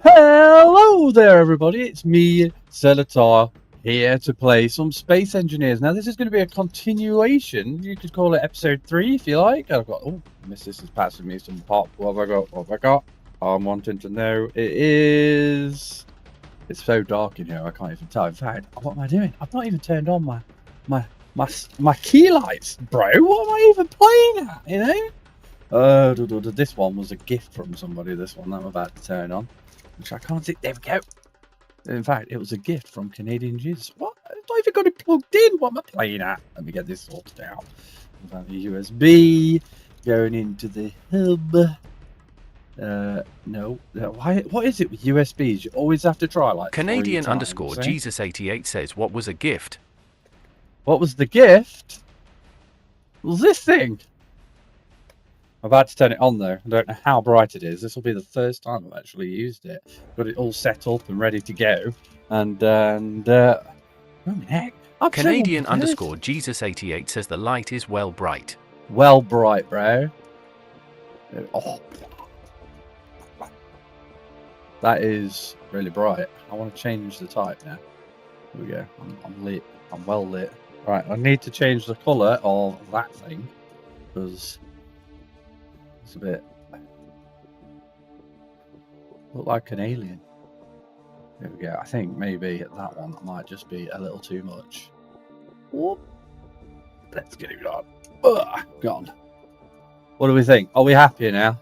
Hello there, everybody. It's me, LTAR, here to play some Space Engineers. Now, this is going to be a continuation. You could call it episode 3 if you like. I've got. Oh, Mrs. is passing me some pop. What have I got? What have I got? I'm wanting to know. It is. It's so dark in here, I can't even tell. In fact, what am I doing? I've not even turned on my key lights, bro. What am I even playing at? You know? This one was a gift from somebody. This one that I'm about to turn on. Which I can't see. There we go. In fact, it was a gift from Canadian Jesus. What? I've not even got it plugged in. What am I playing at? Let me get this sorted out. We've got the USB going into the hub. No. Why? What is it with USBs? You always have to try like Canadian 3 times, underscore Jesus88 says, what was a gift? What was the gift? It was this thing. I'm about to turn it on though. I don't know how bright it is. This will be the first time I've actually used it. Got it all set up and ready to go. And oh heck. Canadian underscore Jesus88 says the light is well bright. Well bright, bro. Oh. That is really bright. I want to change the type now. Here we go. I'm lit. I'm well lit. Right, I need to change the colour of that thing. Because it's a bit look like an alien. There we go. I think maybe that one might just be a little too much. Whoop. Let's get it on. Gone. What do we think? Are we happier now?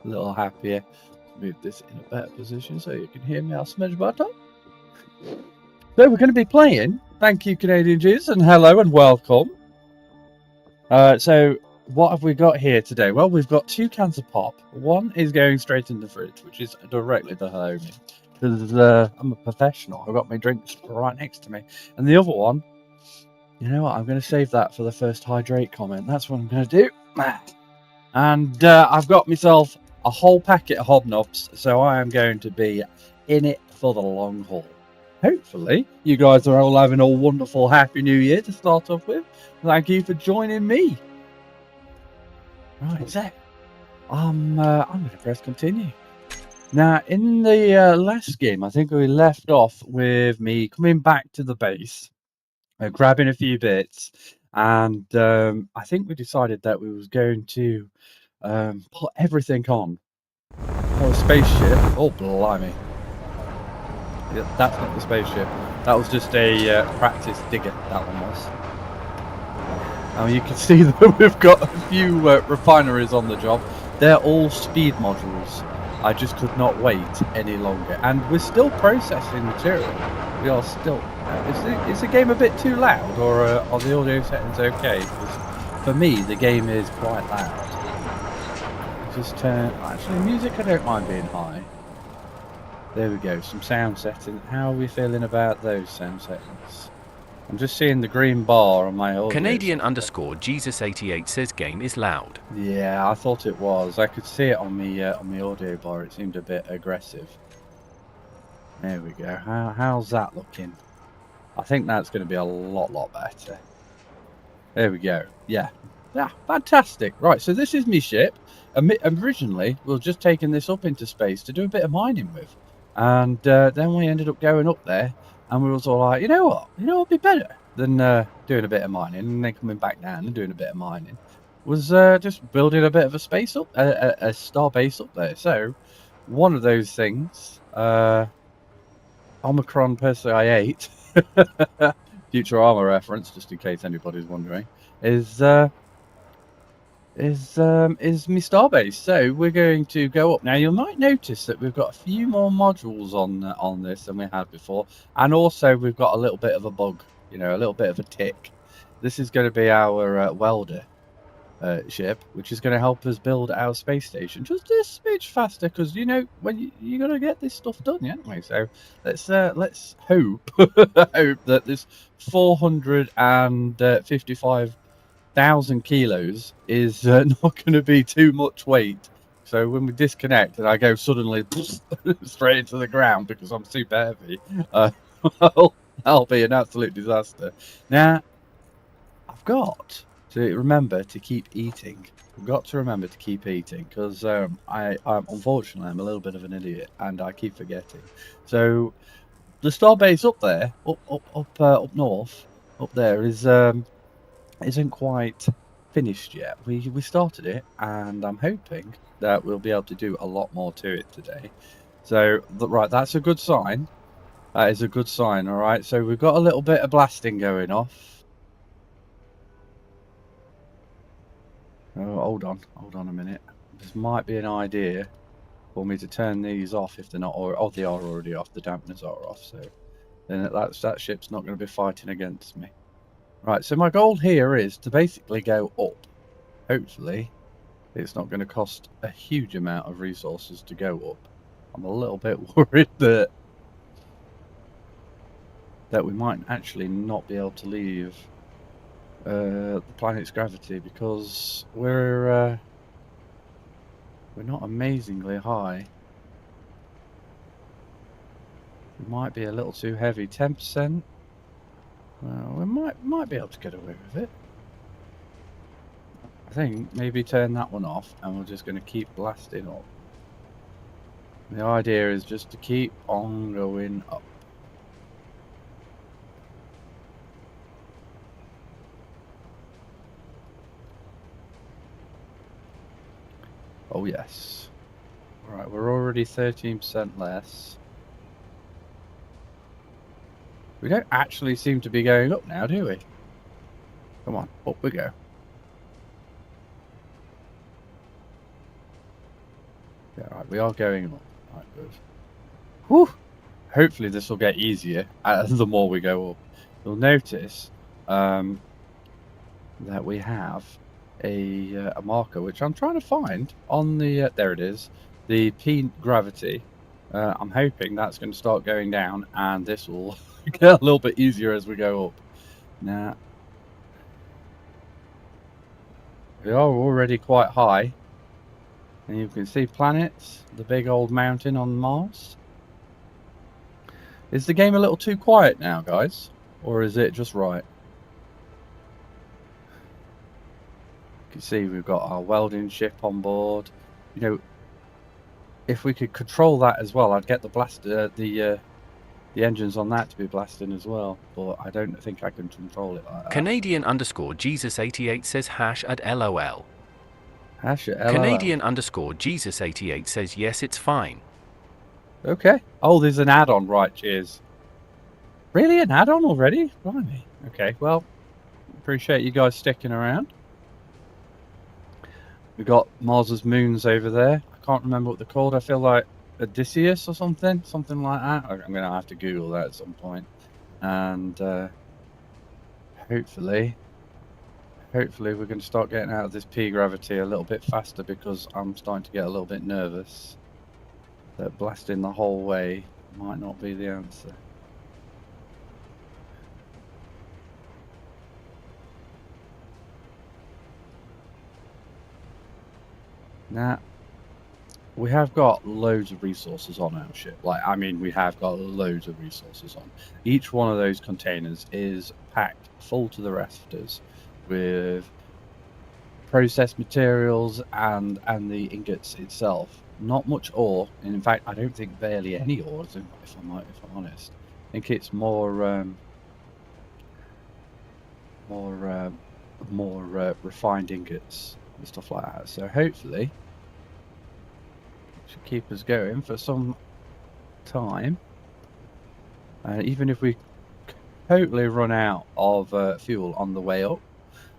A little happier. Move this in a better position so you can hear me. I'll smudge my top. So we're going to be playing. Thank you, Canadian Jesus, and hello and welcome. So what have we got here today? Well, we've got 2 cans of pop. One is going straight in the fridge, which is directly below me. Because I'm a professional. I've got my drinks right next to me. And the other one, you know what? I'm going to save that for the first hydrate comment. That's what I'm going to do. And I've got myself a whole packet of hobnobs. So I am going to be in it for the long haul. Hopefully, you guys are all having a wonderful Happy New Year to start off with. Thank you for joining me. Right, so I'm going to press continue. Now, in the last game, I think we left off with me coming back to the base, grabbing a few bits, and I think we decided that we was going to put everything on a spaceship. Oh, blimey. Yeah, that's not the spaceship. That was just a practice digger, that one was. Now you can see that we've got a few refineries on the job. They're all speed modules. I just could not wait any longer. And we're still processing material. We are still... is the game a bit too loud, or are the audio settings okay? Because for me, the game is quite loud. Just turn... Actually, music I don't mind being high. There we go, some sound settings. How are we feeling about those sound settings? I'm just seeing the green bar on my audio. Canadian underscore Jesus88 says game is loud. Yeah, I thought it was. I could see it on the audio bar. It seemed a bit aggressive. There we go. How's that looking? I think that's going to be a lot better. There we go. Yeah, fantastic. Right, so this is my ship. Originally, we were just taking this up into space to do a bit of mining with. And then we ended up going up there, and we was all like, you know what would be better than doing a bit of mining and then coming back down and doing a bit of mining was just building a bit of a space up, a star base up there. So one of those things, Omicron Persei 8, future armor reference, just in case anybody's wondering, is my starbase. So we're going to go up now. You might notice that we've got a few more modules on this than we had before, and also we've got a little bit of a bug, you know, a little bit of a tick. This is going to be our welder ship, which is going to help us build our space station just a smidge faster, because you know when you got to get this stuff done, yeah, anyway. So let's hope hope that this 455,000 kilos is not going to be too much weight. So when we disconnect and I go suddenly straight into the ground because I'm super heavy, well, that'll be an absolute disaster. Now, I've got to remember to keep eating. We've got to remember to keep eating because unfortunately I'm a little bit of an idiot and I keep forgetting. So the starbase up there, up north, up there isn't quite finished yet. We started it, and I'm hoping that we'll be able to do a lot more to it today. So right, that's a good sign. That is a good sign. All right, so we've got a little bit of blasting going off. Oh, hold on a minute. This might be an idea for me to turn these off if they're not, or oh, they are already off. The dampeners are off, so then that ship's not going to be fighting against me. Right, so my goal here is to basically go up. Hopefully, it's not going to cost a huge amount of resources to go up. I'm a little bit worried that we might actually not be able to leave the planet's gravity because we're not amazingly high. We might be a little too heavy. 10%. Well, we might be able to get away with it. I think maybe turn that one off, and we're just going to keep blasting up. The idea is just to keep on going up. Oh yes. Alright, we're already 13% less. We don't actually seem to be going up now, do we? Come on, up we go. Yeah, right, we are going up. Right, good. Whew! Hopefully this will get easier the more we go up. You'll notice that we have a marker, which I'm trying to find on the... there it is. The P gravity. I'm hoping that's going to start going down, and this will get a little bit easier as we go up. Now, we are already quite high. And you can see planets, the big old mountain on Mars. Is the game a little too quiet now, guys? Or is it just right? You can see we've got our welding ship on board. You know, if we could control that as well, I'd get the engines on that to be blasting as well. But I don't think I can control it like that. Canadian_Jesus88 says hash at LOL. Hash at LOL. Canadian_Jesus88 says yes, it's fine. Okay. Oh, there's an add-on, right? Cheers. Really, an add-on already? Blimey. Okay, well, appreciate you guys sticking around. We've got Mars's moons over there. I can't remember what they're called. I feel like Odysseus or something like that. I'm going to have to Google that at some point. And hopefully we're going to start getting out of this P gravity a little bit faster, because I'm starting to get a little bit nervous that blasting the whole way might not be the answer. Now, we have got loads of resources on our ship. I mean, we have got loads of resources on. Each one of those containers is packed full to the rafters with processed materials and the ingots itself. Not much ore. And in fact, I don't think barely any ore, if I'm honest. I think it's more refined ingots and stuff like that. So hopefully should keep us going for some time. Even if we totally run out of fuel on the way up,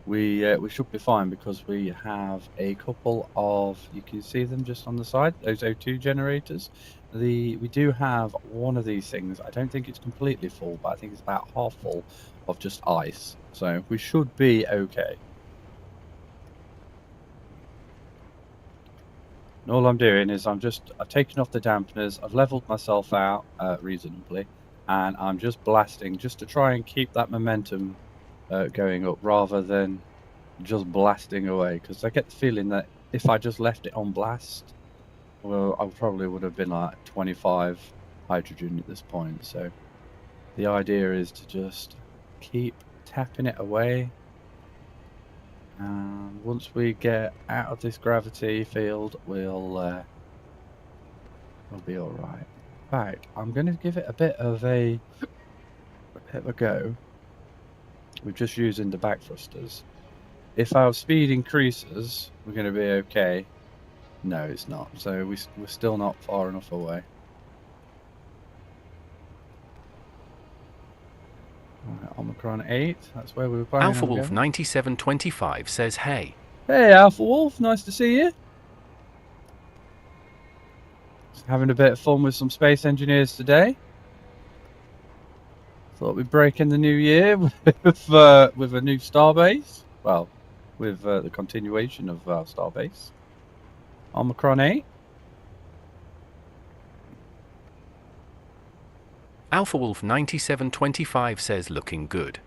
we should be fine, because we have a couple of, you can see them just on the side, those O2 generators. We do have one of these things. I don't think it's completely full, but I think it's about half full of just ice. So we should be okay. And all I'm doing is I've taken off the dampeners, I've leveled myself out reasonably, and I'm just blasting just to try and keep that momentum going up, rather than just blasting away, because I get the feeling that if I just left it on blast, well, I probably would have been like 25 hydrogen at this point. So the idea is to just keep tapping it away. And once we get out of this gravity field, we'll be all right. In fact, I'm going to give it a bit of a go. We're just using the back thrusters. If our speed increases, we're going to be okay. No, it's not. So we're still not far enough away. Right, Omicron 8, that's where we were planning Alpha on Wolf going. 9725 says hey. Hey, Alpha Wolf, nice to see you. Just having a bit of fun with some space engineers today. Thought we'd break in the new year with a new starbase. Well, with the continuation of our starbase. Omicron 8. Alpha Wolf 9725 says looking good.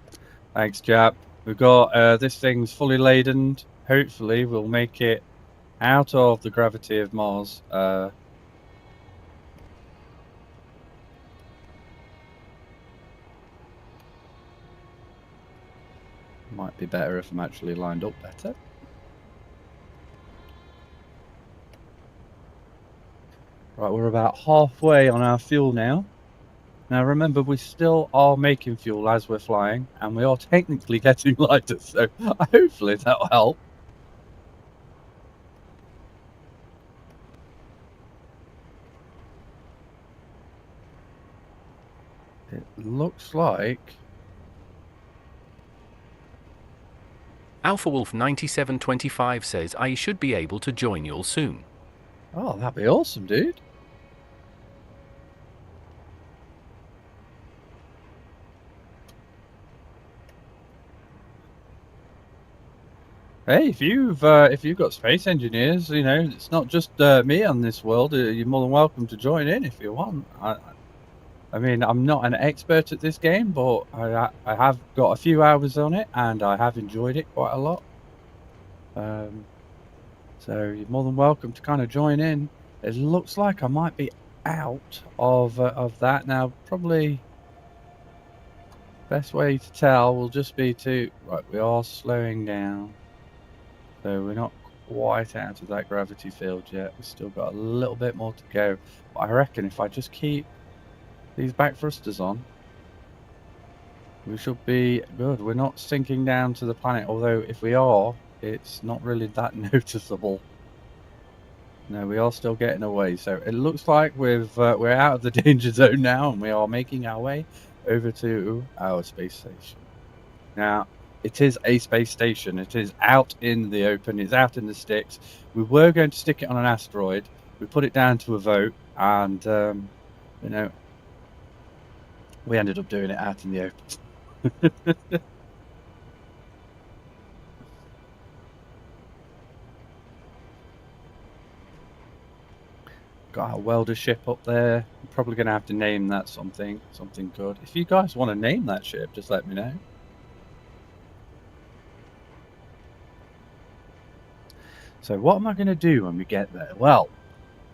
Thanks, chap. We've got this thing's fully laden. Hopefully, we'll make it out of the gravity of Mars. Might be better if I'm actually lined up better. Right, we're about halfway on our fuel now. Now remember, we still are making fuel as we're flying, and we are technically getting lighter, so hopefully that'll help. It looks like... Alpha Wolf 9725 says I should be able to join you all soon. Oh, that'd be awesome, dude. Hey, if you've got space engineers, you know, it's not just me on this world. You're more than welcome to join in if you want. I mean, I'm not an expert at this game, but I have got a few hours on it, and I have enjoyed it quite a lot. So you're more than welcome to kind of join in. It looks like I might be out of that now. Probably best way to tell will just be to we are slowing down. So we're not quite out of that gravity field yet. We've still got a little bit more to go. But I reckon if I just keep these back thrusters on, we should be good. We're not sinking down to the planet, although if we are, it's not really that noticeable. No, we are still getting away. So it looks like we're out of the danger zone now, and we are making our way over to our space station. Now, it is a space station. It is out in the open. It's out in the sticks. We were going to stick it on an asteroid. We put it down to a vote, and you know, we ended up doing it out in the open. Got our welder ship up there. I'm probably going to have to name that something good. If you guys want to name that ship, just let me know. So what am I going to do when we get there? Well,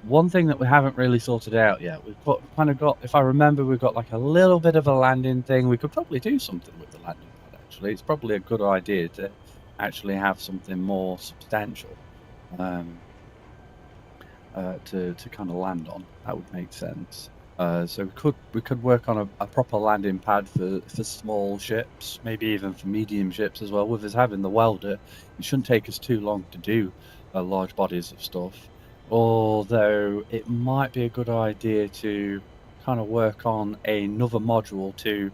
one thing that we haven't really sorted out yet, we've kind of got, if I remember, we've got like a little bit of a landing thing. We could probably do something with the landing pad, actually. It's probably a good idea to actually have something more substantial to kind of land on. That would make sense. So we could work on a proper landing pad for small ships, maybe even for medium ships as well. With us having the welder, it shouldn't take us too long to do large bodies of stuff. Although it might be a good idea to kind of work on another module to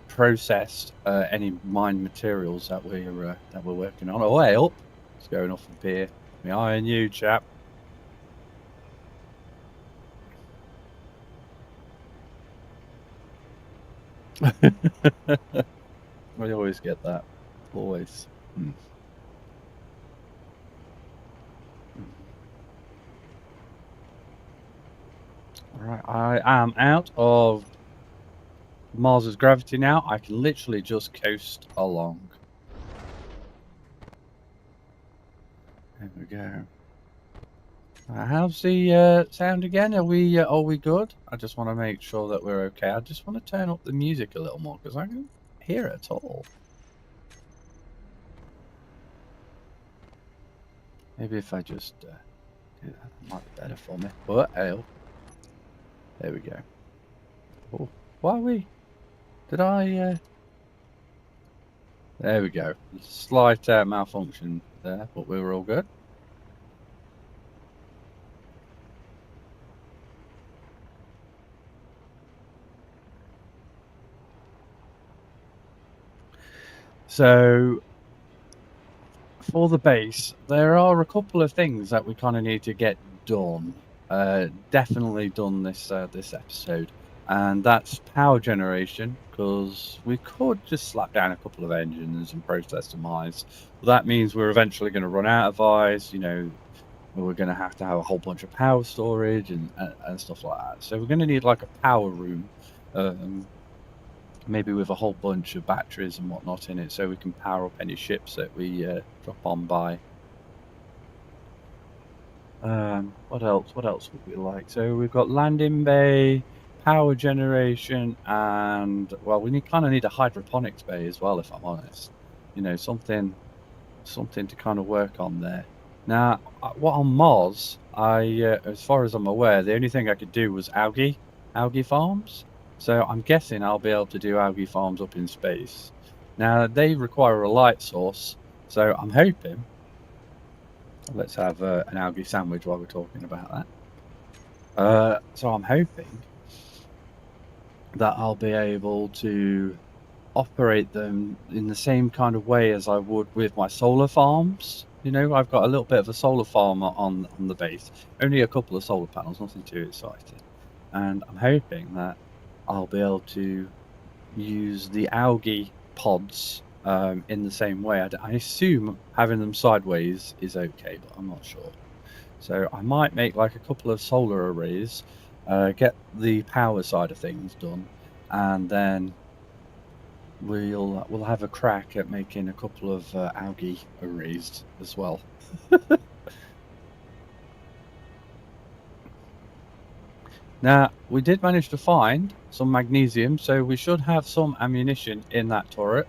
process any mined materials that we're working on. Oh, hey, up! It's going off up here. Me eyeing you, chap. We always get that. Always. Alright, I am out of Mars's gravity now. I can literally just coast along. There we go. How's the sound again? Are we good? I just want to make sure that we're okay. I just want to turn up the music a little more because I can't hear it at all. Maybe if I just do that might be better for me. But hell, there we go. Oh, why are we? Did I? There we go. Slight malfunction there, but we were all good. So for the base, there are a couple of things that we kind of need to get done. Definitely done this this episode, and that's power generation, because we could just slap down a couple of engines and process some ice. But that means we're eventually going to run out of ice. You know, we're going to have a whole bunch of power storage and stuff like that. So we're going to need like a power room. Maybe with a whole bunch of batteries and whatnot in it, so we can power up any ships that we drop on by. What else would we like? So we've got landing bay, power generation, and well, we kind of need a hydroponics bay as well, if I'm honest. You know, something to kind of work on there. Now, what on Mars, as far as I'm aware, the only thing I could do was algae farms. So I'm guessing I'll be able to do algae farms up in space. Now, they require a light source, so I'm hoping... Let's have an algae sandwich while we're talking about that. So I'm hoping that I'll be able to operate them in the same kind of way as I would with my solar farms. You know, I've got a little bit of a solar farm on the base. Only a couple of solar panels, nothing too exciting. And I'm hoping that I'll be able to use the algae pods in the same way. I assume having them sideways is okay, but I'm not sure. So I might make like a couple of solar arrays, get the power side of things done, and then we'll have a crack at making a couple of algae arrays as well. Now, we did manage to find some magnesium, so we should have some ammunition in that turret.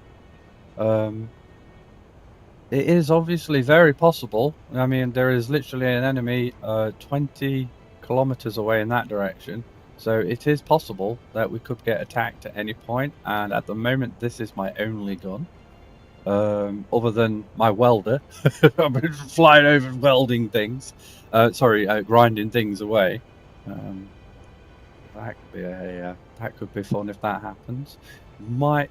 It is obviously very possible. I mean, there is literally an enemy 20 kilometers away in that direction. So it is possible that we could get attacked at any point. And at the moment, this is my only gun. Other than my welder. I've been flying over welding things. Grinding things away. That could be fun if that happens. Might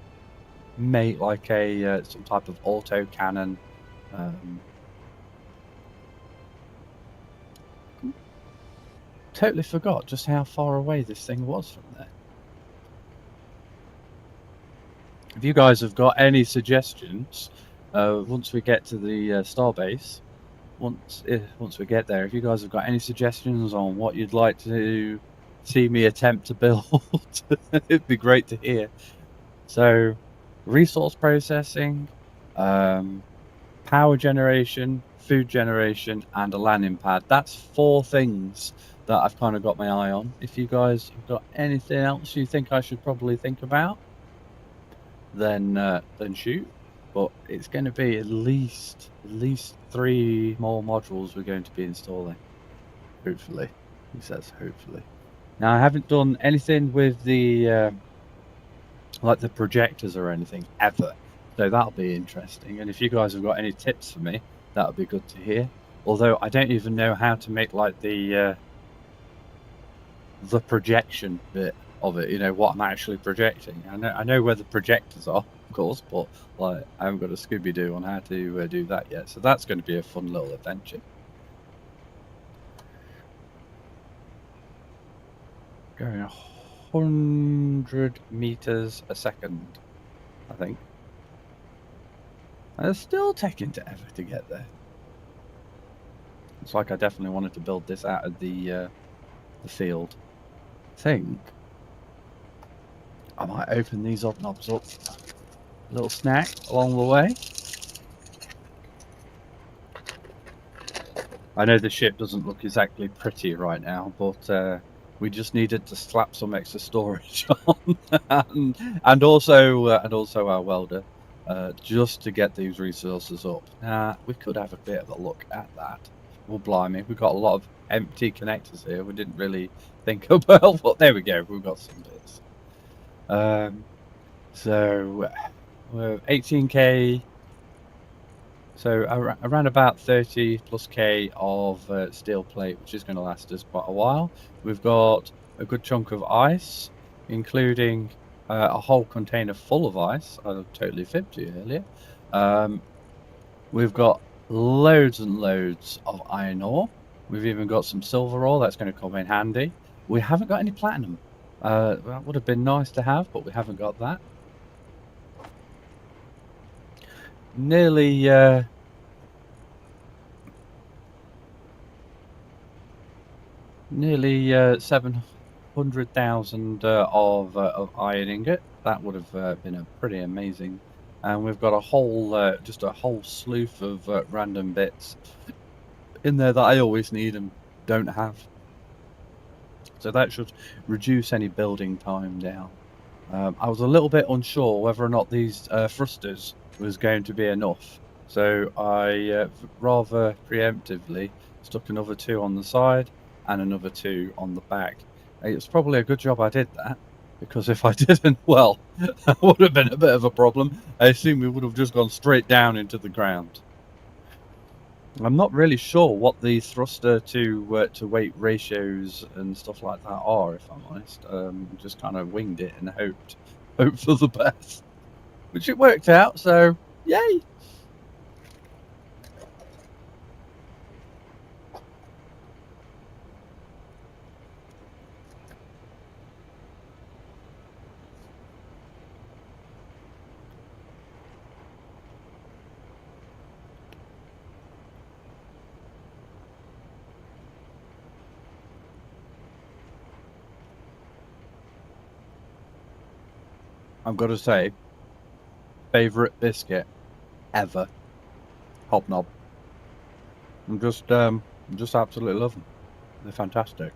make like a some type of auto cannon. Totally forgot just how far away this thing was from there. If you guys have got any suggestions, once we get to the starbase, once we get there, if you guys have got any suggestions on what you'd like to see me attempt to build, it'd be great to hear. So, resource processing, power generation, food generation, and a landing pad. That's 4 things that I've kind of got my eye on. If you guys have got anything else you think I should probably think about, then shoot. But it's going to be at least 3 more modules we're going to be installing. Hopefully, he says hopefully. Now I haven't done anything with the like the projectors or anything ever, so that'll be interesting. And if you guys have got any tips for me, that would be good to hear. Although I don't even know how to make like the projection bit of it. You know what I'm actually projecting. I know where the projectors are, of course, but like I haven't got a Scooby-Doo on how to do that yet. So that's going to be a fun little adventure. Going 100 meters a second, I think. And it's still taking forever to get there. It's like I definitely wanted to build this out of the field. I think I might open these knobs up. A little snack along the way. I know the ship doesn't look exactly pretty right now, but we just needed to slap some extra storage on, and also our welder. just to get these resources up. Now, we could have a bit of a look at that. Well, blimey, we've got a lot of empty connectors here. We didn't really think about what. There we go. We've got some bits. So we're 18k. So around about 30 plus K of steel plate, which is going to last us quite a while. We've got a good chunk of ice, including a whole container full of ice. I totally fibbed you earlier. We've got loads and loads of iron ore. We've even got some silver ore that's going to come in handy. We haven't got any platinum. That would have been nice to have, but we haven't got that. Nearly 700,000 of iron ingot. That would have been a pretty amazing. And we've got a whole just a whole slew of random bits in there that I always need and don't have. So that should reduce any building time down. I was a little bit unsure whether or not these thrusters was going to be enough, so I rather preemptively stuck another 2 on the side and another 2 on the back. It's probably a good job I did that, because if I didn't, well, that would have been a bit of a problem. I assume we would have just gone straight down into the ground. I'm not really sure what the thruster to weight ratios and stuff like that are, if I'm honest. Just kind of winged it and hoped for the best, which it worked out. So yay! I've got to say, favorite biscuit ever, Hobnob. I'm just absolutely love them. They're fantastic.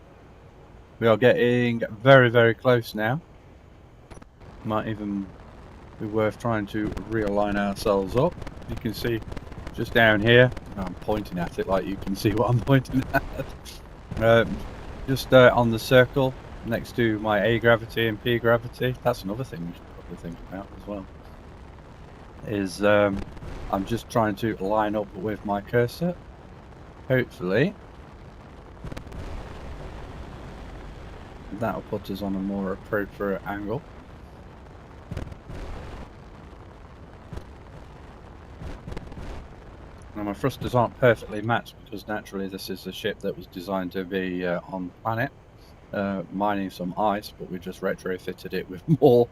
We are getting very, very close now. Might even be worth trying to realign ourselves up. You can see just down here, I'm pointing at it like you can see what I'm pointing at. Just on the circle next to my A gravity and P gravity. That's another thing we should probably think about as well. Is I'm just trying to line up with my cursor. Hopefully that'll put us on a more appropriate angle. Now my thrusters aren't perfectly matched because naturally this is a ship that was designed to be on planet, mining some ice, but we just retrofitted it with more.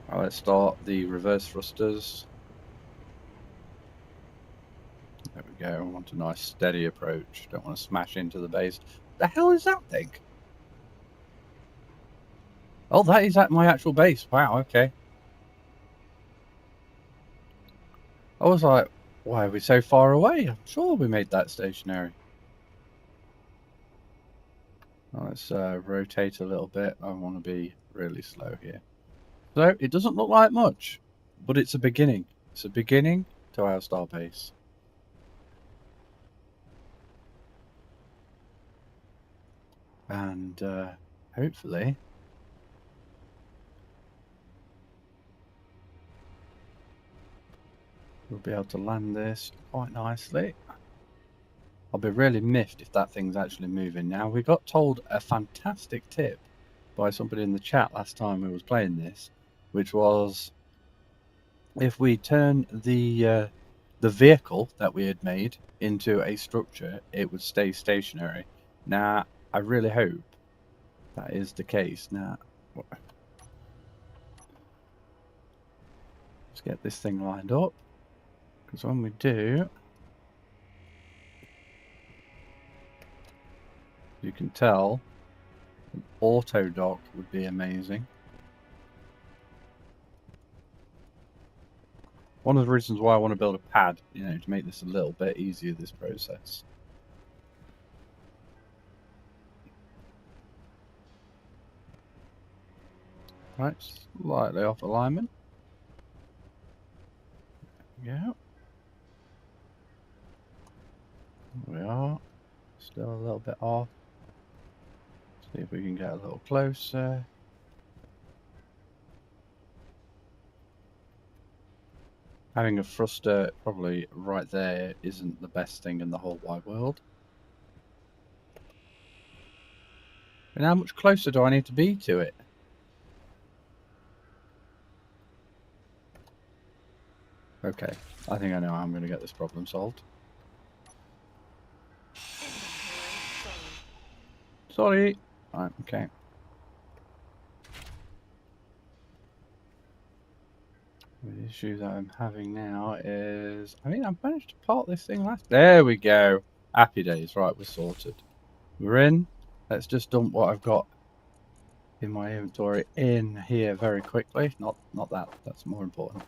Right, let's start the reverse thrusters. There we go. I want a nice steady approach. Don't want to smash into the base. The hell is that thing? Oh, that is at my actual base. Wow, okay. I was like, why are we so far away? I'm sure we made that stationary. Well, let's rotate a little bit. I want to be really slow here. So it doesn't look like much, but it's a beginning. It's a beginning to our star base. And hopefully we'll be able to land this quite nicely. I'll be really miffed if that thing's actually moving now. We got told a fantastic tip by somebody in the chat last time we was playing this, which was if we turn the vehicle that we had made into a structure, it would stay stationary. Now, I really hope that is the case. Now, let's get this thing lined up, because when we do, you can tell an auto dock would be amazing. One of the reasons why I want to build a pad, you know, to make this a little bit easier, this process. Right, slightly off alignment. Yeah. There we are. Still a little bit off. See if we can get a little closer. Having a thruster probably right there isn't the best thing in the whole wide world. And how much closer do I need to be to it? Okay, I think I know how I'm going to get this problem solved. Sorry. Right, okay. The issue that I'm having now is, I mean, I've managed to park this thing last. There we go. Happy days. Right, we're sorted. We're in. Let's just dump what I've got in my inventory in here very quickly. Not that. That's more important.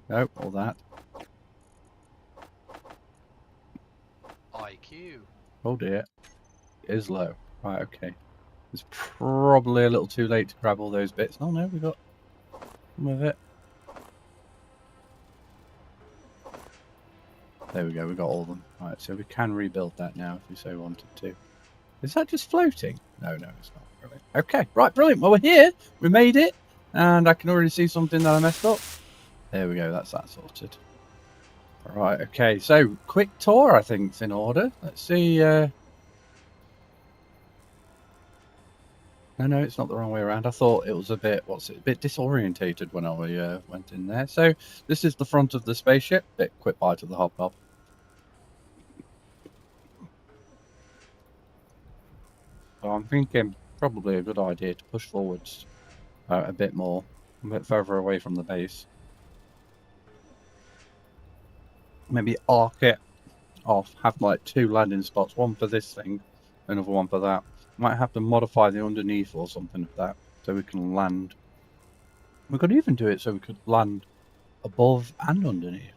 No, all that. IQ. Oh dear. It is low. Right, okay. It's probably a little too late to grab all those bits. Oh no, we got some of it. There we go, we got all of them. Right, so we can rebuild that now if we so wanted to. Is that just floating? No, it's not. Brilliant. Okay, right, brilliant. Well, we're here. We made it. And I can already see something that I messed up. There we go, that's that sorted. Right, okay, so quick tour I think is in order. Let's see. No, it's not the wrong way around. I thought it was a bit, a bit disorientated when I went in there. So this is the front of the spaceship. Bit quick bite of the hobnob. So I'm thinking probably a good idea to push forwards a bit more, a bit further away from the base. Maybe arc it off, have like 2 landing spots, one for this thing, another one for that. Might have to modify the underneath or something of that so we can land. We could even do it so we could land above and underneath.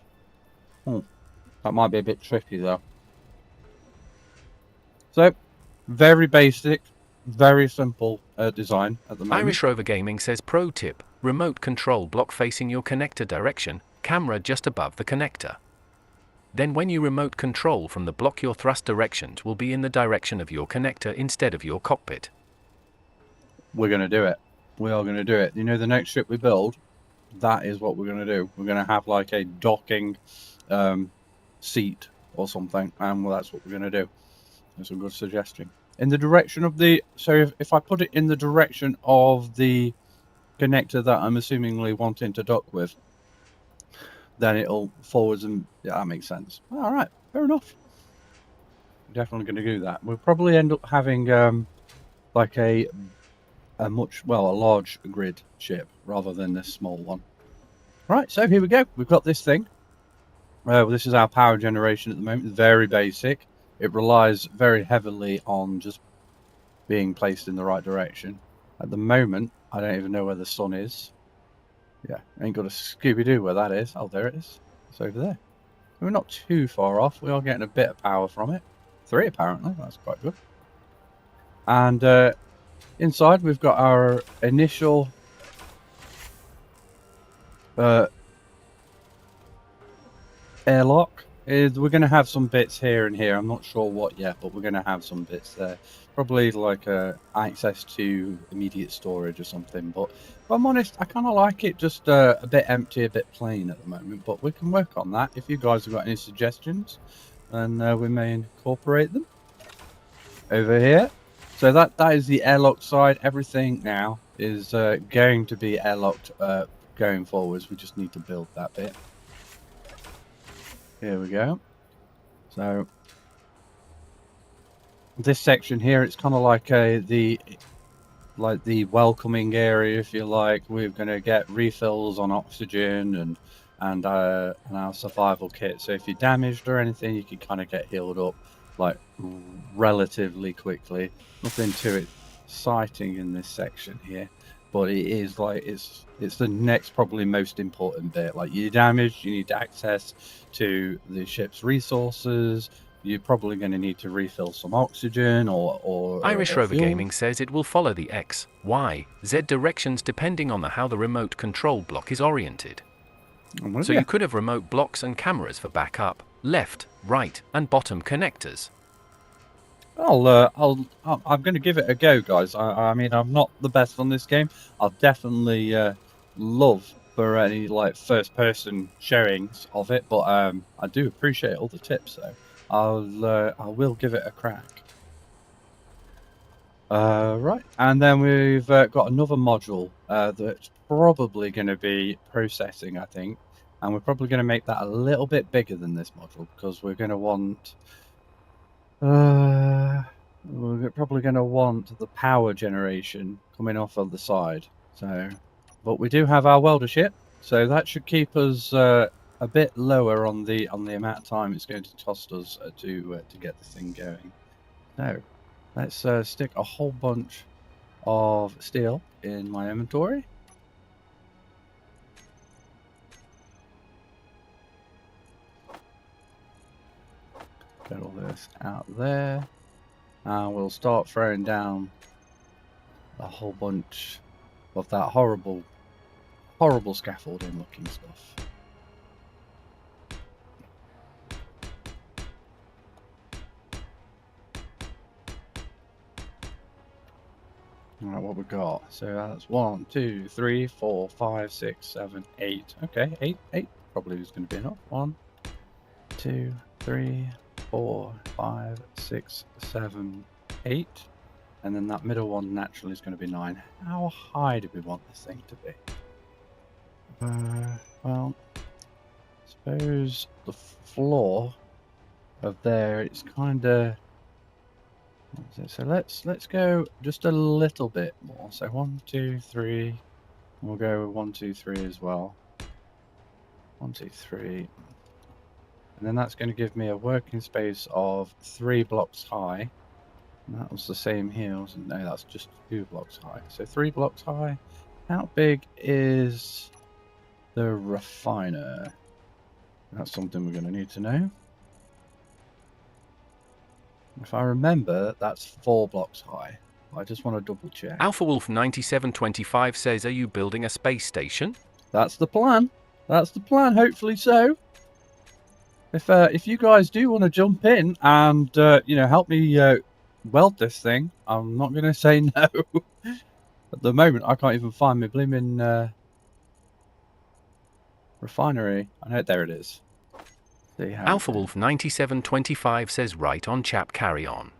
That might be a bit tricky though. So, very basic, very simple design at the moment. Irish Rover Gaming says pro tip, remote control block facing your connector direction, camera just above the connector. Then when you remote control from the block, your thrust directions will be in the direction of your connector instead of your cockpit. We're going to do it. We are going to do it. You know, the next ship we build, that is what we're going to do. We're going to have like a docking seat or something, and well, that's what we're going to do. That's a good suggestion. In the direction of the... So if I put it in the direction of the connector that I'm assumingly wanting to dock with, then it'll forwards and... Yeah, that makes sense. All right, fair enough. Definitely going to do that. We'll probably end up having like a large grid ship rather than this small one. Right, so here we go. We've got this thing. This is our power generation at the moment. Very basic. It relies very heavily on just being placed in the right direction. At the moment, I don't even know where the sun is. Yeah, ain't got a Scooby-Doo where that is. Oh, there it is. It's over there. We're not too far off. We are getting a bit of power from it. 3 apparently. That's quite good. And inside we've got our initial airlock. We're going to have some bits here and here. I'm not sure what yet, but we're going to have some bits there. Probably like access to immediate storage or something. But if I'm honest, I kind of like it just a bit empty, a bit plain at the moment. But we can work on that. If you guys have got any suggestions, then we may incorporate them over here. So that is the airlock side. Everything now is going to be airlocked going forwards. We just need to build that bit. Here we go. So this section here, it's kind of like the welcoming area, if you like. We're going to get refills on oxygen and our survival kit. So if you're damaged or anything, you can kind of get healed up like relatively quickly. Nothing too exciting in this section here, but it is like it's the next probably most important bit. Like you're damaged, you need access to the ship's resources, you're probably going to need to refill some oxygen or Irish or Rover fuel. Gaming says it will follow the X, Y, Z directions depending on how the remote control block is oriented. So you could have remote blocks and cameras for backup, left, right, and bottom connectors. I'm going to give it a go, guys. I mean, I'm not the best on this game. I'll definitely love for any like first-person showings of it, but I do appreciate all the tips, so I will give it a crack. Right, and then we've got another module that's probably going to be processing, I think, and we're probably going to make that a little bit bigger than this module because we're going to want. We're probably going to want the power generation coming off of the side. So, but we do have our welder ship, so that should keep us a bit lower on the amount of time it's going to cost us to get the thing going. So, let's stick a whole bunch of steel in my inventory. Get all this out there. And we'll start throwing down a whole bunch of that horrible scaffolding looking stuff. Alright, what we got? So that's 1, 2, 3, 4, 5, 6, 7, 8. Okay, 8 probably is going to be enough. 1, 2, 3, 4, 5, 6, 7, 8. And then that middle one naturally is going to be 9. How high do we want this thing to be? Well, I suppose the floor of there, it's kind of. So let's go just a little bit more. So 1, 2, 3. We'll go 1, 2, 3 as well. 1, 2, 3. And then that's going to give me a working space of 3 blocks high. And that was the same here, wasn't it? No, that's just 2 blocks high. So 3 blocks high. How big is the refiner? That's something we're going to need to know. If I remember, that's 4 blocks high. I just want to double check. Alpha Wolf 9725 says, are you building a space station? That's the plan. That's the plan. Hopefully so. If you guys do want to jump in and help me weld this thing, I'm not going to say no. At the moment, I can't even find my blooming refinery. I know, there it is. Alpha Wolf 9725 says, right on, chap, carry on.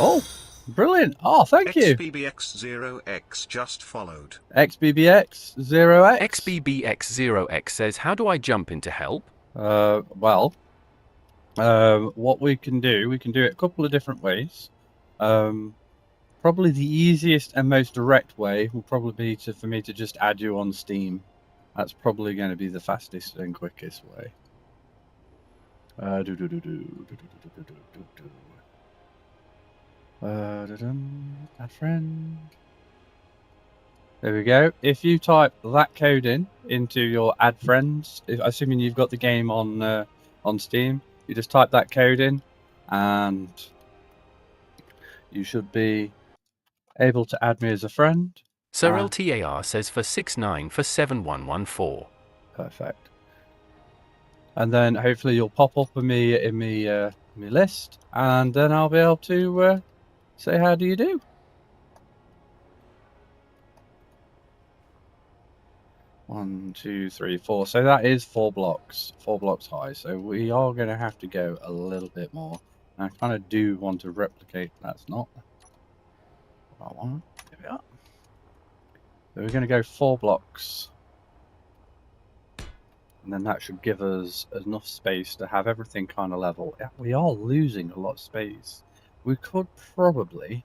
Oh, brilliant. Oh, thank you. XBBX0X just followed. XBBX0X? XBBX0X says, how do I jump in to help? Well, what we can do it a couple of different ways. Probably the easiest and most direct way will probably be for me to just add you on Steam. That's probably going to be the fastest and quickest way. Add friend. There we go. If you type that code into your add friends, assuming you've got the game on Steam, you just type that code in, and you should be able to add me as a friend. Sir LTAR says for 69 for 7114. Perfect. And then hopefully you'll pop up in me list, and then I'll be able to say how do you do. One, 2, 3, 4. So that is 4 blocks high. So we are going to have to go a little bit more. And I kind of do want to replicate. That's not what I want. Here we are. So we're going to go 4 blocks. And then that should give us enough space to have everything kind of level. Yeah, we are losing a lot of space. We could probably...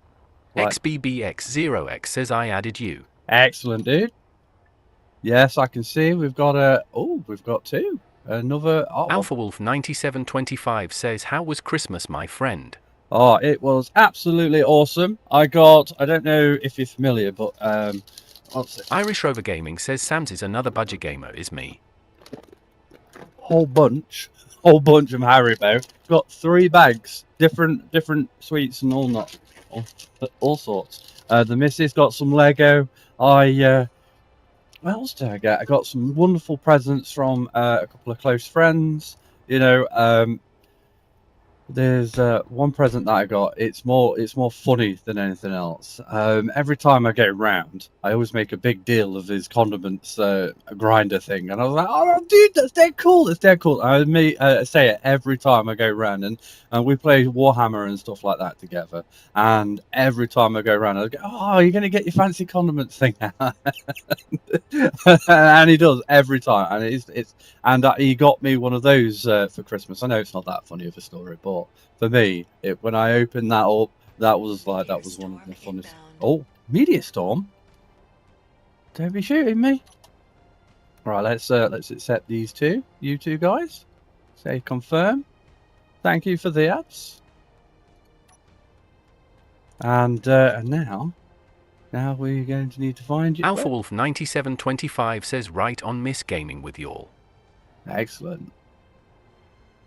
XBBX0X says I added you. Excellent, dude. Yes, I can see we've got we've got 2. Another... Oh. Alpha Wolf 9725 says, how was Christmas, my friend? Oh, it was absolutely awesome. I don't know if you're familiar, but what's it? Irish Rover Gaming says Sam's is another budget gamer, is me. Whole bunch. whole bunch of Haribo. It's got 3 bags, different sweets and all sorts. The missus got some Lego. What else did I get? I got some wonderful presents from a couple of close friends. You know, there's one present that I got. It's more funny than anything else. Every time I go round, I always make a big deal of his condiments grinder thing, and I was like, "Oh, dude, that's dead cool! That's dead cool." I say it every time I go round, and we play Warhammer and stuff like that together. And every time I go round, I go, "Oh, you're gonna get your fancy condiments thing out," and he does every time. And he got me one of those for Christmas. I know it's not that funny of a story, but for me, when I opened that up, that was one of the funnest. Oh, meteor storm! Don't be shooting me! Right, let's accept these you two guys. Say confirm. Thank you for the ads. And now we're going to need to find you. Alpha Wolf 9725 says right on Miss Gaming with y'all. Excellent.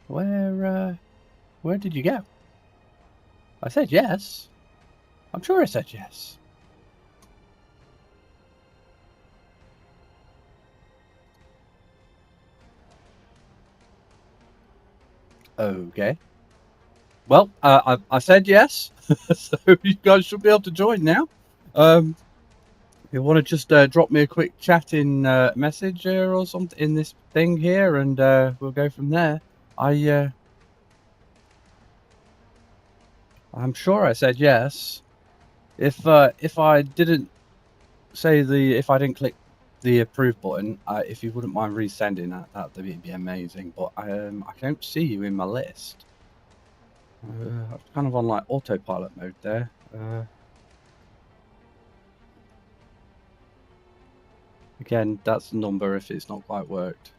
Where did you go? I said yes. I'm sure I said yes. Okay. Well, I said yes, so you guys should be able to join now. You want to just drop me a quick chat in message here or something in this thing here, and we'll go from there. I'm sure I said yes. If I didn't if I didn't click the approve button, if you wouldn't mind resending that would be amazing. But I don't see you in my list. I'm kind of on like autopilot mode there. Again, that's the number if it's not quite worked.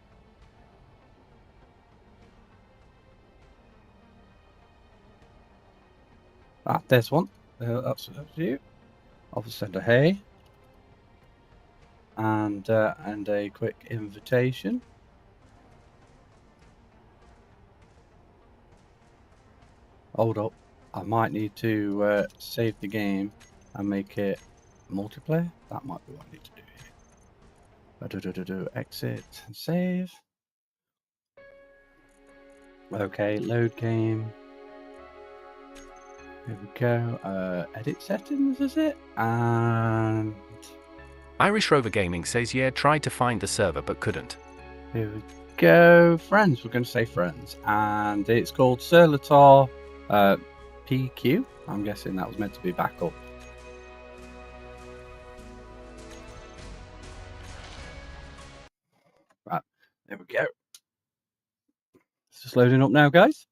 There's one. That's you. I'll send a hey. And a quick invitation. Hold up. I might need to save the game and make it multiplayer. That might be what I need to do here. Exit and save. Okay, load game. Here we go. Edit settings, is it? And Irish Rover Gaming says yeah, tried to find the server but couldn't. Here we go. Friends. We're going to say friends. And it's called LTAR PQ. I'm guessing that was meant to be backup. Right. There we go. It's just loading up now, guys.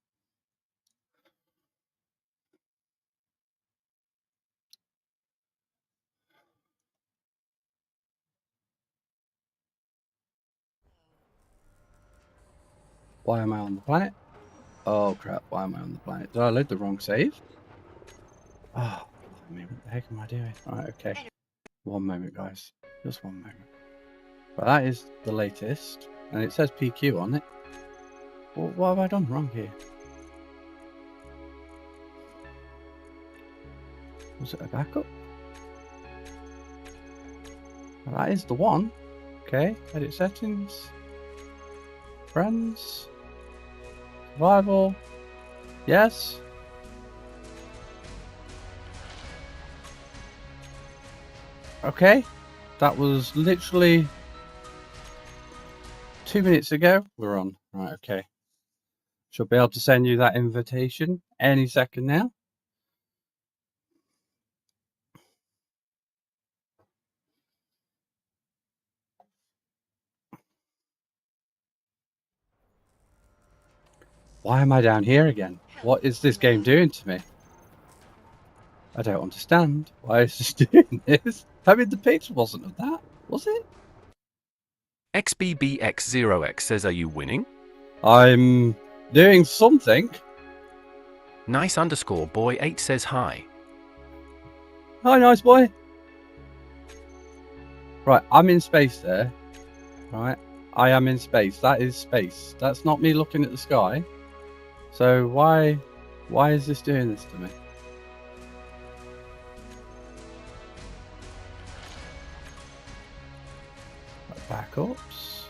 Why am I on the planet? Oh crap, why am I on the planet? Did I load the wrong save? Oh, I mean, what the heck am I doing? Alright, okay. One moment, guys. Just one moment. Well, that is the latest. And it says PQ on it. What have I done wrong here? Was it a backup? Well, that is the one. Okay, edit settings. Friends. Survival. Yes. Okay. That was literally 2 minutes ago. We're on. Right, okay. Should be able to send you that invitation any second now. Why am I down here again? What is this game doing to me? I don't understand. Why is this doing this? I mean, the picture wasn't of that, was it? XBBX0X says, are you winning? I'm doing something. Nice _ boy 8 says hi. Hi, nice boy. Right, I'm in space there. Right. I am in space. That is space. That's not me looking at the sky. So why is this doing this to me? Backups.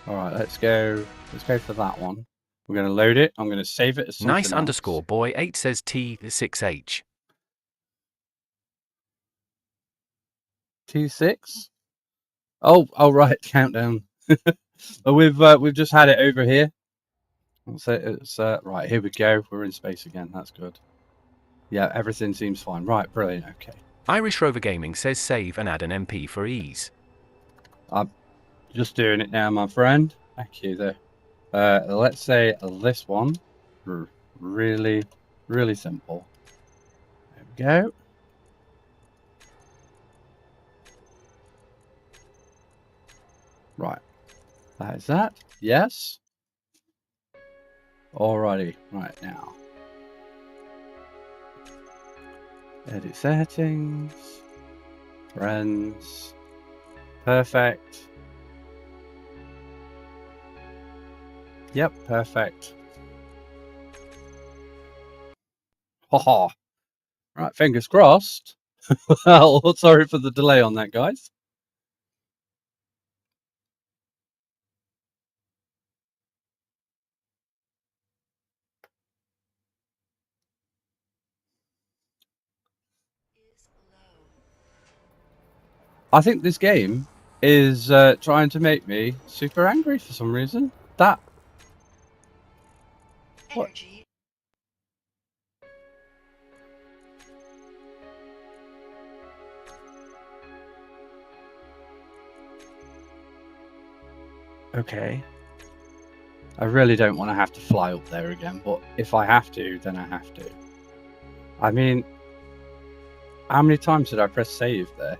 All right, let's go for that one. We're going to load it. I'm going to save it as something Nice else. underscore boy 8 says T6H. T6. Oh right, countdown. We've just had it over here. So it's right, here we go. We're in space again. That's good. Yeah, everything seems fine. Right, brilliant. Okay. Irish Rover Gaming says save and add an MP for ease. I'm just doing it now, my friend. Thank you there. Let's say this one. Really, really simple. There we go. Right. That is that. Yes. Alrighty. Right now. Edit settings. Friends. Perfect. Yep, perfect. Haha. Right, fingers crossed. Well, sorry for the delay on that, guys. I think this game is trying to make me super angry for some reason. That. What? Okay. I really don't want to have to fly up there again, but if I have to, then I have to. I mean, how many times did I press save there?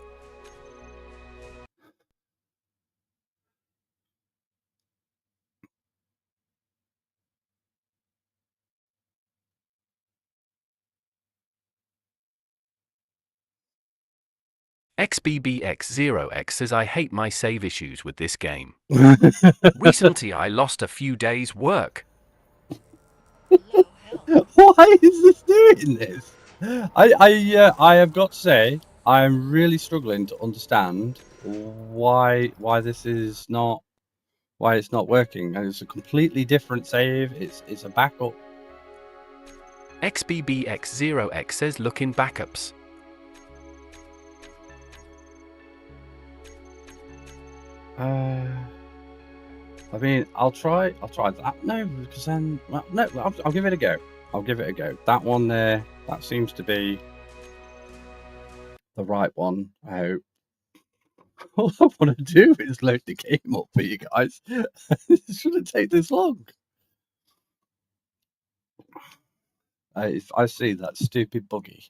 XBBX0X says I hate my save issues with this game. Recently I lost a few days' work. Why is this doing this? I have got to say, I'm really struggling to understand why this is not, why it's not working. And it's a completely different save. It's a backup. XBBX0X says look in backups. I mean, I'll try that. No, because then, well, no, I'll give it a go. I'll give it a go. That one there, that seems to be the right one. I hope. All I want to do is load the game up for you guys. It shouldn't take this long. If I see that stupid buggy.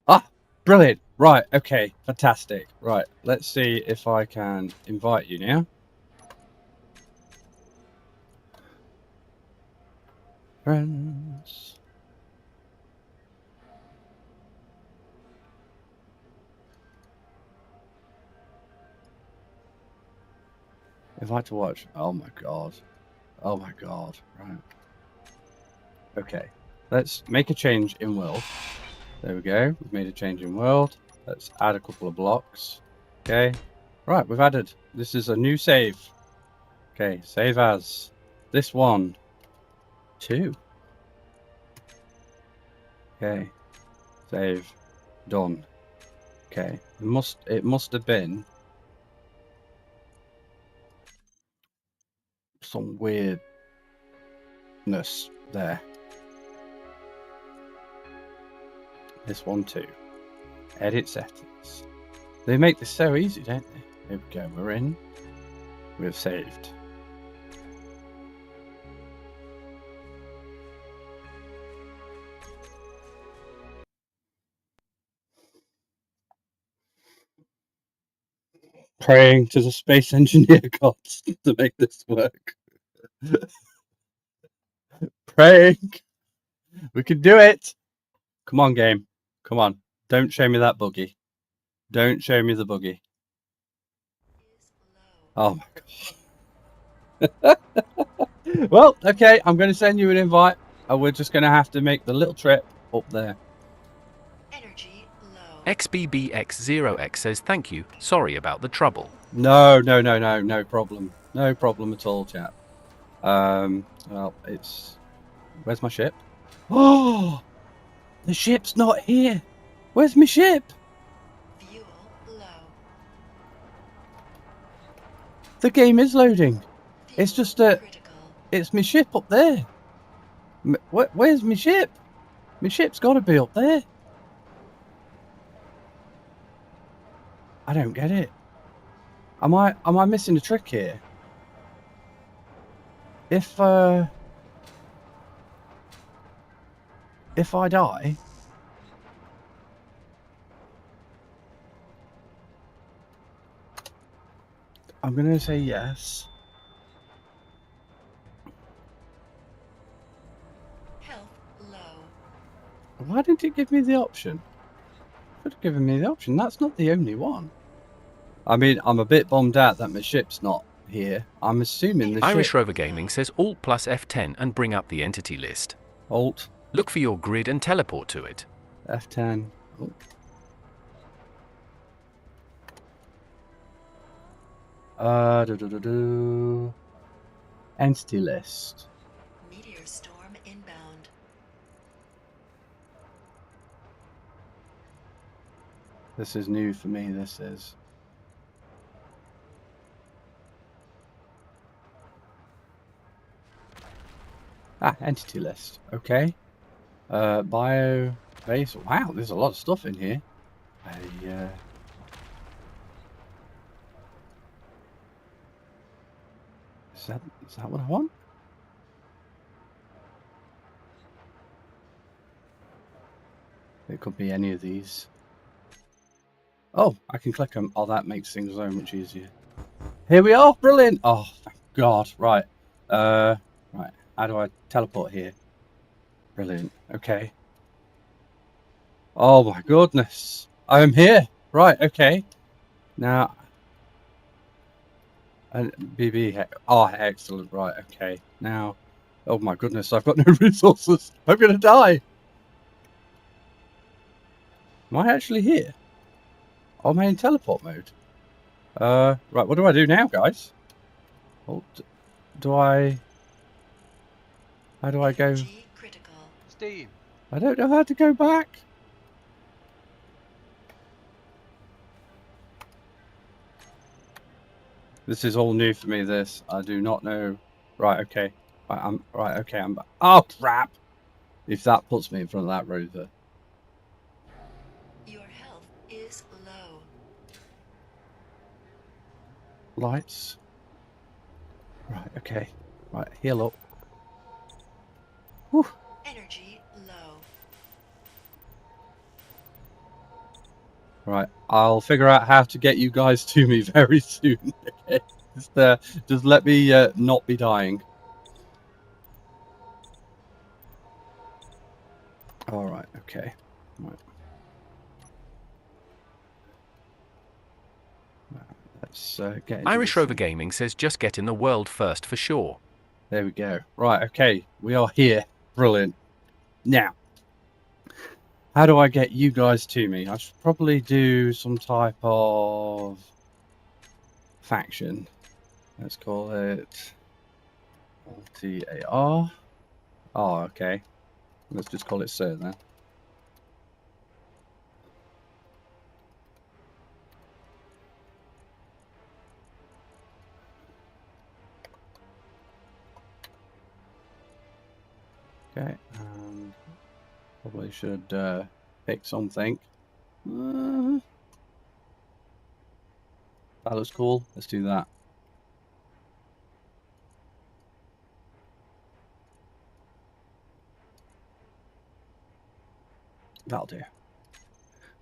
Ah, brilliant. Right, okay, fantastic. Right, let's see if I can invite you now. Friends. Invite to watch. Oh my god. Oh my god. Right. Okay. Let's make a change in world. There we go. We've made a change in world. Let's add a couple of blocks. Okay. Right, we've added. This is a new save. Okay, save as this one. 2. Okay. Save. Done. Okay. It must have been some weirdness there. This one too. Edit settings. They make this so easy, don't they? Here we go. We're in. We've saved. Praying to the space engineer gods to make this work. Praying. We can do it. Come on, game. Come on. Don't show me that buggy. Don't show me the buggy. Oh my god. Well, okay. I'm going to send you an invite. And we're just going to have to make the little trip up there. Energy low. XBBX0X says thank you. Sorry about the trouble. No problem. No problem at all, chap. Well, it's... Where's my ship? Oh! The ship's not here! Where's my ship? Fuel low. The game is loading. It's Fuel just a... critical. It's my ship up there. Where's my ship? My ship's got to be up there. I don't get it. Am I missing a trick here? If I die, I'm gonna say yes. Health low. Why didn't it give me the option? Could have given me the option. That's not the only one. I mean, I'm a bit bummed out that my ship's not here. I'm assuming the Irish ship... Rover Gaming says Alt plus F10 and bring up the entity list. Alt Look for your grid and teleport to it. F10. Oh. Entity list. Meteor storm inbound. This is new for me, this is. Entity list. Okay. Bio base. Wow, there's a lot of stuff in here. Is that what I want? It could be any of these. Oh, I can click them. Oh, that makes things so much easier. Here we are. Brilliant. Oh, thank God. Right. Right. How do I teleport here? Brilliant. Okay. Oh my goodness. I'm here. Right. Okay. Now. And BB. Oh, excellent. Right. Okay. Now. Oh my goodness. I've got no resources. I'm going to die. Am I actually here? Oh, am I in teleport mode? Right. What do I do now, guys? Oh, how do I go? Energy critical. Steve. I don't know how to go back. This is all new for me, this. I do not know. Right, okay. Right, okay, I'm back. Oh, crap! If that puts me in front of that rover. Your health is low. Lights. Right, okay. Right, heal up. Whew. Energy low. Right, I'll figure out how to get you guys to me very soon. Okay, just let me not be dying. All right, okay. Right. Let's get into Irish this Rover thing. Gaming says just get in the world first for sure. There we go. Right, okay, we are here. Brilliant. Now, how do I get you guys to me? I should probably do some type of faction. Let's call it LTAR. Oh, okay. Let's just call it Sir then. Okay, probably should pick something. That looks cool. Let's do that. That'll do.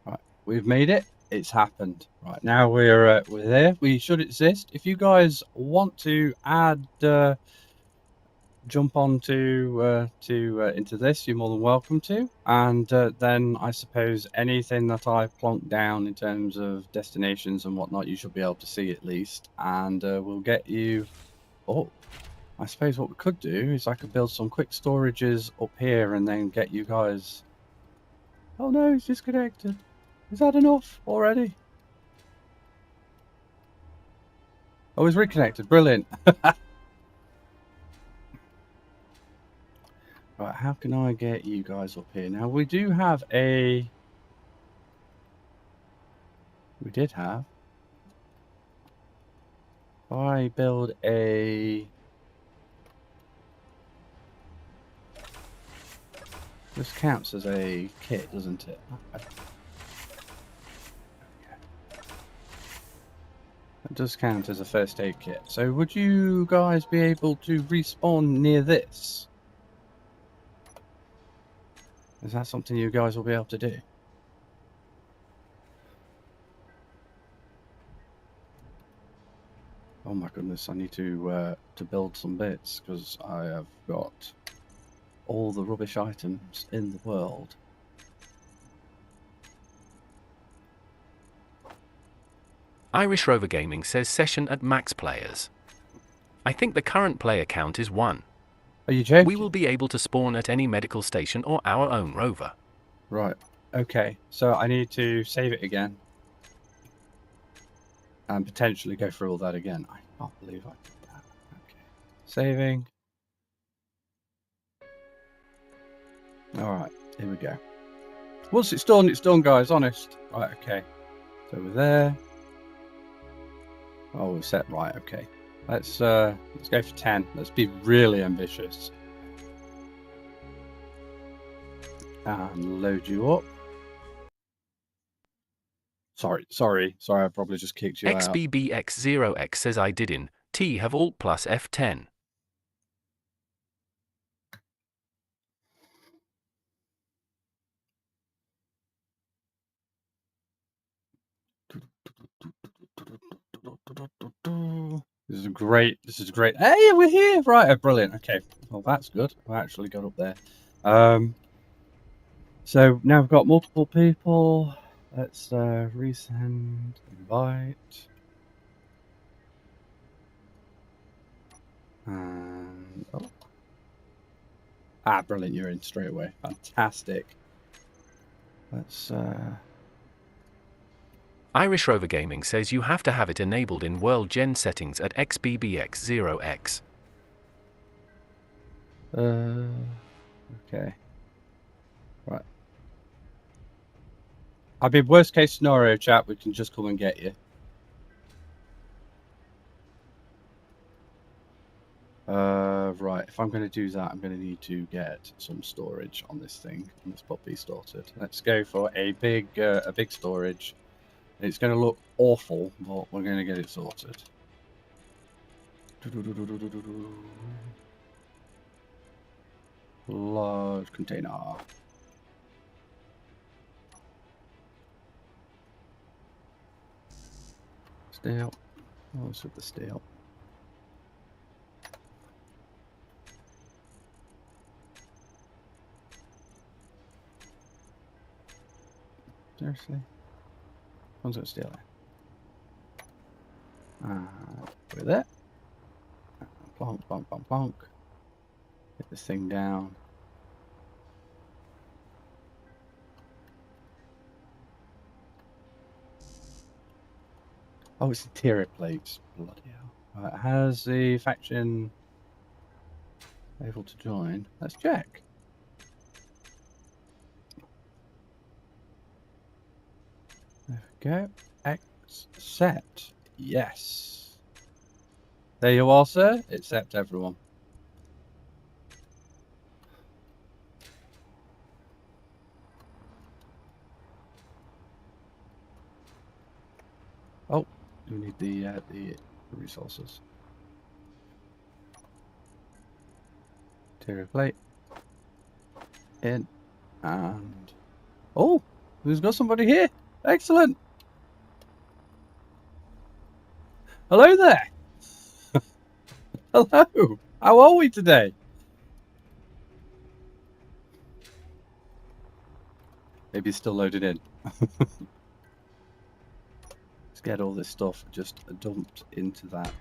Right, we've made it. It's happened. Right, now we're there. We should exist. If you guys want to add jump on into this, you're more than welcome to. And then I suppose anything that I plonk down in terms of destinations and whatnot, you should be able to see at least. And we'll get you. Oh, I suppose what we could do is I could build some quick storages up here and then get you guys. Oh no, he's disconnected. Is that enough already? Oh, he's reconnected. Brilliant. Right, how can I get you guys up here? Now, we do have a... We did have... If I build a... This counts as a kit, doesn't it? It does count as a first aid kit. So would you guys be able to respawn near this? Is that something you guys will be able to do? Oh my goodness, I need to build some bits because I have got all the rubbish items in the world. Irish Rover Gaming says session at max players. I think the current player count is 1. Are you joking? We will be able to spawn at any medical station or our own rover. Right. Okay. So I need to save it again. And potentially go through all that again. I can't believe I did that. Okay. Saving. Alright. Here we go. Once it's done, guys. Honest. Right. Okay. So we're there. Oh, we're set. Right. Okay. Let's go for 10. Let's be really ambitious. And load you up. Sorry, I probably just kicked you out. XBBX0X says I did in T have Alt plus F10. This is great. Hey, we're here. Right, brilliant. Okay. Well, that's good. I actually got up there. So now we've got multiple people. Let's resend invite. And brilliant! You're in straight away. Fantastic. Let's. Irish Rover Gaming says you have to have it enabled in World Gen settings at XBBX0X. Okay. Right. I mean, worst case scenario, chat, we can just come and get you. Right. If I'm going to do that, I'm going to need to get some storage on this thing. On this puppy sorted. Let's go for a big storage. It's going to look awful, but we're going to get it sorted. Large container. Steel. What's with the steel? Seriously? One's got steel there. With it. Plonk, plonk, plonk, plonk. Get this thing down. Oh, it's interior plates. Bloody hell. Right, has the faction able to join? Let's check. There we go. Accept. Yes. There you are, sir. Accept everyone. Oh, we need the resources. Interior plate. In. And... Oh! Who's got somebody here? Excellent! Hello there! Hello! How are we today? Maybe it's still loaded in. Let's get all this stuff just dumped into that.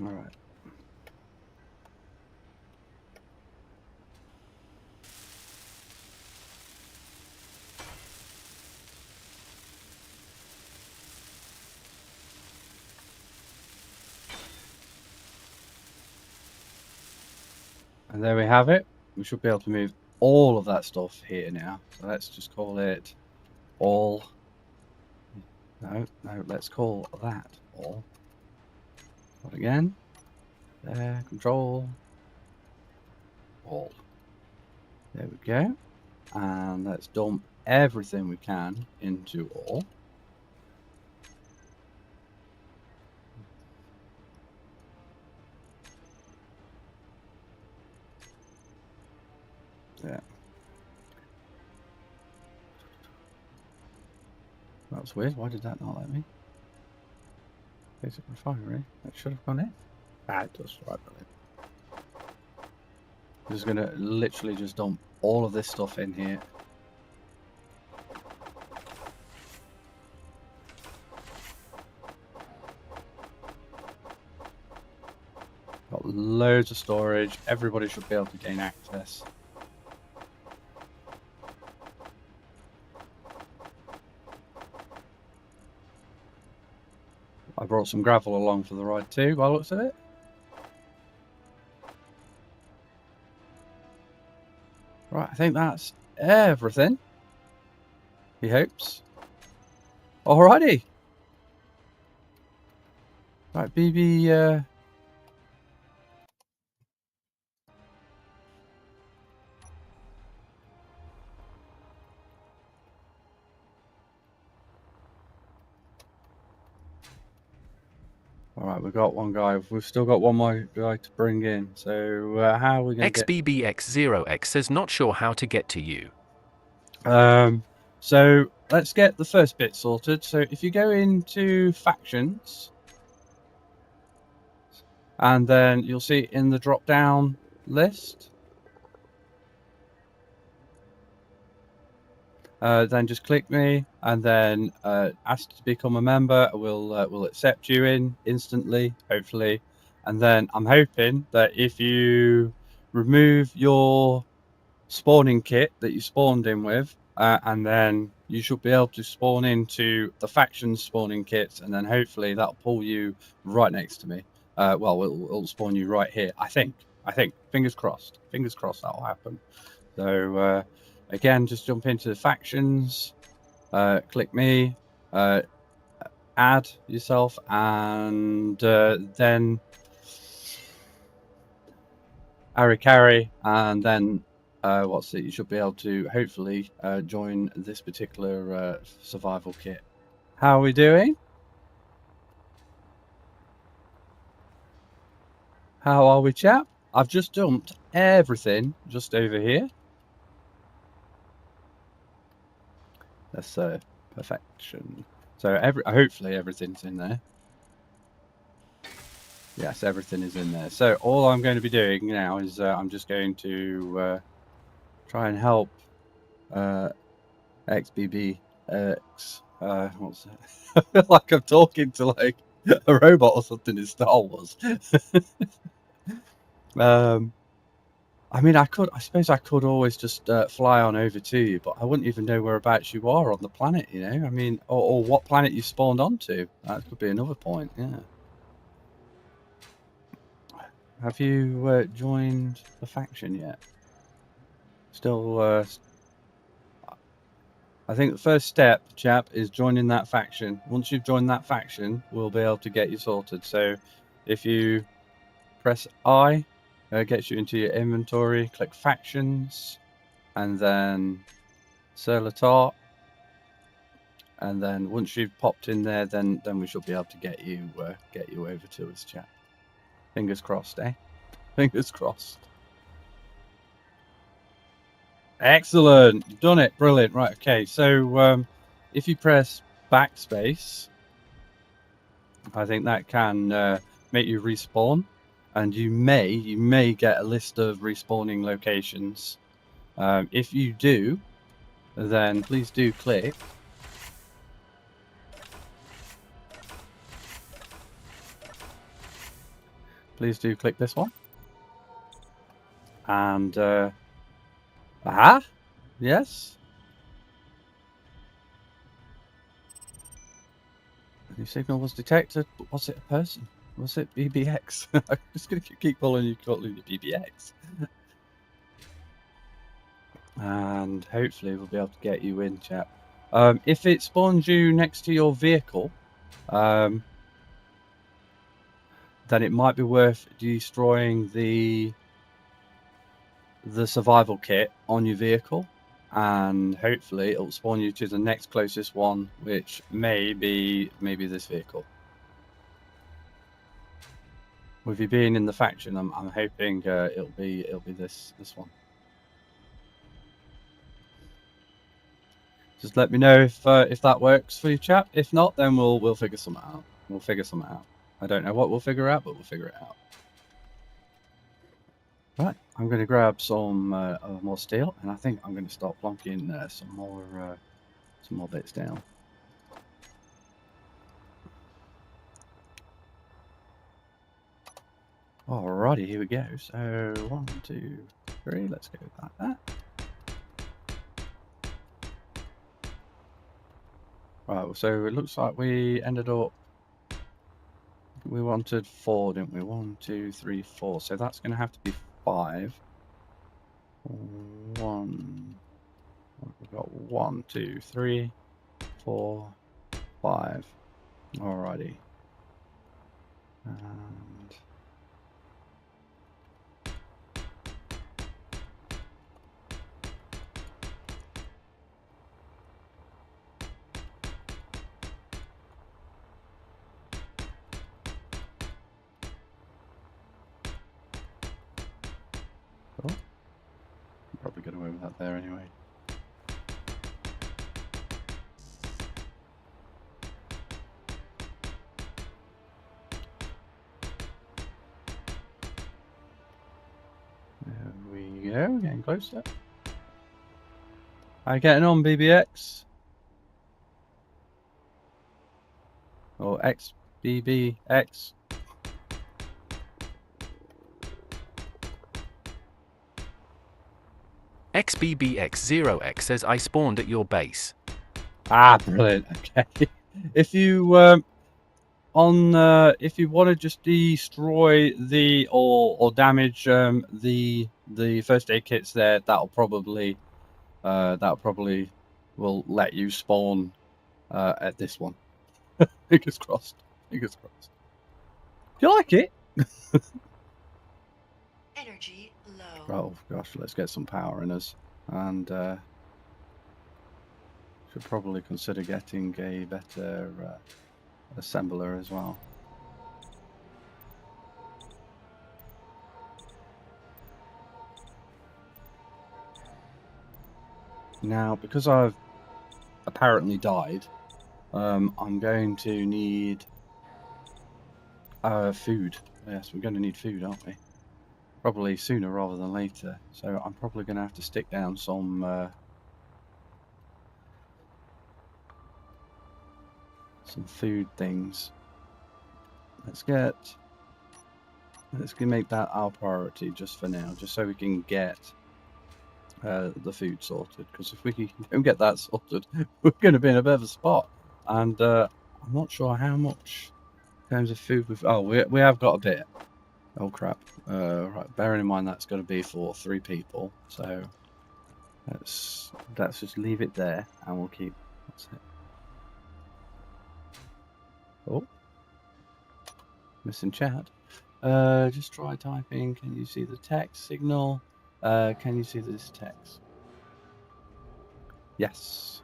All right. And there we have it. We should be able to move all of that stuff here now. So let's just call it all. No, let's call that all. What again? There, control. All. There we go. And let's dump everything we can into all. Yeah. That's weird. Why did that not let me? Basic refinery. That should have gone in. Ah, it does. Right, brilliant. I'm just gonna literally just dump all of this stuff in here. Got loads of storage. Everybody should be able to gain access. I brought some gravel along for the ride too, by the looks of it. Right, I think that's everything. He hopes. Alrighty. Right, BB. Alright, we've got one guy. We've still got one more guy to bring in. So, how are we going to get... XBBX0X says not sure how to get to you. So, let's get the first bit sorted. So, if you go into factions, and then you'll see in the drop-down list, then just click me, and then ask to become a member. We'll accept you in instantly, hopefully. And then I'm hoping that if you remove your spawning kit that you spawned in with, and then you should be able to spawn into the faction spawning kits, and then hopefully that'll pull you right next to me. Well, it'll spawn you right here. I think. Fingers crossed. Fingers crossed that'll happen. So. Again, just jump into the factions, click me, add yourself, and then carry, and then what's it? You should be able to hopefully join this particular survival kit. How are we doing? How are we, chap? I've just dumped everything just over here. That's perfection. So hopefully everything's in there. Yes, everything is in there. So all I'm going to be doing now is I'm just going to try and help XBBX. What's that? I feel like I'm talking to like a robot or something in Star Wars. I mean, I suppose I could always just fly on over to you, but I wouldn't even know whereabouts you are on the planet, you know? I mean, or what planet you spawned onto. That could be another point, yeah. Have you joined the faction yet? Still, I think the first step, chap, is joining that faction. Once you've joined that faction, we'll be able to get you sorted. So if you press I, gets you into your inventory, click factions, and then LTAR, and then once you've popped in there, then we should be able to get you over to us, chap. Fingers crossed, eh? Fingers crossed. Excellent, you've done it, brilliant. Right, okay. So if you press backspace, I think that can make you respawn, and you may get a list of respawning locations. If you do, then please do click. Please do click this one. And aha, yes. A new signal was detected, but was it a person? Was it BBX? I'm just going to keep calling you BBX. And hopefully we'll be able to get you in, chap. If it spawns you next to your vehicle, then it might be worth destroying the survival kit on your vehicle, and hopefully it'll spawn you to the next closest one, which may be this vehicle. With you being in the faction, I'm hoping it'll be this one. Just let me know if that works for you, chap. If not, then we'll figure something out. We'll figure something out. I don't know what we'll figure out, but we'll figure it out. Right, I'm going to grab some more steel, and I think I'm going to start plonking some more bits down. Alrighty, here we go. So 1, 2, 3. Let's go like that. Right, so it looks like we ended up. We wanted 4, didn't we? 1, 2, 3, 4. So that's going to have to be 5. 1. We've got 1, 2, 3, 4, 5. Alrighty. And oh, probably get away with that there anyway. There we go, getting closer. How you getting on, BBX? Or XBBX? XBBX0X says I spawned at your base. Ah, brilliant. Okay. If you if you want to just destroy the or damage the first aid kits there, that'll probably will let you spawn at this one. Fingers crossed. Fingers crossed. Do you like it? Energy low. Oh gosh, let's get some power in us, and should probably consider getting a better assembler as well. Now, because I've apparently died, I'm going to need food. Yes, we're going to need food, aren't we? Probably sooner rather than later. So I'm probably going to have to stick down some food things. Let's make that our priority just for now, just so we can get the food sorted. Because if we don't get that sorted, we're going to be in a bit of a spot. And I'm not sure how much in terms of food we've. Oh, we have got a bit. Oh crap! Right, bearing in mind that's going to be for 3 people, so let's just leave it there, and we'll keep. What's it? Oh, missing chat. Just try typing. Can you see the text signal? Can you see this text? Yes.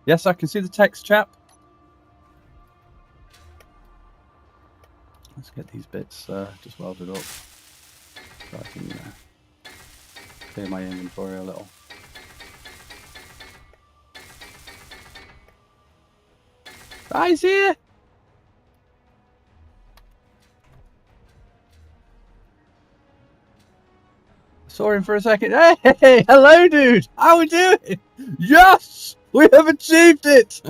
Yes, I can see the text, chap. Let's get these bits just welded up so I can clear my inventory a little. Ah, he's here. Saw him for a second. Hey, hello, dude. How we doing? Yes, we have achieved it.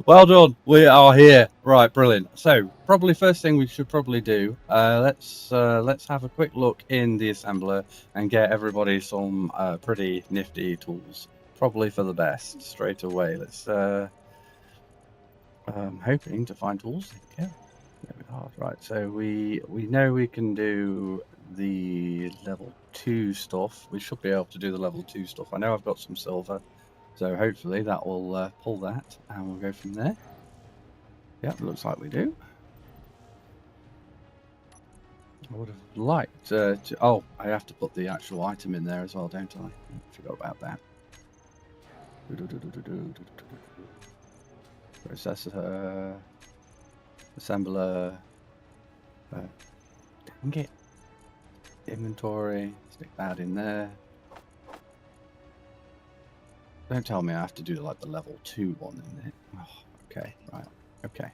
Well done. We are here. Right, brilliant. So, probably first thing we should probably do. Let's have a quick look in the assembler and get everybody some pretty nifty tools. Probably for the best straight away. Let's. I'm hoping to find tools. Yeah. Right, so we know we can do the level 2 stuff. We should be able to do the level 2 stuff. I know I've got some silver, so hopefully that will pull that, and we'll go from there. Yep, looks like we do. I would have liked to... Oh, I have to put the actual item in there as well, don't I? Forgot about that. Processor... Assembler... dang it. Inventory, stick that in there. Don't tell me I have to do like the level 2 one in it. Oh, okay, right, okay.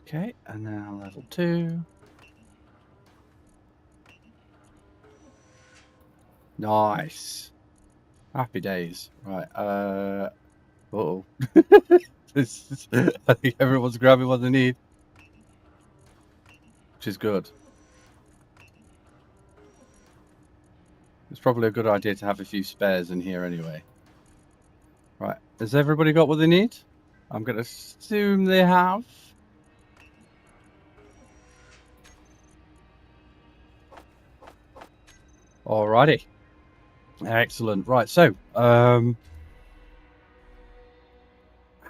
Okay, and now level 2. Nice. Happy days. Right, uh-oh. I think everyone's grabbing what they need. Which is good. It's probably a good idea to have a few spares in here anyway. Right, has everybody got what they need? I'm going to assume they have. Alrighty. Excellent. Right, so, how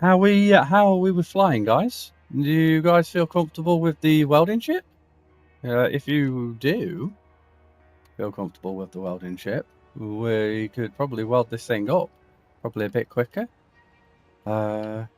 are we with flying, guys? Do you guys feel comfortable with the welding ship? If you do feel comfortable with the welding ship, we could probably weld this thing up probably a bit quicker. Let's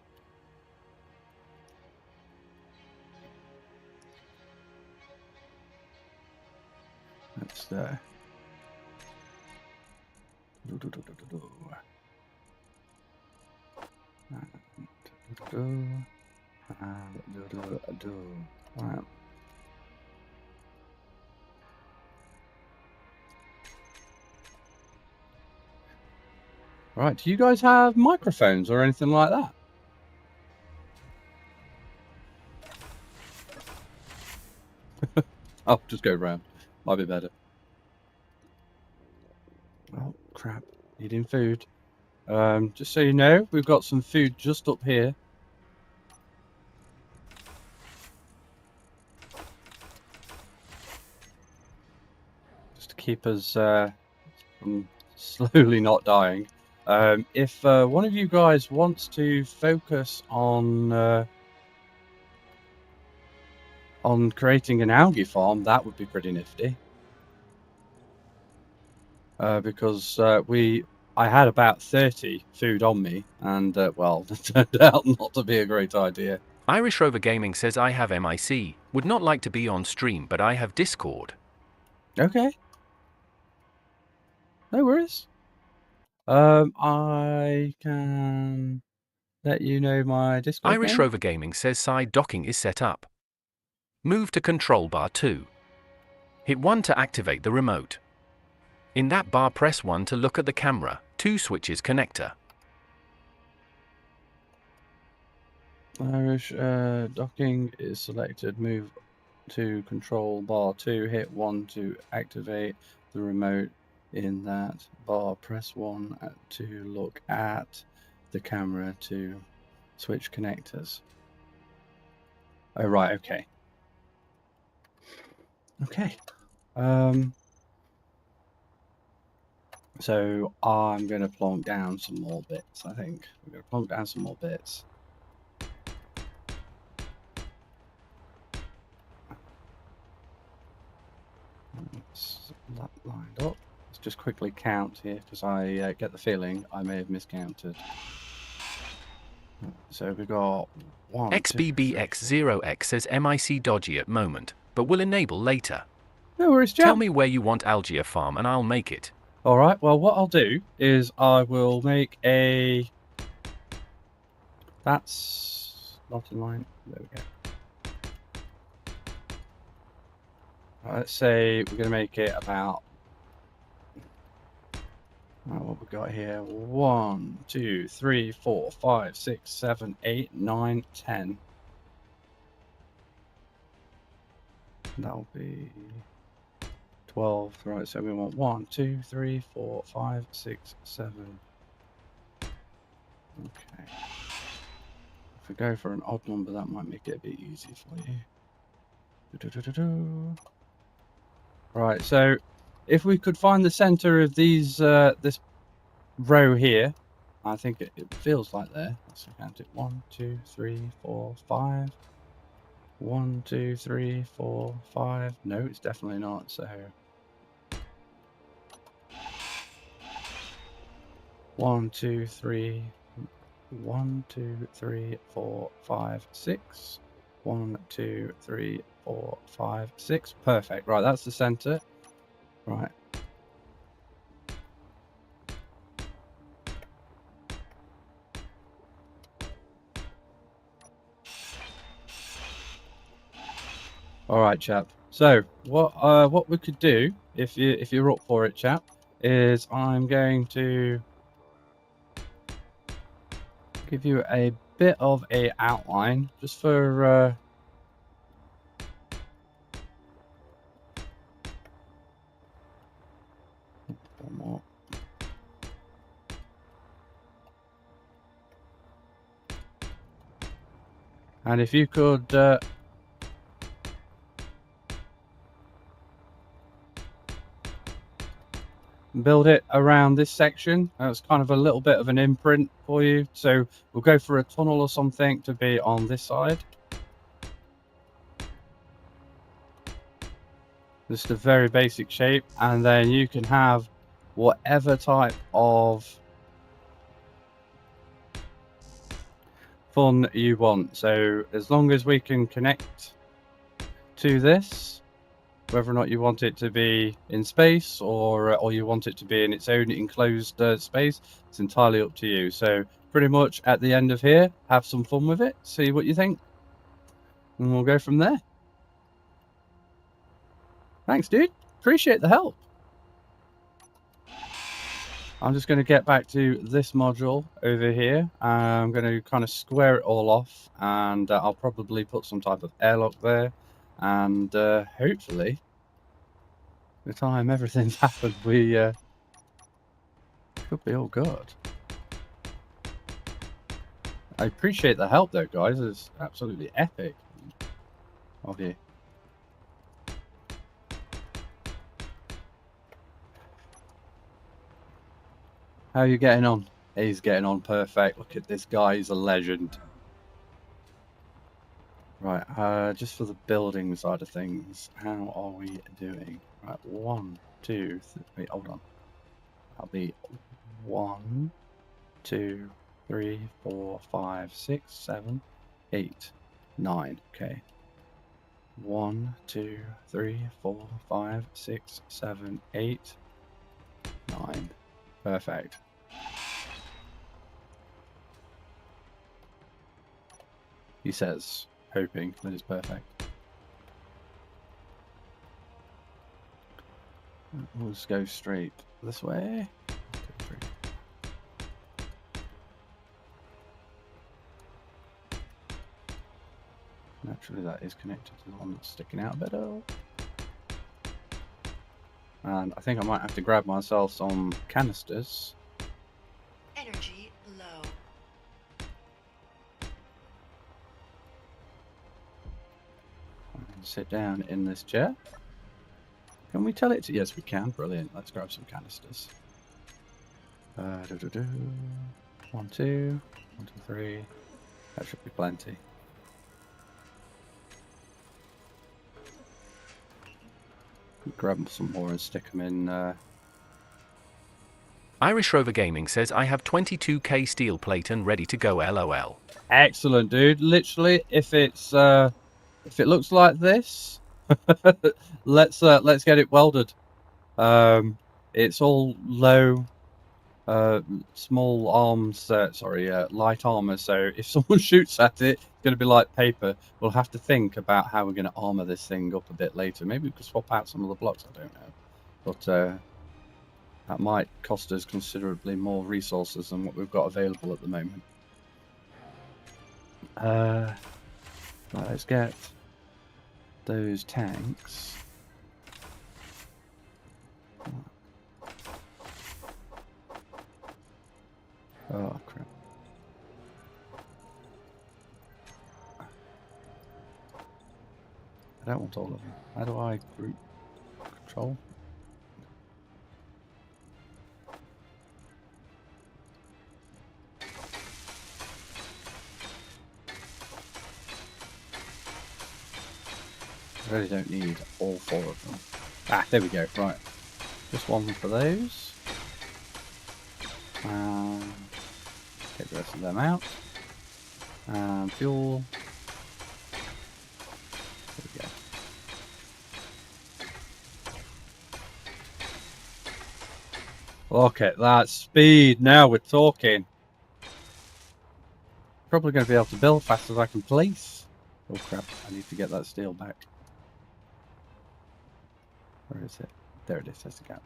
right. Right, do you guys have microphones or anything like that? I'll just go round. Might be better. Oh, crap. Needing food. Just so you know, we've got some food just up here. Just to keep us from slowly not dying. If one of you guys wants to focus on creating an algae farm, that would be pretty nifty. Because I had about 30 food on me, and well, it turned out not to be a great idea. Irish Rover Gaming says I have MIC, would not like to be on stream, but I have Discord. Okay. No worries. I can let you know my Discord Irish name. Rover Gaming says side docking is set up. Move to control bar 2. Hit 1 to activate the remote. In that bar press 1 to look at the camera, 2 switches connector. Irish docking is selected. Move to control bar 2. Hit 1 to activate the remote. In that bar, press 1 to look at the camera to switch connectors. Oh, right, okay. Okay. So I'm going to plonk down some more bits, I think. We're going to plonk down some more bits. That's that lined up. Let's just quickly count here, because I get the feeling I may have miscounted. So we got 1, XBBX0X says MIC dodgy at moment, but will enable later. No worries, chap. Tell me where you want algae farm and I'll make it. All right. Well, what I'll do is I will make a. That's not in line. There we go. Let's say we're going to make it about. What we got here? 1, 2, 3, 4, 5, 6, 7, 8, 9, 10. That'll be 12. Right. So we want 1, 2, 3, 4, 5, 6, 7. Okay. If we go for an odd number, that might make it a bit easy for you. Right, so if we could find the center of these this row here, I think it feels like there. Let's count it. 1, 2, 3, 4, 5. 1, 2, 3, 4, 5. No, it's definitely not. So 1, 2, 3. 1, 2, 3, 4, 5, 6. 1, 2, 3, 4, 5, 6. Perfect. Right, that's the center. Right. All right, chap. So what we could do, if you're up for it, chap, is I'm going to give you a bit of a outline just for one more. And if you could build it around this section, that's kind of a little bit of an imprint for you. So we'll go for a tunnel or something to be on this side. Just a very basic shape, and then you can have whatever type of fun you want. So as long as we can connect to this, whether or not you want it to be in space or you want it to be in its own enclosed space, it's entirely up to you. So pretty much at the end of here, have some fun with it, see what you think, and we'll go from there. Thanks, dude. Appreciate the help. I'm just going to get back to this module over here. I'm going to kind of square it all off, and I'll probably put some type of airlock there. And hopefully, by the time everything's happened, we could be all good. I appreciate the help, though, guys. It's absolutely epic of you. How are you getting on? He's getting on perfect. Look at this guy. He's a legend. Right, just for the building side of things, how are we doing? Right, 1, 2, 3, wait, hold on. That'll be 1, 2, 3, 4, 5, 6, 7, 8, 9. Okay. 1, 2, 3, 4, 5, 6, 7, 8, 9. Perfect. He says, hoping that it's perfect. We'll just go straight this way. Naturally, that is connected to the one that's sticking out a bit. And I think I might have to grab myself some canisters. Energy low. And sit down in this chair. Can we tell it to? Yes, we can. Brilliant. Let's grab some canisters. 1, 2, 1, 2, 3. That should be plenty. Grab some more and stick them in. Irish Rover Gaming says I have 22k steel plate and ready to go. LOL. Excellent, dude. Literally, if it looks like this, Let's get it welded. It's all low, small arms. Light armor. So if someone shoots at it, it's going to be like paper. We'll have to think about how we're going to armor this thing up a bit later. Maybe we could swap out some of the blocks. I don't know, but that might cost us considerably more resources than what we've got available at the moment. Let's get those tanks. Oh crap. I don't want all of them. How do I group control? I really don't need all 4 of them. Ah, there we go. Right. Just one for those. Take the rest of them out. Fuel. There we go. Look at that speed. Now we're talking. Probably going to be able to build faster than I can place. Oh crap, I need to get that steel back. Where is it? There it is, there's the gap.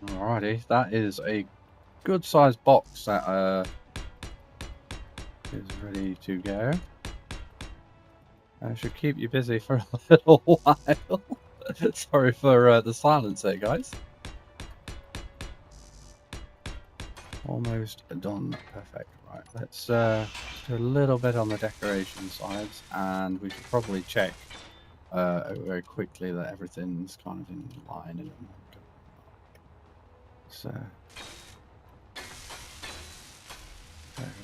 Alrighty, that is a good sized box that is ready to go. I should keep you busy for a little while. Sorry for the silence there, guys. Almost done. Perfect. Right, let's do a little bit on the decoration sides, and we should probably check very quickly that everything's kind of in line. And so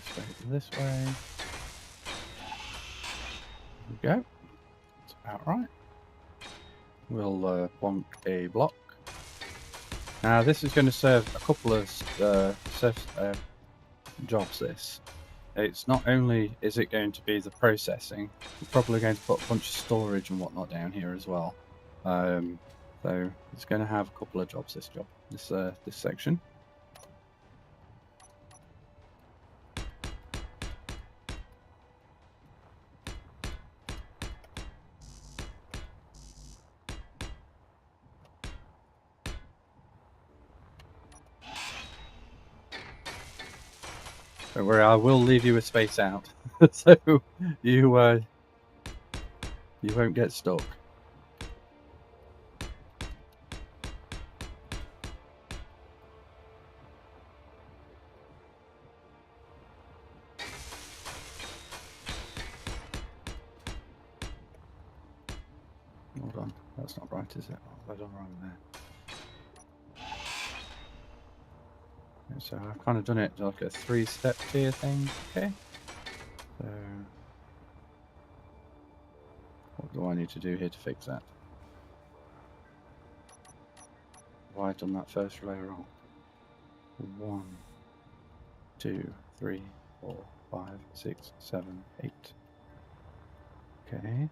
straight this way. There we go. That's about right. We'll plonk a block. Now this is going to serve a couple of jobs. This. It's not only is it going to be the processing, we're probably going to put a bunch of storage and whatnot down here as well. So it's going to have a couple of jobs. This section. Don't worry, I will leave you a space out, so you won't get stuck. That's not right, is it? Oh, I don't wrong there. Okay, so I've kind of done it like a 3-step tier thing. Okay. So what do I need to do here to fix that? Why I've done that first layer wrong? 1, 2, 3, 4, 5, 6, 7, 8. Okay.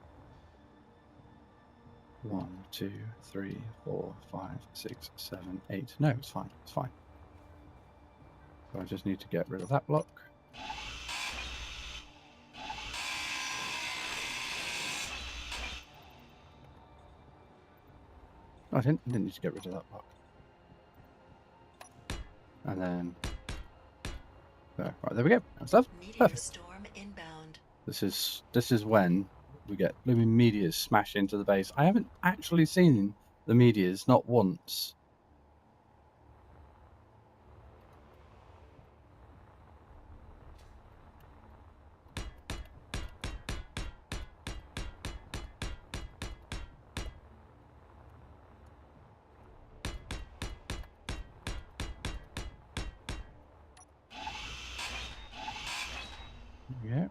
1, 2, 3, 4, 5, 6, 7, 8. No, it's fine. It's fine. So I just need to get rid of that block. I didn't need to get rid of that block. And then right, there we go. That's that. Meteor Perfect. storm inbound. This is when we get blooming meteors smash into the base. I haven't actually seen the meteors, not once. Yeah.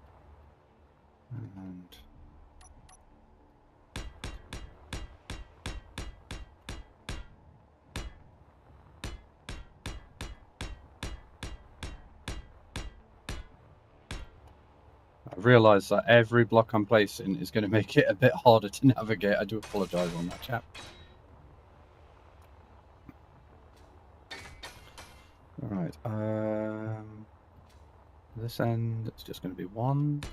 And I realise that every block I'm placing is going to make it a bit harder to navigate. I do apologise on that, chap. Alright, this end, it's just going to be 1.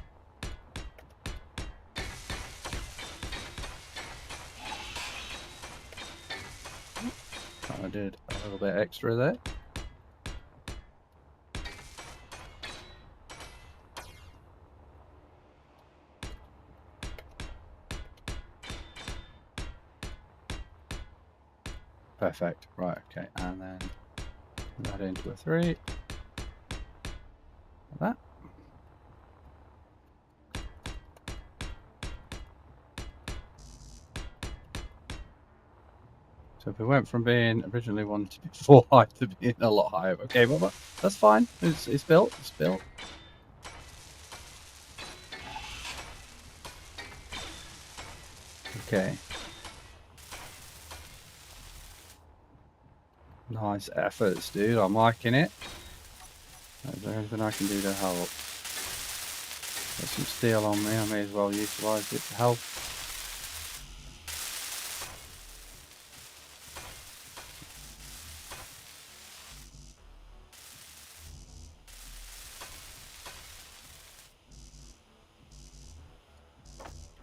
I did a little bit extra there. Perfect. Right, okay, and then that into a 3. Like that. So if we went from being originally wanted to be 4 high to being a lot higher. Okay, well that's fine. It's built. It's built. Okay. Nice efforts, dude. I'm liking it. Is there anything I can do to help? Got some steel on me. I may as well utilise it to help.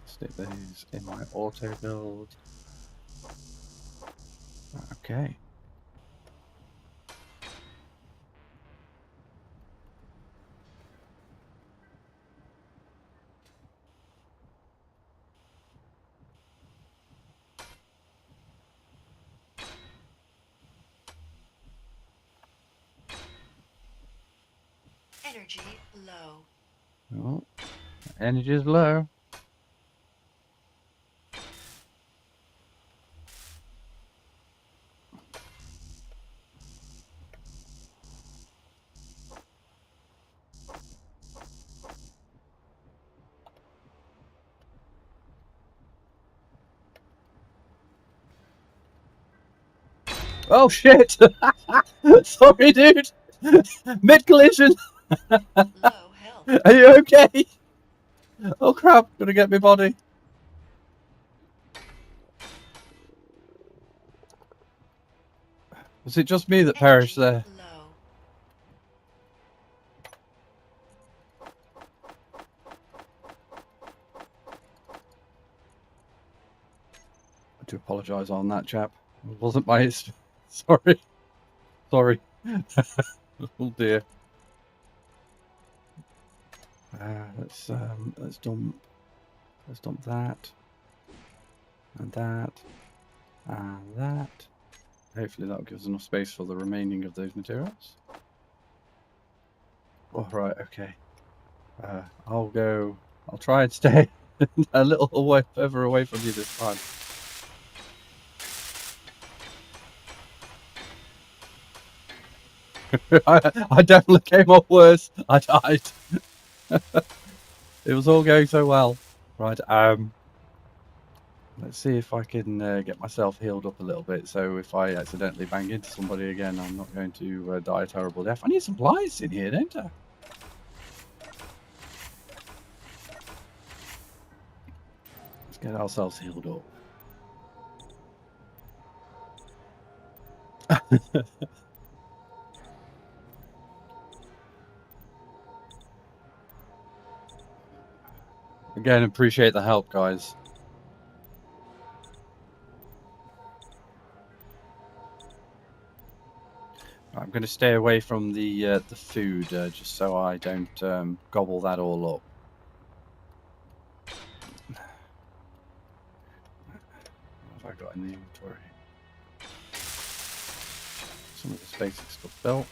Stick these in my auto build. Okay. Energy low. Oh, energy is low. Oh shit! Sorry, dude. Mid collision. Low health. Are you okay? Oh crap! Gonna get my body. Was it just me that perished there? Low. I do apologise on that, chap. It wasn't my. Sorry. Sorry. Oh dear. Let's dump that and that and that. Hopefully that gives enough space for the remaining of those materials. All right, okay. I'll try and stay a little further away from you this time. I definitely came off worse. I died. It was all going so well. Right, let's see if I can get myself healed up a little bit, so if I accidentally bang into somebody again, I'm not going to die a terrible death. I need supplies in here, don't I? Let's get ourselves healed up. Again, appreciate the help, guys. I'm going to stay away from the food just so I don't gobble that all up. What have I got in the inventory? Some of this basic stuff built.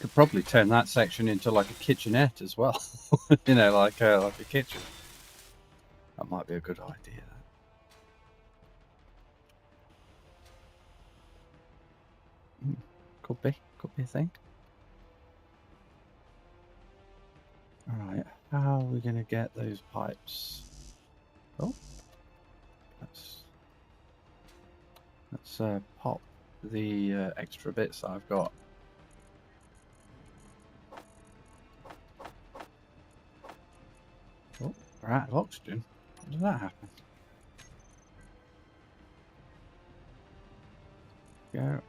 Could probably turn that section into like a kitchenette as well. You know, like a kitchen. That might be a good idea. Could be a thing. All right, how are we going to get those pipes? Oh, let's pop the extra bits that I've got. Oh, we're out of oxygen. How did that happen? Go.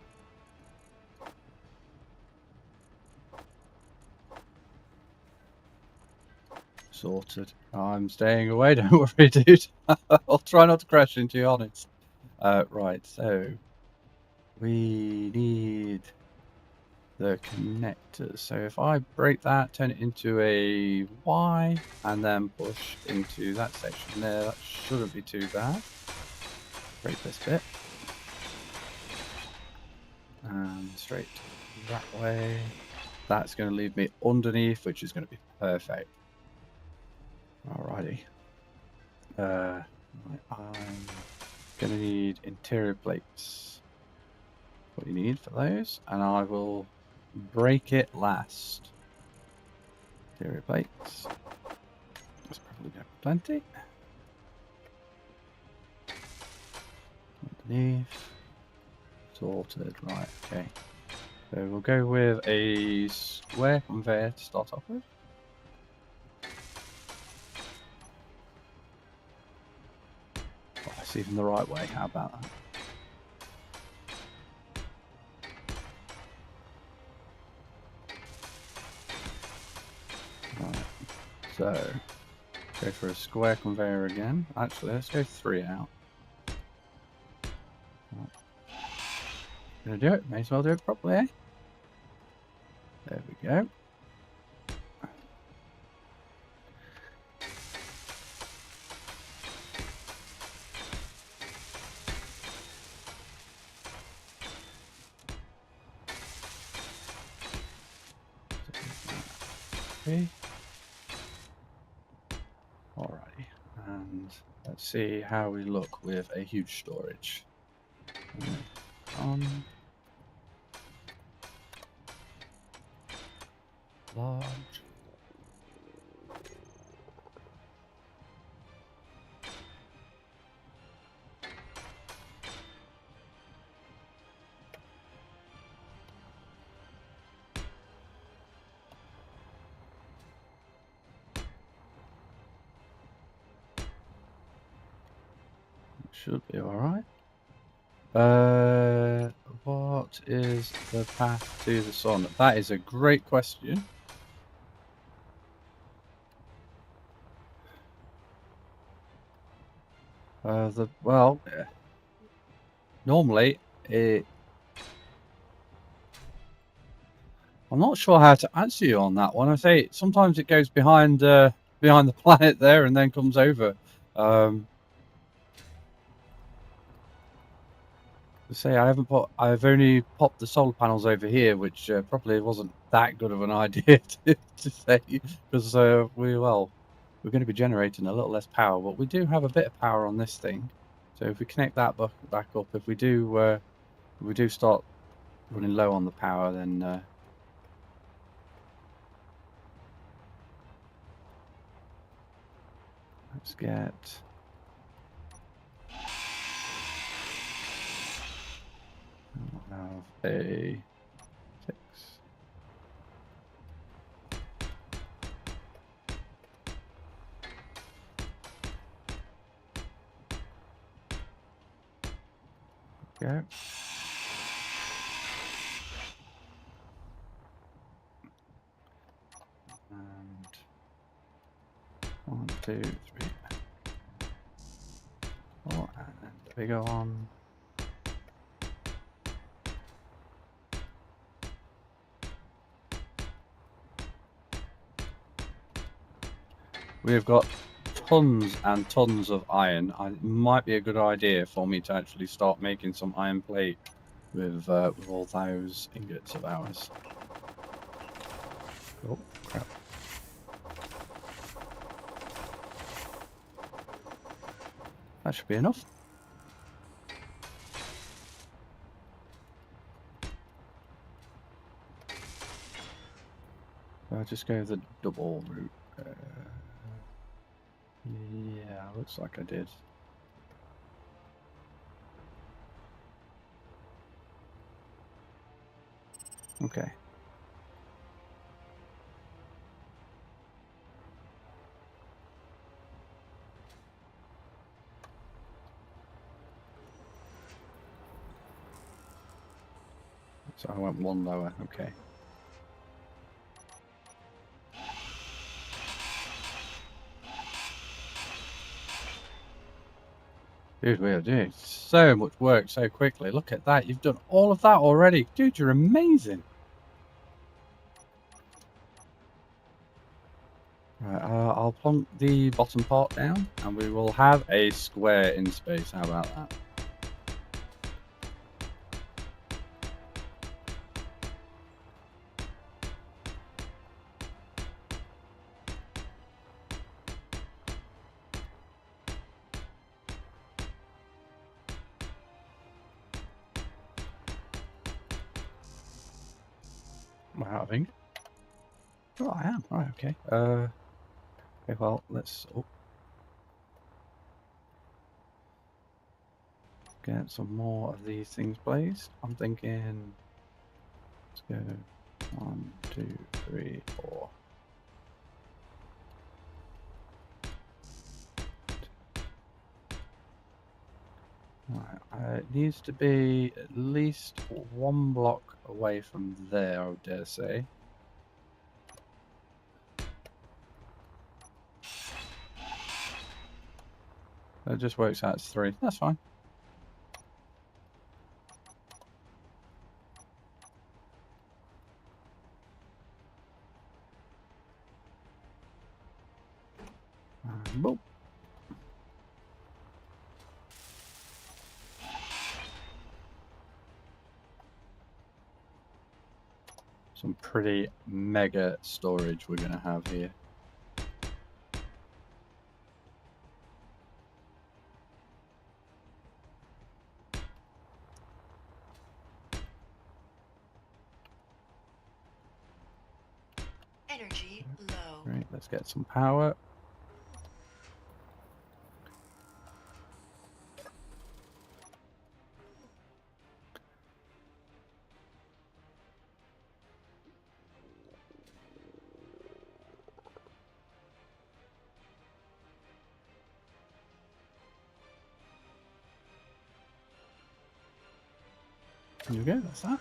Sorted. I'm staying away, don't worry, dude. I'll try not to crash into you, honest. Right, so we need the connectors. So if I break that, turn it into a Y, and then push into that section there, that shouldn't be too bad. Break this bit. And straight that way. That's going to leave me underneath, which is going to be perfect. Alrighty. I'm going to need interior plates. What you need for those, and I will break it last. Interior plates. That's probably going to be plenty. Underneath. Sorted. Right, okay. So we'll go with a square conveyor to start off with. Oh, that's even the right way. How about that? Right. So go for a square conveyor again. Actually, let's go 3 out. Right. Gonna do it. May as well do it properly, eh? There we go. Okay. Alrighty, and let's see how we look with a huge storage. Large. Should be alright. What is the path to the sun? That is a great question. Normally I'm not sure how to answer you on that one. I say sometimes it goes behind the planet there and then comes over. Say I've only popped the solar panels over here, which probably wasn't that good of an idea to say, because we're going to be generating a little less power, but we do have a bit of power on this thing. So if we connect that back up, if we do start running low on the power, then let's get. I'll have a 6. Go. And 1, 2, 3, 4, and we go on. We have got tons and tons of iron. It might be a good idea for me to actually start making some iron plate with all those ingots of ours. Oh, crap. That should be enough. I'll just go the double route. Yeah, looks like I did. Okay. So I went one lower, okay. Dude, we are doing so much work so quickly. Look at that. You've done all of that already. Dude, you're amazing. Right, I'll plonk the bottom part down and we will have a square in space. How about that? Am I out of ink? Oh, I am. Right, okay. Okay, well, let's get some more of these things placed. I'm thinking, let's go 1, 2, 3, 4. Right, it needs to be at least 1 block away from there, I would dare say. It just works out as 3. That's fine. Boop. Some pretty mega storage we're going to have here. Energy low. Right, let's get some power. There we go, that's that.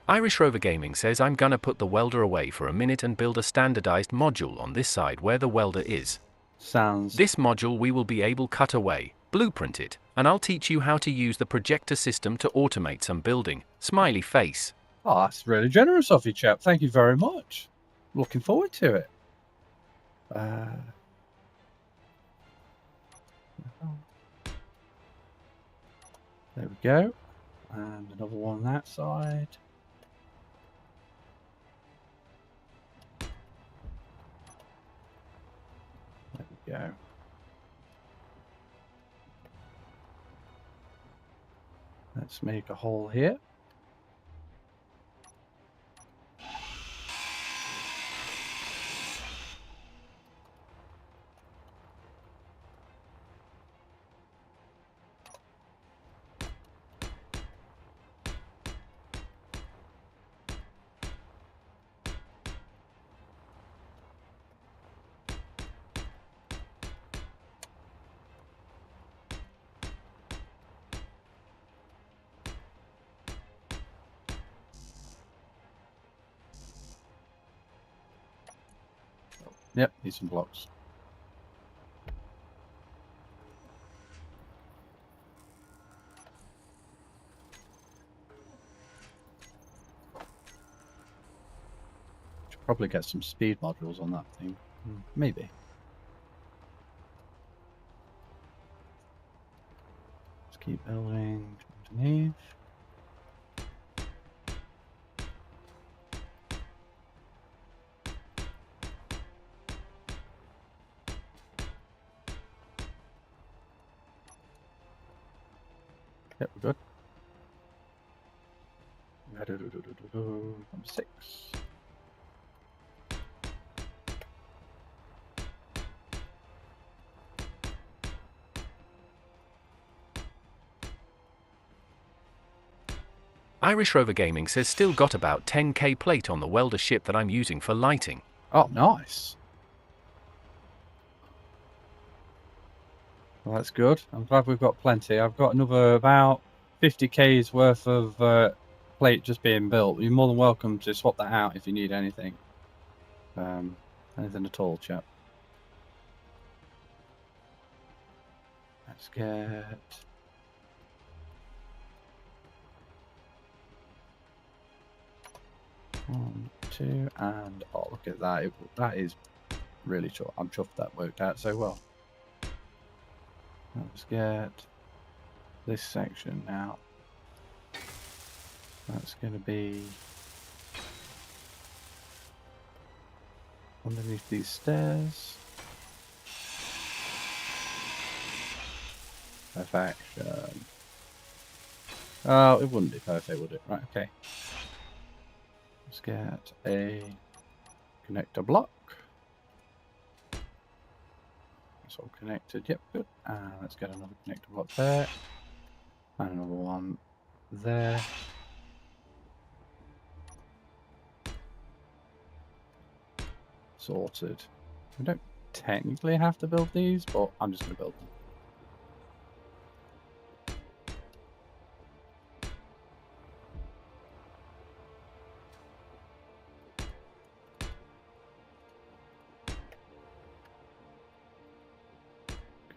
Irish Rover Gaming says I'm gonna put the welder away for a minute and build a standardized module on this side where the welder is. Sounds This module we will be able cut away, Blueprint it, and I'll teach you how to use the projector system to automate some building. Smiley face. Oh, that's really generous of you, chap. Thank you very much. Looking forward to it. There we go. And another one on that side. There we go. Let's make a hole here. Yep, need some blocks. Should probably get some speed modules on that thing. Maybe. Let's keep building underneath. Yep, we're good. Number 6. Irish Rover Gaming says still got about 10k plate on the welder ship that I'm using for lighting. Oh, nice. Well, that's good. I'm glad we've got plenty. I've got another about 50k's worth of plate just being built. You're more than welcome to swap that out if you need anything. Anything at all, chap. Let's get... One, two, and oh, look at that. That is really chuffed. I'm chuffed that worked out so well. Let's get this section now. That's going to be underneath these stairs. Perfection. Oh, it wouldn't be perfect, would it? Right, okay. Let's get a connector block. It's all connected. Yep, good. Let's get another connector block there. And another one there. Sorted. We don't technically have to build these, but I'm just going to build them.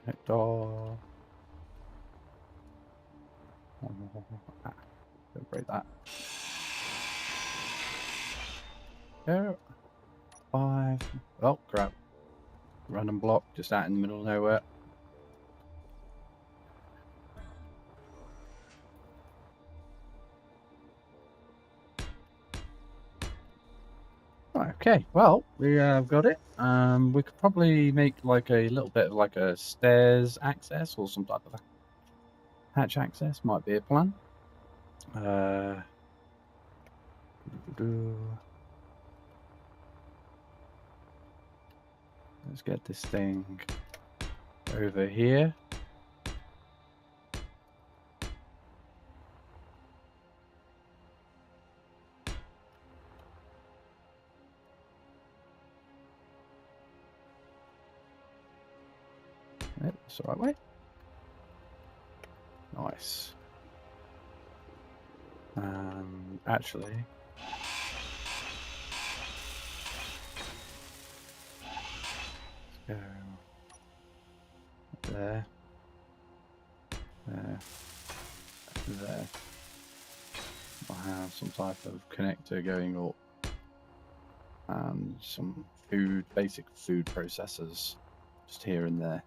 Connector. Don't break that. Go. 5. Oh, crap. Random block just out in the middle of nowhere. Okay, well, we have got it. We could probably make like a little bit of like a stairs access or some type of hatch access. Might be a plan. Let's get this thing over here. Yep, that's the right way. Nice. Actually, let's go there. there. I have some type of connector going up and some basic food processors just here and there.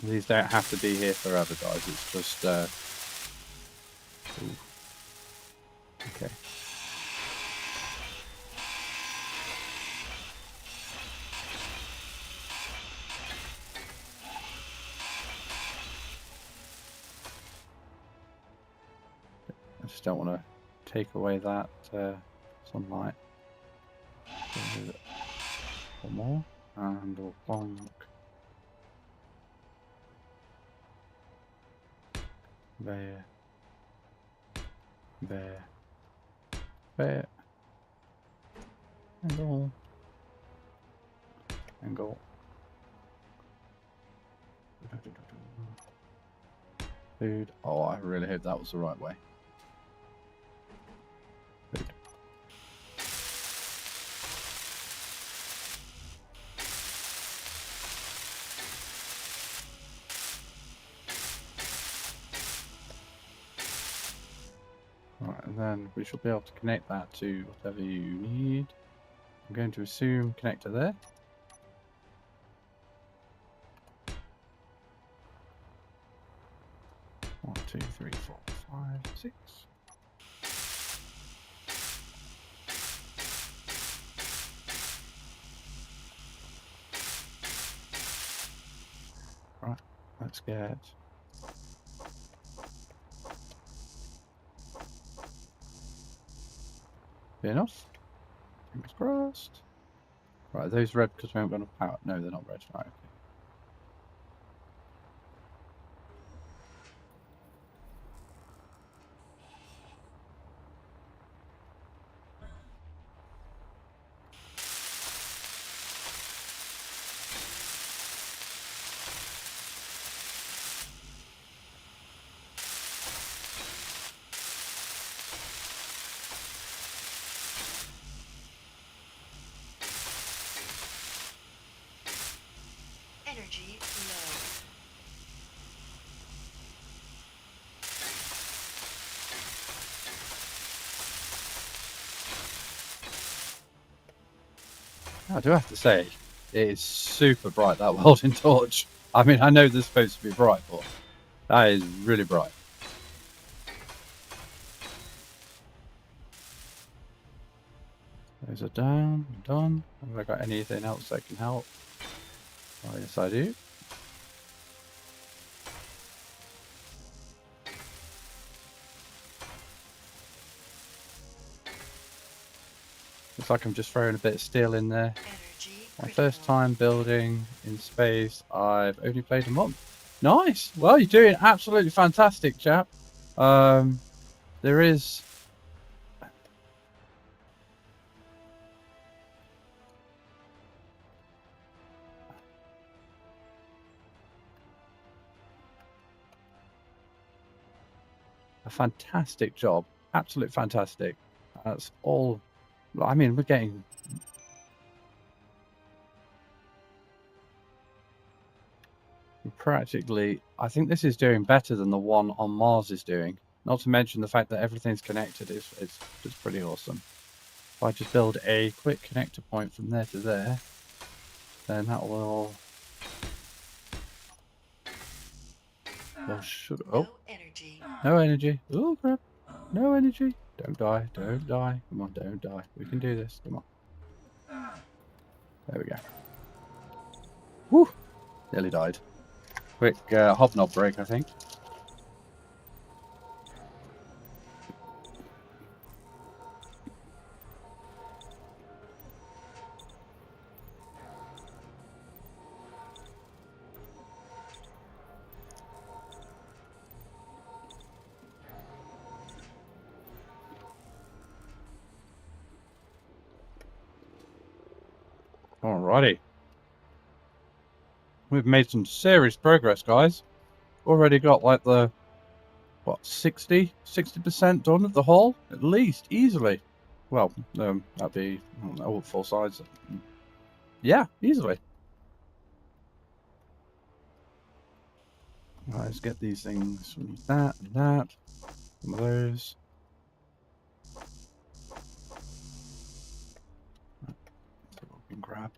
These don't have to be here forever, guys. It's just ooh. Okay. I just don't want to take away that sunlight. One more, and we'll bonk. There. There. There. Angle. Angle. Food. Oh, I really hope that was the right way. Food. Right, and then we should be able to connect that to whatever you need. I'm going to assume connector there. One, two, three, four, five, six. Right, let's get be enough. Fingers crossed. Right, are those red because we haven't got enough power? No, they're not red. Right, okay. Energy low. I do have to say, it is super bright, that welding torch. I mean, I know they're supposed to be bright, but that is really bright. Those are down, done. Have I got anything else that can help? Oh, yes, I do. Looks like I'm just throwing a bit of steel in there. Energy My critical. first time building in space. I've only played a month. Nice. Well, you're doing absolutely fantastic, chap. There is a fantastic job. Absolute fantastic. That's all. I mean, we're getting practically. I think this is doing better than the one on Mars is doing. Not to mention the fact that everything's connected is just pretty awesome. If I just build a quick connector point from there to there, then that will. Well, should oh, No energy. no energy. Oh crap! No energy. Don't die. Don't die. Come on, don't die. We can do this. Come on. There we go. Woo! Nearly died. Quick hobnob break, I think. Alrighty. We've made some serious progress, guys. Already got like the, what, 60% done of the hull? At least, easily. Well, that'd be, I don't know, full size. Yeah, easily. Right, let's get these things. We need that and that. Some of those. So we can grab.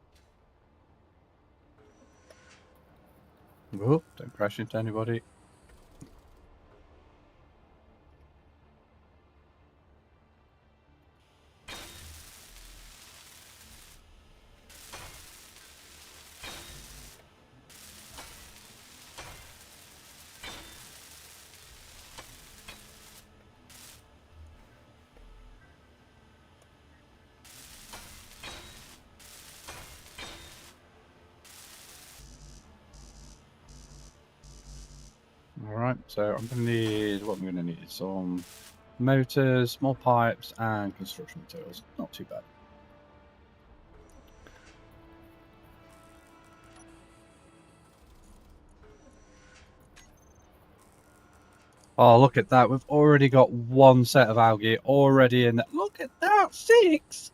Oh, don't crash into anybody. Alright, so I'm going to need, what I'm going to need is some motors, small pipes, and construction materials. Not too bad. Oh, look at that. We've already got one set of algae already in there. Look at that, 6!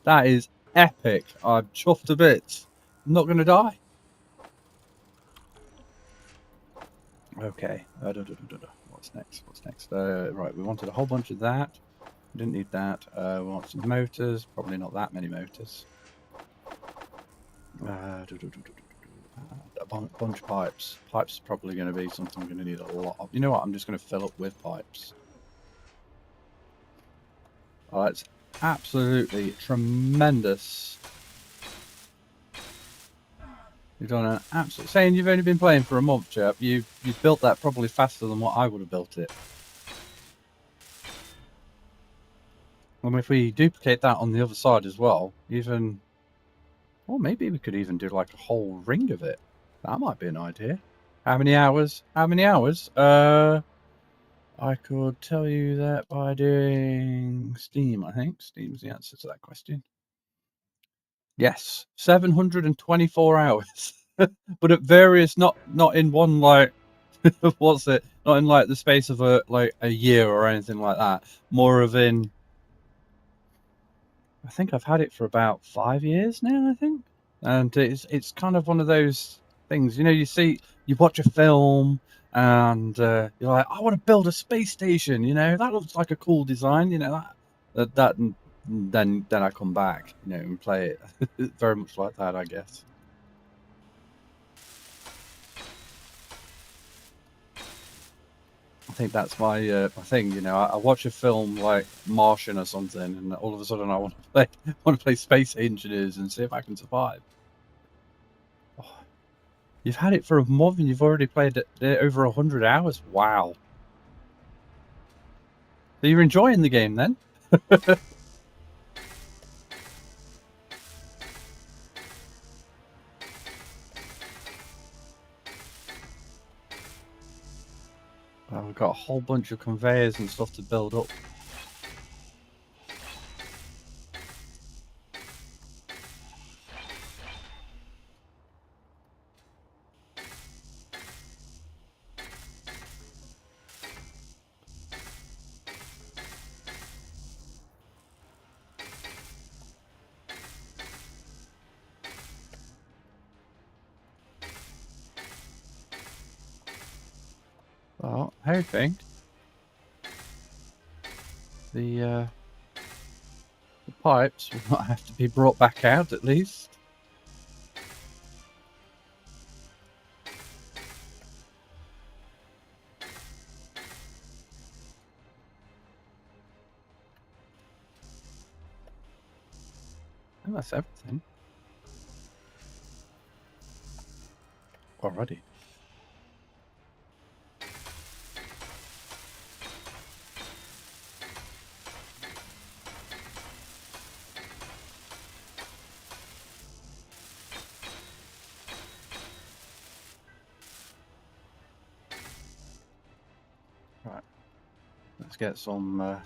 That is epic. I'm chuffed to bits. I'm not going to die. Okay. What's next? What's next? Right, we wanted a whole bunch of that. We didn't need that. We want some motors. Probably not that many motors. A bunch of pipes. Pipes is probably going to be something we're going to need a lot of. You know what? I'm just going to fill up with pipes. Oh, that's absolutely tremendous. You've done an absolute. Saying you've only been playing for a month, chap. You've built that probably faster than what I would have built it. And if we duplicate that on the other side as well, even. Well, maybe we could even do like a whole ring of it. That might be an idea. How many hours? How many hours? I could tell you that by doing Steam, I think. Steam's the answer to that question. Yes, 724 hours. But at various, not in one, like, what's it? Not in like the space of a year or anything like that. More of in, I think I've had it for about 5 years now, I think. And it's kind of one of those things, you know, you watch a film and you're like, I want to build a space station, you know, that looks like a cool design, you know, and then I come back, you know, and play it. Very much like that, I guess. I think that's my thing, you know. I watch a film like Martian or something, and all of a sudden I want to play Space Engineers and see if I can survive. Oh, you've had it for a month and you've already played it over 100 hours. Wow. So you're enjoying the game then? Well, we've got a whole bunch of conveyors and stuff to build up. Well, hoping the pipes will not have to be brought back out at least. And that's everything. Already. Right. Let's get some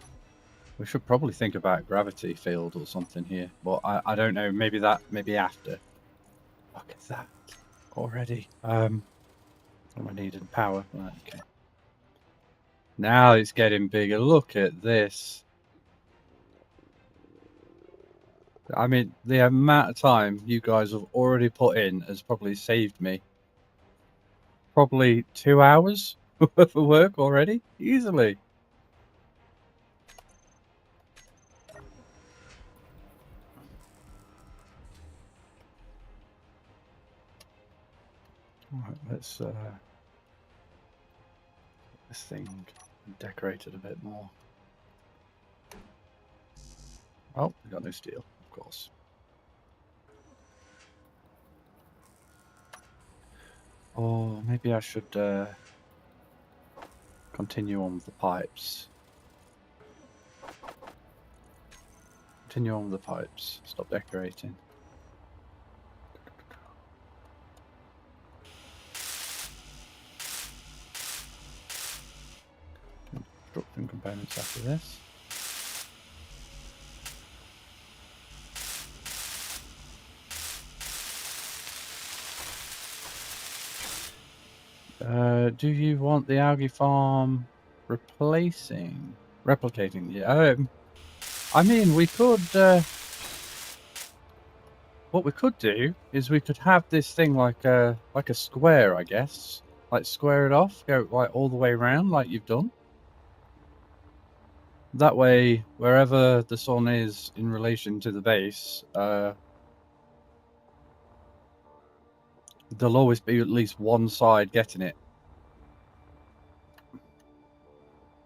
We should probably think about gravity field or something here, but I don't know. Maybe after. Look at that already. What am I needing? Power. Right, okay. Now it's getting bigger. Look at this. I mean, the amount of time you guys have already put in has probably saved me. Probably 2 hours worth of work already, easily. Alright, let's this thing decorated a bit more. Oh, we got no steel, of course. Oh, maybe I should continue on with the pipes. Continue on with the pipes. Stop decorating. Construction components after this. Do you want the algae farm replacing? Replicating? Yeah. I mean, we could. What we could do is we could have this thing like a square, I guess. Like square it off, go like all the way around, like you've done. That way, wherever the sun is in relation to the base, there'll always be at least one side getting it.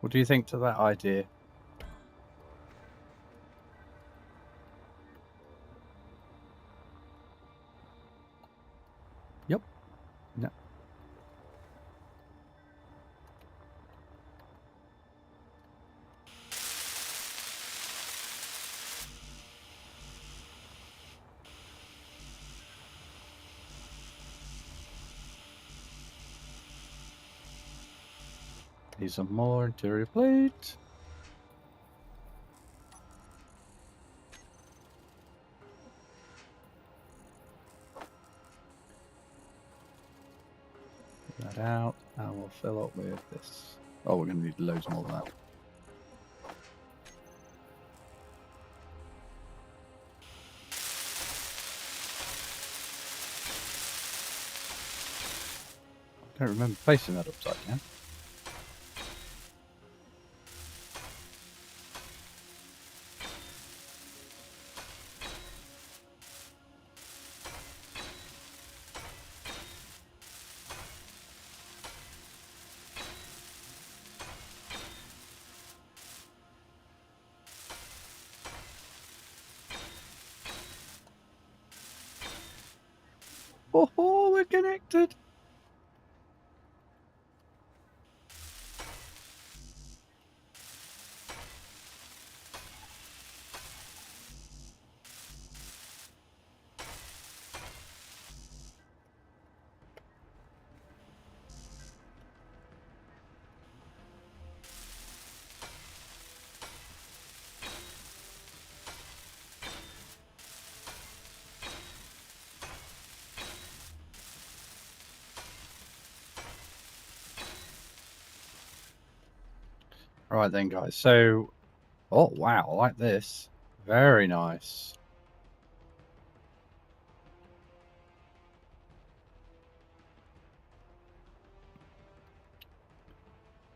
What do you think to that idea? Yep. No. Need some more interior plate. Put that out, and we'll fill up with this. Oh, we're going to need loads more than that. I don't remember placing that upside down. Oh, we're connected. Right then, guys. So, oh wow, I like this. Very nice.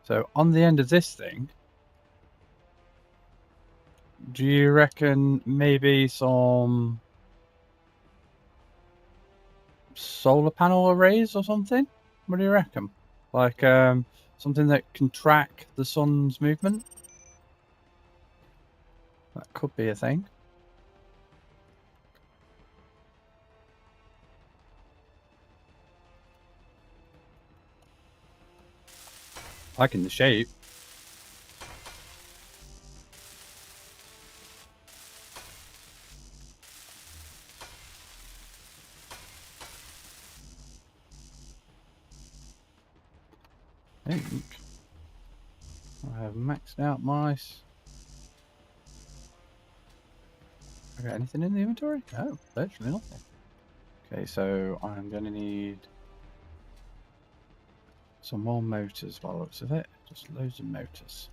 So on the end of this thing, do you reckon maybe some solar panel arrays or something? What do you reckon? Like something that can track the sun's movement? That could be a thing. Liking the shape. I think I have maxed out my I got anything in the inventory? No, virtually nothing. Okay, so I'm going to need some more motors by the looks of it. Just loads of motors.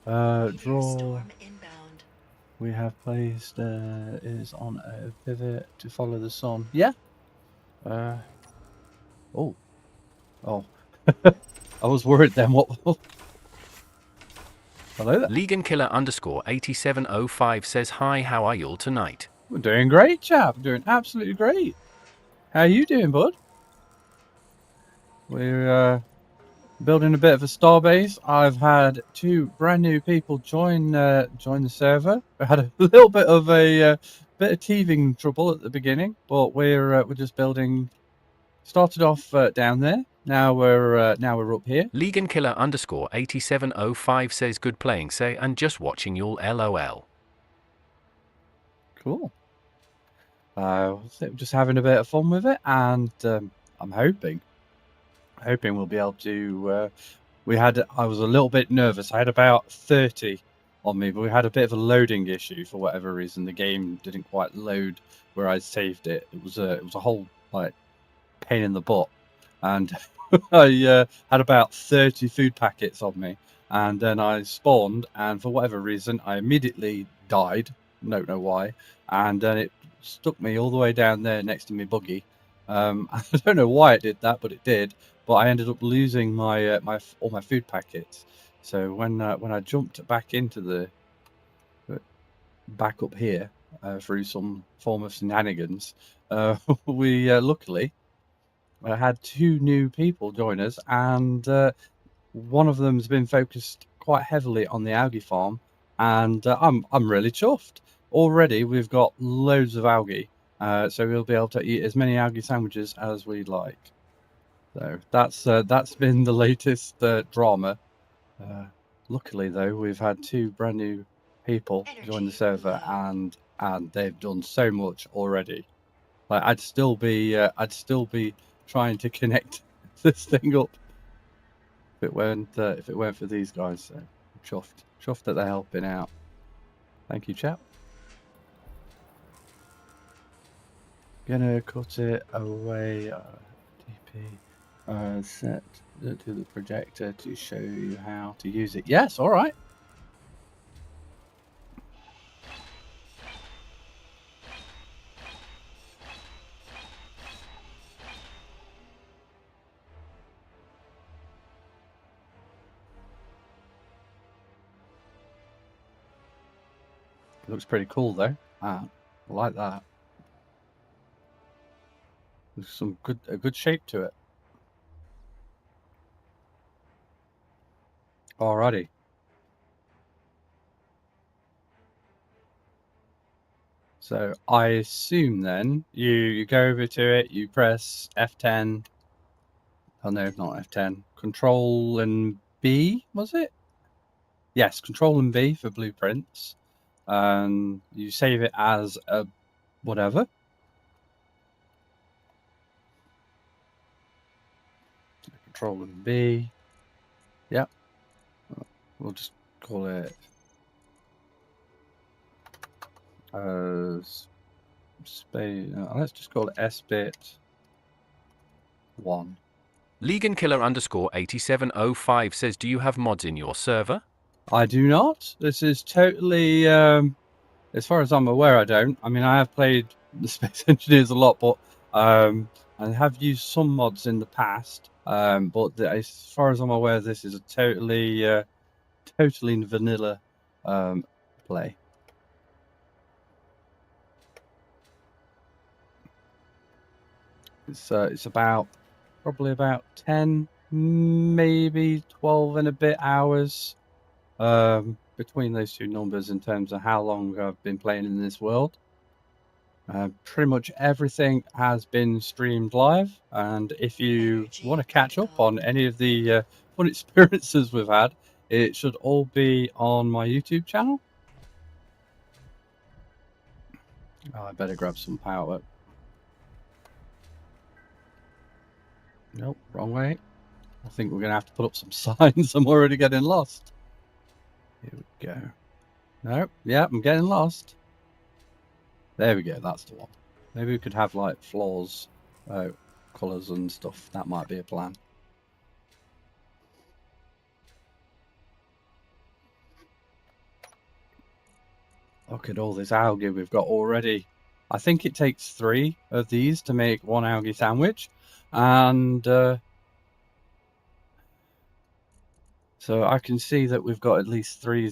Meteor Draw. storm inbound. We have placed is on a pivot to follow the sun. Yeah. Oh. Oh. I was worried then. What? Hello there. Legan Killer _8705 says hi, how are y'all tonight? We're doing great, chap. Doing absolutely great. How you doing, bud? We're building a bit of a starbase. I've had 2 brand new people join the server. We had a little bit of bit of teething trouble at the beginning, but we're just building. Started off down there. Now we're up here. Legan Killer _8705 says good playing, say, and just watching y'all LOL. Cool. Just having a bit of fun with it, and I'm hoping we'll be able to. I was a little bit nervous. I had about 30 on me, but we had a bit of a loading issue for whatever reason. The game didn't quite load where I saved it. It was a whole like pain in the butt, and I had about 30 food packets on me, and then I spawned, and for whatever reason I immediately died. Don't know why, and then it stuck me all the way down there next to me buggy. I don't know why it did that, but it did. But I ended up losing my all my food packets. So when I jumped back into the back up here through some form of shenanigans, we luckily had 2 new people join us, and one of them has been focused quite heavily on the algae farm, and I'm really chuffed. Already we've got loads of algae, so we'll be able to eat as many algae sandwiches as we'd like. So that's been the latest drama. Luckily though, we've had 2 brand new people join the server, and they've done so much already. Like I'd still be trying to connect this thing up if it weren't for these guys. So I'm chuffed that they're helping out. Thank you, chap. Gonna cut it away. DP set to the projector to show you how to use it. Yes, all right. Looks pretty cool though. I like that. There's a good shape to it. Alrighty. So I assume then you go over to it, you press F10. Oh no, not F10. Control and B, was it? Yes, Control and B for blueprints. You save it as a whatever. Control and B. Yep. We'll just call it space. Let's just call it S-bit 1. Legan Killer _8705 says, do you have mods in your server? I do not. This is totally, as far as I'm aware, I don't. I mean, I have played the Space Engineers a lot, but I have used some mods in the past. But as far as I'm aware, this is a totally vanilla play. It's probably about 10, maybe 12 and a bit hours between those 2 numbers in terms of how long I've been playing in this world. Pretty much everything has been streamed live, and if you want to catch up on any of the fun experiences we've had, it should all be on my YouTube channel. Oh, I better grab some power. Nope, wrong way. I think we're going to have to put up some signs. I'm already getting lost. Here we go. No, yeah, I'm getting lost. There we go, that's the one. Maybe we could have like floors, colours and stuff. That might be a plan. Look at all this algae we've got already. I think it takes 3 of these to make 1 algae sandwich. And so I can see that we've got at least 3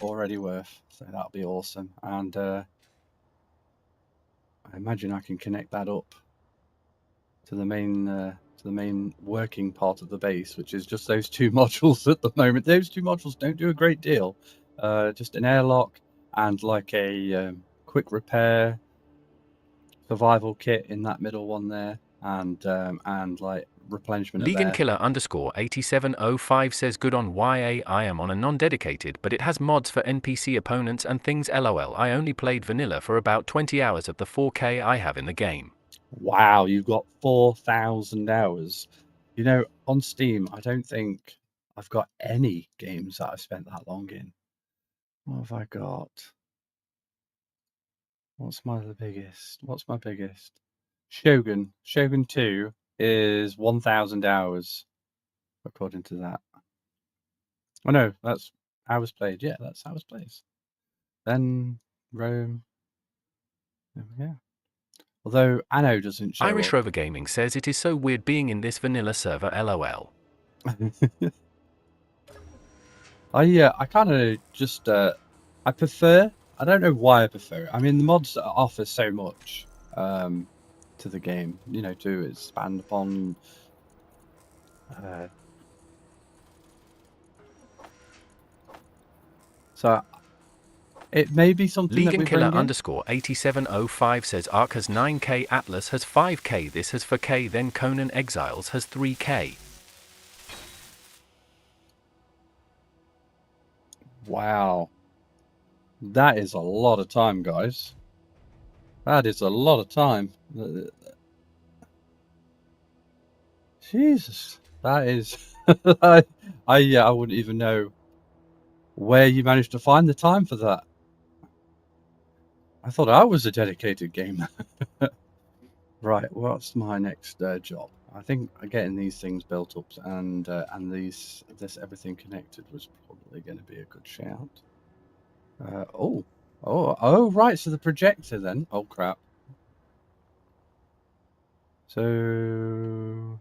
already worth. So that'll be awesome. And I imagine I can connect that up to the main working part of the base, which is just those 2 modules at the moment. Those 2 modules don't do a great deal. Just an airlock and like a quick repair survival kit in that middle one there, and like replenishment at there. Legankiller_8705 says good on YA. I am on a non-dedicated, but it has mods for NPC opponents and things. LOL. I only played vanilla for about 20 hours of the 4K I have in the game. Wow, you've got 4,000 hours. You know, on Steam, I don't think I've got any games that I've spent that long in. What have I got? What's my biggest? Shogun. Shogun 2 is 1,000 hours, according to that. Oh no, that's hours played. Yeah, that's hours played. Then Rome. There we go. Although Anno doesn't show Irish up. Rover Gaming says it is so weird being in this vanilla server. LOL. I kind of just I prefer. I don't know why I prefer it. I mean, the mods offer so much to the game, you know, to expand upon. So it may be something that we bring in. Legankiller_8705 says Ark has 9K, Atlas has 5K, this has 4K, then Conan Exiles has 3K. Wow. That is a lot of time, guys. That is a lot of time. Jesus. That is... I wouldn't even know where you managed to find the time for that. I thought I was a dedicated gamer. Right, what's my next job? I think getting these things built up and this everything connected was probably going to be a good shout. Right, so the projector then. Oh crap. So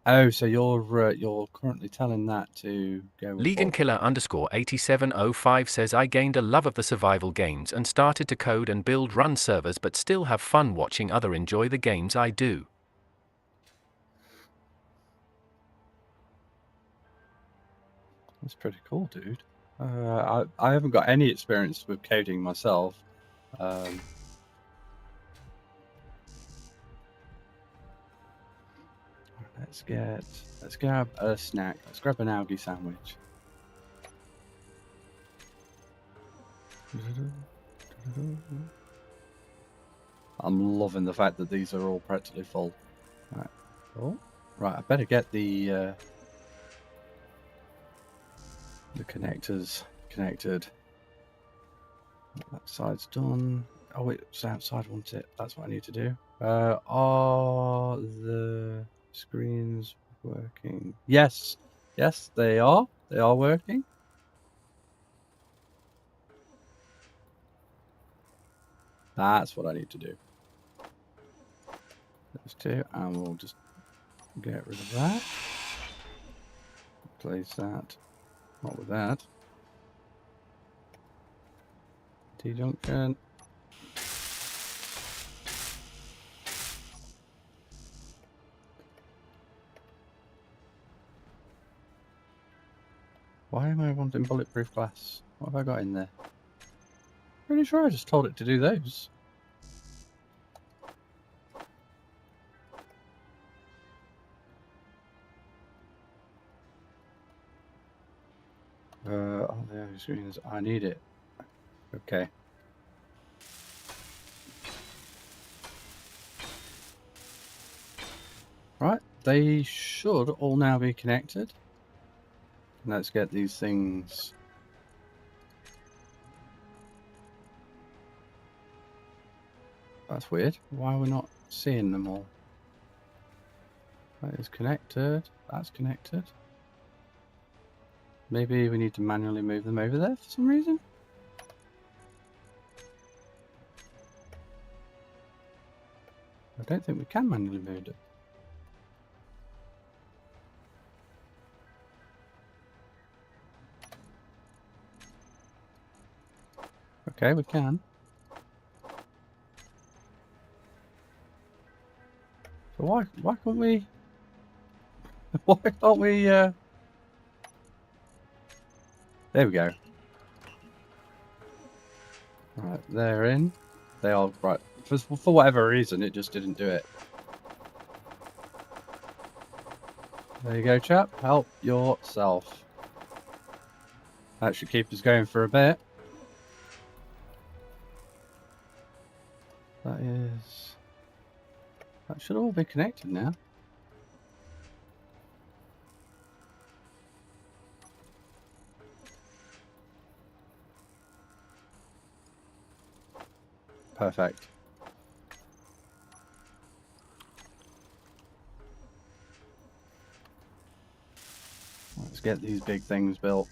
so you're currently telling that to go above. Legankiller_8705 says I gained a love of the survival games and started to code and build run servers, but still have fun watching other enjoy the games I do. That's pretty cool, dude. I haven't got any experience with coding myself. Let's grab a snack. Let's grab an algae sandwich. I'm loving the fact that these are all practically full. Right. Oh, right. I better get the connectors connected. That side's done. Oh wait, it's outside, wasn't it? That's what I need to do. Are the screens working? Yes, they are. They are working. That's what I need to do. Those 2, and we'll just get rid of that. Replace that. Not with that. T-junction. Why am I wanting bulletproof glass? What have I got in there? Pretty sure I just told it to do those. Oh, the screens. I need it. Okay. Right, they should all now be connected. Let's get these things. That's weird. Why are we not seeing them all? That is connected. That's connected. Maybe we need to manually move them over there for some reason. I don't think we can manually move it. Okay, we can. So why can't we? Why can't we? There we go. Right, they're in. They are right. For whatever reason, it just didn't do it. There you go, chap. Help yourself. That should keep us going for a bit. That should all be connected now. Perfect. Let's get these big things built.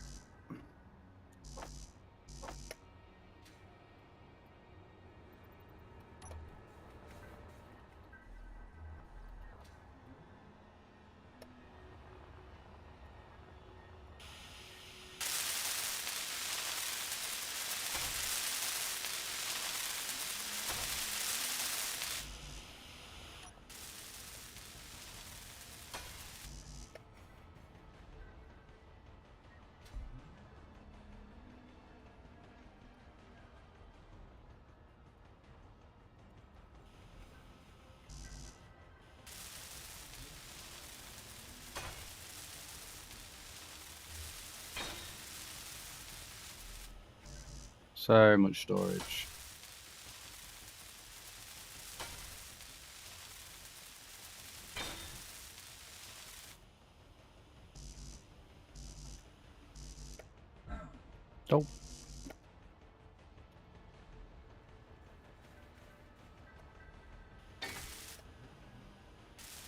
So much storage. Oh.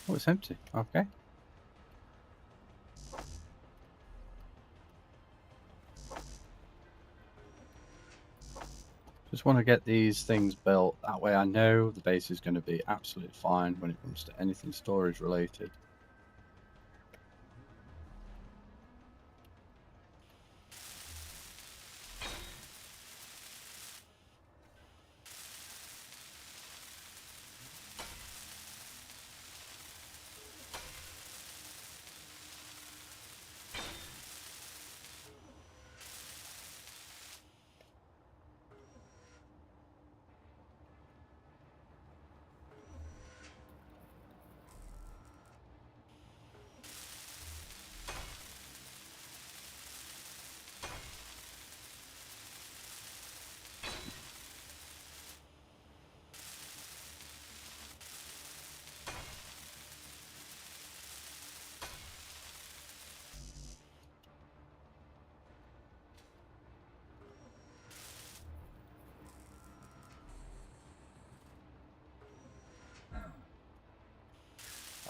Oh, it's empty. Okay. Just want to get these things built. That way I know the base is going to be absolutely fine when it comes to anything storage related.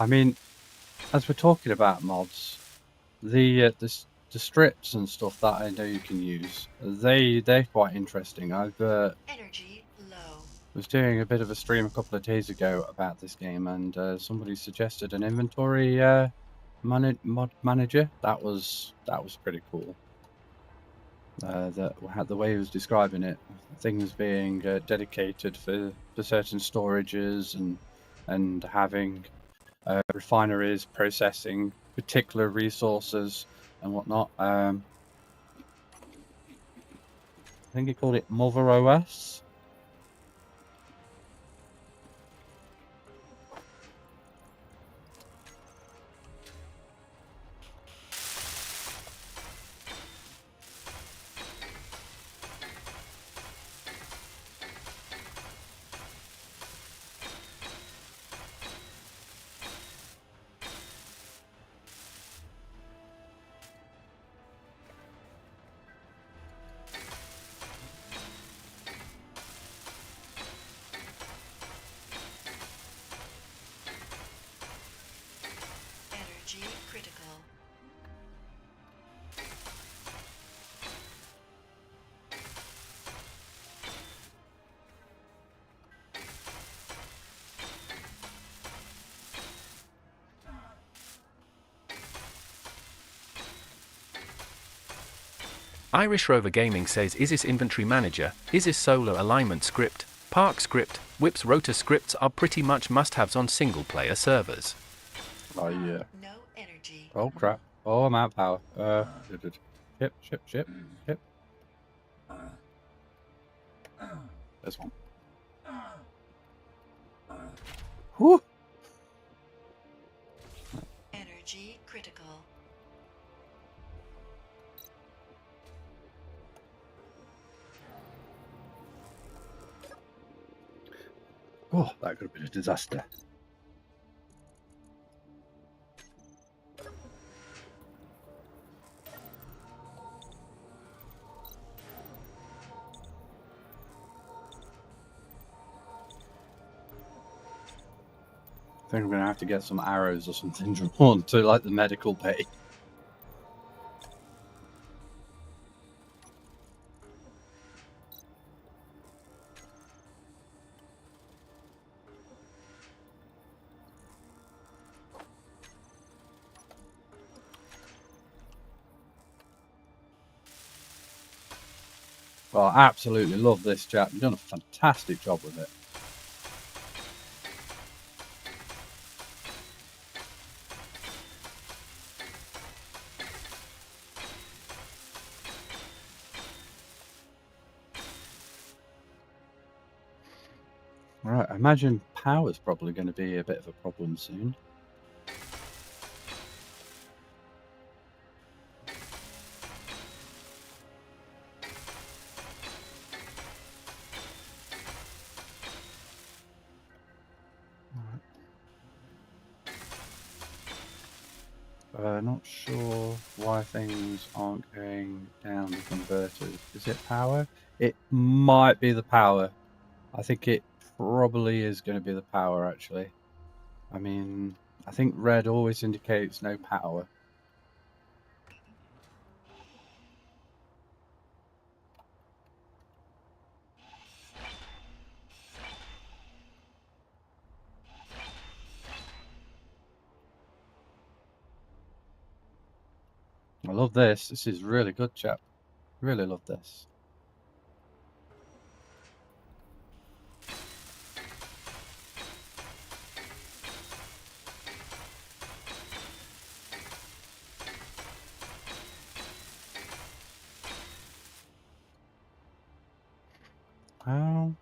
I mean, as we're talking about mods, the strips and stuff that I know you can use, they're quite interesting. I've Energy low. was doing a bit of a stream a couple of days ago about this game, and somebody suggested an inventory mod manager. That was pretty cool. The way he was describing it, things being dedicated for certain storages and having refineries processing particular resources and whatnot. I think he called it Mother OS. Irish Rover Gaming says ISIS Inventory Manager, ISIS Solar Alignment Script, Park Script, Whips Rotor scripts are pretty much must-haves on single-player servers. Oh yeah. No energy. Oh crap. Oh, I'm out of power. Ship. There's one. Whew. Energy critical. Oh, that could have been a disaster. I think I'm going to have to get some arrows or something drawn to like the medical bay. Well, I absolutely love this chap. You've done a fantastic job with it. Right, I imagine power's probably going to be a bit of a problem soon. Not sure why things aren't going down the converters. Is it power? It might be the power. I think it probably is going to be the power, actually. I mean, I think red always indicates no power. I love this. This is really good, chap. Really love this. How?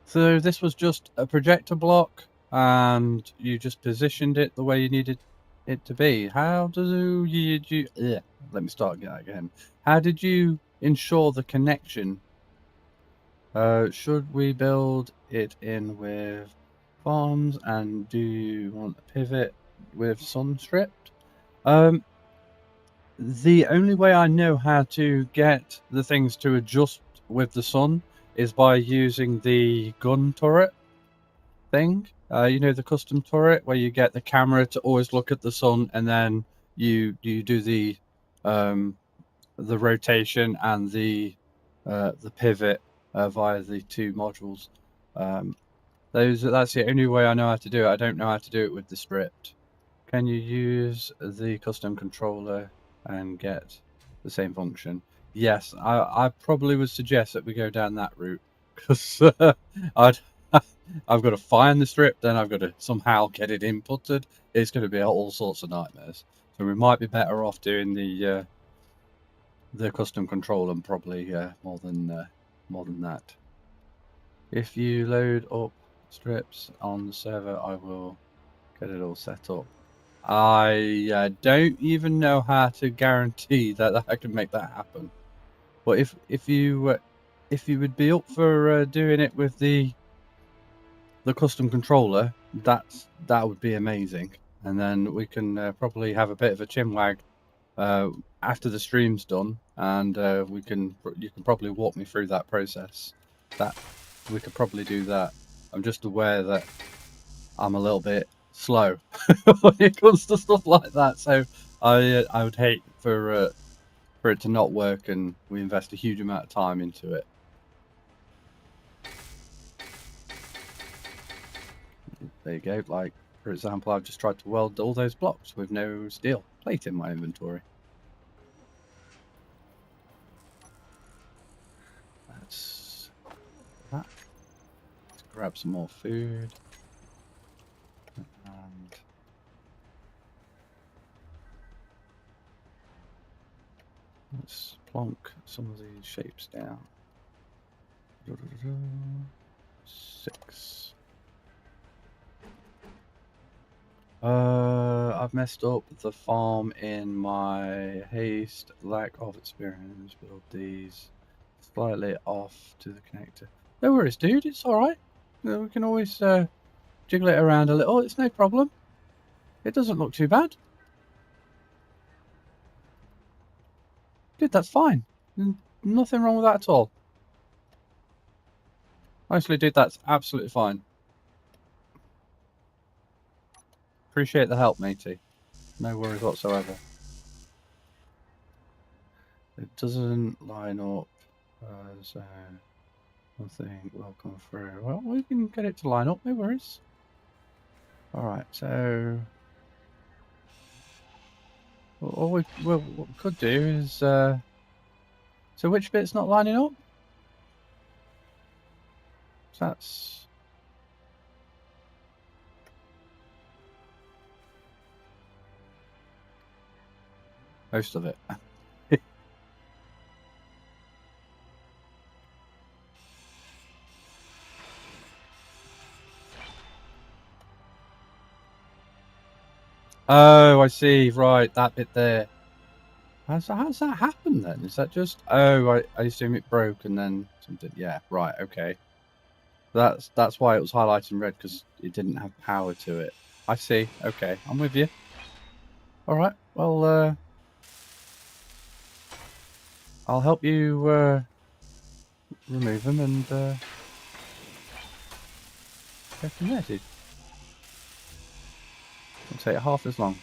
So this was just a projector block, and you just positioned it the way you needed it to be. How do you let me start that again. How did you ensure the connection? Should we build it in with farms, and do you want a pivot with sun stripped? The only way I know how to get the things to adjust with the sun is by using the gun turret thing. You know, the custom turret where you get the camera to always look at the sun, and then you do the rotation and the pivot via the two modules. That's the only way I know how to do it. I don't know how to do it with the script. Can you use the custom controller and get the same function? Yes, I probably would suggest that we go down that route, because I've got to find the script, then I've got to somehow get it inputted. It's going to be all sorts of nightmares. So we might be better off doing the custom controller, and probably more than that. If you load up strips on the server, I will get it all set up. I don't even know how to guarantee that I can make that happen. But if you would be up for doing it with the custom controller, that would be amazing. And then we can probably have a bit of a chinwag after the stream's done, and you can probably walk me through that process. That we could probably do that. I'm just aware that I'm a little bit slow when it comes to stuff like that, so I would hate for it to not work, and we invest a huge amount of time into it. There you go, like For example, I've just tried to weld all those blocks with no steel plate in my inventory. Let's grab some more food. And let's plonk some of these shapes down. 6. I've messed up the farm in my haste, lack of experience. Build these slightly off to the connector. No worries, dude. It's all right. We can always jiggle it around a little. It's no problem. It doesn't look too bad. Good, that's fine. Nothing wrong with that at all. Honestly, dude, that's absolutely fine. Appreciate the help, matey. No worries whatsoever. It doesn't line up, so nothing will come through. Well, we can get it to line up, no worries. Alright, so all what we could do is... so which bit's not lining up? So that's... most of it. Oh, I see. Right, that bit there. How's that happen then? Is that just... oh, I assume it broke and then something... yeah, right, okay. That's why it was highlighted in red, because it didn't have power to it. I see. Okay, I'm with you. Alright, well, I'll help you remove them and go from there, dude. It'll take half as long.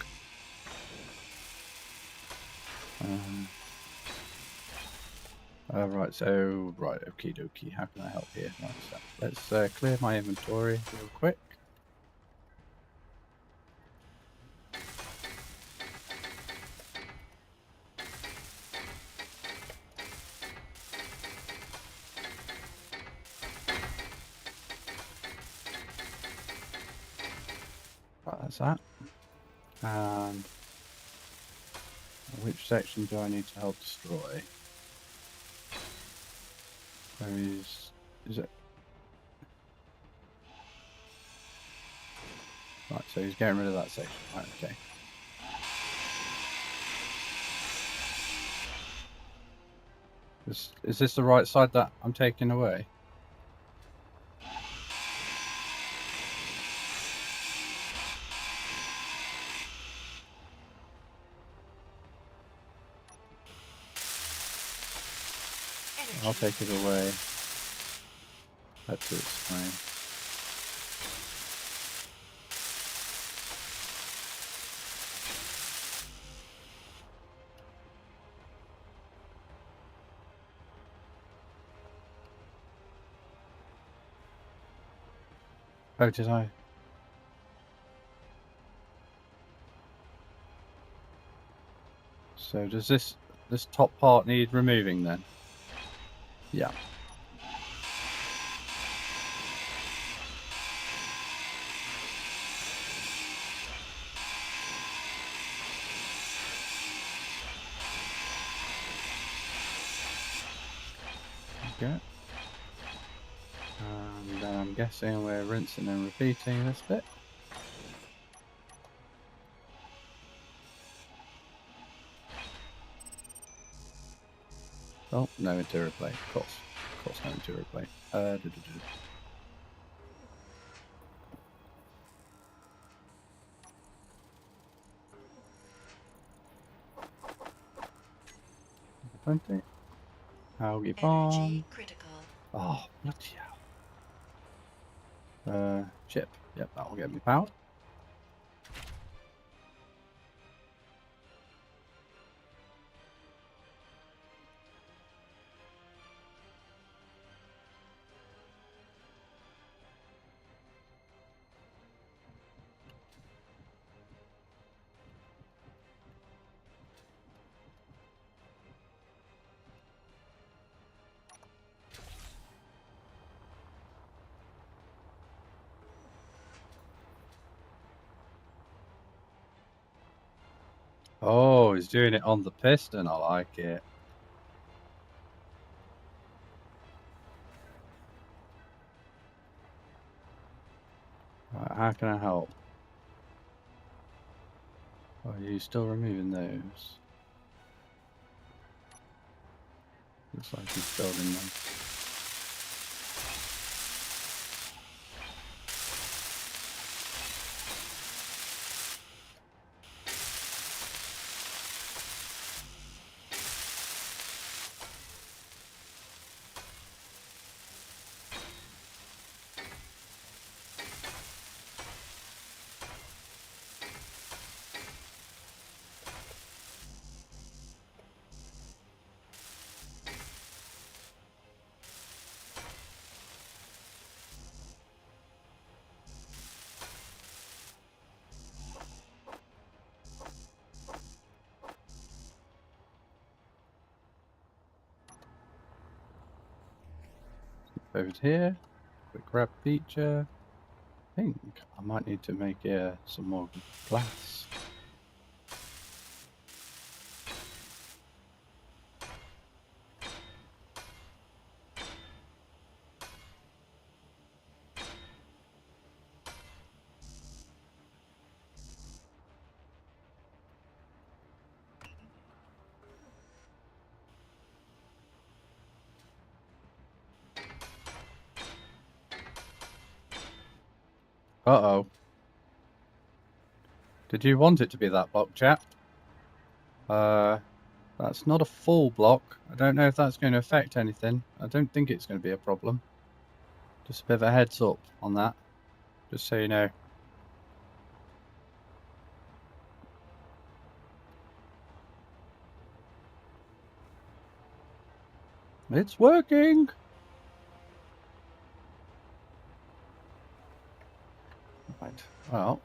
Right, so... right, okie dokie. How can I help here? Right, so let's clear my inventory real quick. Right, that's that. And which section do I need to help destroy? Where is it? Right, so he's getting rid of that section. Right, okay. Is this the right side that I'm taking away? I'll take it away. That's it, fine. Oh, did I? So does this top part need removing then? Yeah. Okay. And then I'm guessing we're rinsing and repeating this bit. Oh, no interior plate, of course no interior plate. Plenty. Algae bomb. Energy critical. Oh, bloody hell. Chip. Yep, that will get me powered. Oh, he's doing it on the piston. I like it. Right, how can I help? Oh, are you still removing those? Looks like he's building them. Over to here. Quick grab feature. I think I might need to make some more glass. Uh-oh. Did you want it to be that block, chap? That's not a full block. I don't know if that's going to affect anything. I don't think it's going to be a problem. Just a bit of a heads up on that. Just so you know. It's working! Right, well,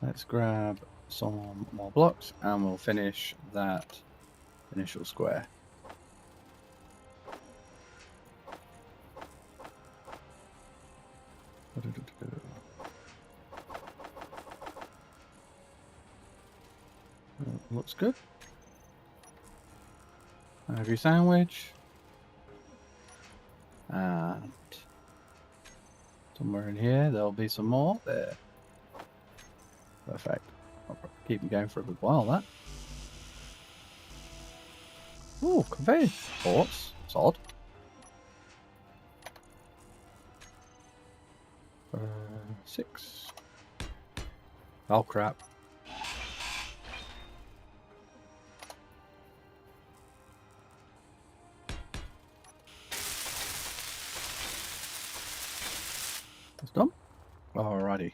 let's grab some more blocks and we'll finish that initial square. Looks good. Have your sandwich. And somewhere in here there'll be some more. There. Perfect. I'll keep them going for a good while, that. Ooh, conveyor ports. It's odd. 6. Oh, crap. It's done. Alrighty.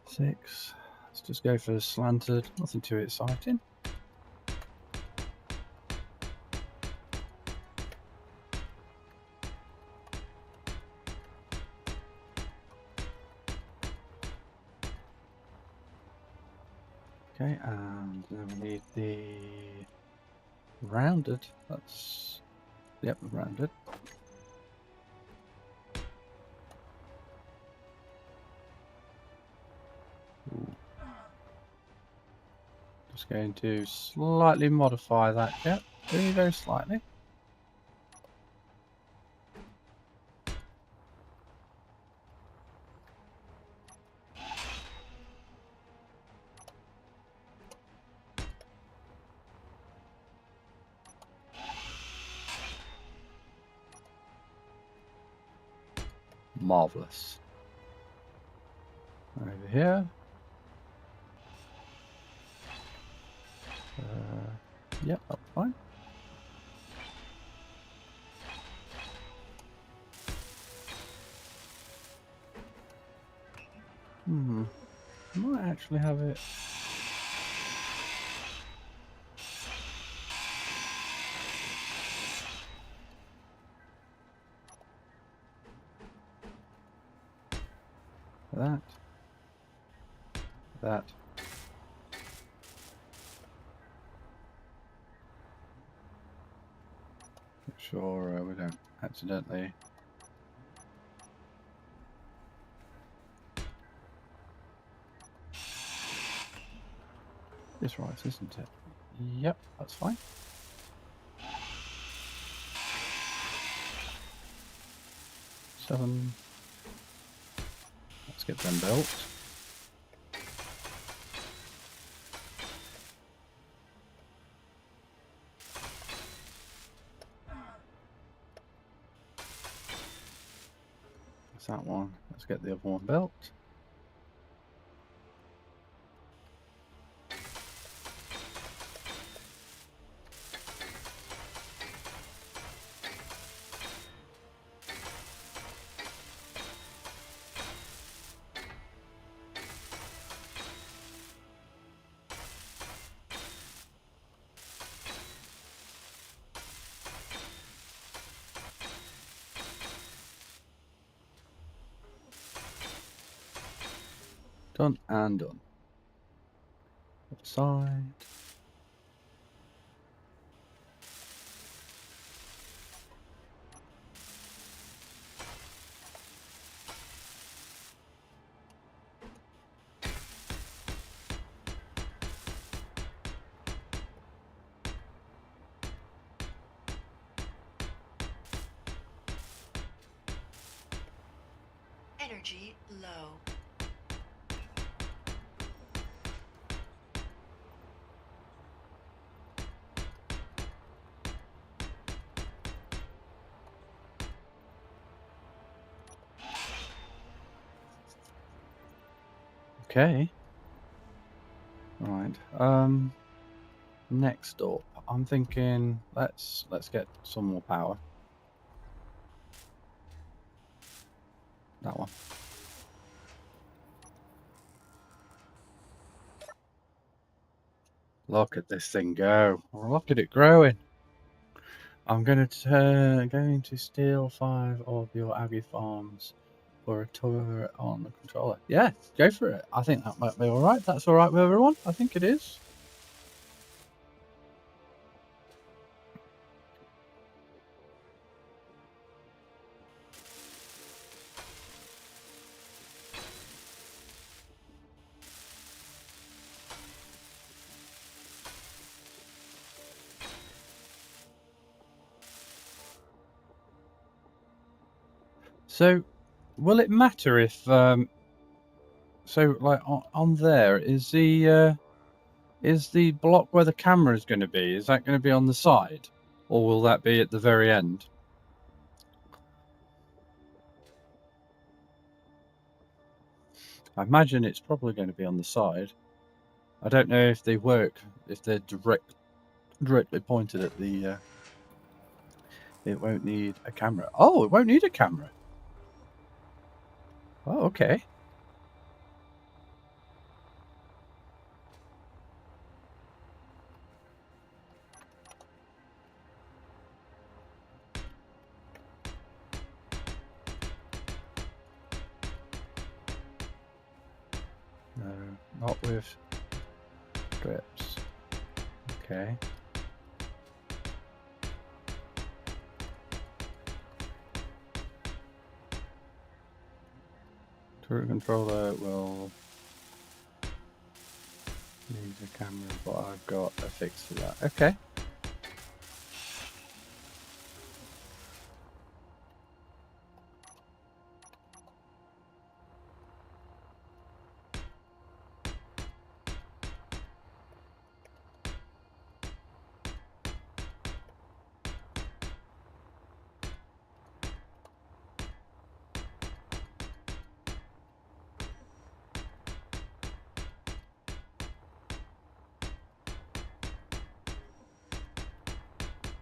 6. Let's just go for slanted. Nothing too exciting. Okay, and then we need the rounded. That's, yep, rounded. Ooh. Just going to slightly modify that, yep, very, very slightly. Marvelous. Over here. Yep, that's fine. I might actually have it. That. That. Make sure we don't accidentally. is right, isn't it? Yep, that's fine. Seven. Let's get them built. That's that one. Let's get the other one built. Done and done. Other side. Energy low. Okay. Right. Next up, I'm thinking let's get some more power. That one. Look at this thing go. Look at it growing. I'm going to steal 5 of your Aggie farms for a tour on the controller. Yeah, go for it. I think that might be all right. That's all right with everyone. I think it is. So, will it matter if so like on there is the block where the camera is going to be? Is that going to be on the side, or will that be at the very end? I imagine it's probably going to be on the side. I don't know if they work, if they're directly pointed at the. It won't need a camera. Oh, it won't need a camera. Oh, okay. No, not with strips. Okay. Turret controller will need a camera, but I've got a fix for that. Okay.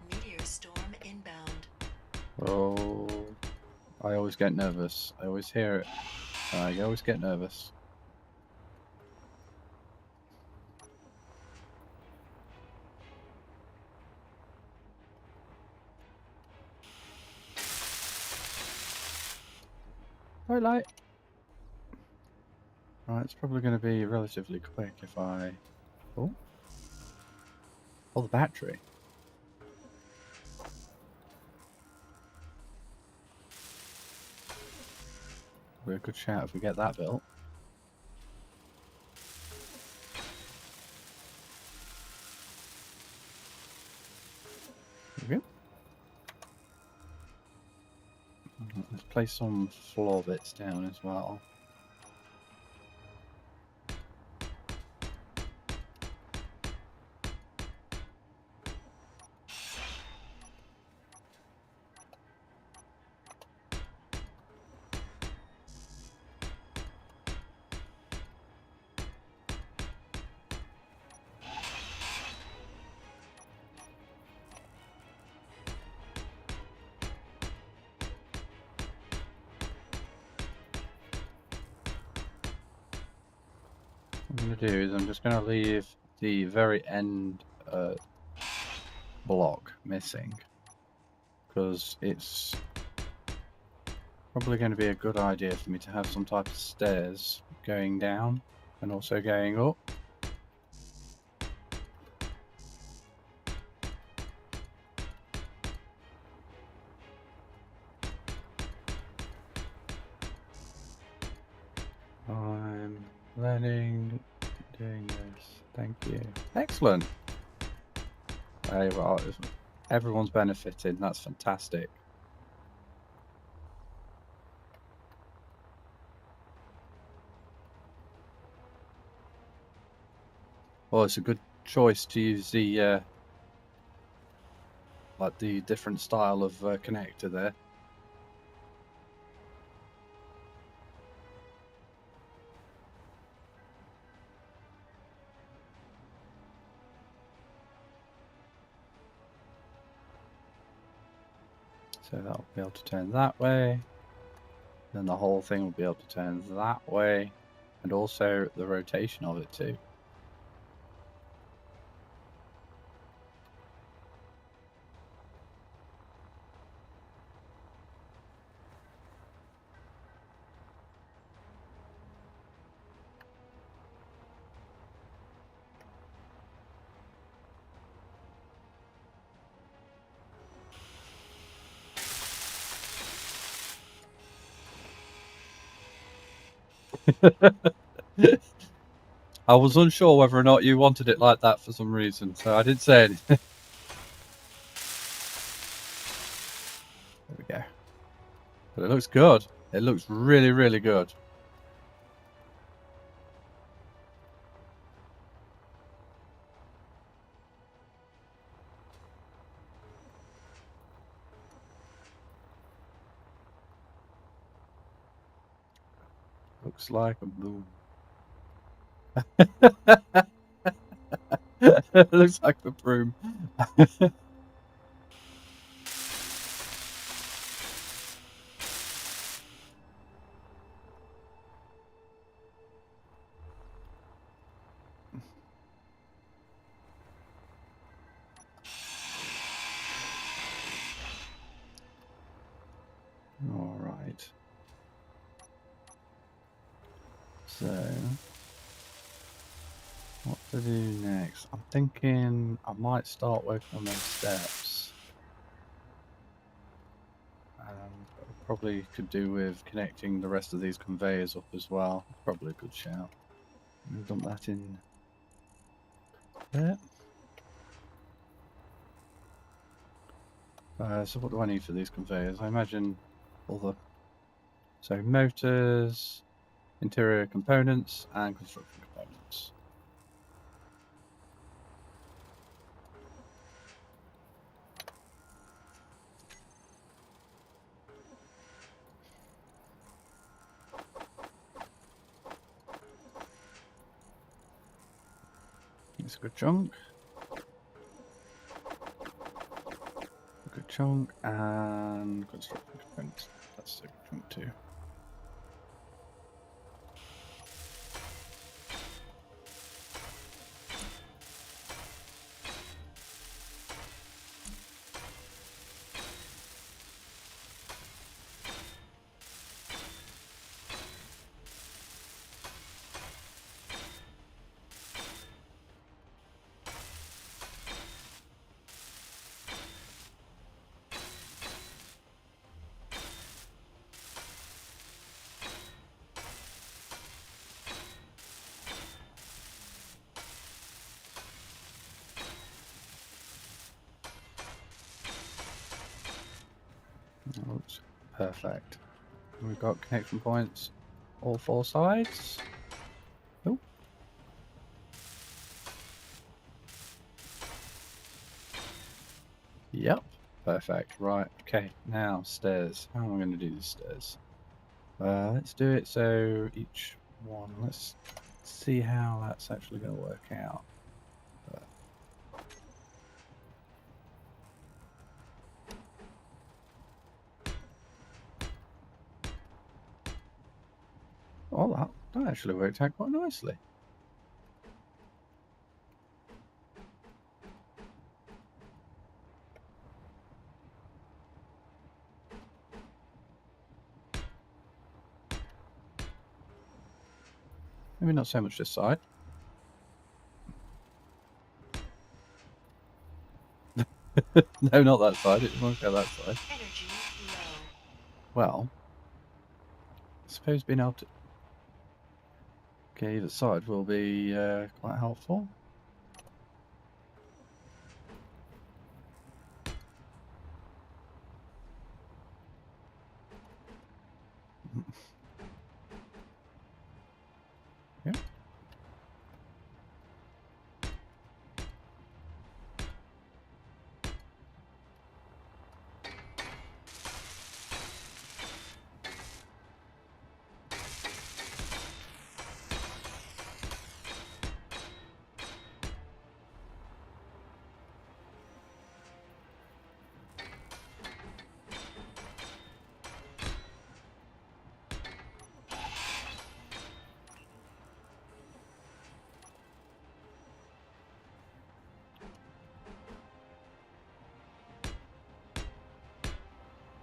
Meteor storm inbound. Oh, I always get nervous. I always hear it. I always get nervous. Right, light. Right, it's probably going to be relatively quick if I. Oh, the battery. Be a good shout if we get that built. There we go. Let's place some floor bits down as well. What I'm going to do is I'm just going to leave the very end block missing, because it's probably going to be a good idea for me to have some type of stairs going down and also going up. I'm learning, doing this. Thank you. Excellent. Hey, well, everyone's benefiting. That's fantastic. Well, it's a good choice to use the like the different style of connector there. So that'll be able to turn that way. Then the whole thing will be able to turn that way, and also the rotation of it too. I was unsure whether or not you wanted it like that for some reason, so I didn't say anything. There we go. But it looks good. It looks really, really good. Looks like a boom. It looks like a broom. All right. So, what to do next? I'm thinking I might start working on those steps. Probably could do with connecting the rest of these conveyors up as well. Probably a good shout. We'll dump that in there. So what do I need for these conveyors? I imagine all the... So motors, interior components, and construction components. It's a good chunk. A good chunk, and construction components. That's a good chunk too. Oops. Perfect. We've got connection points all 4 sides. Oh. Yep. Perfect. Right. Okay. Now stairs. How am I going to do these stairs? Let's do it so each one. Let's see how that's actually going to work out. Oh, that actually worked out quite nicely. Maybe not so much this side. No, not that side. It won't go that side. Energy low. Well, I suppose being able to get either side will be quite helpful. Yeah.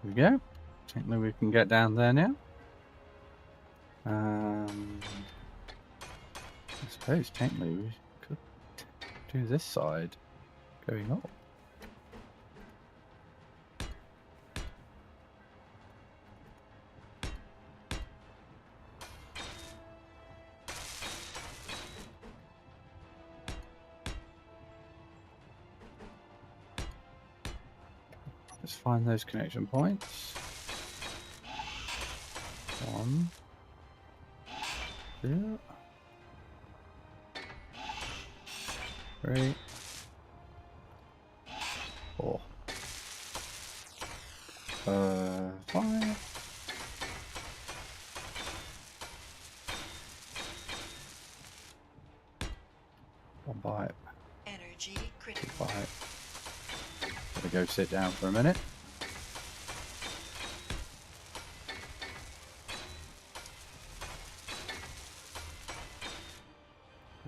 There we go. Technically we can get down there now. I suppose technically we could do this side going up. Let's find those connection points. 1, 2, 3, 4, 5. One pipe. Energy 2 critical. pipe. Gotta go sit down for a minute.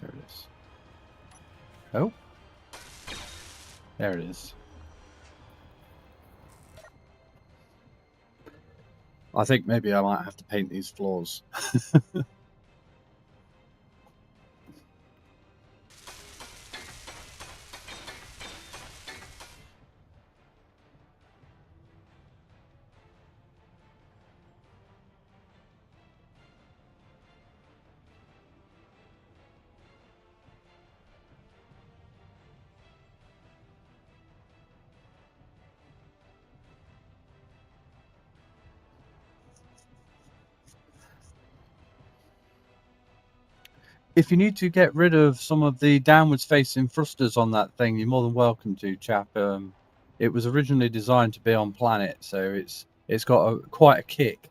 There it is. Oh. There it is. I think maybe I might have to paint these floors. If you need to get rid of some of the downwards facing thrusters on that thing, you're more than welcome to, chap. It was originally designed to be on planet, so it's got quite a kick.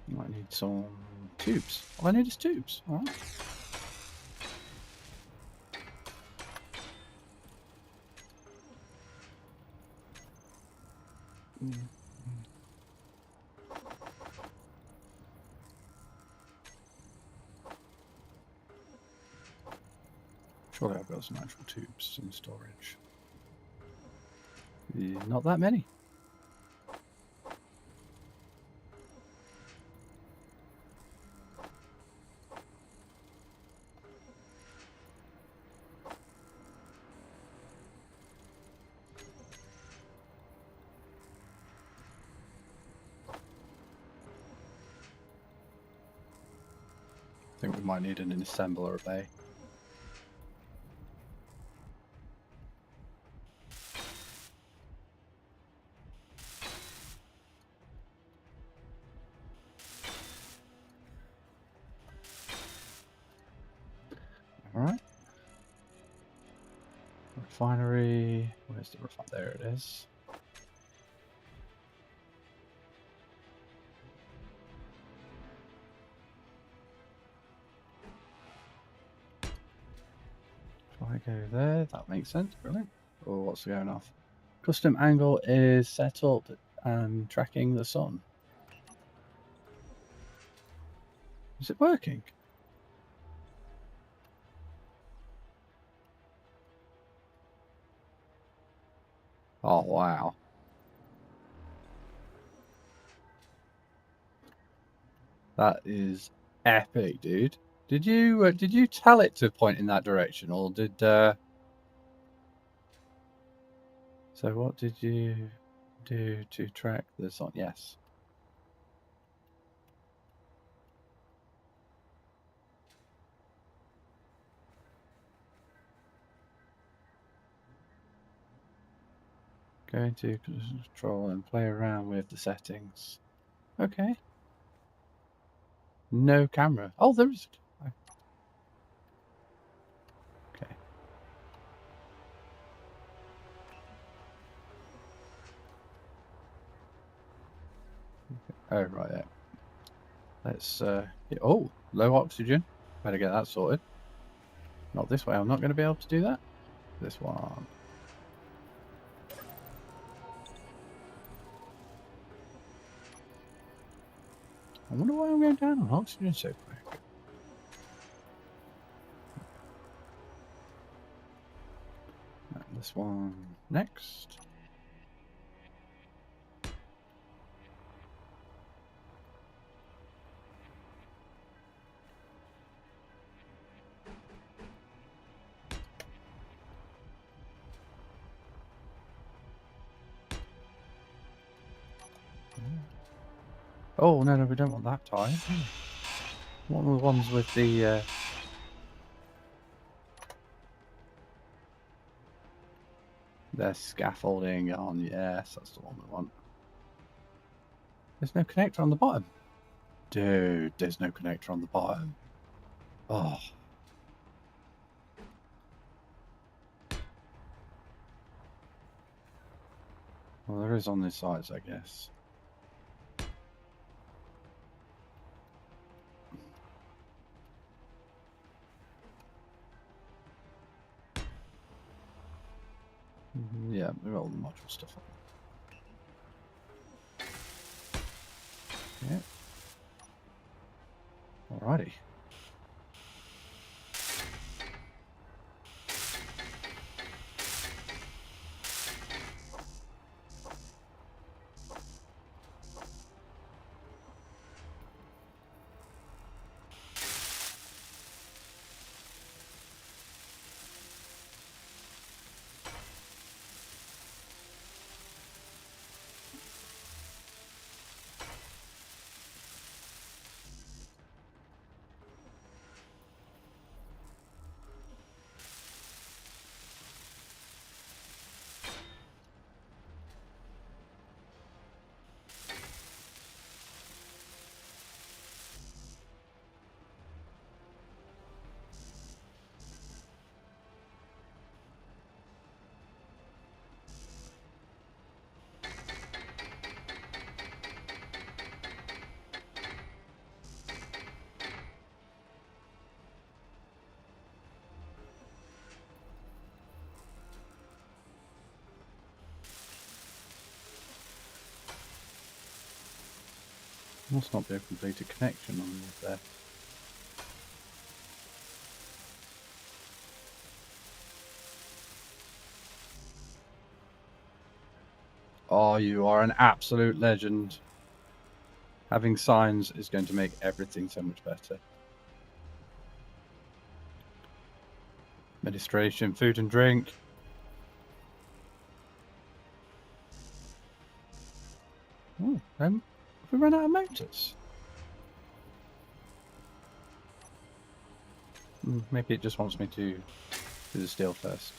Might need some tubes. All I need is tubes. All right. Surely I've got some actual tubes in storage. Not that many. think we might need an assembler bay. Alright. Refinery. Where's the refinery? There it is. If I go there, that makes sense. Brilliant. Oh, what's going off? Custom angle is set up and tracking the sun. Is it working? Oh wow. That is epic, dude. Did you tell it to point in that direction, or did so what did you do to track the sun? Yes. Go into control and play around with the settings. Okay. No camera. Oh, there is. Okay. Oh, right there. Let's, oh, low oxygen. Better get that sorted. Not this way. I'm not going to be able to do that. This one. I wonder why I'm going down on oxygen so quick. And this one next. Oh, no, we don't want that tie. One of the ones with the scaffolding on. Yes, that's the one we want. There's no connector on the bottom. Dude, there's no connector on the bottom. Oh. Well, there is on this sides, I guess. Yeah, we've got all the module stuff on. Yeah. Alrighty. Must not be a completed connection on there. Oh, you are an absolute legend. Having signs is going to make everything so much better. Administration, food and drink. Oh, have we run out of motors? Maybe it just wants me to do the steel first.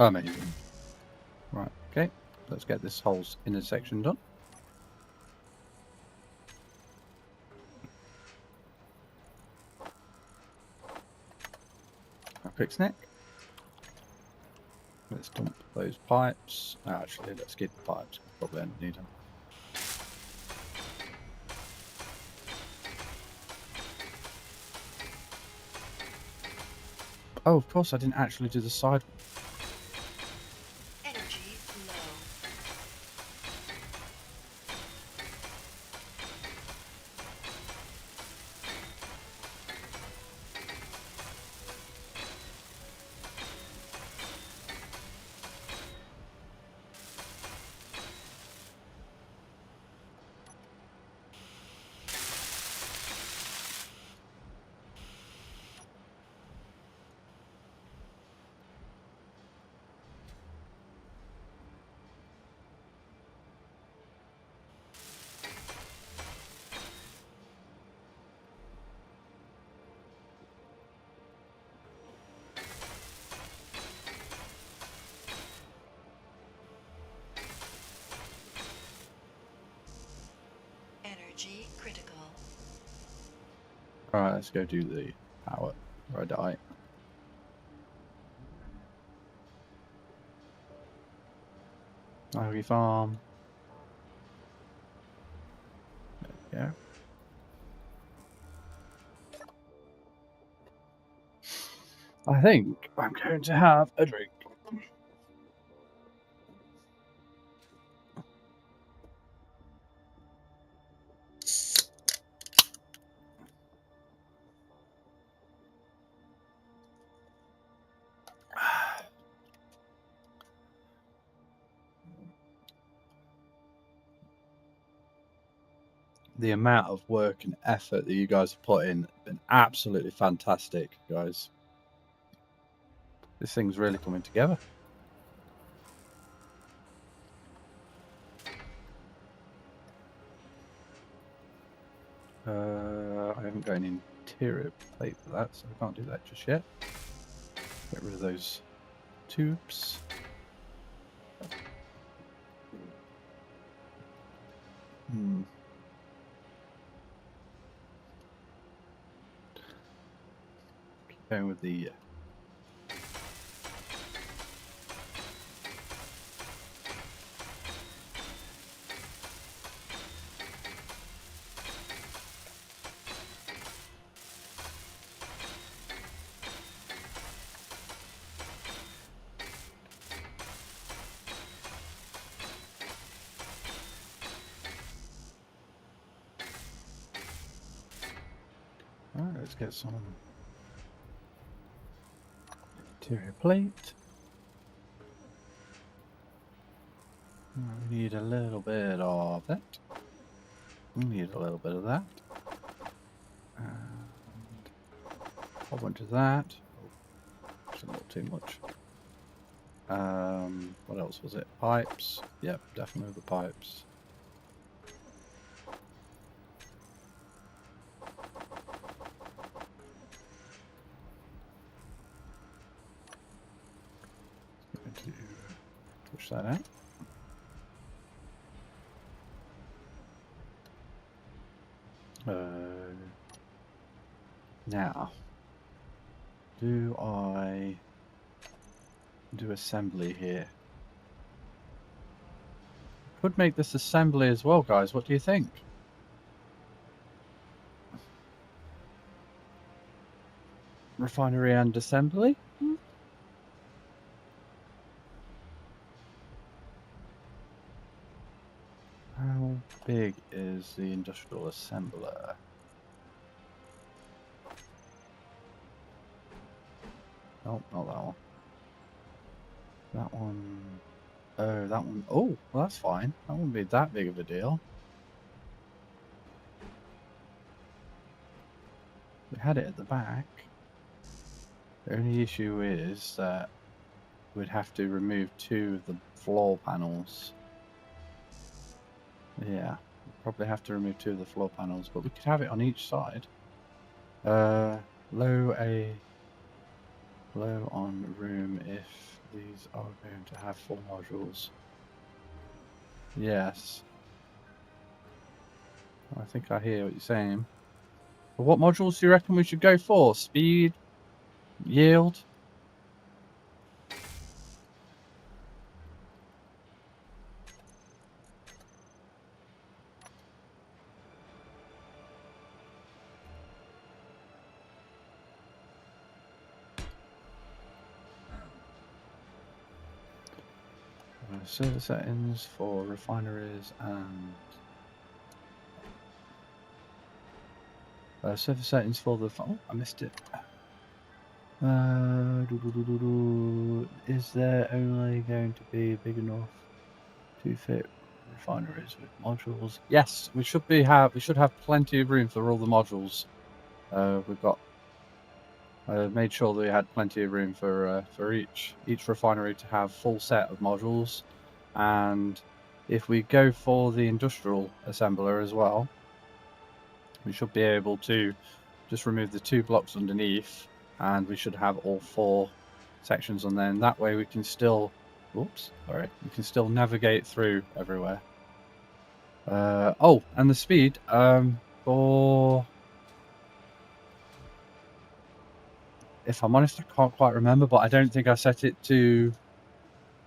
Amazing. Right, okay. Let's get this whole inner section done. A quick snack. Let's dump those pipes. Actually, let's keep the pipes. Probably don't need them. Oh, of course, I didn't actually do the side. Energy low. Energy critical. Alright, let's go do the power or I die. Algae farm. There we go. I think I'm going to have a drink. The amount of work and effort that you guys have put in has been absolutely fantastic, guys. This thing's really coming together. I haven't got any interior plate for that, so I can't do that just yet. Get rid of those tubes. Keep going with the Alright, let's get some interior plate. We need a little bit of that. We need a little bit of that. And a whole bunch of that. Oh, it's a little too much. What else was it? Pipes. Yep, definitely the pipes. Going to push that out. Now, do I do assembly here? Could make this assembly as well, guys. What do you think? Refinery and assembly? How big is the industrial assembler? Oh, not that one. That one. Oh, that one. Oh, well, that's fine. That wouldn't be that big of a deal. We had it at the back. The only issue is that we'd have to remove 2 of the floor panels. Yeah, we'd probably have to remove 2 of the floor panels, but we could have it on each side. Low on room if these are going to have 4 modules. Yes. I think I hear what you're saying. But what modules do you reckon we should go for? Speed? Yield? Server settings for refineries and server settings for the. Oh, I missed it. Is there only going to be big enough to fit refineries with modules? Yes, we should have plenty of room for all the modules. We've got made sure that we had plenty of room for each refinery to have full set of modules, and if we go for the industrial assembler as well, we should be able to just remove the 2 blocks underneath, and we should have all 4 sections on there. And that way we can still, we can still navigate through everywhere. Oh, and the speed for. If I'm honest, I can't quite remember, but I don't think I set it to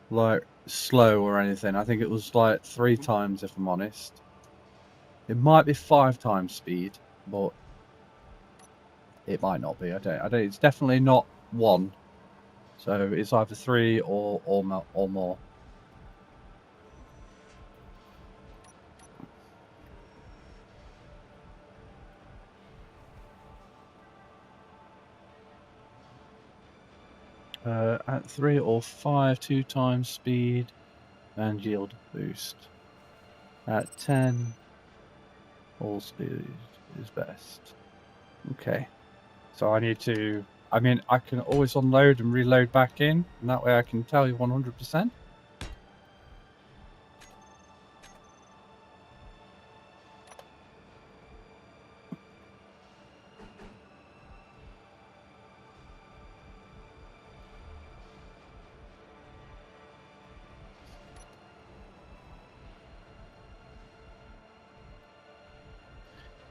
like slow or anything. I think it was like 3 times, if I'm honest. It might be 5 times speed, but it might not be. I don't. It's definitely not 1. So it's either 3 or more. At 3 or 5, 2 times speed and yield boost. At 10, all speed is best. Okay. So I need to. I mean, I can always unload and reload back in, and that way I can tell you 100%.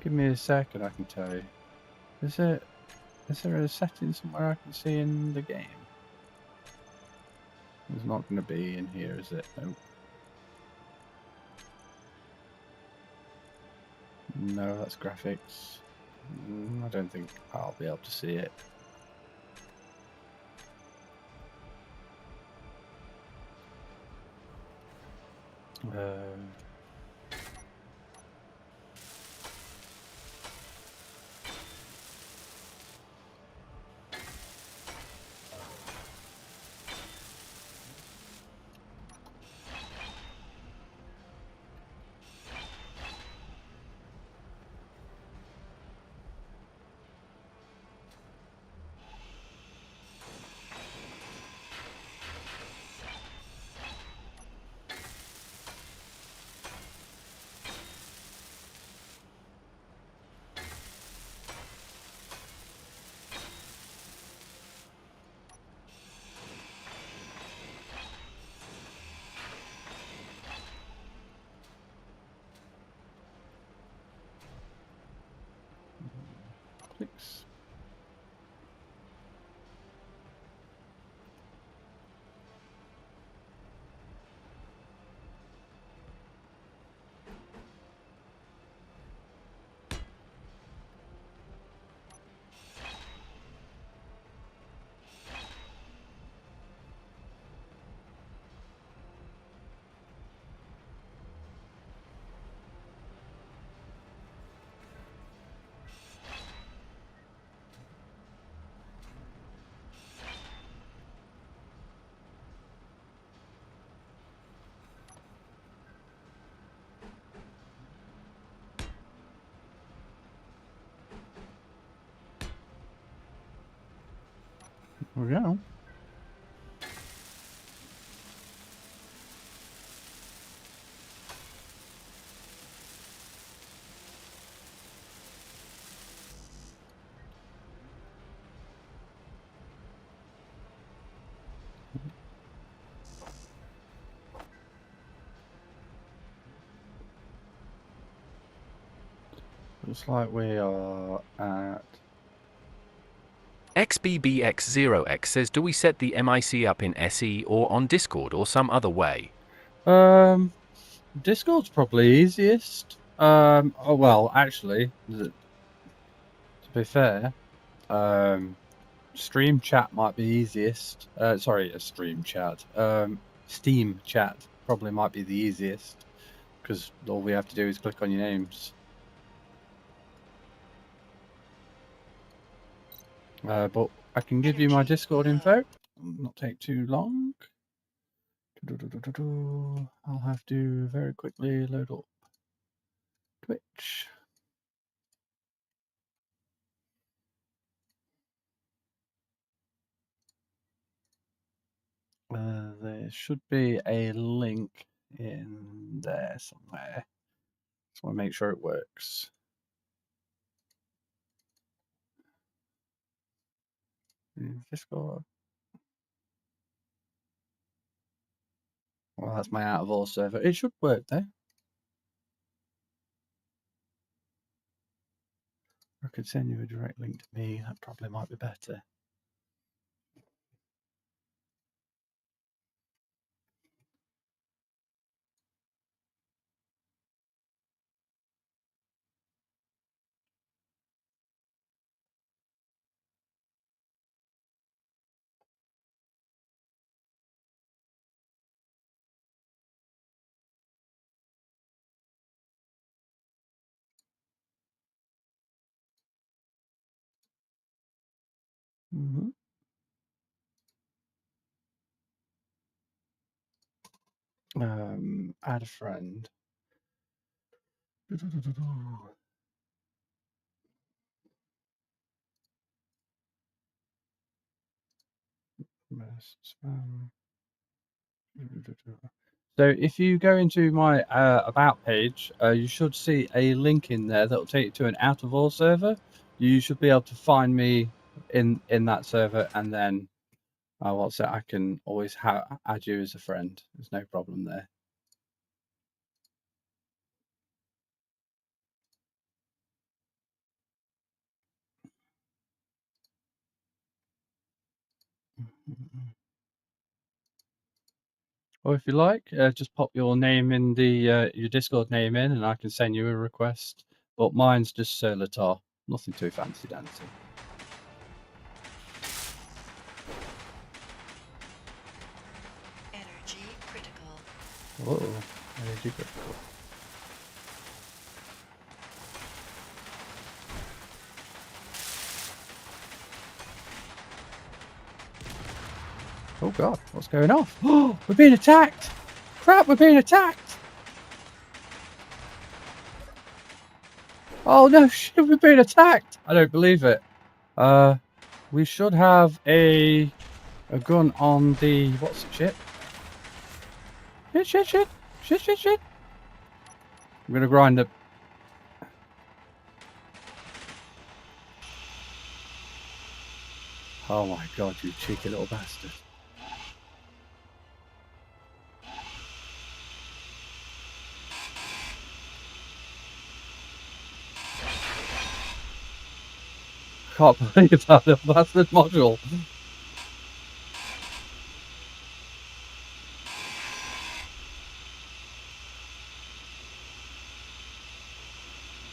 Give me a second, I can tell you. Is there a setting somewhere I can see in the game? It's not going to be in here, is it? Nope. No, that's graphics. I don't think I'll be able to see it. Clicks. There we go. Looks like we are at... XBBX0X says, do we set the MIC up in SE or on Discord or some other way? Discord's probably easiest. Oh well, actually, to be fair, stream chat might be easiest. Sorry, a stream chat. Steam chat probably might be the easiest because all we have to do is click on your names. But I can give you my Discord info. Not take too long. I'll have to very quickly load up Twitch. There should be a link in there somewhere. Just want to make sure it works. Discord. Well, that's my out of all server. It should work though. I could send you a direct link to me. That probably might be better. Add a friend. Spam. So if you go into my about page, you should see a link in there that will take you to an out of all server. You should be able to find me in that server, and then what's it? I can always add you as a friend. There's no problem there. Or if you like, just pop your name in the your Discord name in, and I can send you a request. But mine's just LTAR, nothing too fancy dancy. Energy critical. Whoa, energy critical. Oh god, what's going on? Oh, we're being attacked! Crap, we're being attacked! Oh no, shit, we're being attacked! I don't believe it. We should have a gun on the... what's it, shit? Shit. I'm gonna grind up. Oh my god, you cheeky little bastard. Can't believe that little bastard module.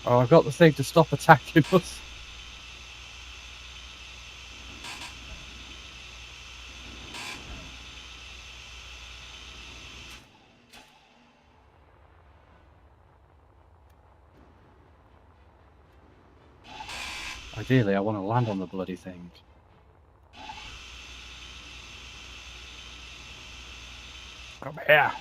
Oh, I've got the thing to stop attacking us. Ideally, I want to land on the bloody thing. Come here.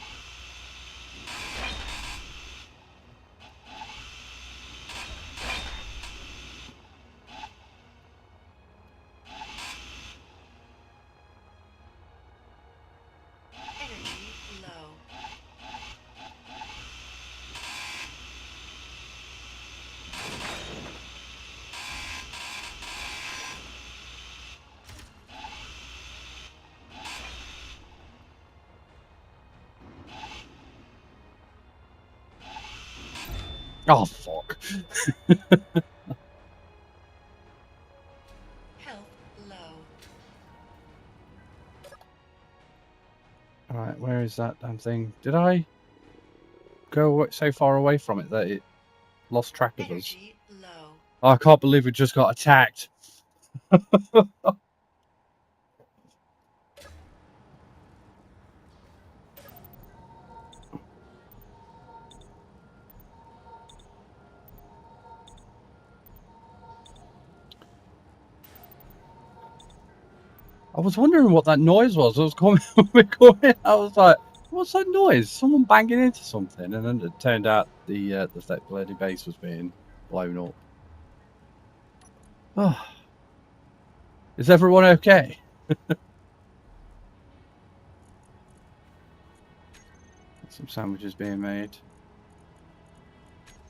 Oh, fuck. Health low. Alright, where is that damn thing? Did I go so far away from it that it lost track of us? Energy low. Oh, I can't believe we just got attacked. I was wondering what that noise was. I was coming, I was like, "What's that noise? Someone banging into something?" And then it turned out the bloody base was being blown up. Oh, is everyone okay? Some sandwiches being made.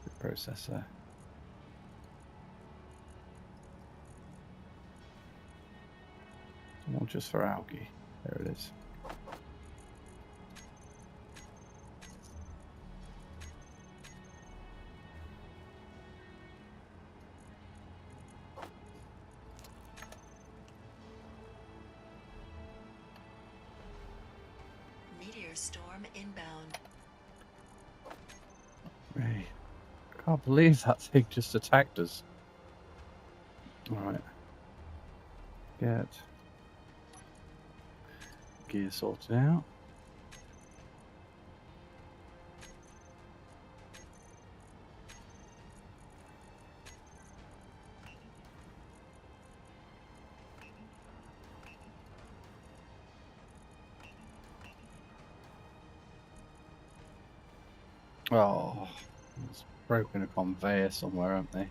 The processor. One just for algae. There it is. Meteor storm inbound. Hey, can't believe that thing just attacked us. Alright. Get gear sorted out. Oh, it's broken a conveyor somewhere, haven't they?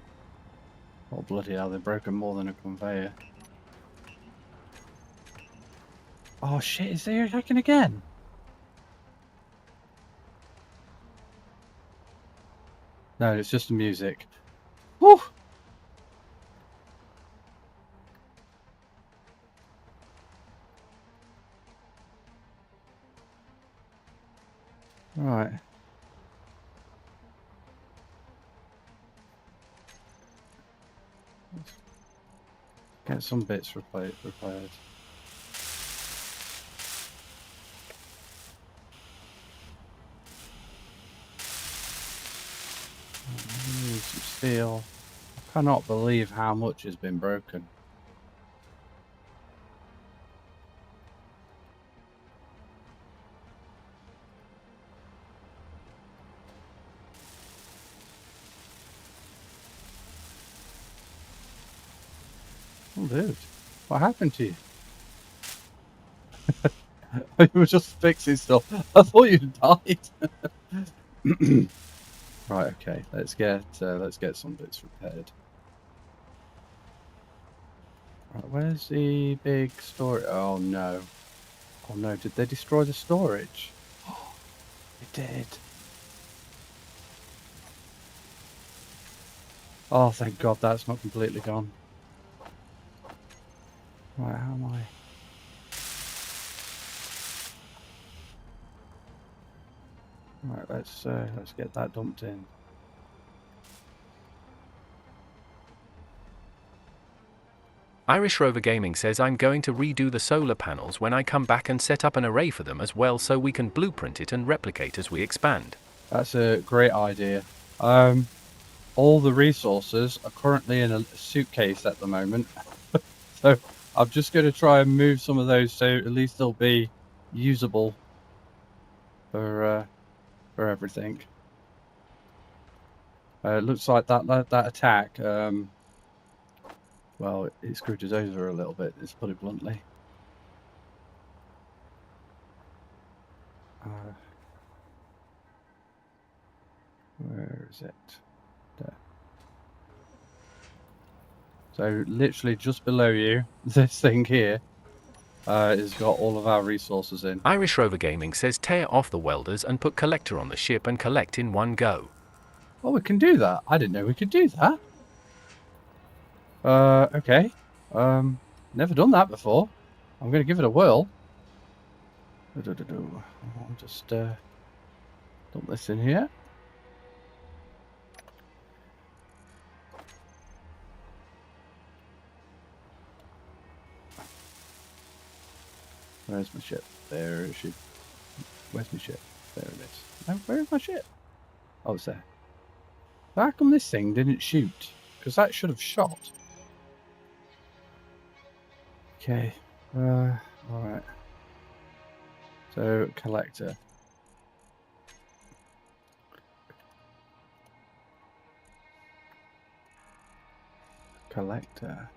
Oh, bloody hell, they've broken more than a conveyor. Oh shit, is they attacking again? No, it's just the music. Woo! Right. Let's get some bits repaired. Need some steel. I cannot believe how much has been broken. Oh, dude, what happened to you? You were just fixing stuff. I thought you died. Right, okay. Let's get some bits repaired. Right, where's the big storage? Oh no! Oh no! Did they destroy the storage? Oh, they did. Oh, thank God that's not completely gone. Right, how am I? Right, let's get that dumped in. Irish Rover Gaming says I'm going to redo the solar panels when I come back and set up an array for them as well so we can blueprint it and replicate as we expand. That's a great idea. All the resources are currently in a suitcase at the moment. So I'm just going to try and move some of those so at least they'll be usable for everything. It looks like that attack, well, it screwed us over a little bit, let's put it bluntly. Where is it? There. So literally just below you, this thing here has got all of our resources in. Irish Rover Gaming says tear off the welders and put collector on the ship and collect in one go. Oh, we can do that. I didn't know we could do that. Okay. Never done that before. I'm going to give it a whirl. I'll just dump this in here. Where's my ship? There is she. Where's my ship? There it is. No, where's my ship? Oh, it's there. How come this thing didn't shoot? Because that should have shot. Okay. Alright. So, collector. Collector.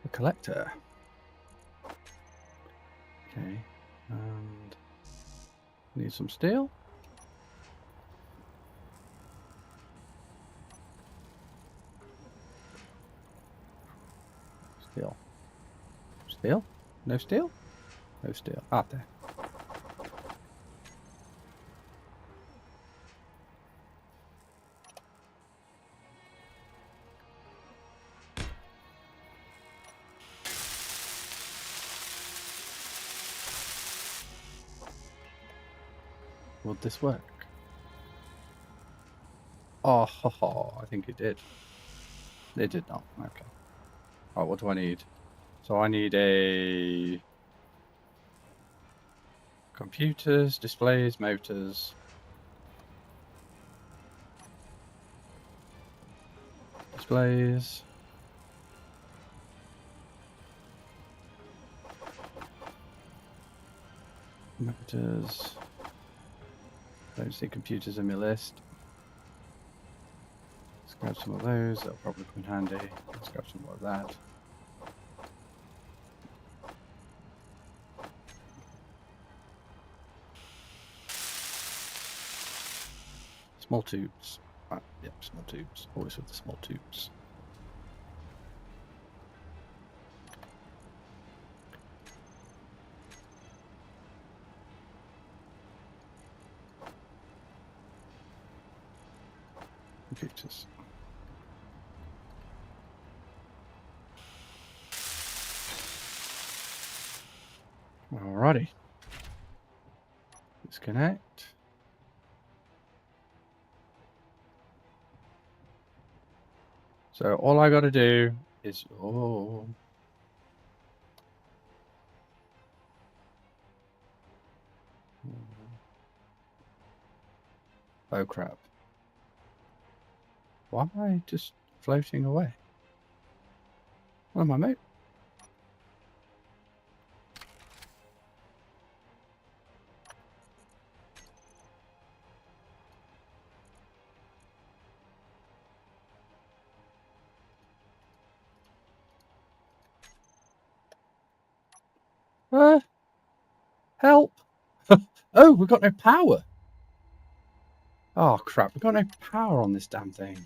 A collector. Okay. And need some steel. Steel. Steel? No steel? No steel. Ah, there. Would this work? Oh, I think it did. It did not. Okay. Alright, what do I need? So I need a... computers, displays, motors. Displays. Motors. Don't see computers in my list. Let's grab some of those. That'll probably come in handy. Let's grab some more of that. Small tubes. Right, yep, small tubes. Always with the small tubes. Computers. Alrighty. Disconnect. So all I got to do is oh crap. Why am I just floating away? What am I, mate? Help! Oh, we've got no power. Oh crap, we've got no power on this damn thing.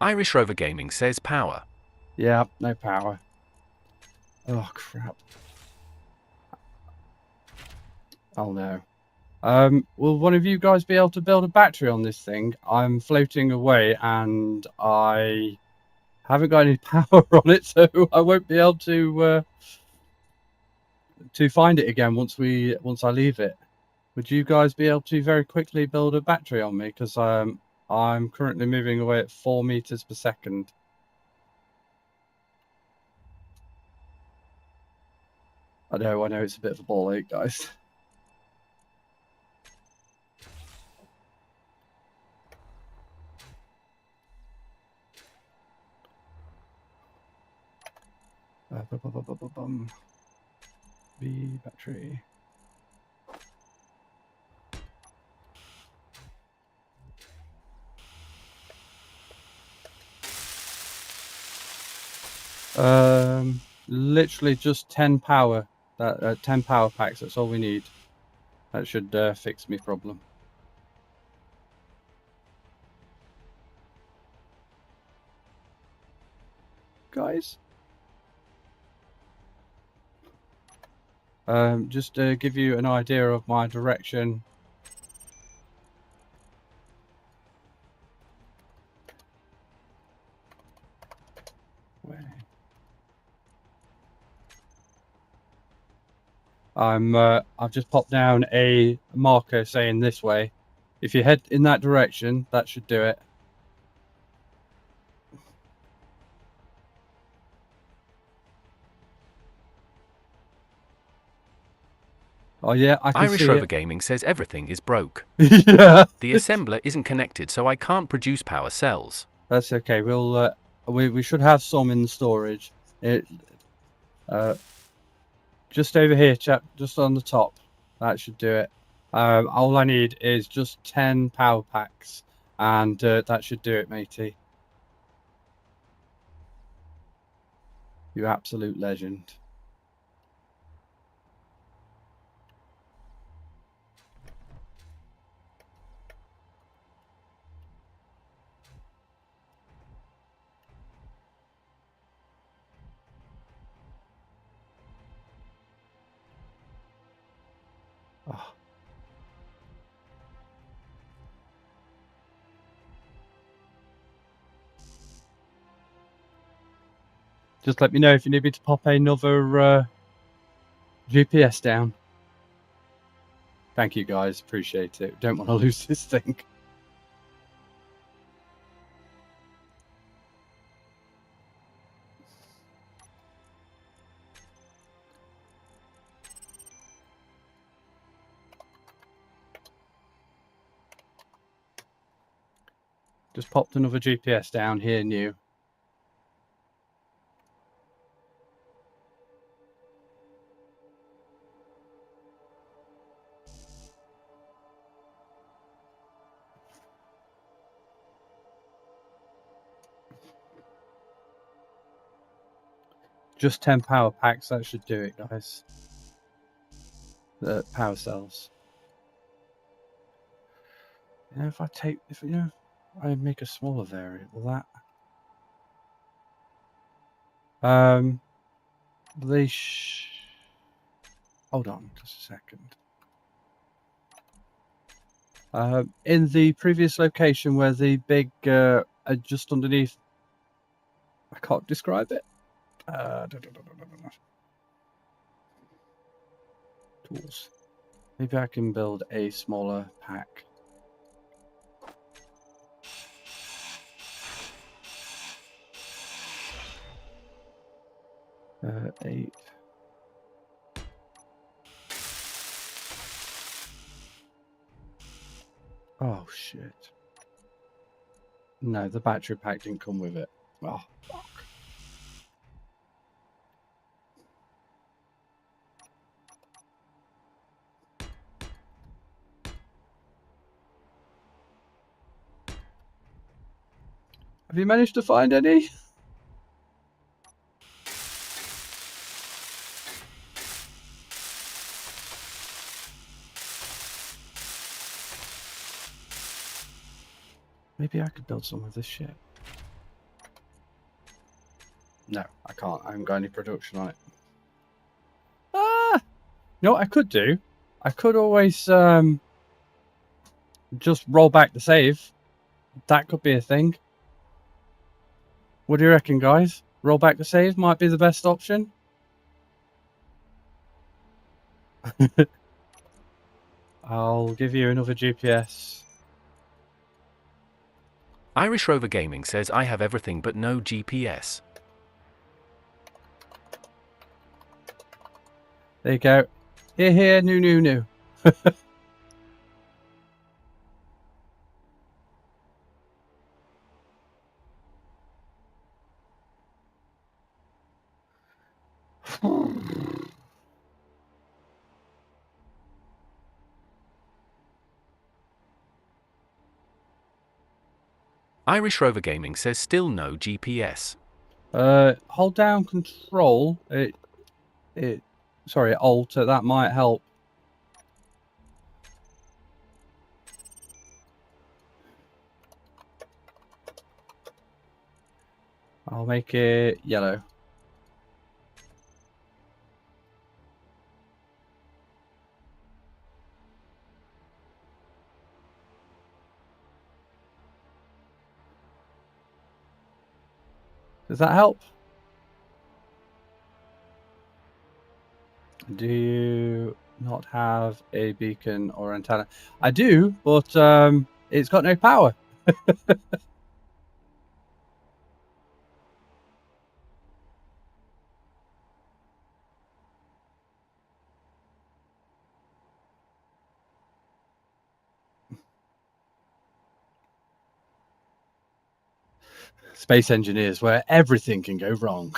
Irish Rover Gaming says power. Yeah, no power. Oh crap. Oh no. Will one of you guys be able to build a battery on this thing? I'm floating away and I haven't got any power on it, so I won't be able to find it again once I leave it. Would you guys be able to very quickly build a battery on me? Because I'm currently moving away at 4 meters per second. I know it's a bit of a ball ache, guys. V battery. Literally just 10 power. 10 power packs. That's all we need. That should fix me problem. Guys. Just to give you an idea of my direction. I've just popped down a marker saying this way, If you head in that direction, that should do it. Oh yeah, I can Irish see Rover it. Gaming says everything is broke. Yeah, The assembler isn't connected, so I can't produce power cells. that's okay. We'll we should have some in the storage. It just over here, chap, just on the top. That should do it. All I need is just 10 power packs, and that should do it, matey. You absolute legend. Oh. Just let me know if you need me to pop another GPS down. Thank you, guys. Appreciate it. Don't want to lose this thing. Just popped another GPS down here, new. Just 10 power packs, that should do it, guys. The power cells. You know, if I make a smaller variant, will that? Hold on, just a second. In the previous location where the big, just underneath, I can't describe it. Tools. Maybe I can build a smaller pack. Eight. Oh shit. No, the battery pack didn't come with it. Oh, fuck. Have you managed to find any? Maybe I could build some of this shit. No, I can't. I haven't got any production on it. Ah! You know what I could do? I could always just roll back the save. That could be a thing. What do you reckon, guys? Roll back the save might be the best option. I'll give you another GPS. Irish Rover Gaming says I have everything but no GPS. There you go. Here, new. Irish Rover Gaming says still no GPS. Hold down control. Sorry, alt. That might help. I'll make it yellow. Does that help? Do you... not have a beacon or antenna? I do, but it's got no power. Space engineers, where everything can go wrong.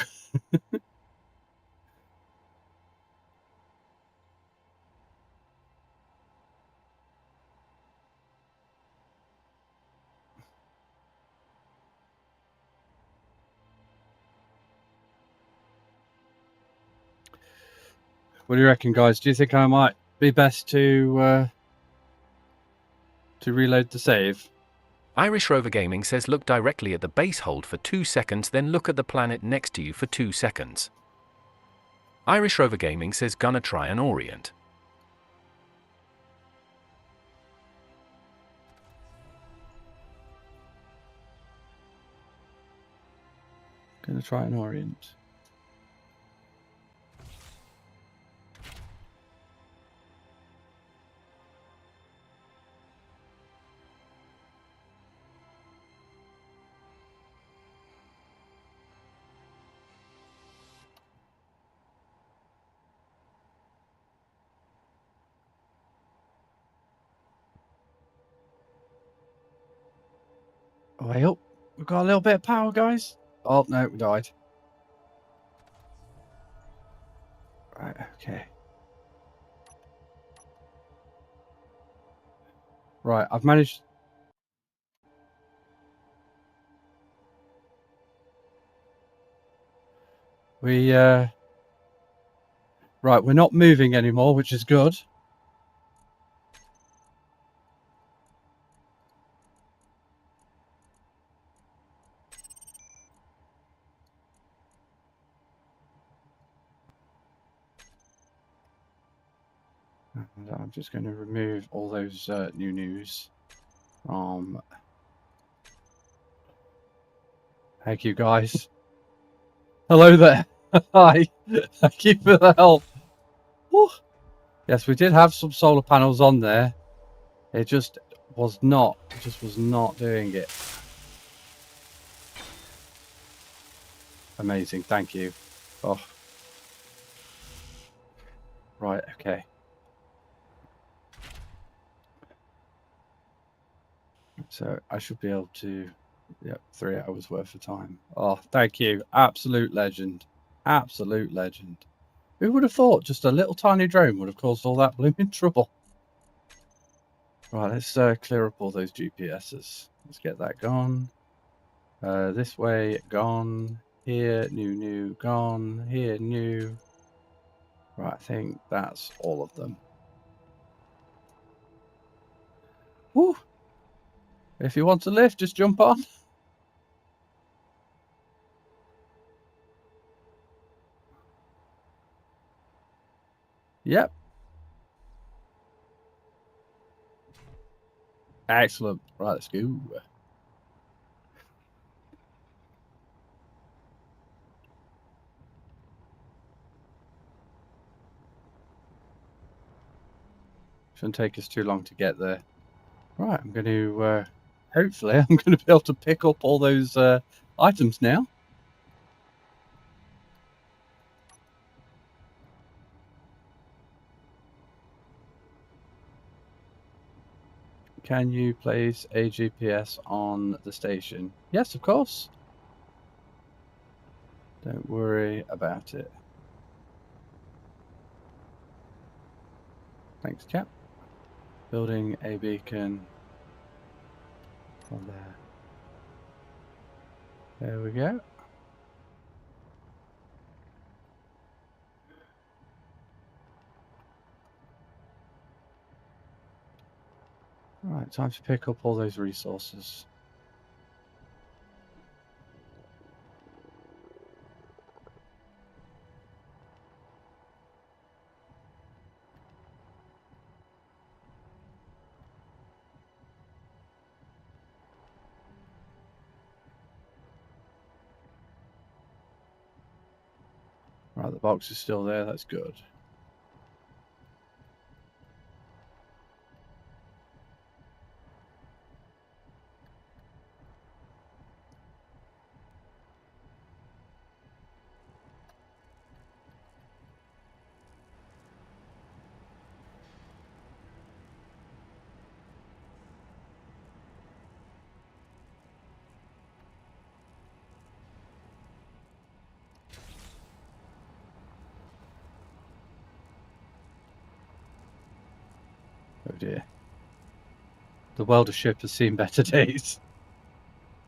What do you reckon, guys? Do you think I might be best to reload the save? Irish Rover Gaming says look directly at the base hold for 2 seconds, then look at the planet next to you for 2 seconds. Irish Rover Gaming says gonna try and orient. Gonna try and orient. Way up. We've got a little bit of power, guys. Oh no, we died. Right, okay. Right, I've managed. Right, we're not moving anymore, which is good. And I'm just going to remove all those new news from. Thank you, guys. Hello there. Hi. Thank you for the help. Woo. Yes, we did have some solar panels on there. It just was not doing it. Amazing. Thank you. Oh. Right, okay. So I should be able to, yeah, 3 hours worth of time. Oh, thank you. Absolute legend. Absolute legend. Who would have thought just a little tiny drone would have caused all that blooming trouble? Right, let's clear up all those GPSs. Let's get that gone. This way, gone. Here, new, gone. Here, new. Right, I think that's all of them. Woo! If you want to lift, just jump on. Yep. Excellent. Right, let's go. Shouldn't take us too long to get there. Right, I'm going to, hopefully, I'm going to be able to pick up all those items now. Can you place a GPS on the station? Yes, of course. Don't worry about it. Thanks, Cap. Building a beacon on there. There we go. Right, time to pick up all those resources. Right, the box is still there, that's good. Oh dear. The welder ship has seen better days.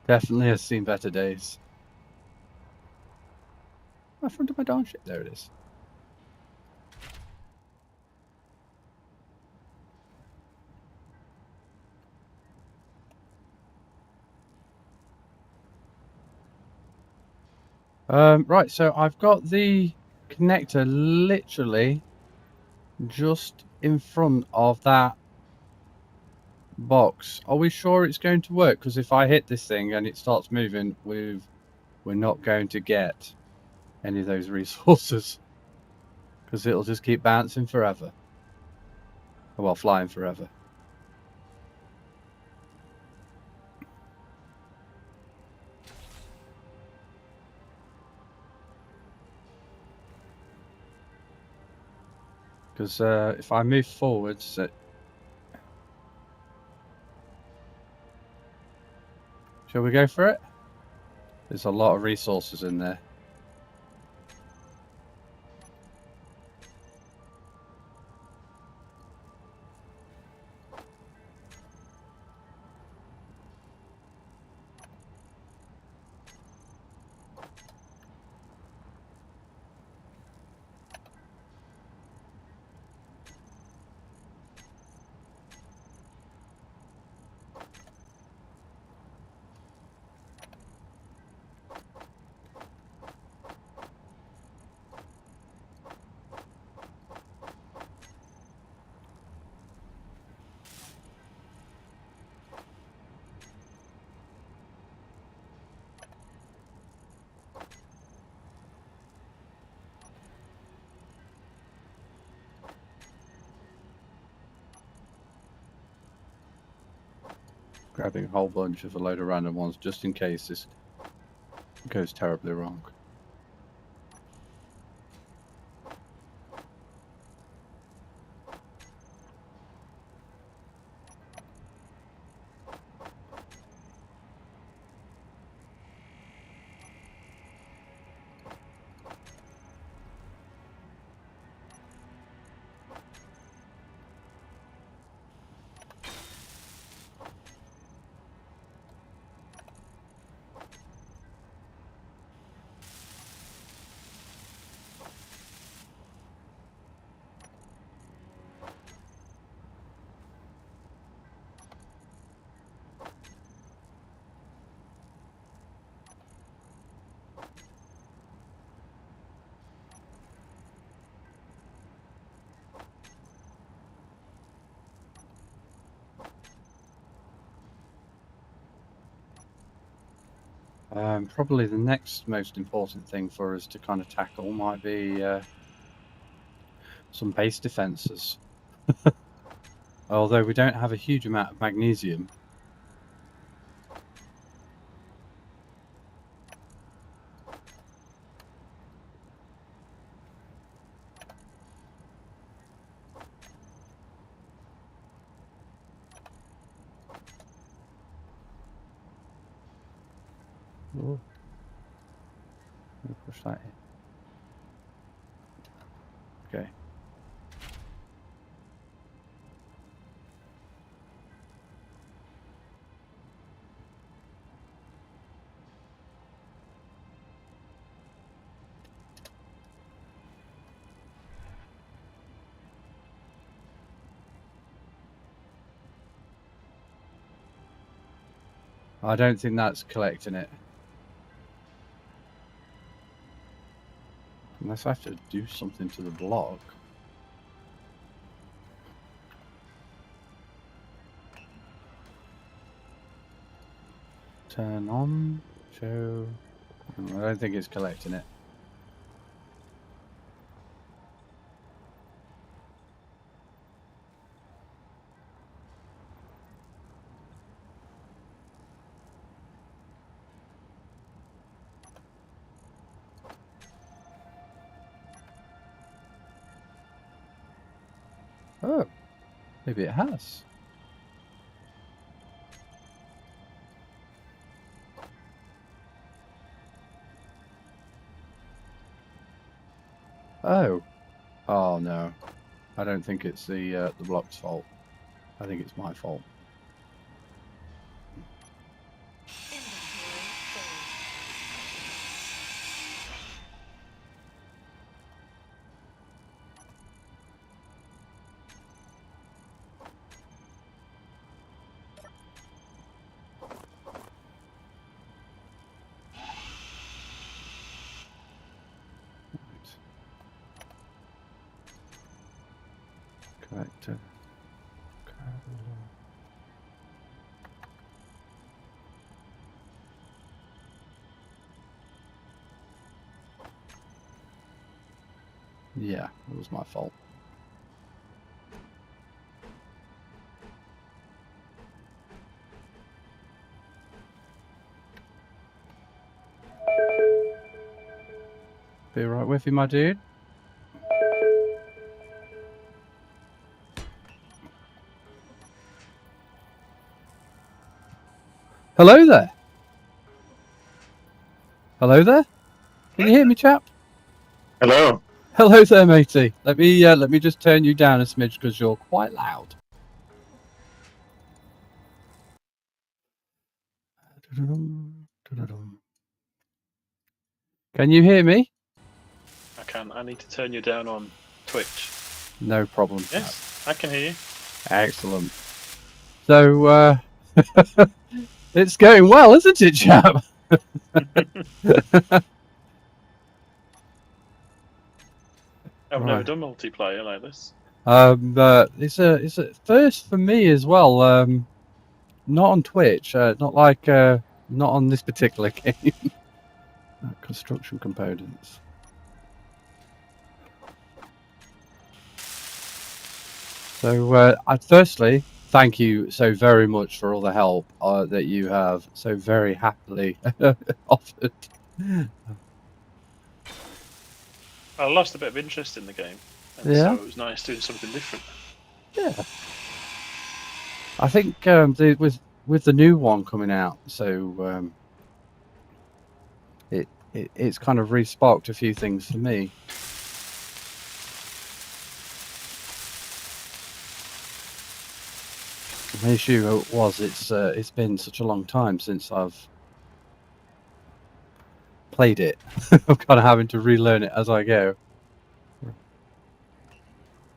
Definitely has seen better days. Oh, front of my darn ship. There it is. Right, so I've got the connector literally just in front of that box. Are we sure it's going to work? Because if I hit this thing and it starts moving, we're not going to get any of those resources. Because it'll just keep bouncing forever. Well, flying forever. Because if I move forwards, shall we go for it? There's a lot of resources in there. Grabbing a whole bunch of a load of random ones just in case this goes terribly wrong. Probably the next most important thing for us to kind of tackle might be some base defences. Although we don't have a huge amount of magnesium. Ooh. Let me push that in. Okay. I don't think that's collecting it. Unless I have to do something to the block. Turn on, show. I don't think it's collecting it. Oh, maybe it has. Oh. Oh no. I don't think it's the block's fault. I think it's my fault. Inventory full. Collector. Yeah, it was my fault. Be right with you, my dude. Hello there. Hello there. Can you hear me, chap? Hello. Hello there, matey. Let me just turn you down a smidge because you're quite loud. Can you hear me? I can. I need to turn you down on Twitch. No problem. Yes, I can hear you. Excellent. So, it's going well, isn't it, chap? I've Right. never done multiplayer like this. It's a first for me as well. Not on Twitch. Not like not on this particular game. Construction components. So, firstly, thank you so very much for all the help that you have so very happily offered. I lost a bit of interest in the game, and Yeah. so it was nice doing something different. Yeah. I think with the new one coming out, so it's kind of re-sparked a few things for me. The issue was it's been such a long time since I've played it. I'm kind of having to relearn it as I go.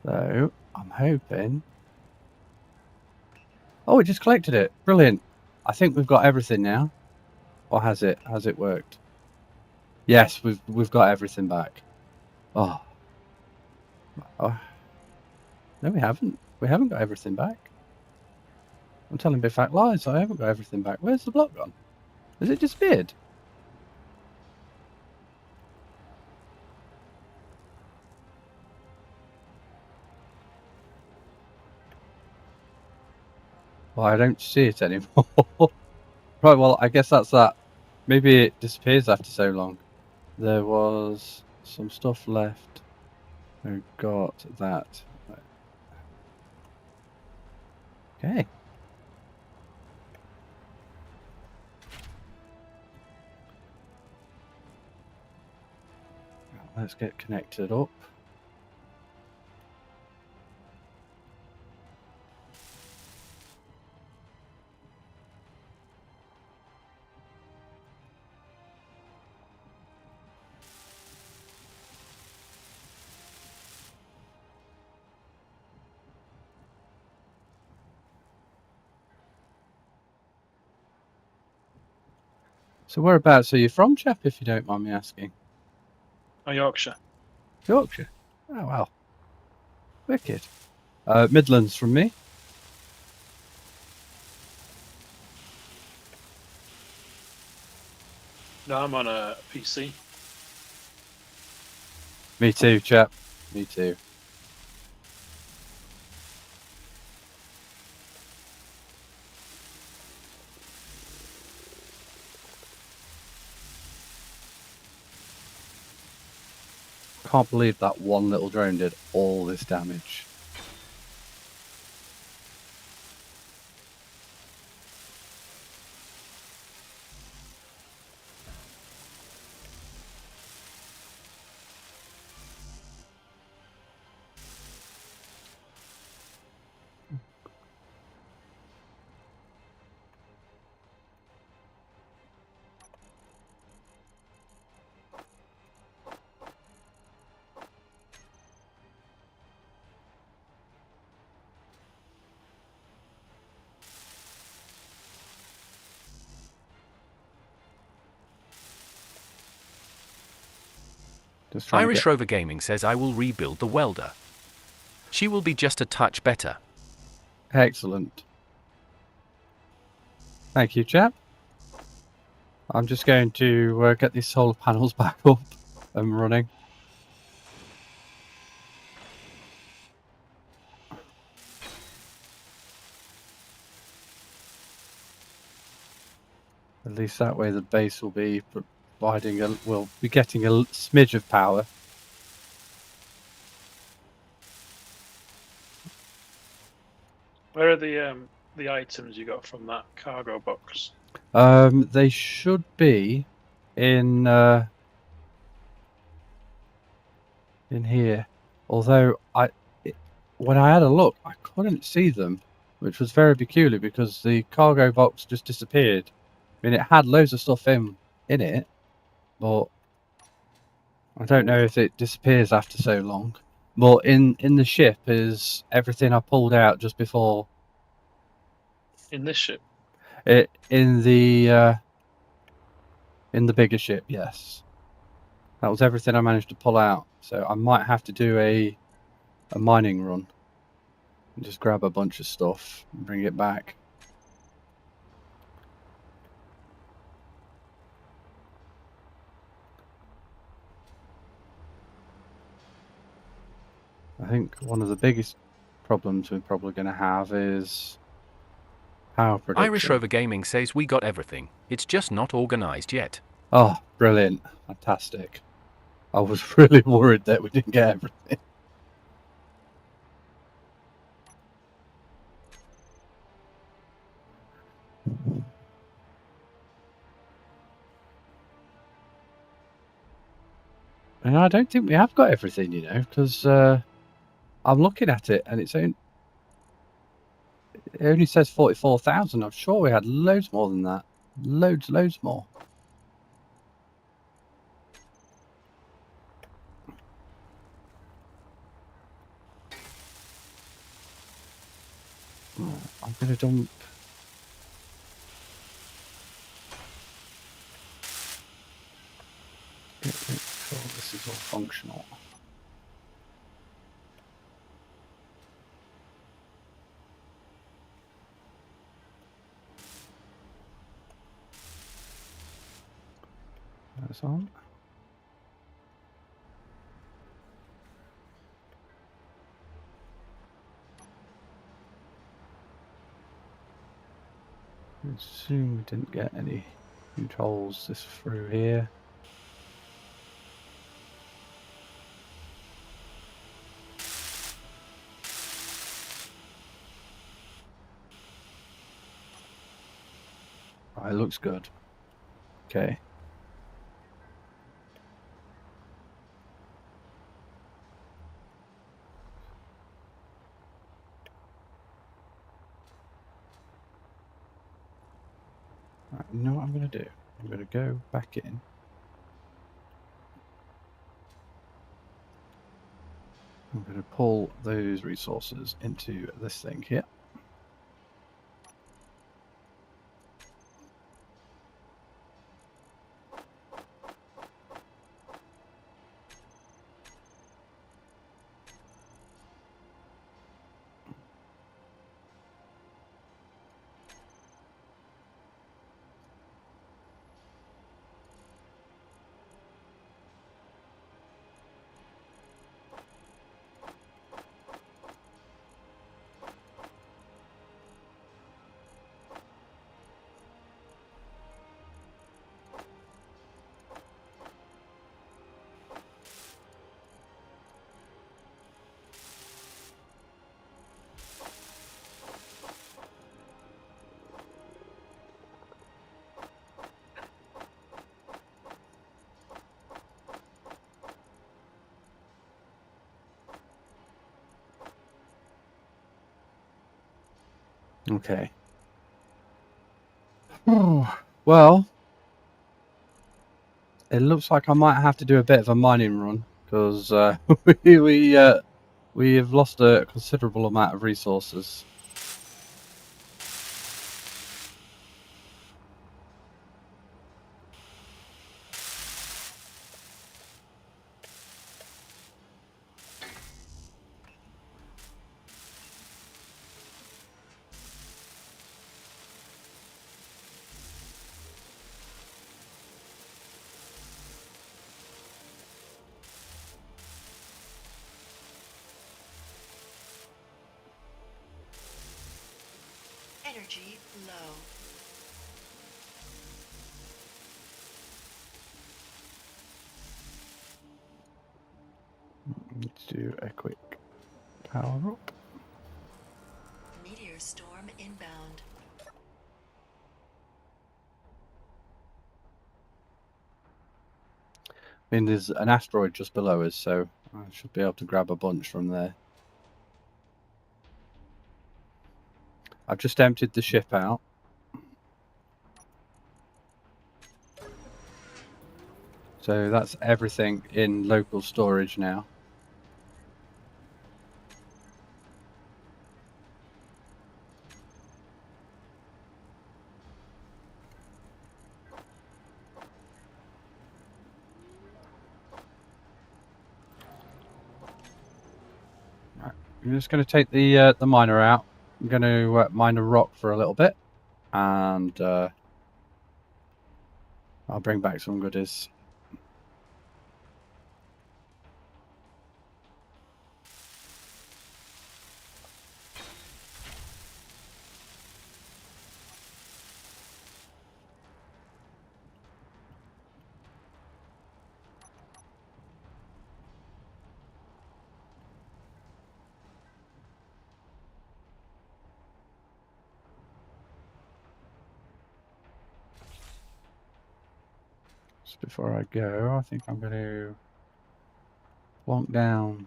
So I'm hoping. Oh, it just collected it. Brilliant. I think we've got everything now. Or has it? Has it worked? Yes, we've got everything back. Oh. Oh. No, we haven't. We haven't got everything back. I'm telling big fat lies. I haven't got everything back. Where's the block gone? Has it disappeared? Well, I don't see it anymore. Right, well, I guess that's that. Maybe it disappears after so long. There was some stuff left. I got that. Okay. Let's get connected up. So whereabouts are you from, chap, if you don't mind me asking? Oh, Yorkshire. Yorkshire. Oh, wow. Wicked. Midlands from me. No, I'm on a PC. Me too, chap. Me too. Can't believe that one little drone did all this damage. Just trying to Irish get... Rover Gaming says I will rebuild the welder. She will be just a touch better. Excellent. Thank you, chap. I'm just going to get these solar panels back up and running. At least that way the base will be providing will be getting a smidge of power. Where are the items you got from that cargo box? They should be in here. Although when I had a look, I couldn't see them, which was very peculiar because the cargo box just disappeared. I mean, it had loads of stuff in it, but I don't know if it disappears after so long. But in the ship is everything I pulled out just before. In this ship? In the bigger ship, yes. That was everything I managed to pull out. So I might have to do a mining run and just grab a bunch of stuff and bring it back. I think one of the biggest problems we're probably going to have is power production. Irish Rover Gaming says we got everything. It's just not organized yet. Oh, brilliant. Fantastic. I was really worried that we didn't get everything. And I don't think we have got everything, you know, because I'm looking at it and it only says 44,000. I'm sure we had loads more than that. Loads more. I'm going to dump... Make sure this is all functional. That's on. I assume we didn't get any controls this through here. Right, it looks good. Okay. Right, you know what I'm going to do? I'm going to go back in. I'm going to pull those resources into this thing here. Okay. Well, it looks like I might have to do a bit of a mining run because we have lost a considerable amount of resources. Energy low. Let's do a quick power up. Meteor storm inbound. I mean, there's an asteroid just below us, so I should be able to grab a bunch from there. I've just emptied the ship out. So that's everything in local storage now. Right. I'm just going to take the miner out. I'm going to mine a rock for a little bit, and I'll bring back some goodies. Just before I go, I think I'm going to plonk down.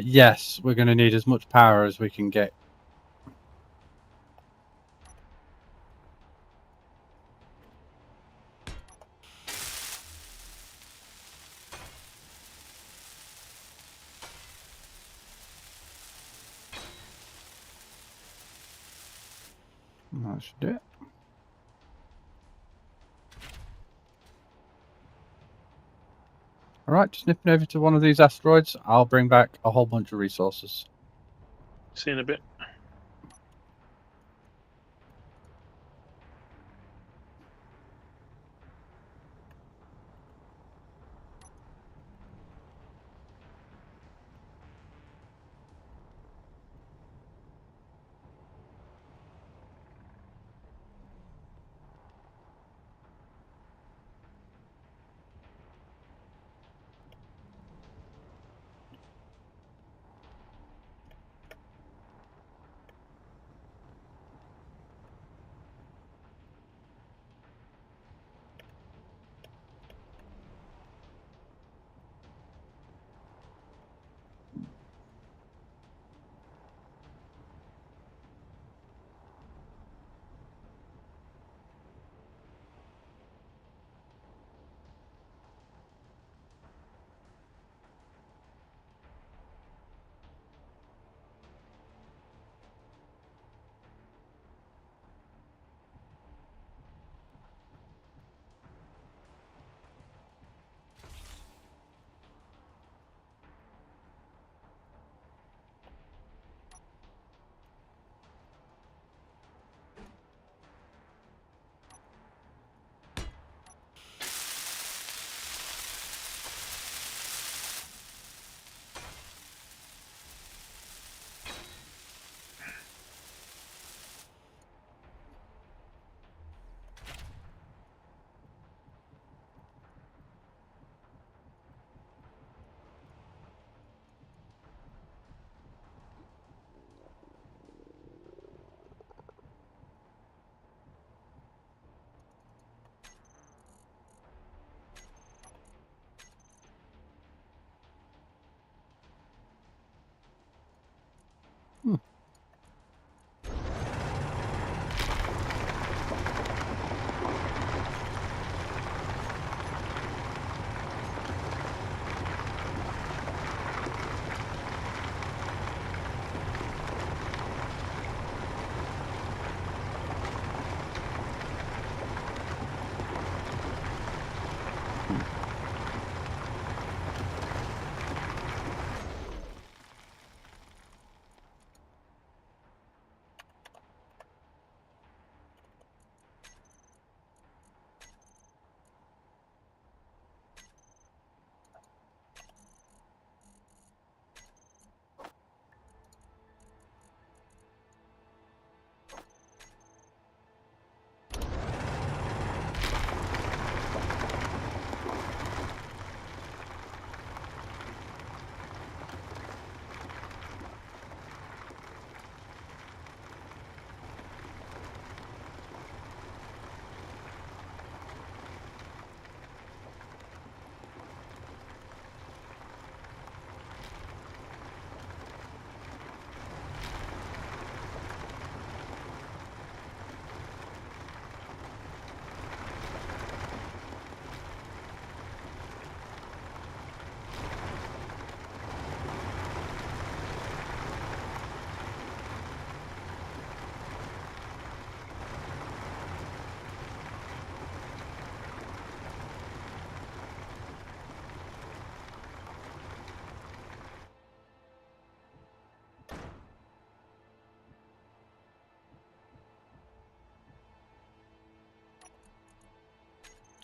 Yes, we're going to need as much power as we can get. That should do it. Alright, just nipping over to one of these asteroids. I'll bring back a whole bunch of resources. See you in a bit.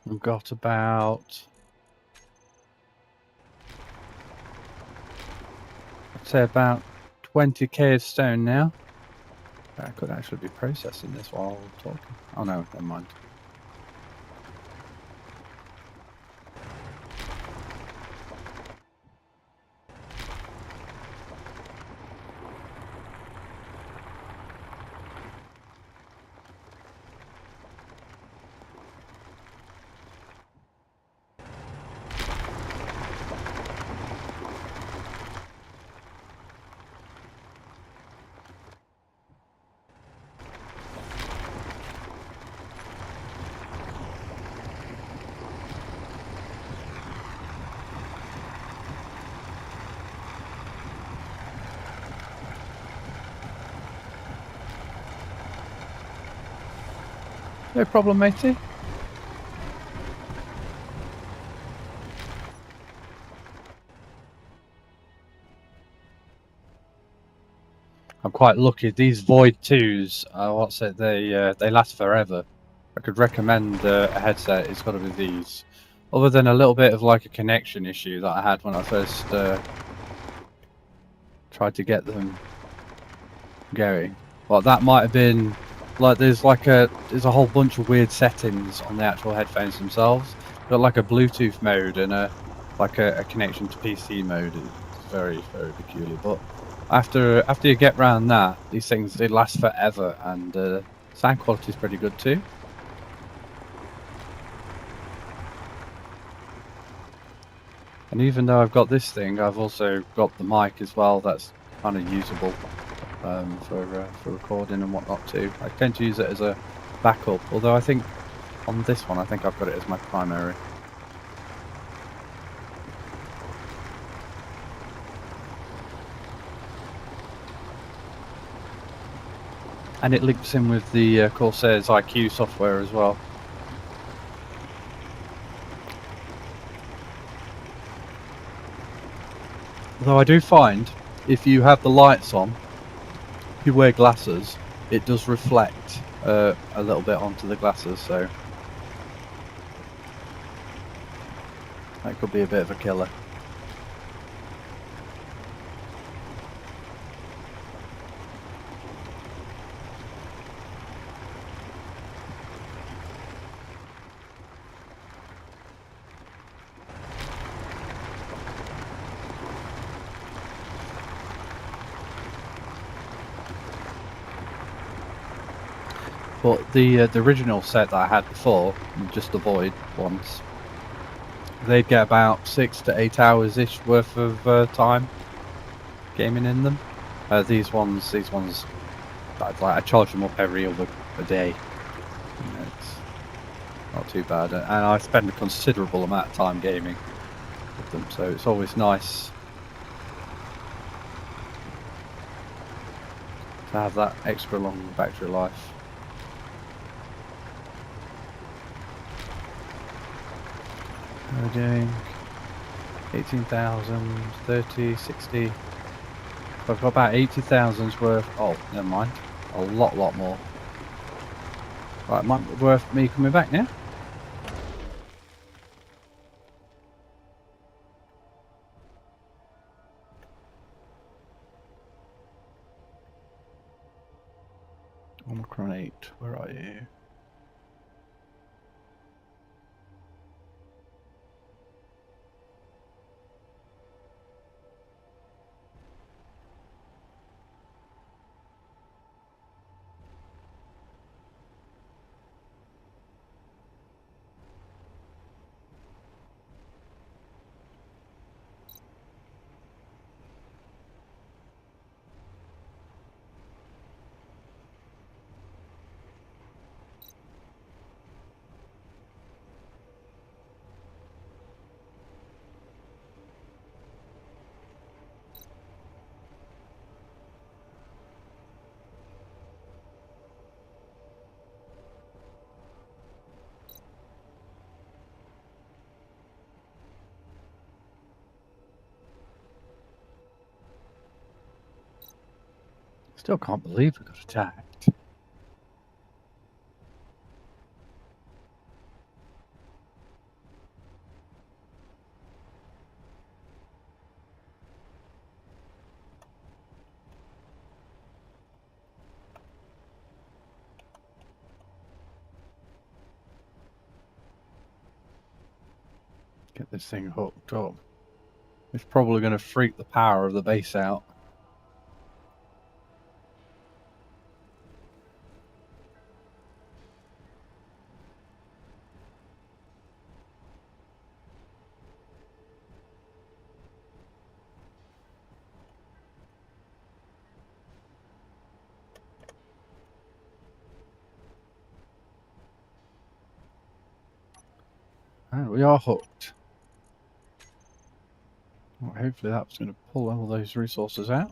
We've got about, I'd say about 20k of stone now. I could actually be processing this while talking. Oh no, never mind. No problem, matey. I'm quite lucky. These Void 2s, what's it? They last forever. I could recommend a headset. It's got to be these. Other than a little bit of like a connection issue that I had when I first tried to get them going. Well, that might have been like there's a whole bunch of weird settings on the actual headphones themselves. Got like a Bluetooth mode and a connection to PC mode. It's very peculiar. But after you get round that, these things they last forever, and sound quality is pretty good too. And even though I've got this thing, I've also got the mic as well. That's kind of usable for recording and whatnot too. I tend to use it as a backup, although I think on this one I think I've got it as my primary. And it links in with the Corsair's IQ software as well. Although I do find if you have the lights on, if you wear glasses, it does reflect a little bit onto the glasses, so that could be a bit of a killer. But the original set that I had before, just the Void ones, they'd get about 6 to 8 hours ish worth of time gaming in them. These ones, I charge them up every other day. You know, it's not too bad, and I spend a considerable amount of time gaming with them, so it's always nice to have that extra long battery life. We're doing 18,000, 30, 60. I've got about 80,000's worth. Oh, never mind. A lot more. Right, might be worth me coming back now. Omicron 8, where are you? Still can't believe we got attacked. Get this thing hooked up. It's probably going to freak the power of the base out. And we are hooked. Well, hopefully that's going to pull all those resources out.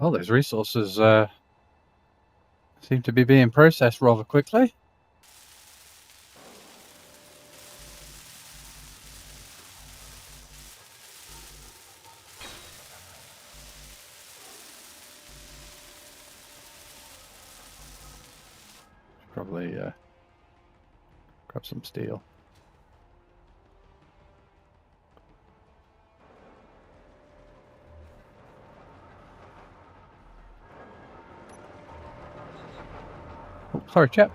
Well, those resources seem to be being processed rather quickly. Probably grab some steel. Oh, sorry, chap.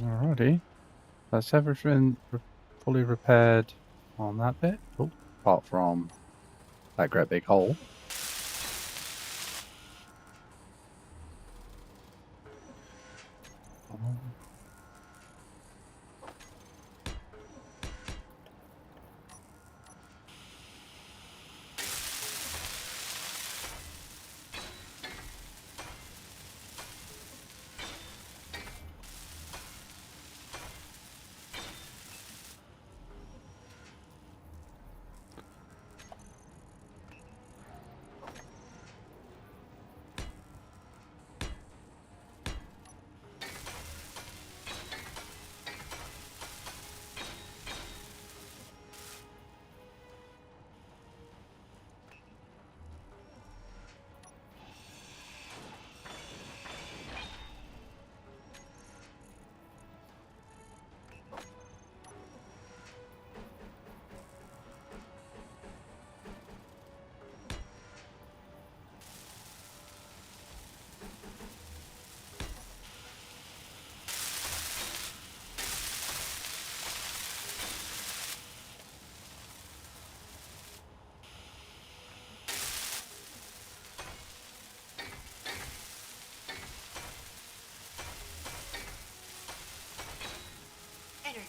Alrighty. That's everything fully repaired on that bit. Oh, apart from that great big hole.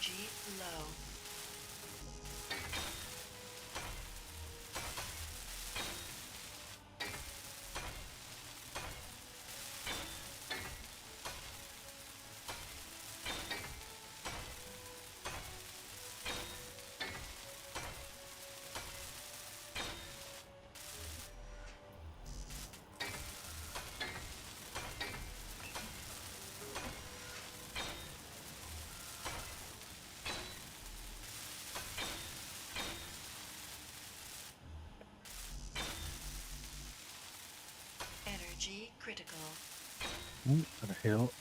Energy low. Energy critical. Ooh, gotta heal.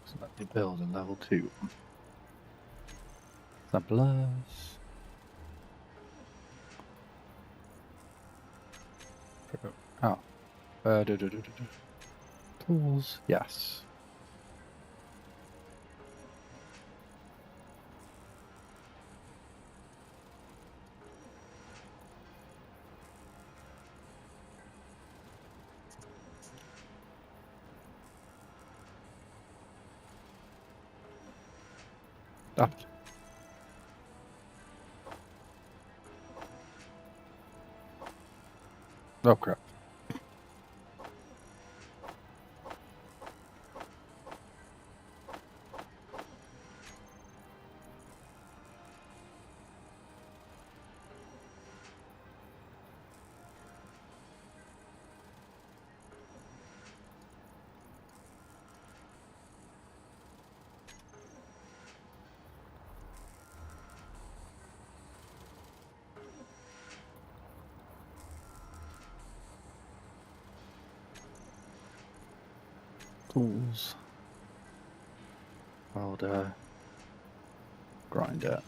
So let me build a level 2. Samplers. Oh. Tools. Yes. Damn it. Oh crap. Tools. Welder. Grinder.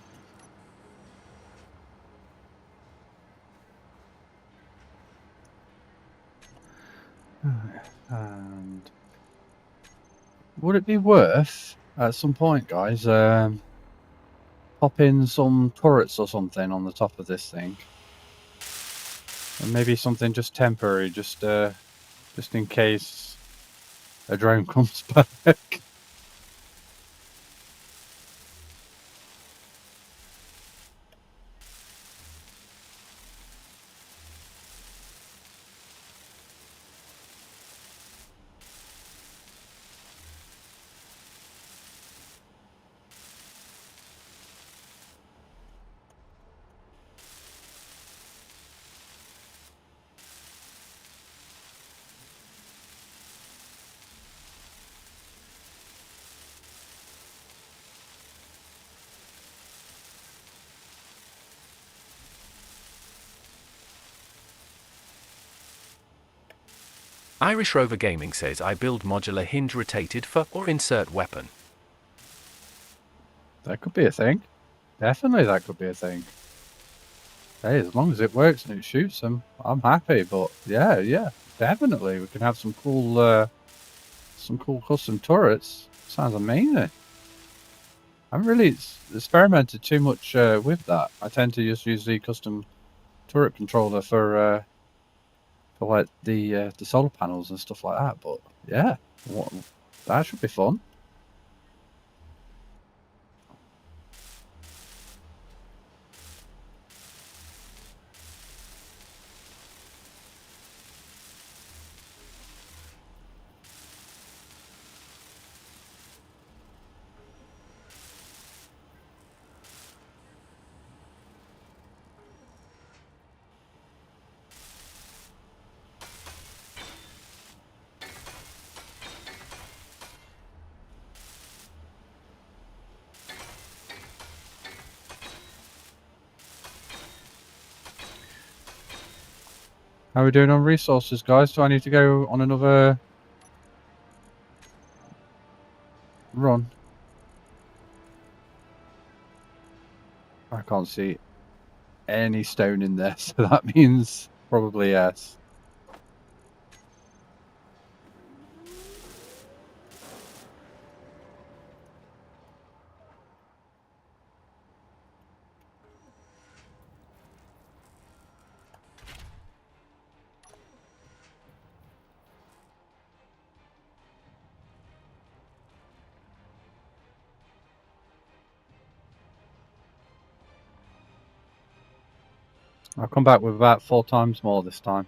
And would it be worth at some point, guys, pop in some turrets or something on the top of this thing, and maybe something just temporary, just in case a drone comes back. Irish Rover Gaming says I build modular hinge rotated for or insert weapon. That could be a thing. Definitely, that could be a thing. Hey, as long as it works and it shoots them, I'm happy. But yeah, definitely, we can have some cool custom turrets. Sounds amazing. I haven't really experimented too much with that. I tend to just use the custom turret controller for like the solar panels and stuff like that. But yeah, that should be fun. How are we doing on resources, guys? Do I need to go on another run? I can't see any stone in there, so that means probably yes. I'll come back with about 4 times more this time.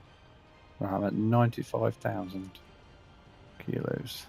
I'm at 95,000 kilos.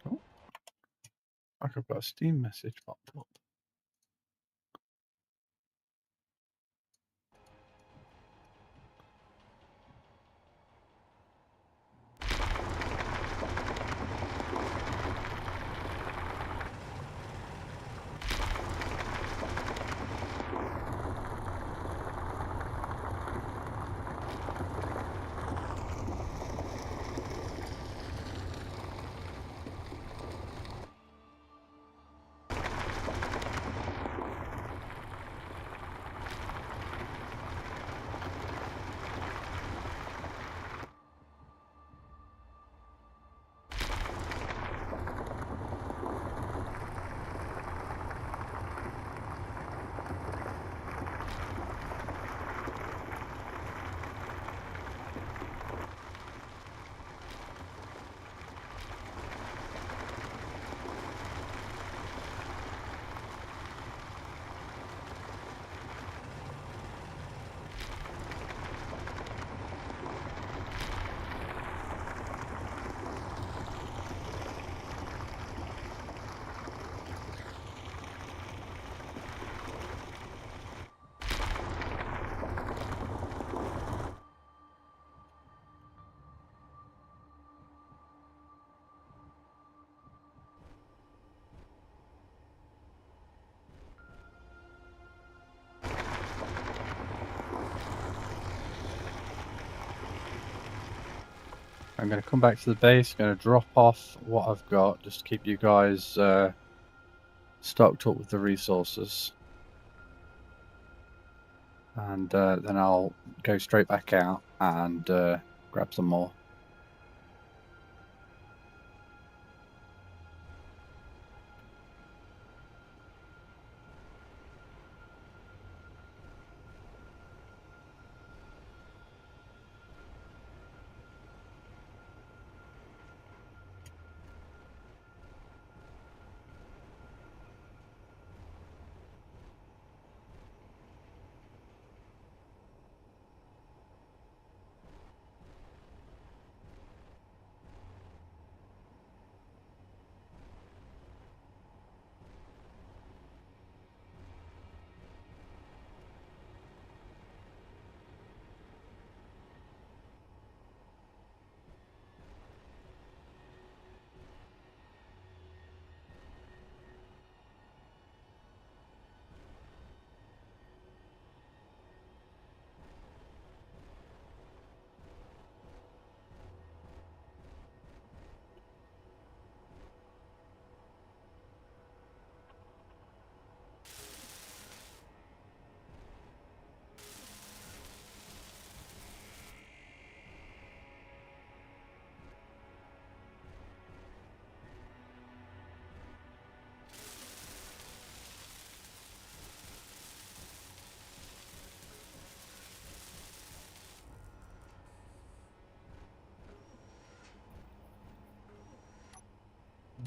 Oh, I've got a Steam message popped up. I'm going to come back to the base, going to drop off what I've got, just to keep you guys stocked up with the resources. And then I'll go straight back out and grab some more.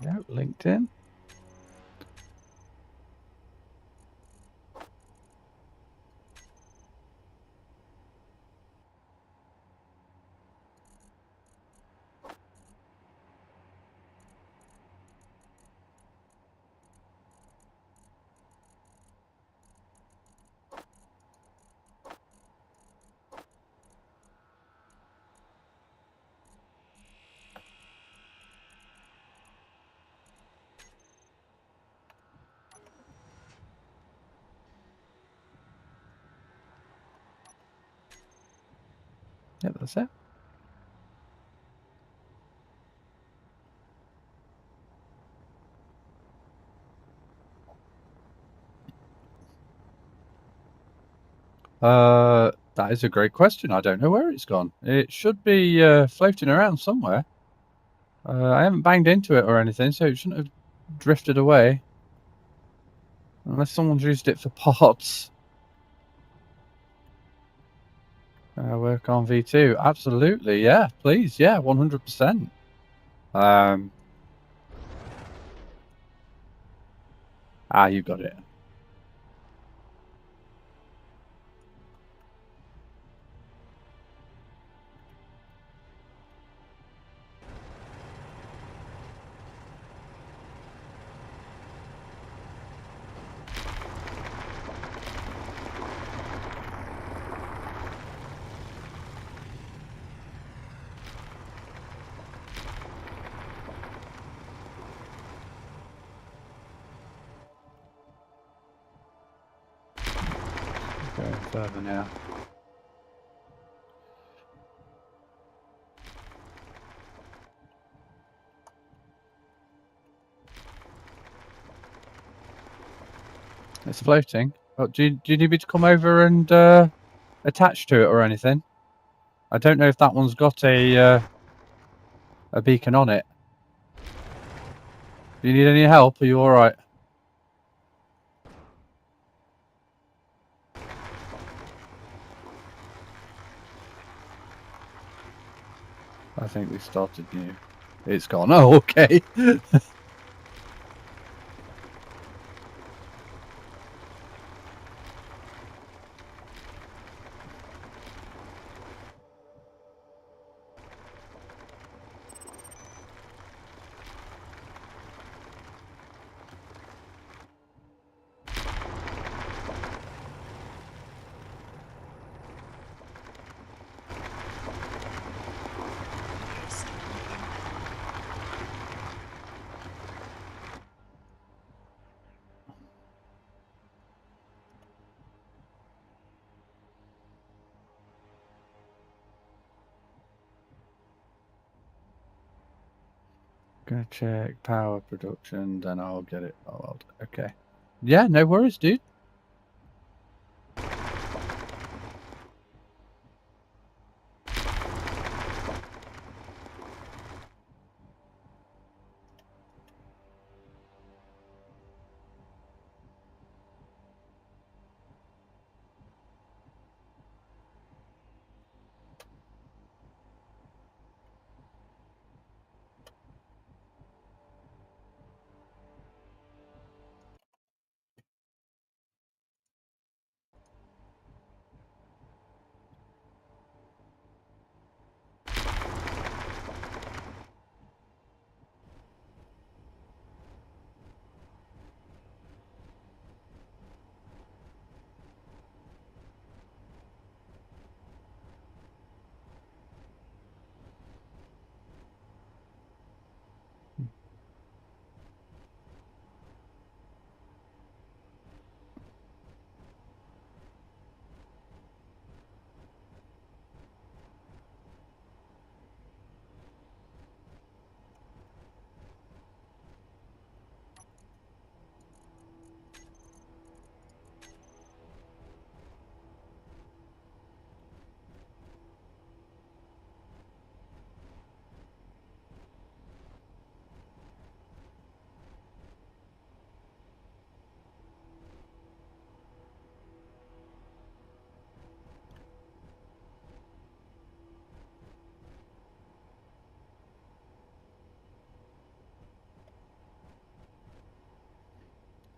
Yeah, LinkedIn. Yep, that's it. That is a great question. I don't know where it's gone. It should be floating around somewhere. I haven't banged into it or anything, so it shouldn't have drifted away. Unless someone's used it for pods. Work on V2. Absolutely, yeah. Please, yeah, 100%. You got it. Going further now. It's floating. Oh, do you need me to come over and attach to it or anything? I don't know if that one's got a beacon on it. Do you need any help? Are you all right? I think we started new. It's gone. Oh, okay. Storm inbound. Gonna check power production, then I'll get it. Oh, okay. Yeah, no worries, dude.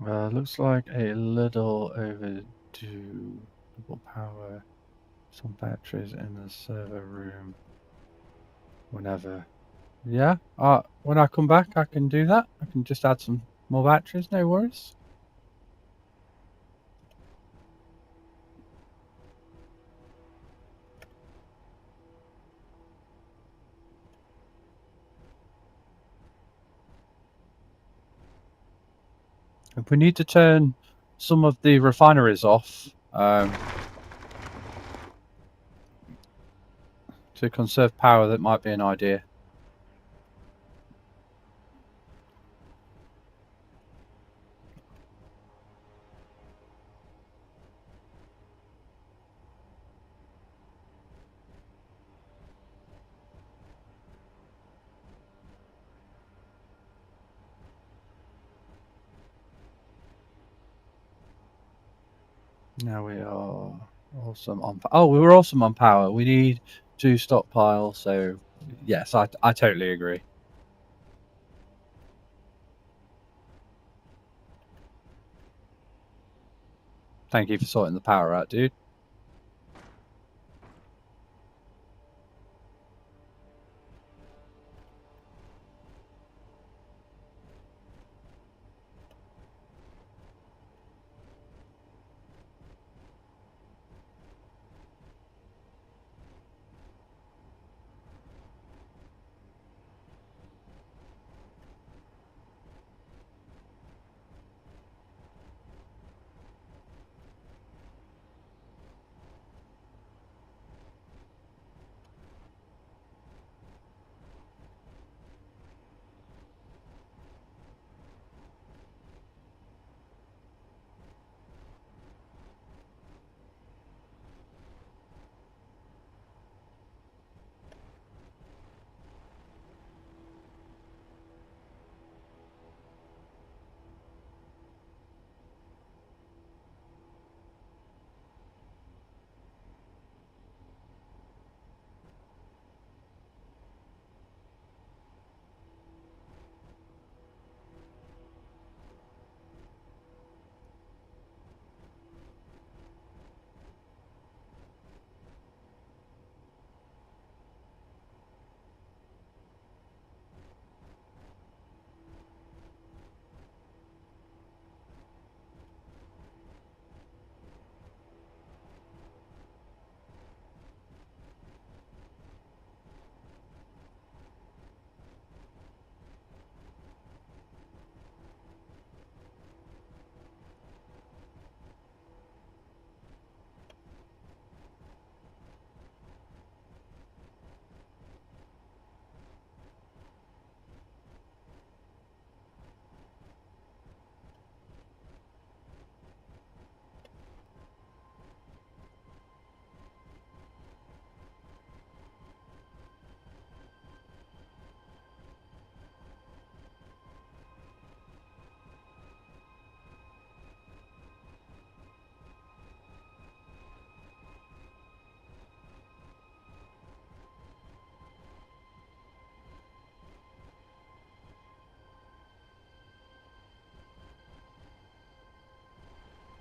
Looks like a little overdue. Double power. Some batteries in the server room. Whenever. Yeah. When I come back, I can do that. I can just add some more batteries. No worries. If we need to turn some of the refineries off to conserve power, that might be an idea. Now we are awesome on. Oh, we were awesome on power. We need to stockpile. So yes, I totally agree. Thank you for sorting the power out, dude.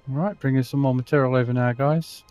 All right, bringing some more material over now, guys.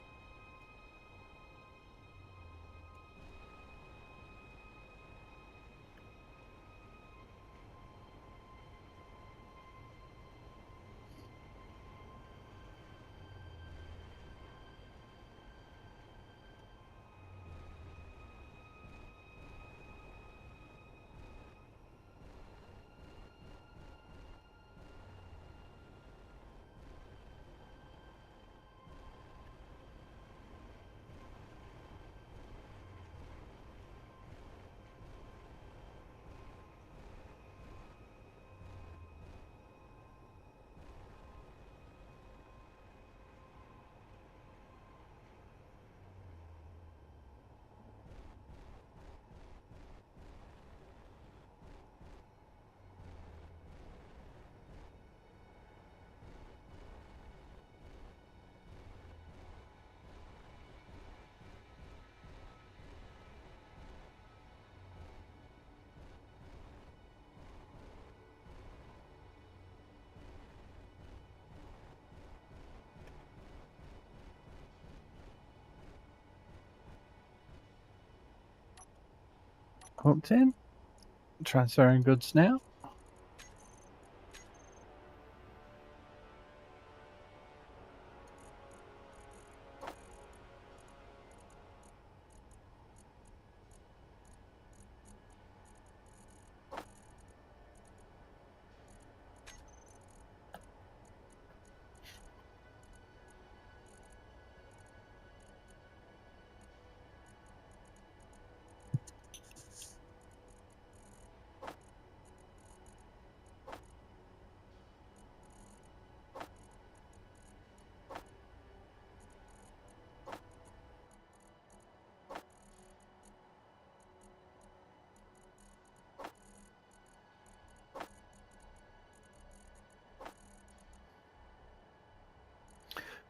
hooked in. Transferring goods now.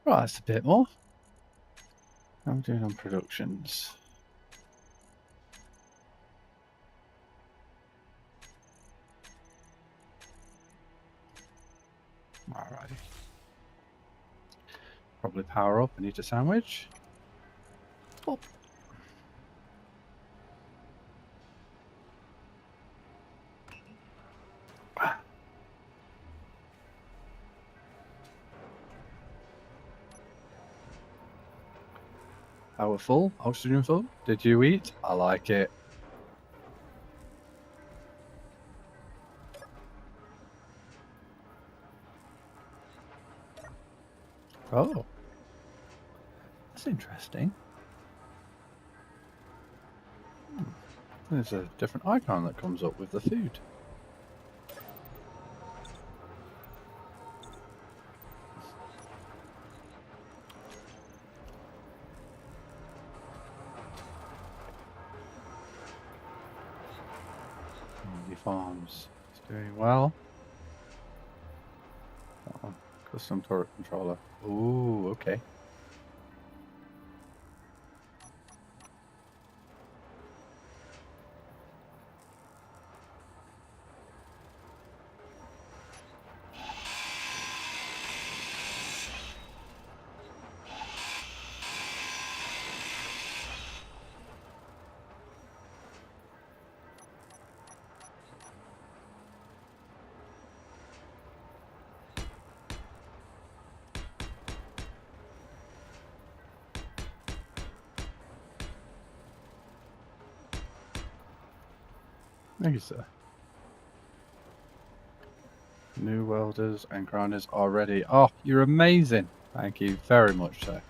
Right, that's a bit more. How am I doing on productions? Alrighty. Probably power up and eat a sandwich. Oh. Power full, oxygen full. Did you eat? I like it. Oh, that's interesting. There's a different icon that comes up with the food. Easy Farms is doing well. Oh, custom turret controller. Ooh, okay. Thank you, sir. New welders and grinders are ready. Oh, you're amazing. Thank you very much, sir.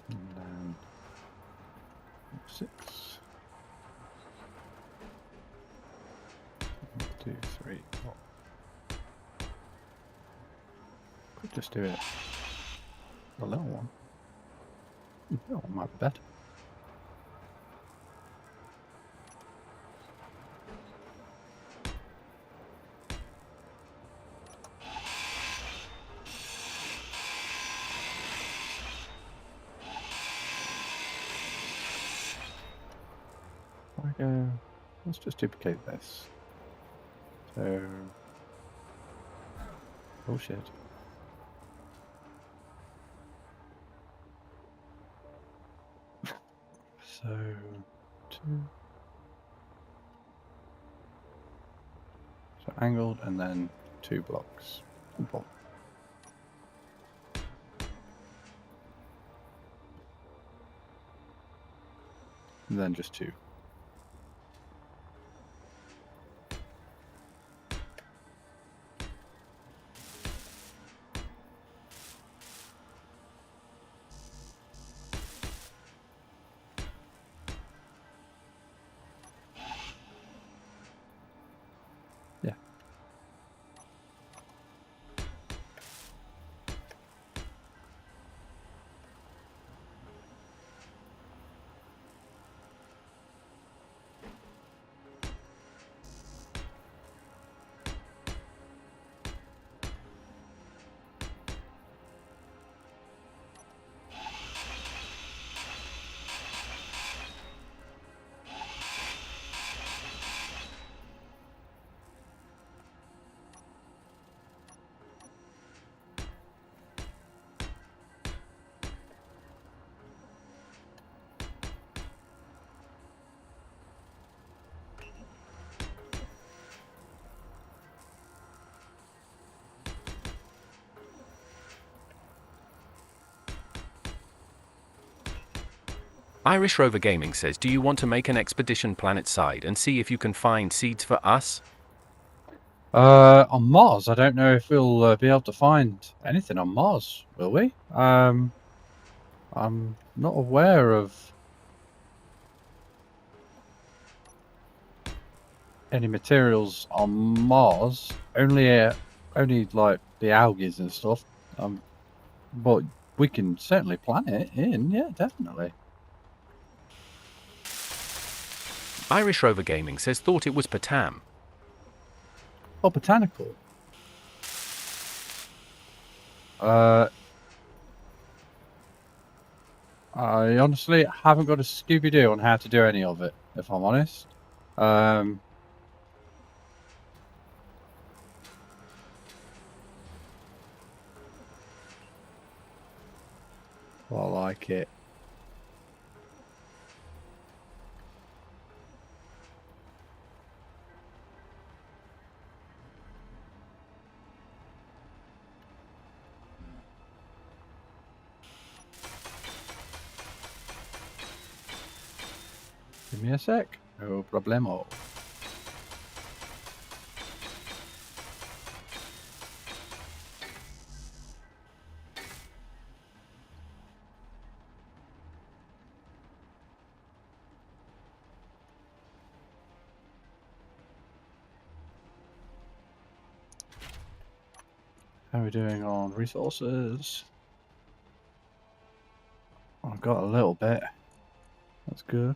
And then 6. 1, 2, 3, 4. Could just do it. The little one. The little one might be better. Let's just duplicate this. So, oh shit. So, 2. So angled and then 2 blocks. Simple. And then just 2. Irish Rover Gaming says, do you want to make an expedition planet-side and see if you can find seeds for us? On Mars, I don't know if we'll be able to find anything on Mars, will we? I'm not aware of any materials on Mars. Only like the algae and stuff. But we can certainly plant it in. Yeah, definitely. Irish Rover Gaming says, thought it was Patam. Oh, botanical. I honestly haven't got a Scooby-Doo on how to do any of it, if I'm honest. Well, I like it. Give me a sec. No problemo. How are we doing on resources? I've got a little bit. That's good.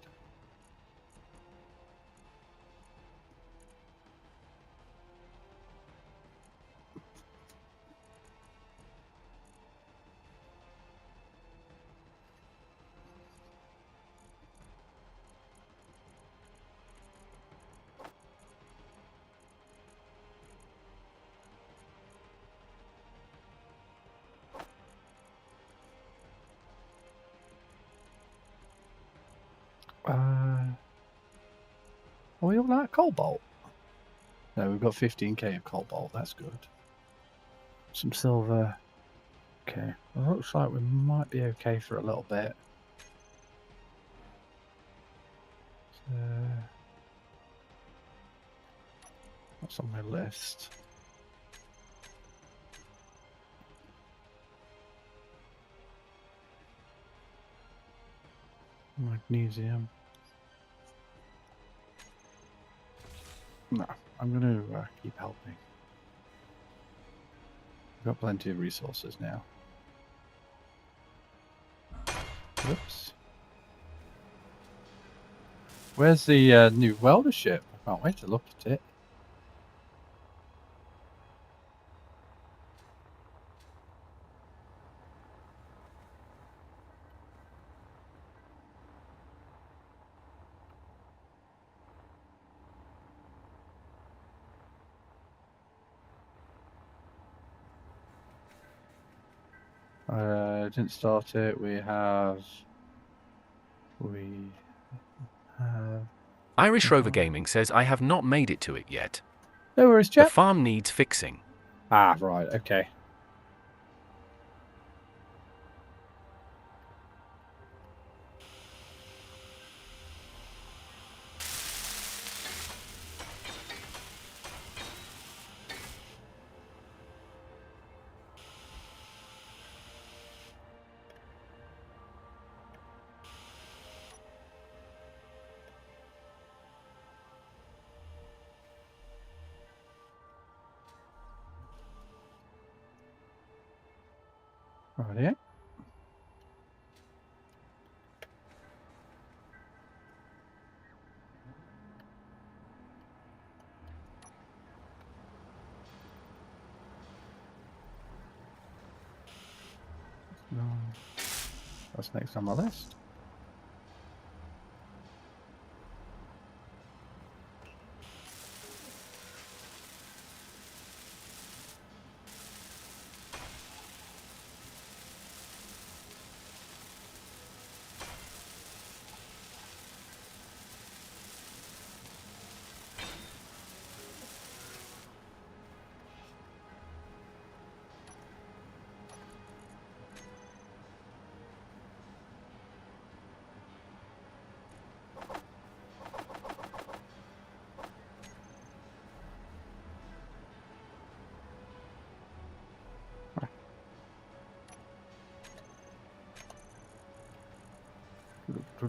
Are we all out of cobalt? No, we've got 15k of cobalt. That's good. Some silver. Okay. Well, looks like we might be okay for a little bit. So, what's on my list? Magnesium. No, I'm going to keep helping. We've got plenty of resources now. Whoops. Where's the new welder ship? I can't wait to look at it. Didn't start it. We have. Irish Rover Gaming says, I have not made it to it yet. No worries, The chap. farm needs fixing. Ah, right. Okay. Right. No. That's next on my list.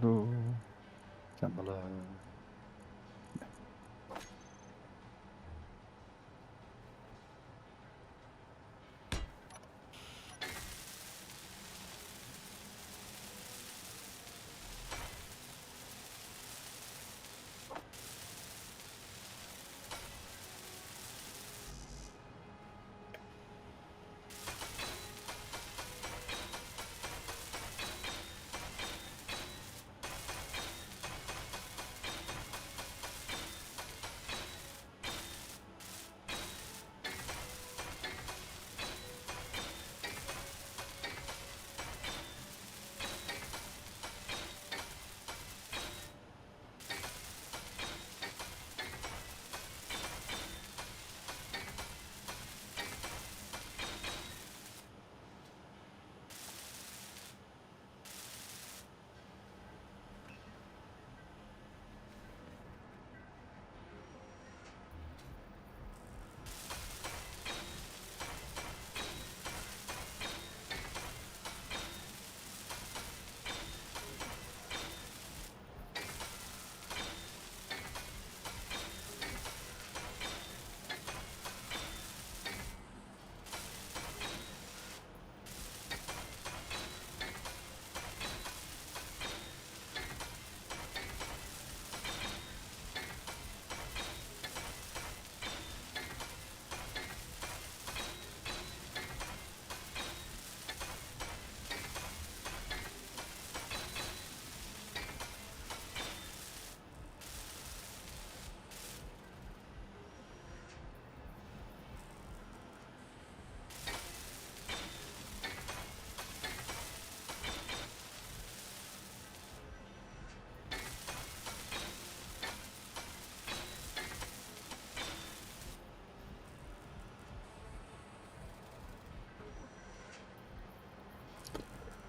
Down below.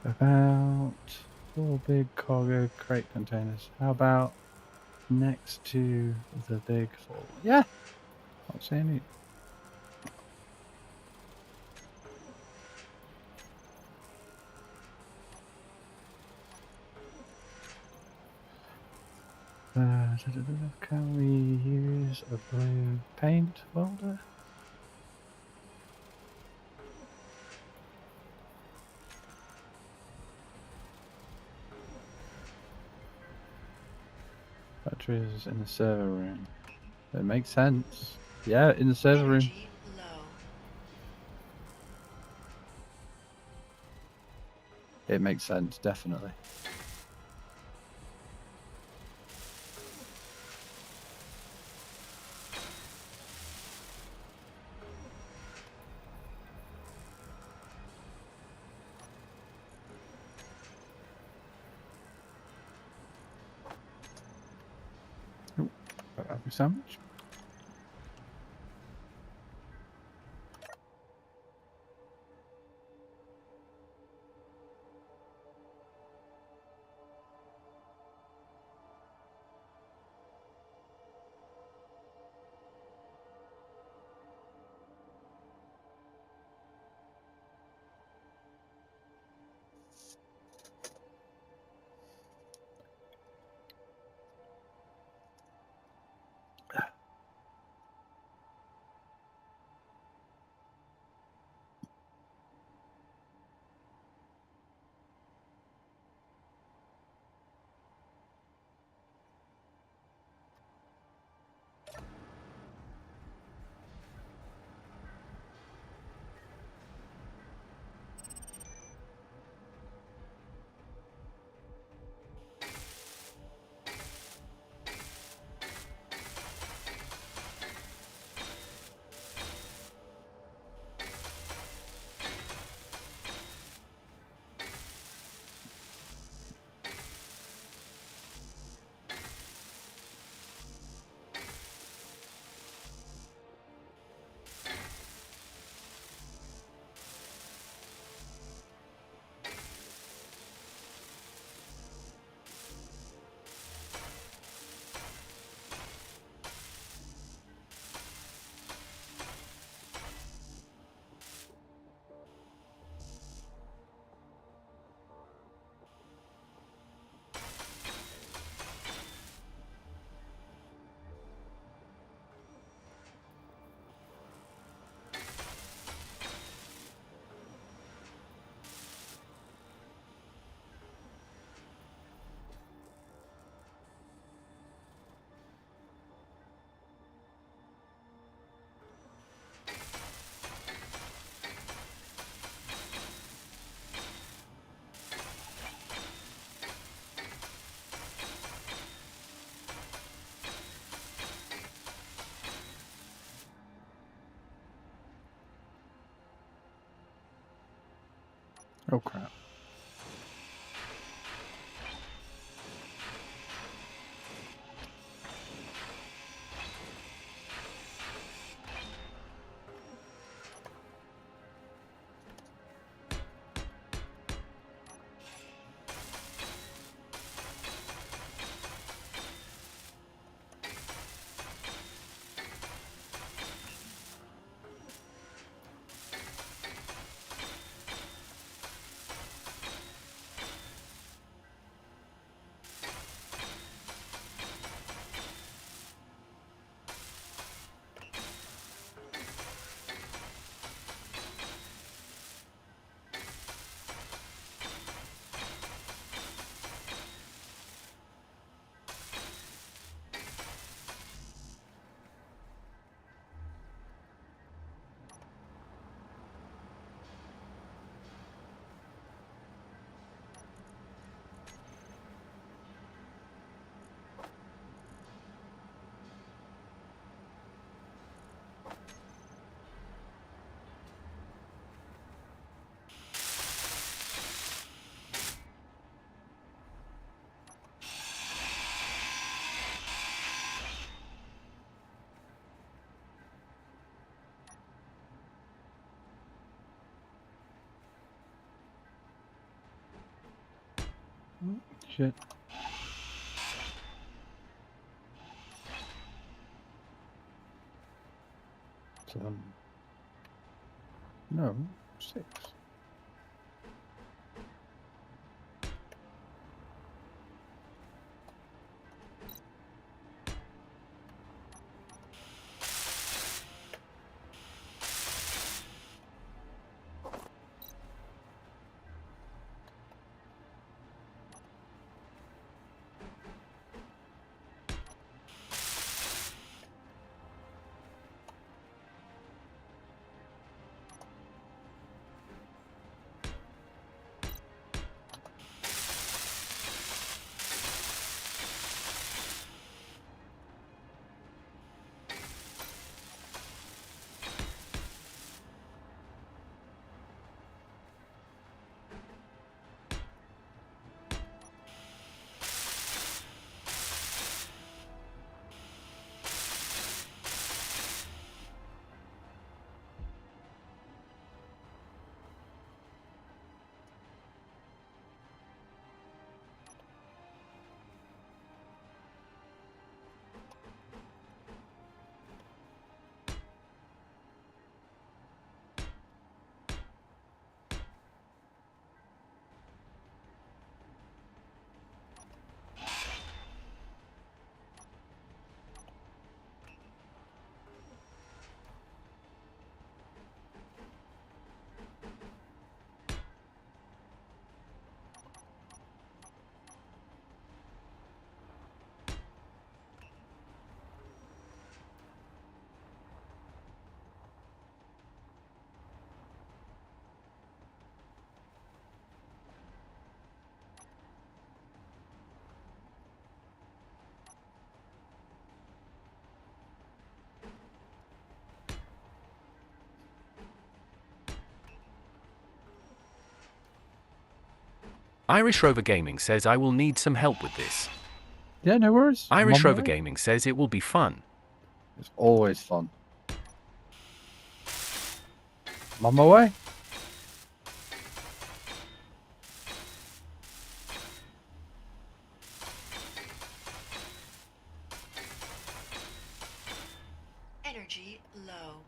About 4 big cargo crate containers. How about next to the big 4? Yeah, not saying it. Can we use a blue paint welder? Batteries in the server room. It makes sense. Yeah, in the server room. Energy low. It makes sense, definitely. Oh, happy sandwich. Oh crap. Shit. No, 6. Irish Rover Gaming says I will need some help with this. Yeah, no worries. I'm Irish on my Rover way. Gaming says it will be fun. It's always fun. I'm on my way. Energy low.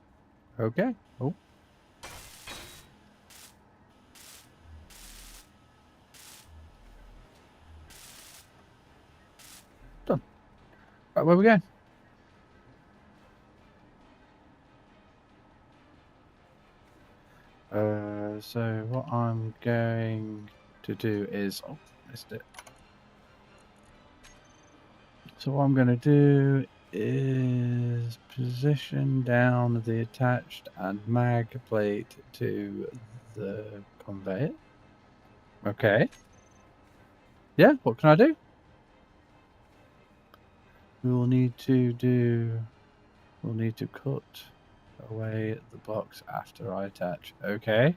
Okay. Oh. Done. Right, where we going? So what I'm going to do is... Oh, missed it. So what I'm going to do is position down the attached and mag plate to the conveyor. Okay. Yeah, what can I do? We'll need to cut away the box after I attach. Okay.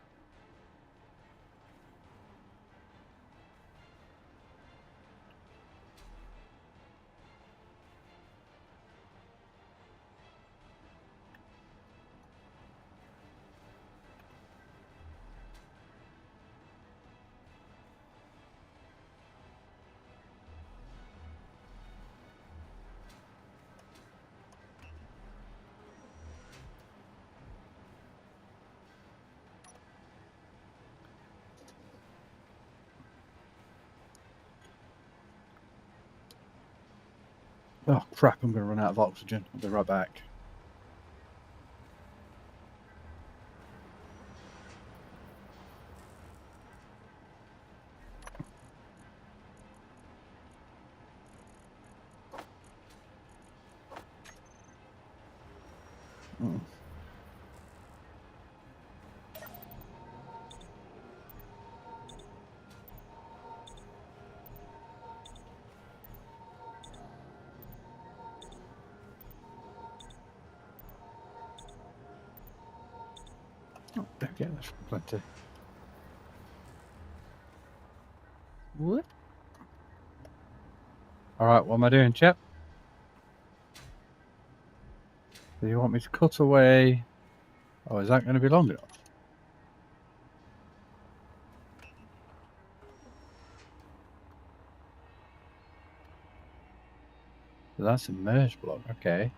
Oh crap, I'm going to run out of oxygen. I'll be right back. Mm. Oh, there we go. There's plenty. What? Alright, what am I doing, chap? Do you want me to cut away? Oh, is that going to be long enough? That's a merge block, okay.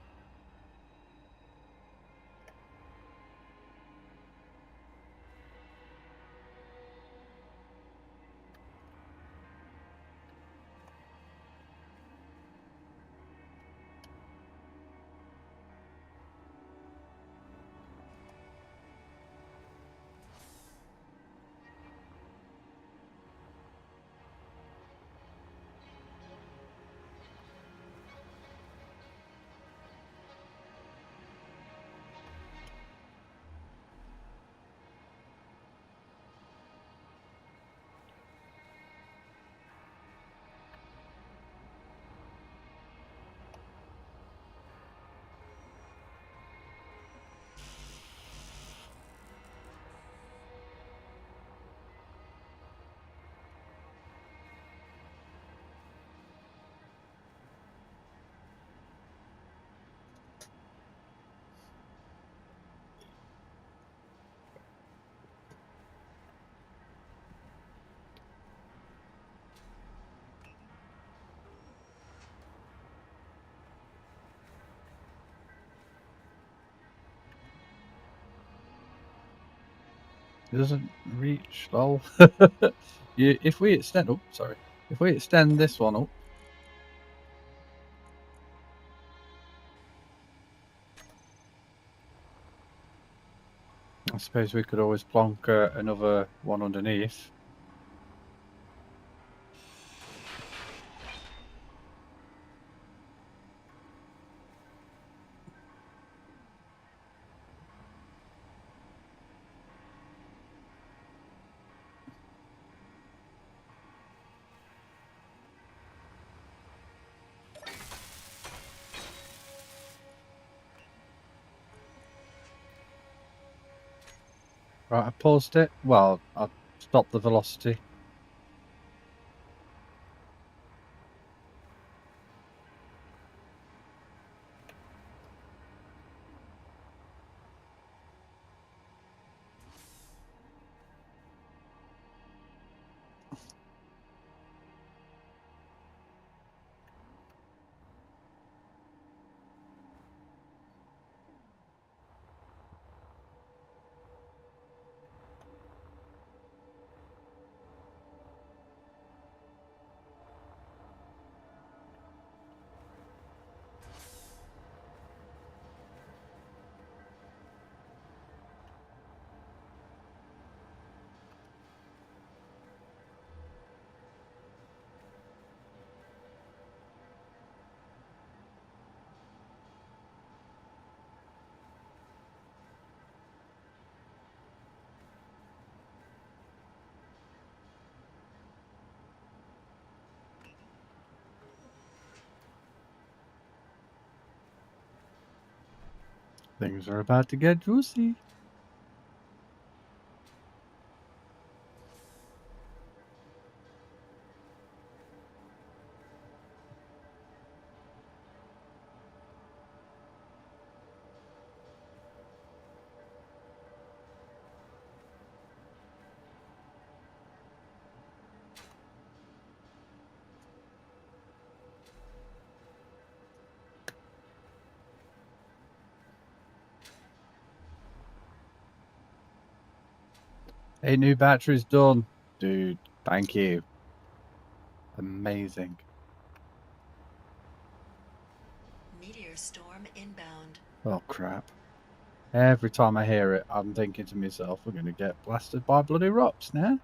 It doesn't reach, lol. If we extend... Oh, sorry. If we extend this one up... I suppose we could always plonk another one underneath. Right, I paused it. Well, I stopped the velocity. Things are about to get juicy. Hey, new battery's done. Dude, thank you. Amazing. storm inbound. Oh, crap. Every time I hear it, I'm thinking to myself, we're going to get blasted by bloody rocks now.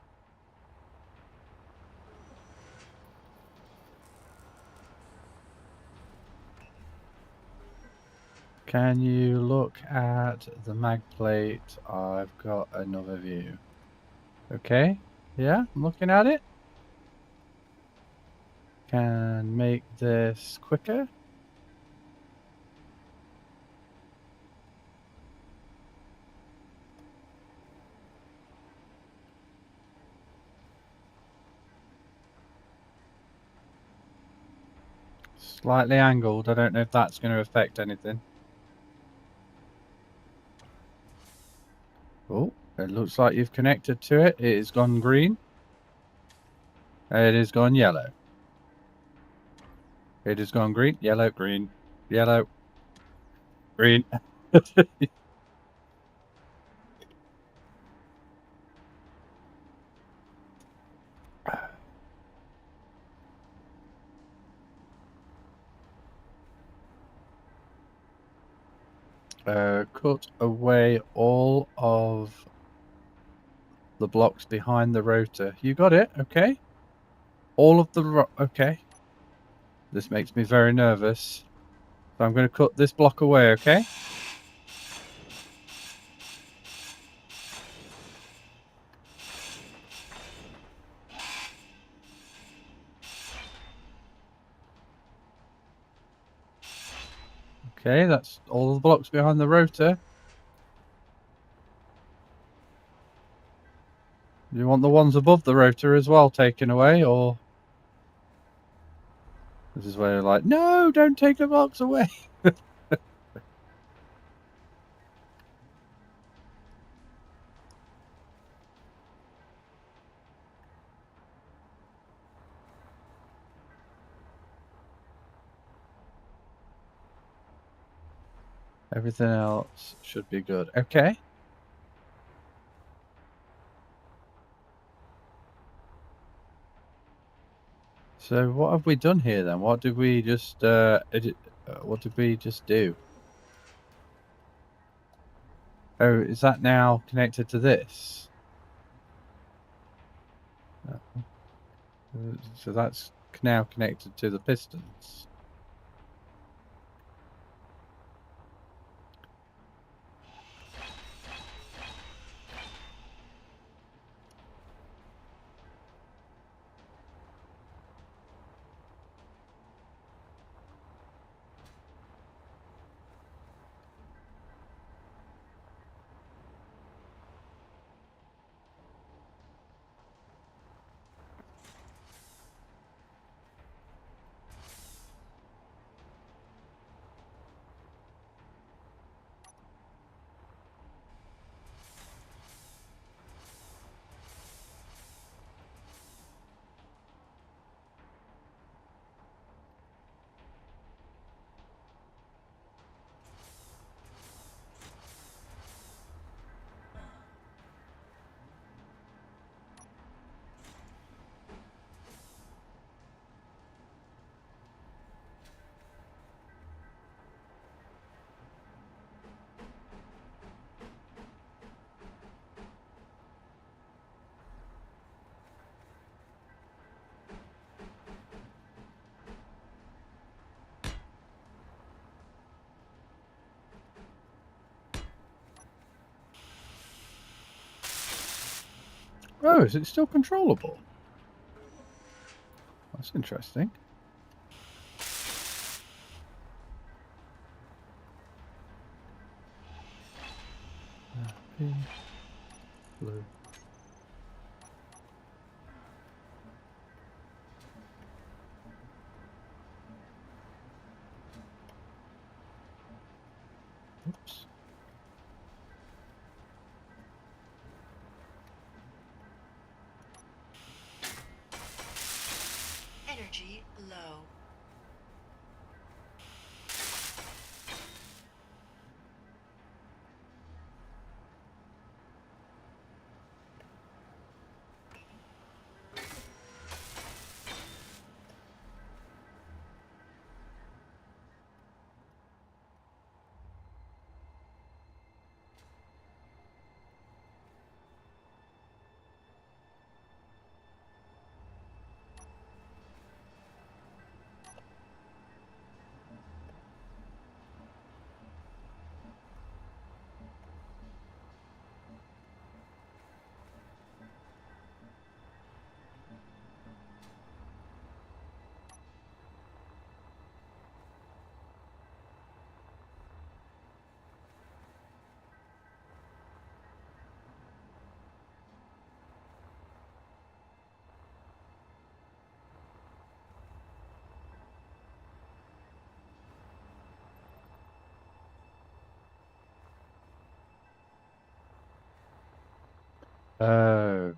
Can you look at the mag plate? I've got another view. Okay. Yeah, I'm looking at it. Can make this quicker. Slightly angled. I don't know if that's going to affect anything. Oh, it looks like you've connected to it. It has gone green. It has gone yellow. It has gone green, yellow, green, yellow, green. Cut away all of the blocks behind the rotor. You got it, okay? All of the okay. This makes me very nervous. So I'm going to cut this block away, okay? Okay, that's all the blocks behind the rotor. You want the ones above the rotor as well taken away, or... This is where you're like, no, don't take the blocks away. Everything else should be good. Okay. So what have we done here then? What did we just what did we just do? Oh, is that now connected to this? So that's now connected to the pistons. Oh, is it still controllable? That's interesting. Pink, blue. Oops. Energy low. Oh.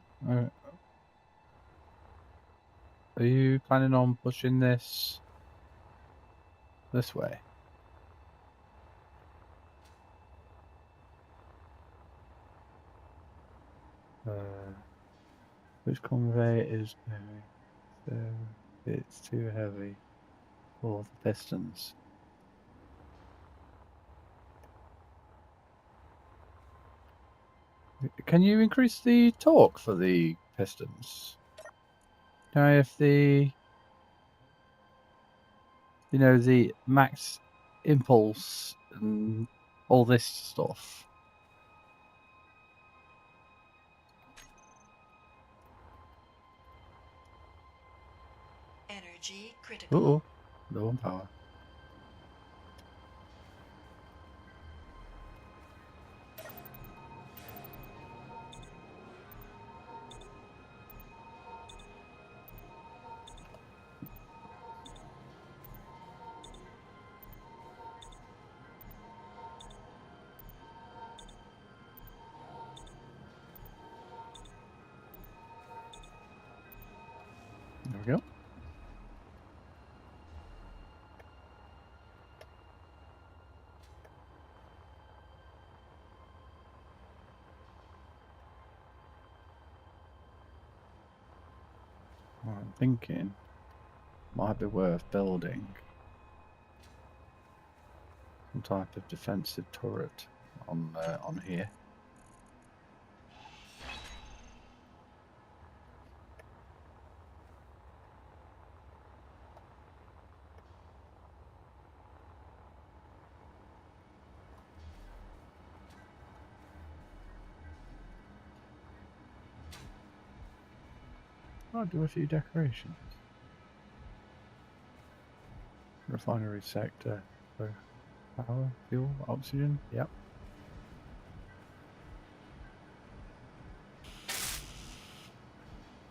Are you planning on pushing this way? Which conveyor is heavy? So it's too heavy for the pistons. Can you increase the torque for the pistons? Now, if the the max impulse and all this stuff. Energy critical. Uh-oh, low on power. There we go. Well, I'm thinking might be worth building some type of defensive turret on here. I'll do a few decorations. Refinery sector. So power, fuel, oxygen. Yep.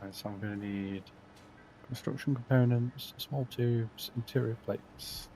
Right, so I'm going to need construction components, small tubes, interior plates.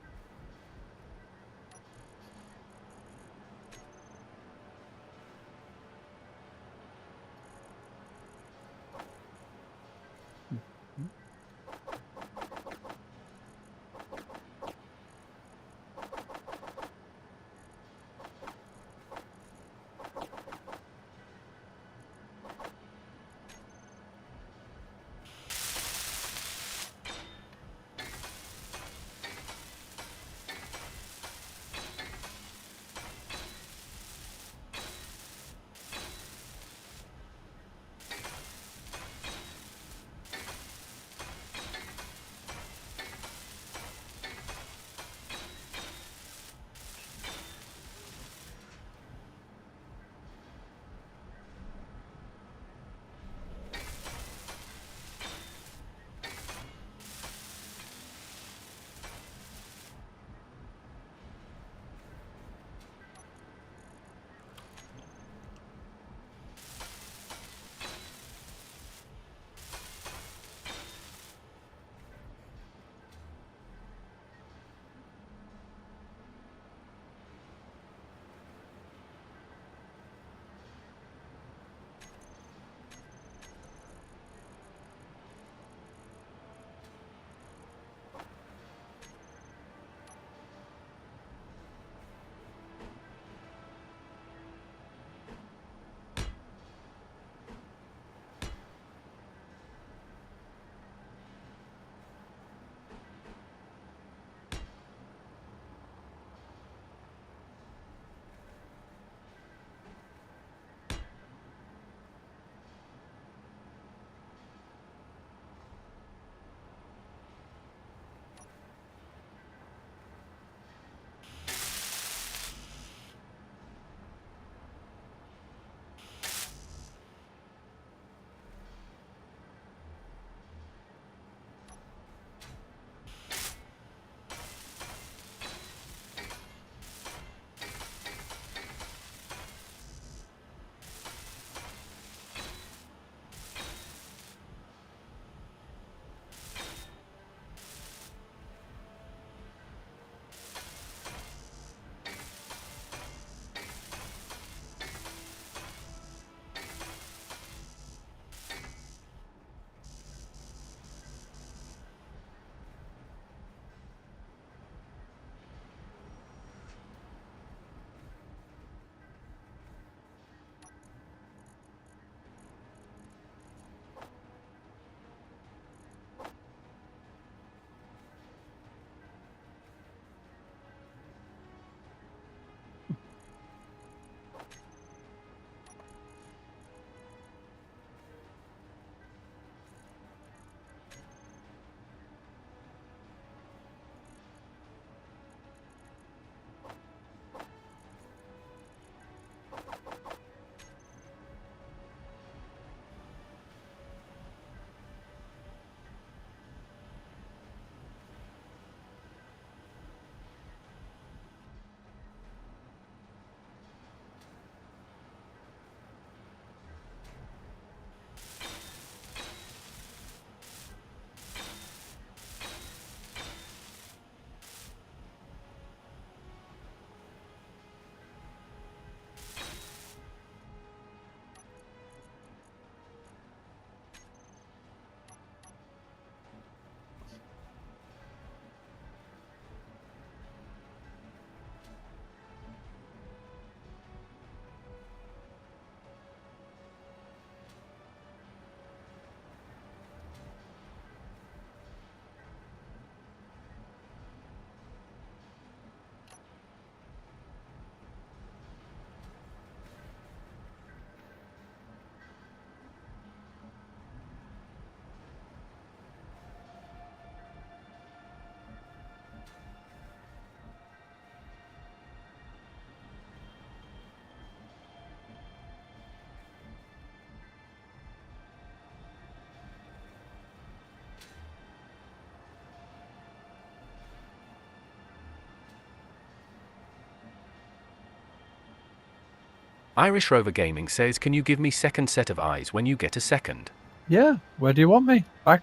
Irish Rover Gaming says, can you give me second set of eyes when you get a second? Yeah, where do you want me? Back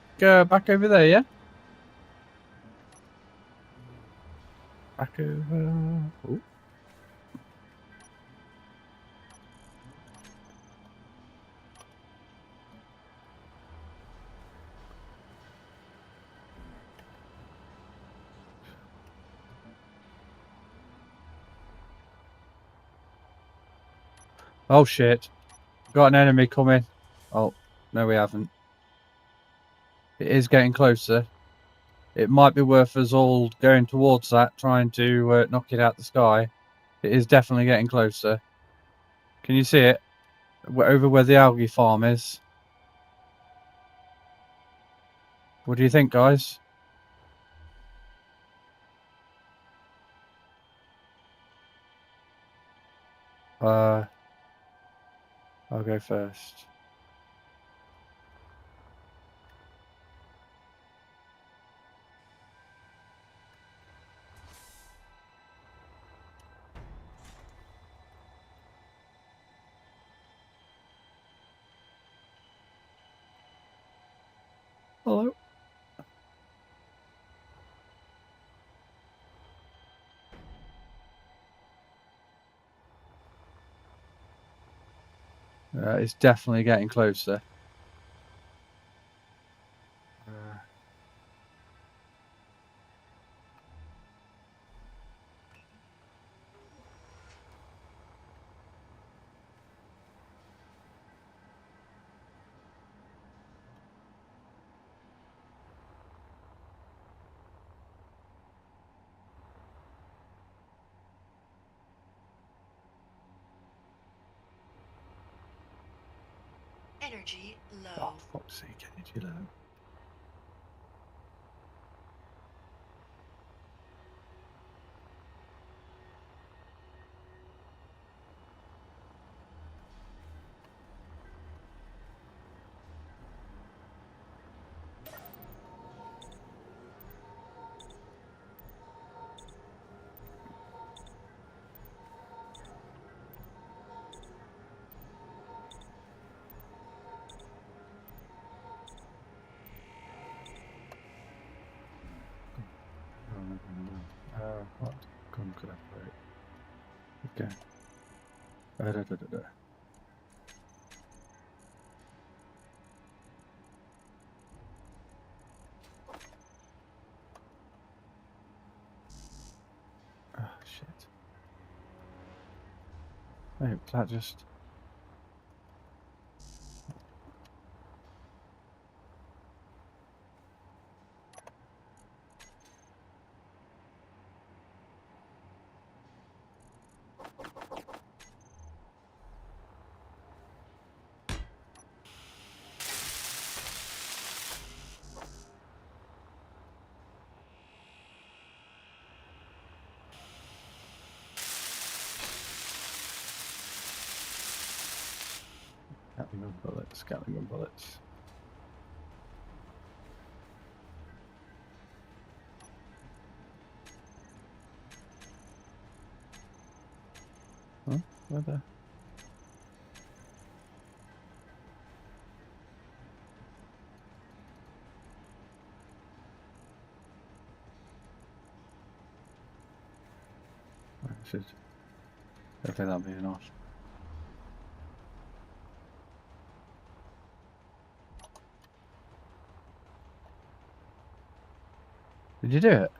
over there, yeah? Back over... Ooh. Oh shit. Got an enemy coming. Oh, no we haven't. It is getting closer. It might be worth us all going towards that, trying to knock it out the sky. It is definitely getting closer. Can you see it? Over where the algae farm is. What do you think, guys? I'll go first. Hello. It's definitely getting closer. Energy low. Oh, fuck's sake, energy low. What gun could I play? Okay. Da, da, da, da, da. Oh, shit. Wait, was that just... Gatling bullets, Gatling bullets. Huh? Where the... I should... Hopefully that'll be enough. Did you do it?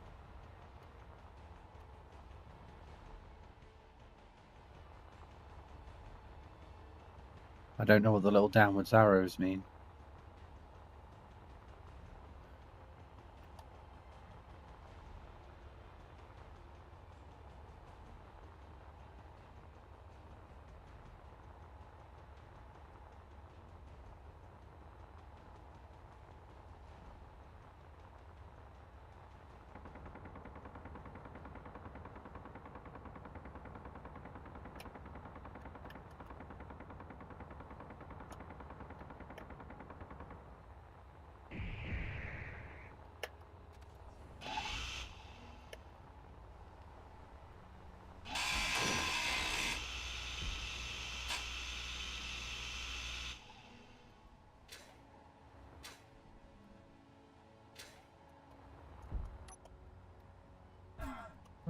I don't know what the little downwards arrows mean.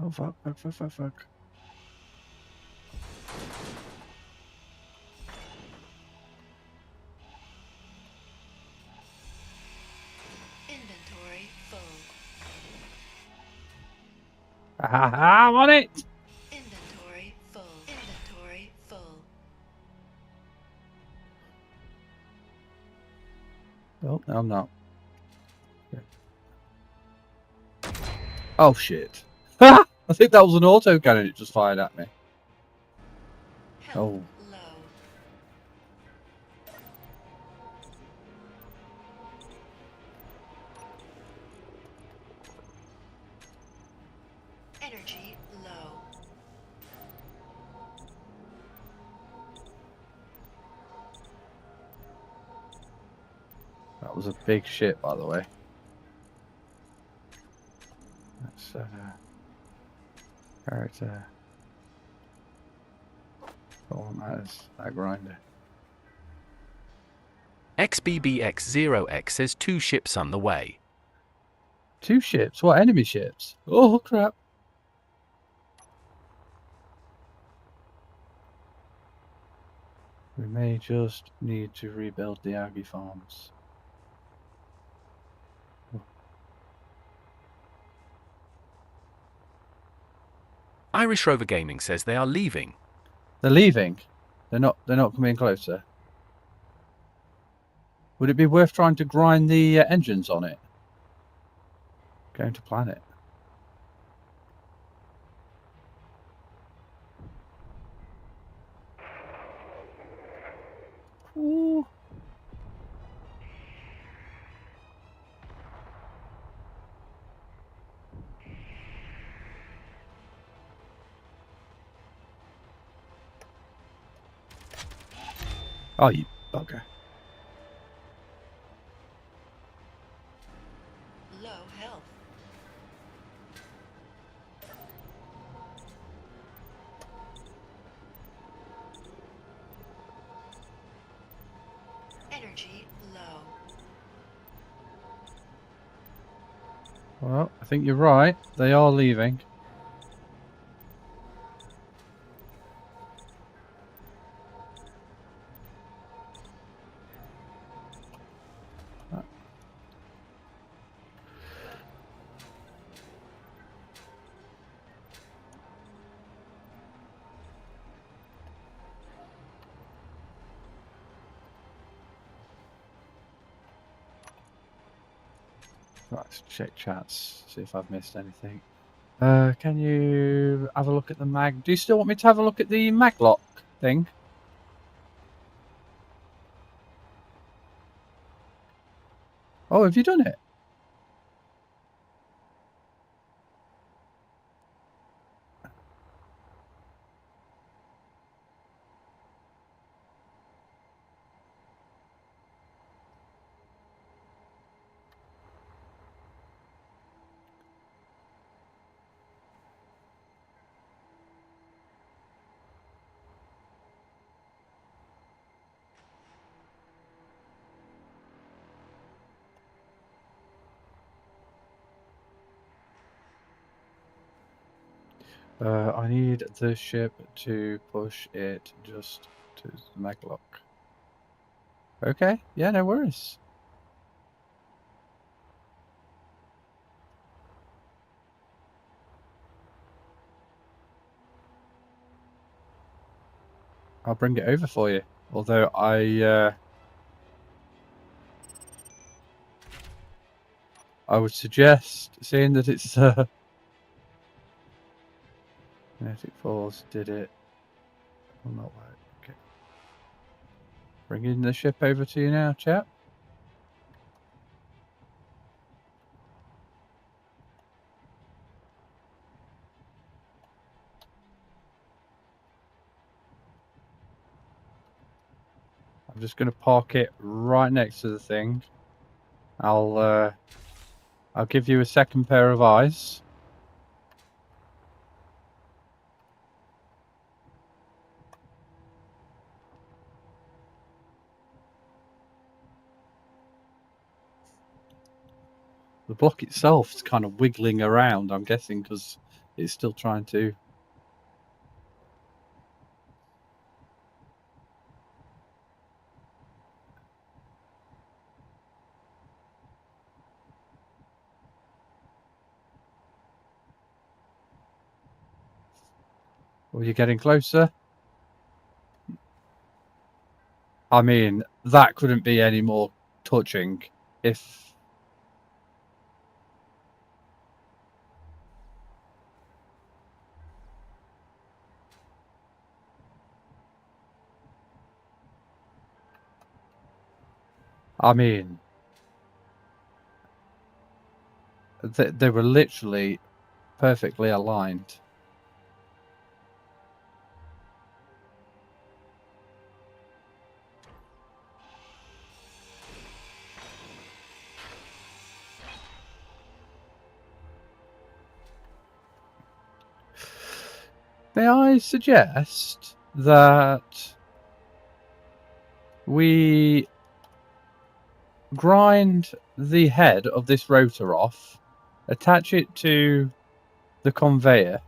Oh, fuck. Inventory full. I'm on it! Inventory full. Inventory full. Oh, no, I'm not. Oh, shit. I think that was an autocannon it just fired at me. Health Oh. low. Energy low. That was a big shit, by the way. That's character. Oh, that grinder. XBBX0X says 2 ships on the way. 2 ships? What, enemy ships? Oh, crap. We may just need to rebuild the algae farms. Irish Rover Gaming says they are leaving. They're leaving. They're not coming closer. Would it be worth trying to grind the engines on it? Going to planet. Ooh. Oh, you bugger. Low health. Energy low. Well, I think you're right. They are leaving. Right, let's check chats, see if I've missed anything. Can you have a look at the mag? Do you still want me to have a look at the maglock thing? Oh, have you done it? I need the ship to push it just to the maglock. Okay, yeah, no worries. I'll bring it over for you. Although I would suggest, seeing that it's Kinetic Force did it. Will not work. Okay. Bringing the ship over to you now, chap. I'm just going to park it right next to the thing. I'll give you a second pair of eyes. The block itself is kind of wiggling around, I'm guessing, because It's still trying to. Well, you're getting closer. I mean, that couldn't be any more touching if... I mean, they were literally perfectly aligned. May I suggest that we grind the head of this rotor off, attach it to the conveyor,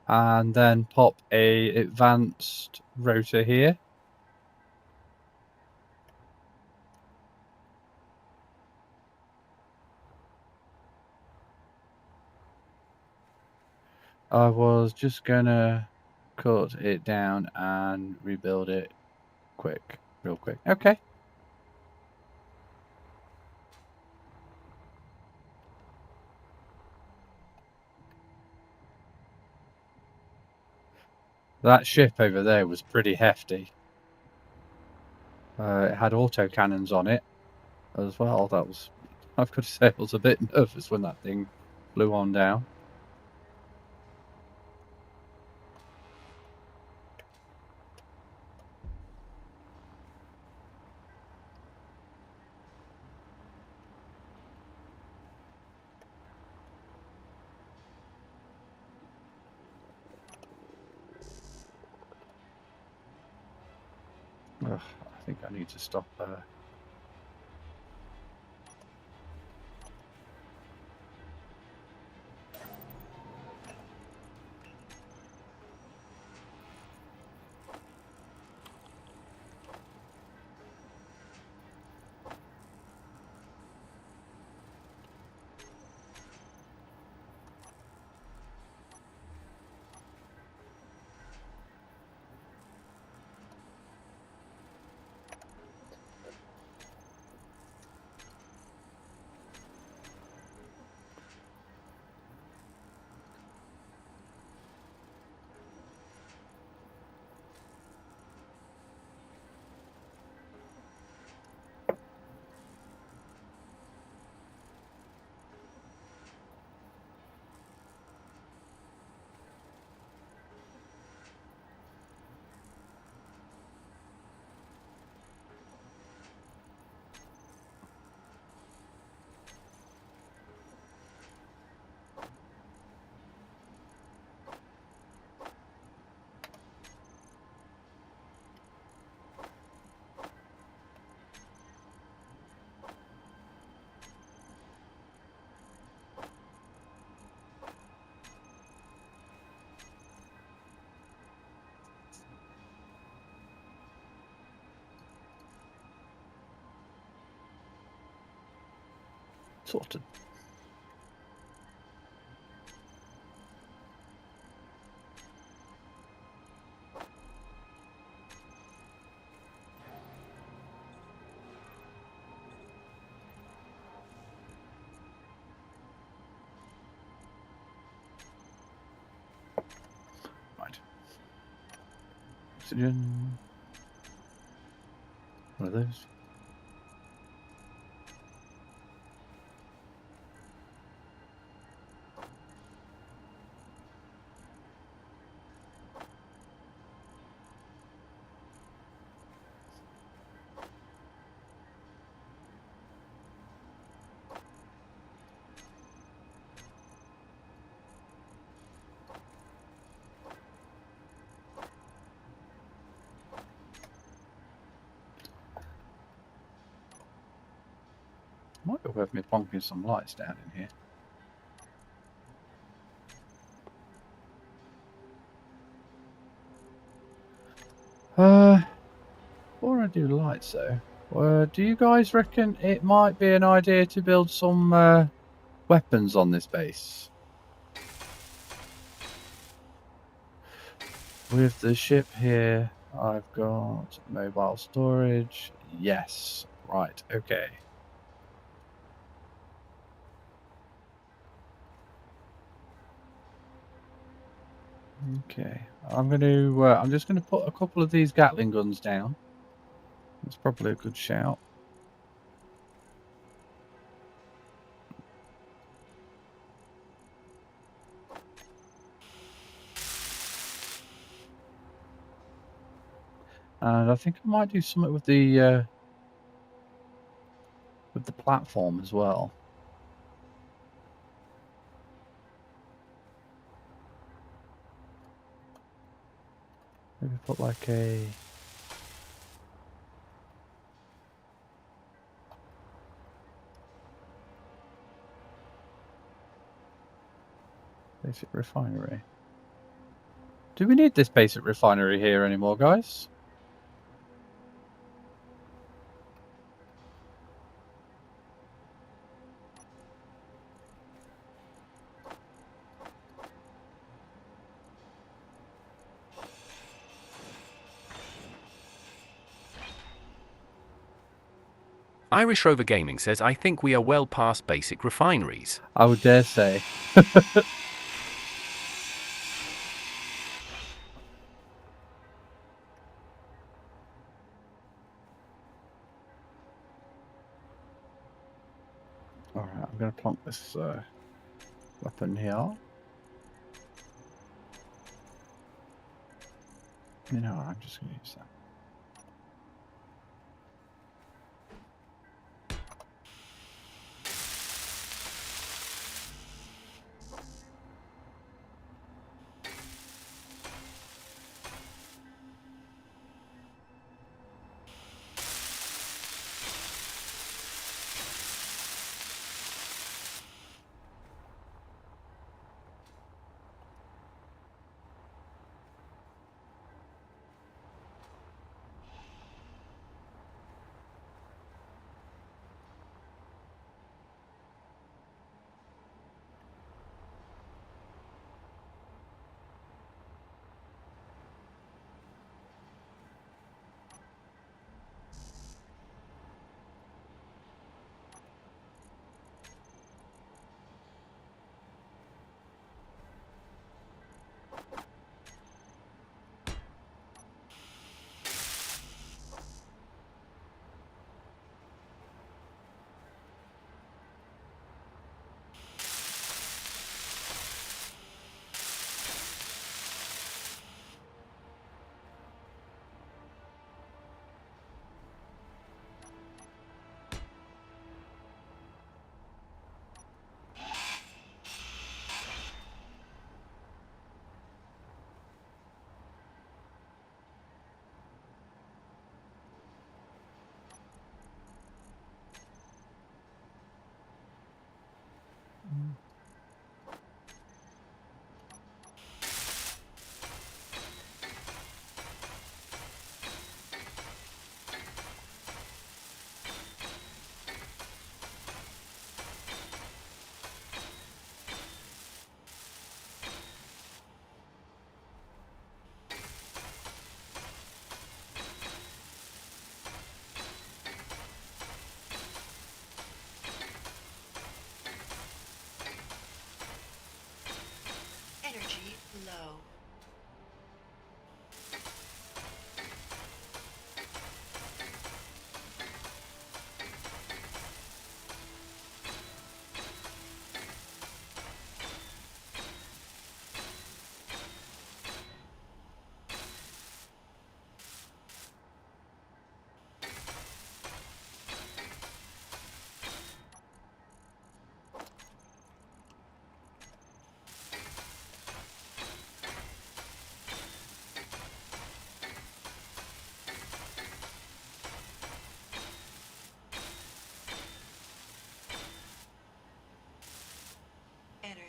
and then pop a advanced rotor here. I was just gonna cut it down and rebuild it real quick. Okay. That ship over there was pretty hefty. It had autocannons on it as well. That was, I've got to say, I was a bit nervous when that thing flew on down. Ugh, I think I need to stop. Sorted. Right. Oxygen. One of those. Might be worth me plonking some lights down in here. Before I do lights though, do you guys reckon it might be an idea to build some weapons on this base? With the ship here, I've got mobile storage. Yes. Right, okay. Okay. I'm just gonna put a couple of these Gatling guns down. That's probably a good shout. And I think I might do something with the platform as well. Maybe put like a basic refinery. Do we need this basic refinery here anymore, guys? Irish Rover Gaming says, I think we are well past basic refineries. I would dare say. Alright, I'm going to plonk this weapon here. You know, I'm just going to use that.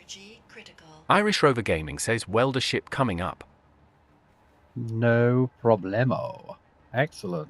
Energy critical. Irish Rover Gaming says welder ship coming up. No problemo. Excellent.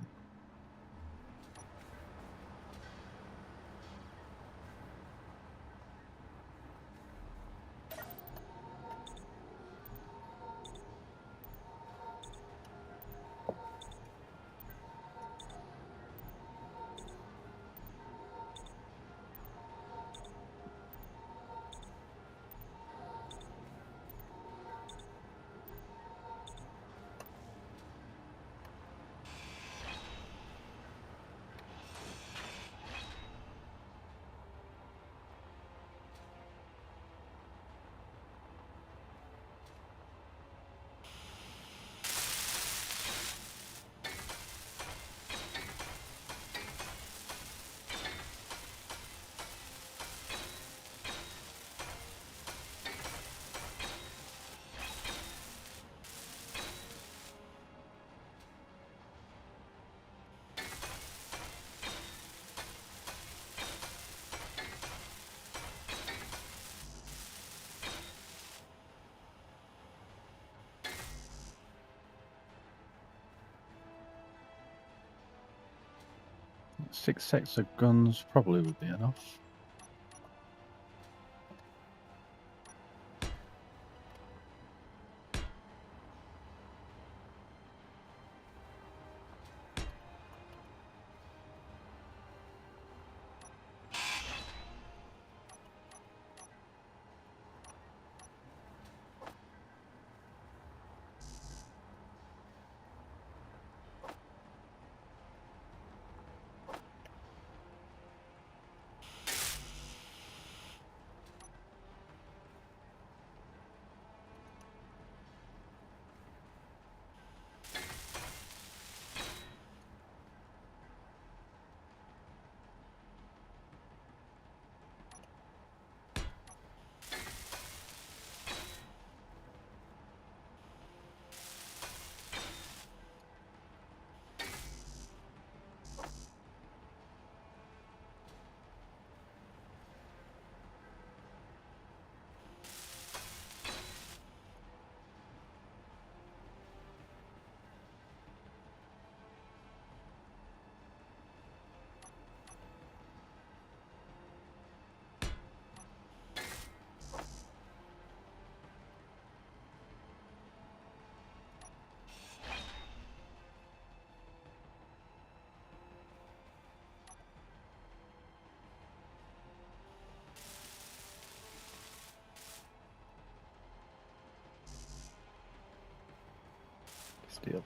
Six sets of guns probably would be enough. Steel.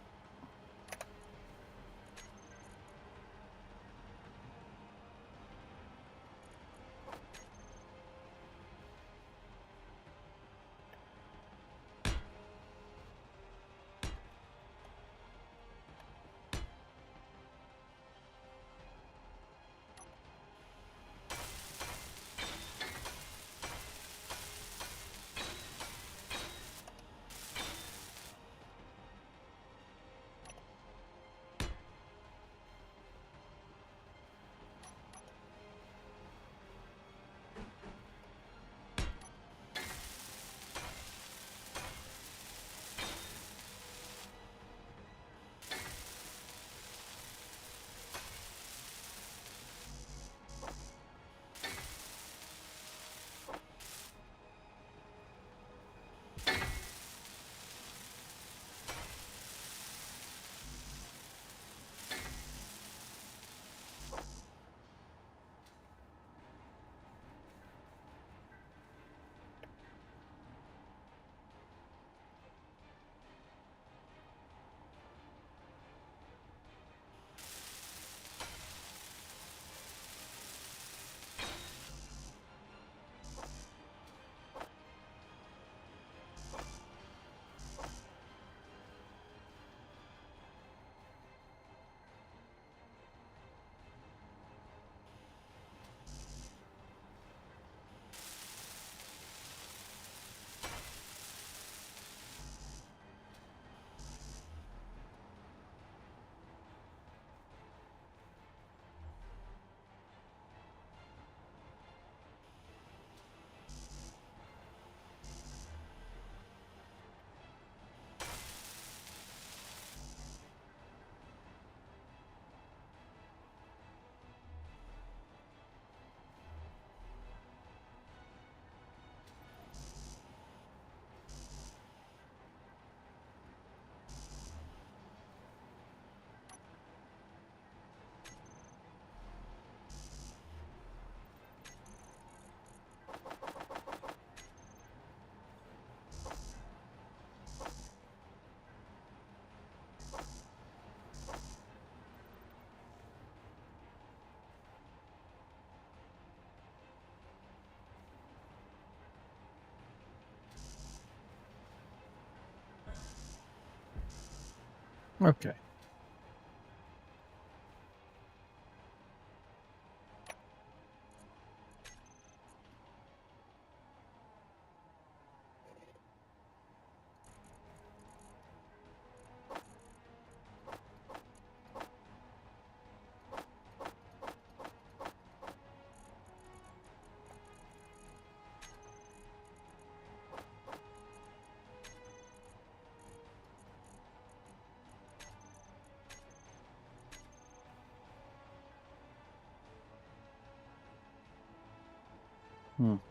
Okay.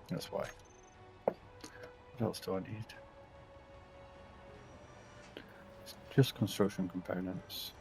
That's why. What else do I need? Just construction components.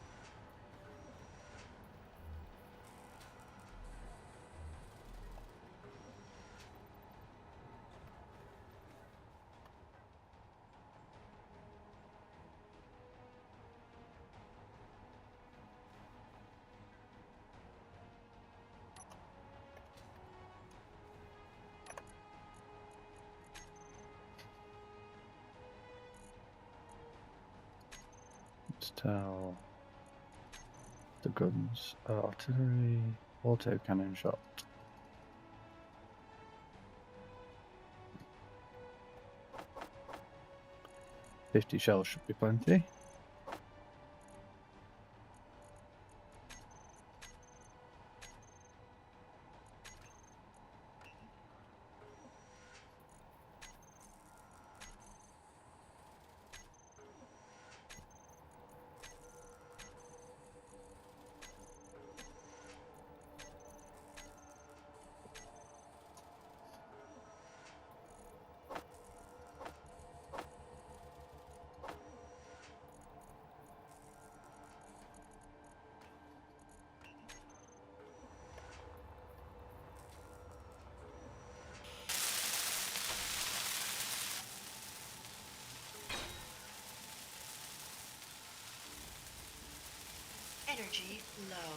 Let's tell the guns. Artillery, auto cannon shot. 50 shells should be plenty. Energy low.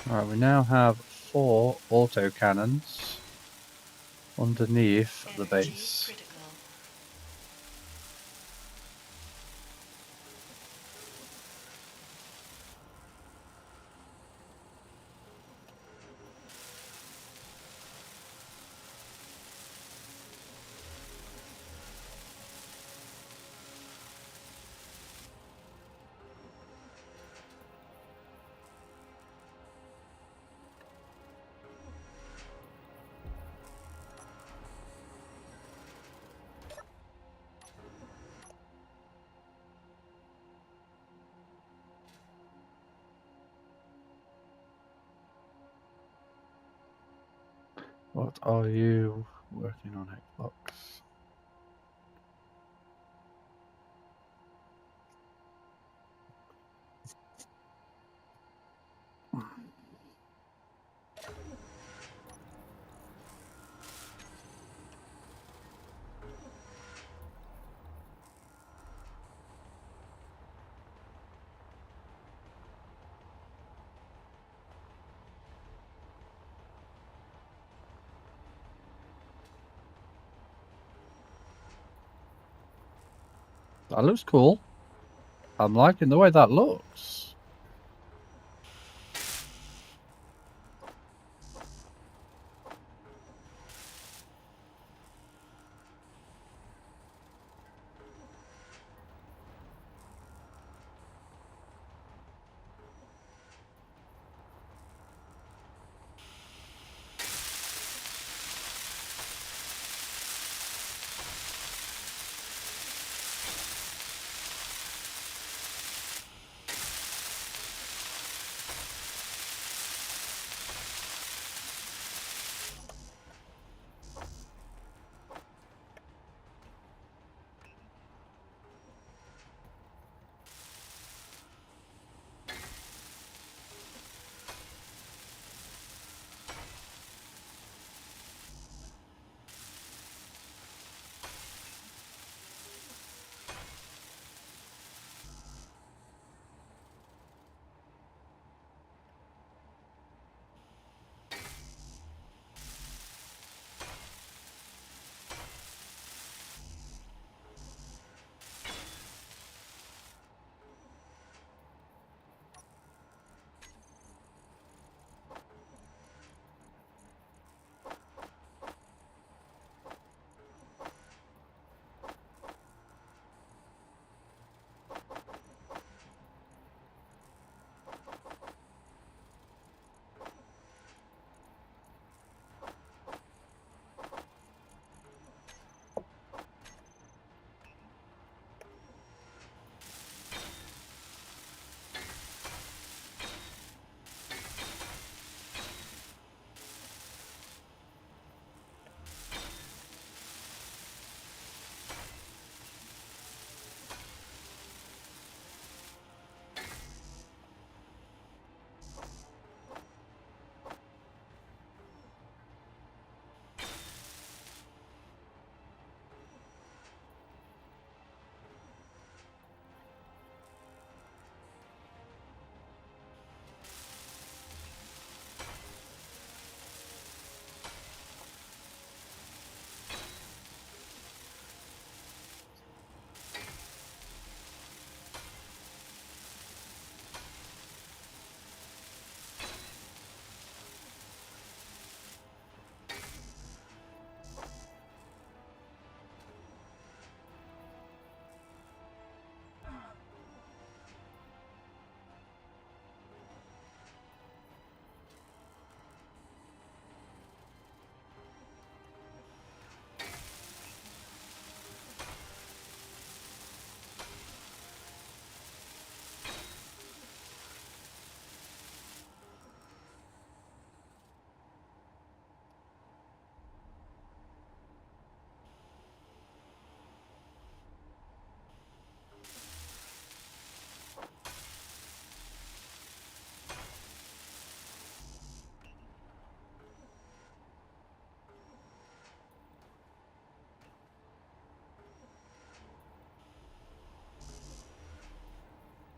Alright, we now have 4 auto cannons underneath the Energy base. critical. What are you working on, Xbox? That looks cool. I'm liking the way that looks.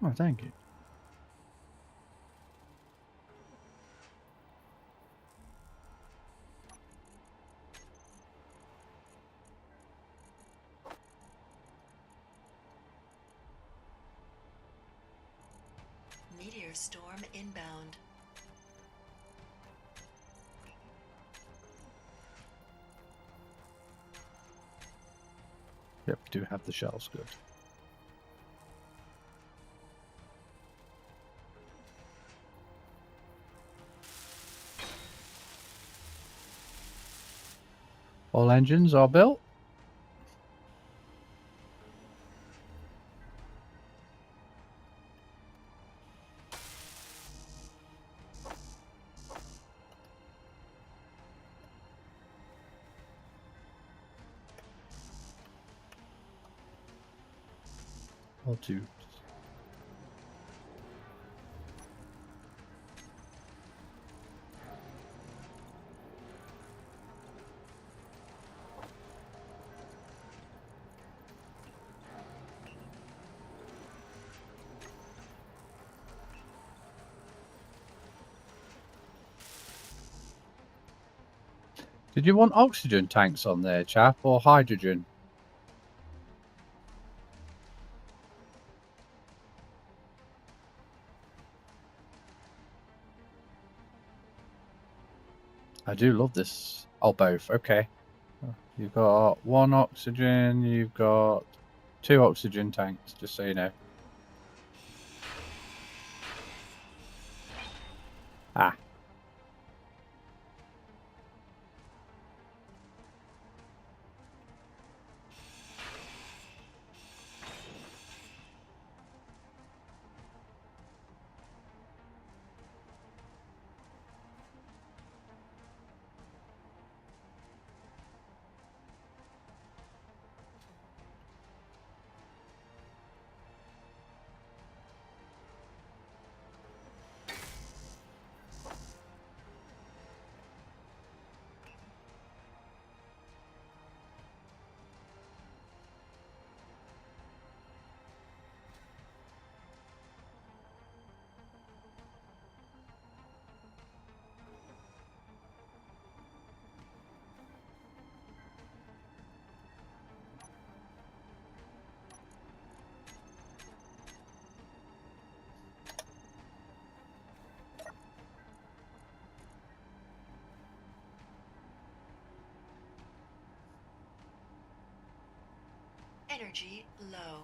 Oh, thank you. Meteor storm inbound. Yep, we do have the shells. Good. All engines are built. All tubes. Did you want oxygen tanks on there, chap, or hydrogen? I do love this. Oh, both. Okay. You've got 1 oxygen. You've got 2 oxygen tanks, just so you know. Ah. Energy low.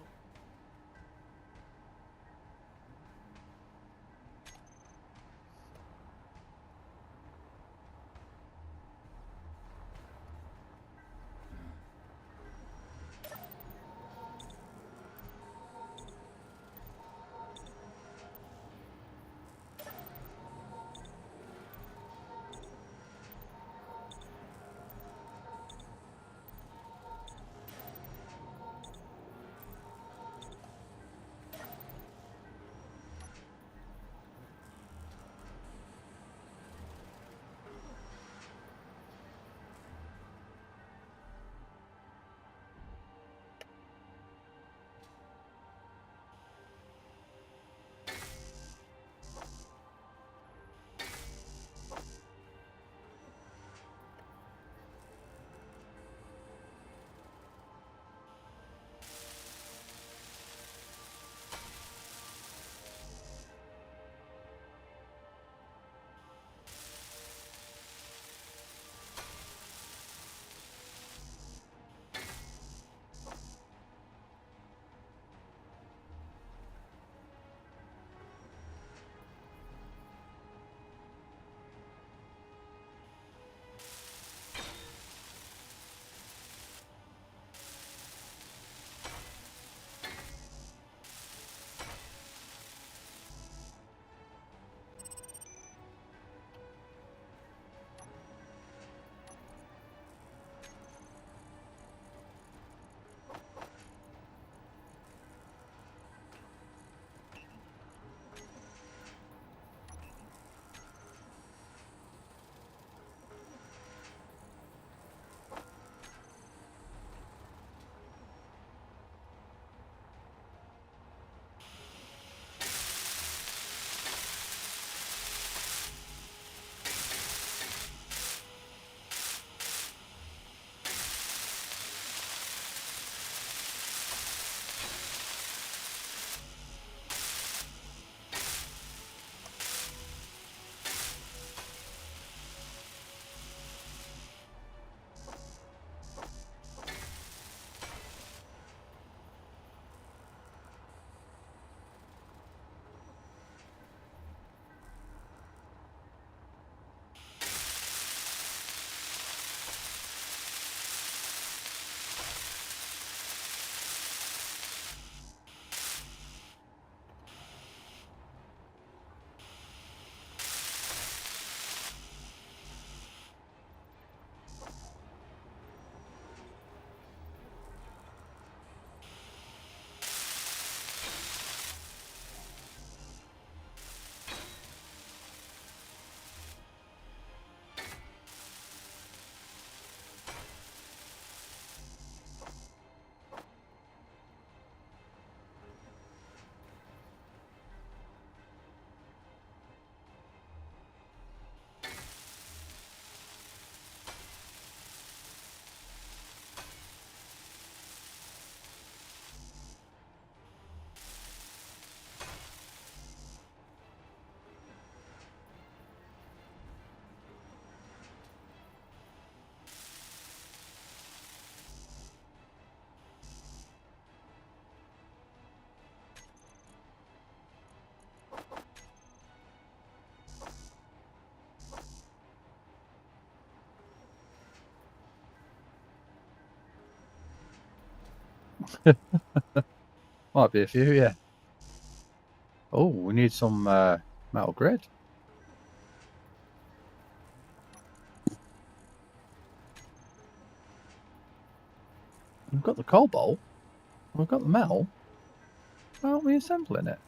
Might be a few, yeah. Oh, we need some metal grid. We've got the cobalt. We've got the metal. Why aren't we assembling it?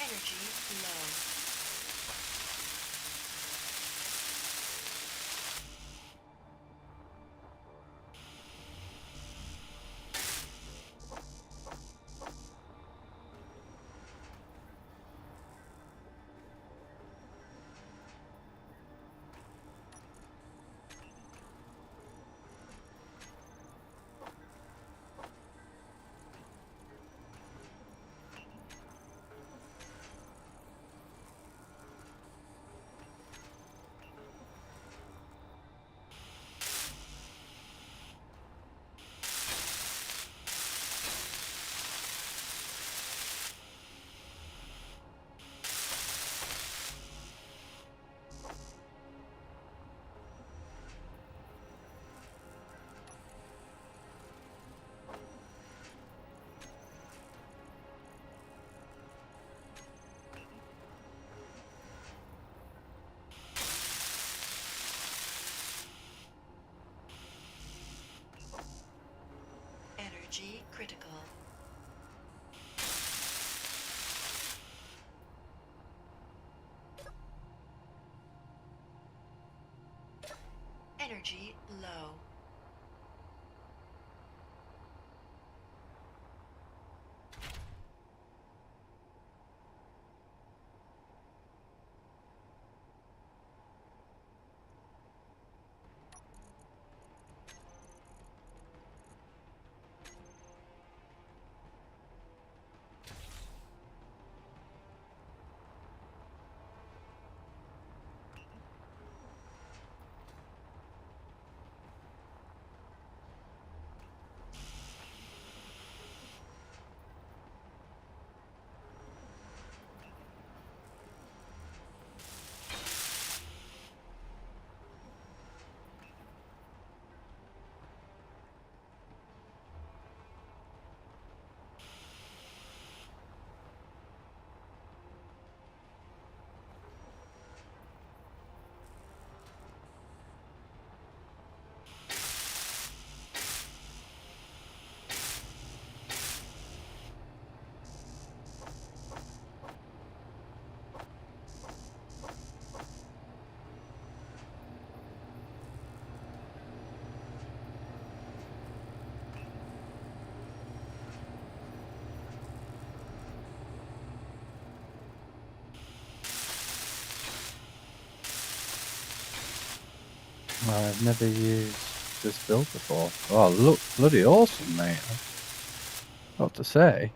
Energy low. Energy critical. Energy low. I've never used this build before. Oh, look, bloody awesome, mate. I've got to say.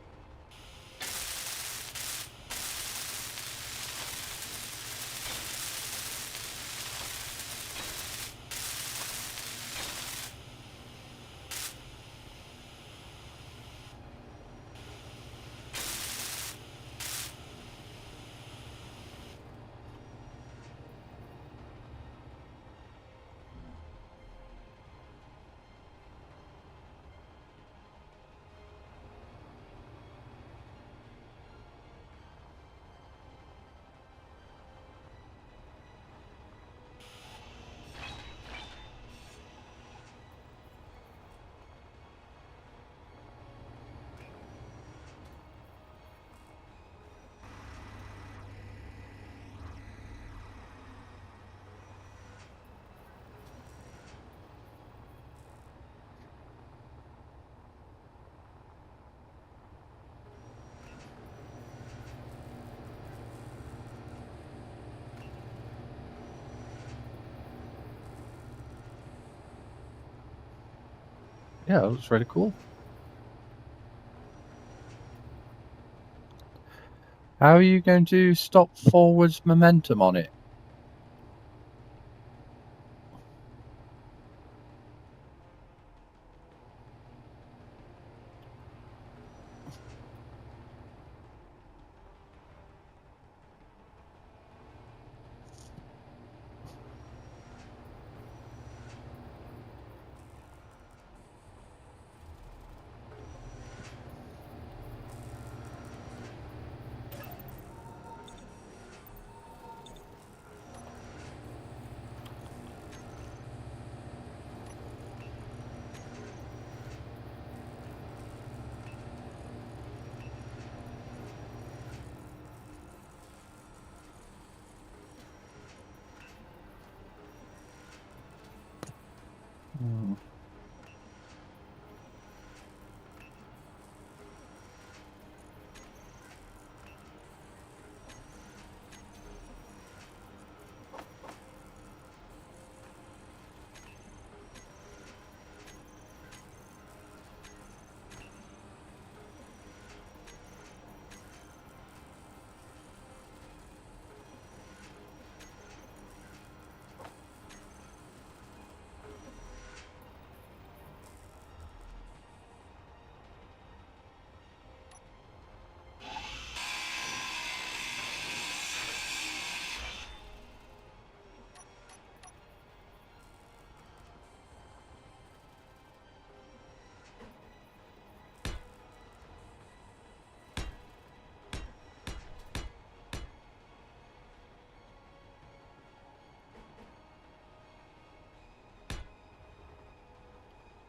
Yeah, it looks really cool. How are you going to stop forwards momentum on it? Hmm.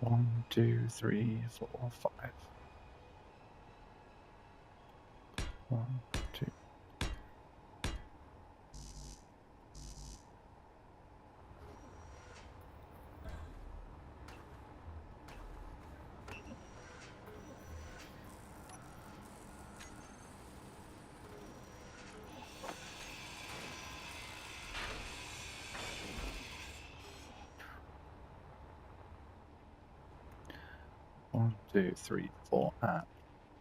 One, two, three, 4, 5. 1, 2. One, two, three, 4, and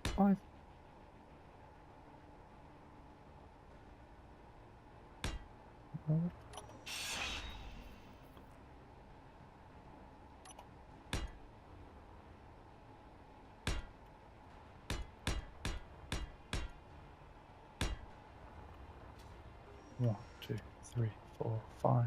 5. One, two, three, 4, 5.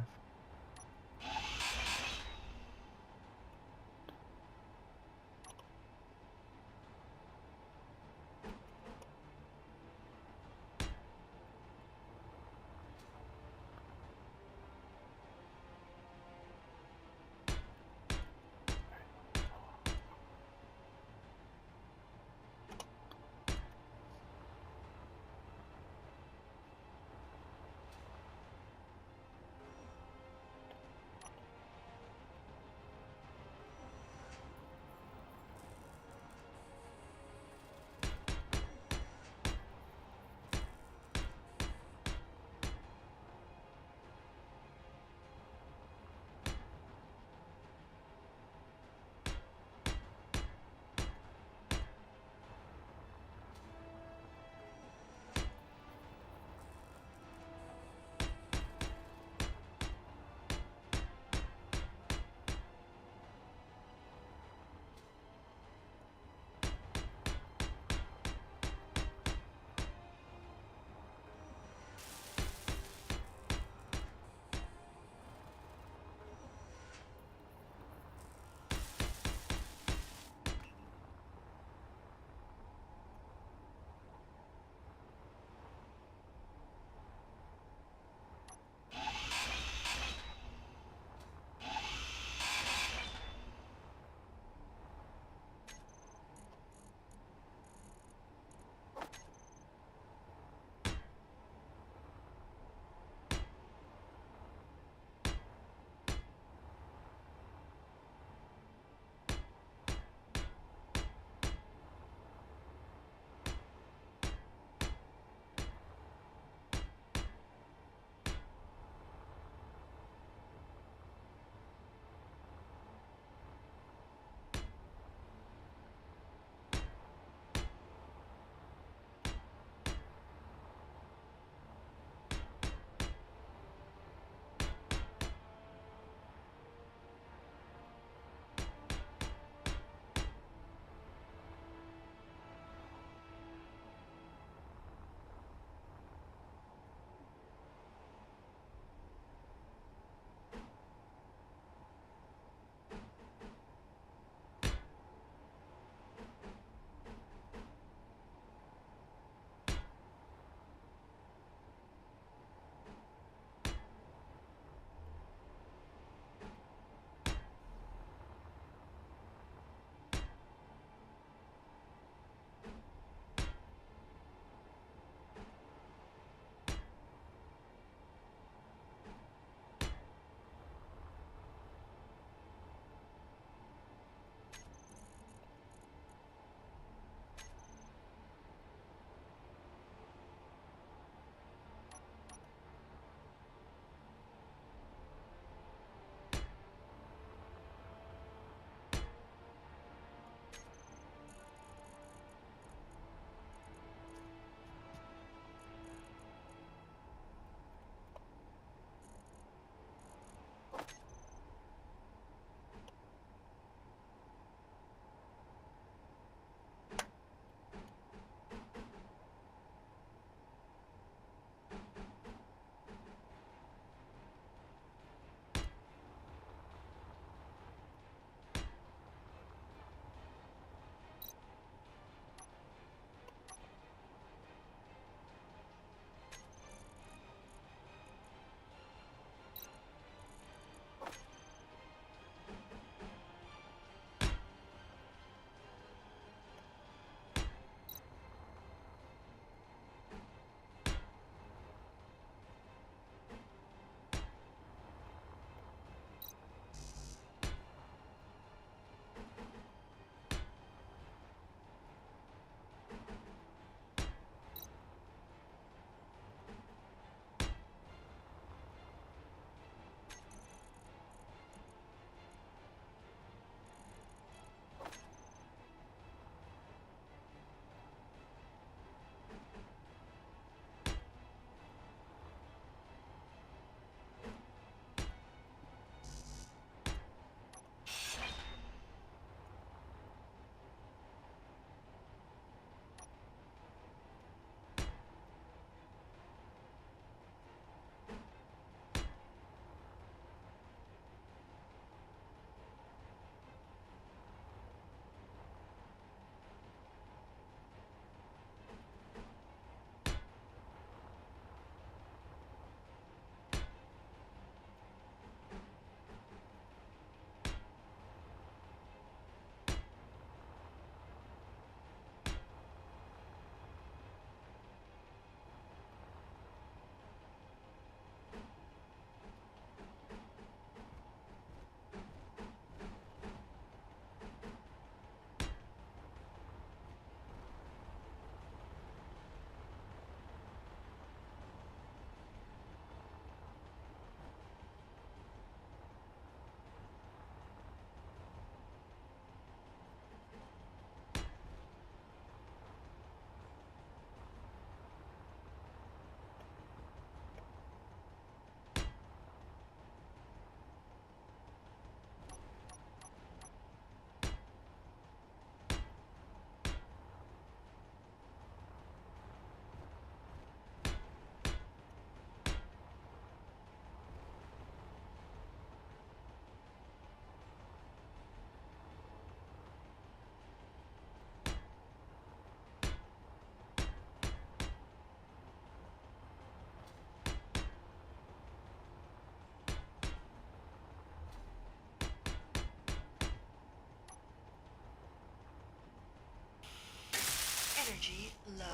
Energy low.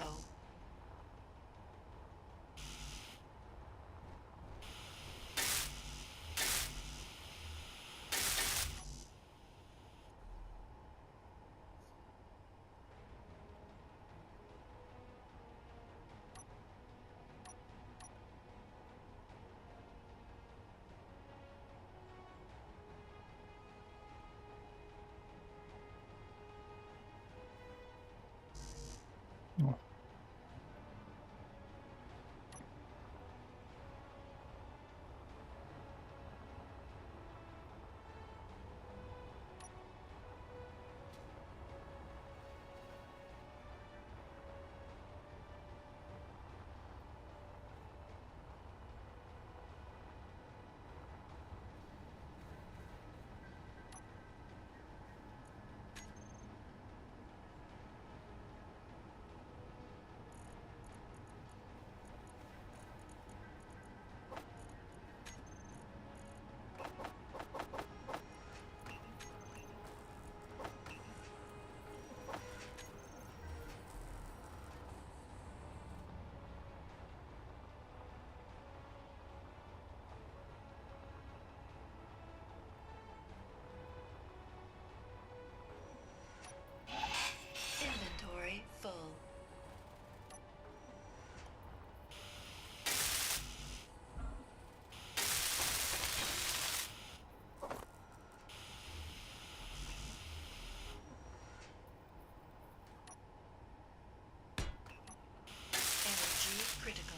Inventory full. Energy critical.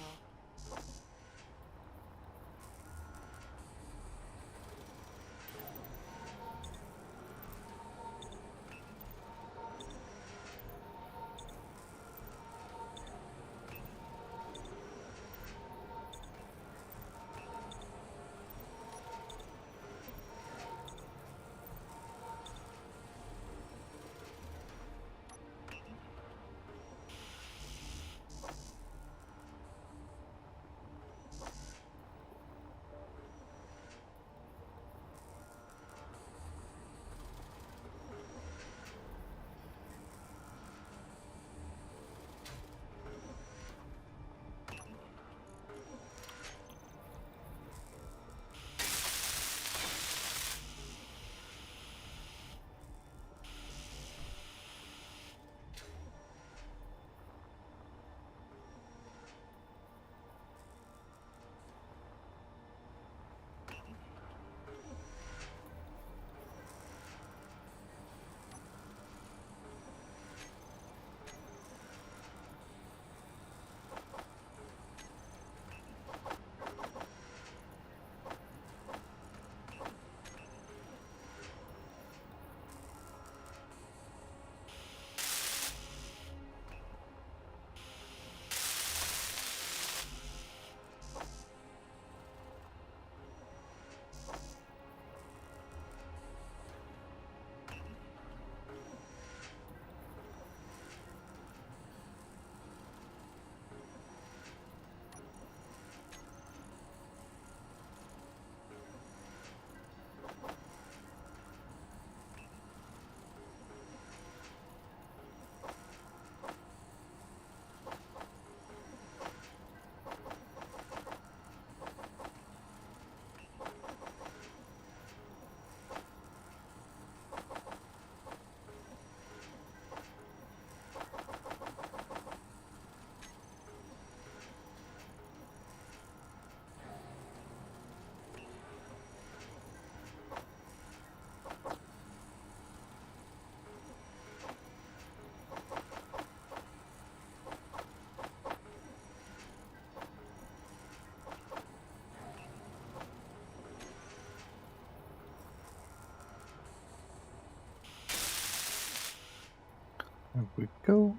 There we go.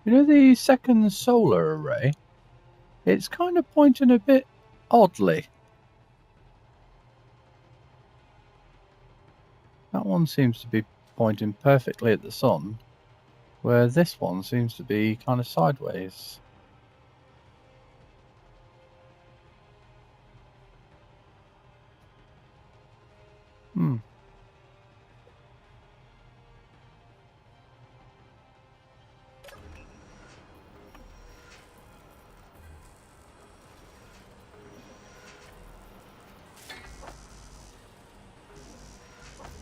You know the second solar array? It's kind of pointing a bit oddly. That one seems to be pointing perfectly at the sun, where this one seems to be kind of sideways. Hmm.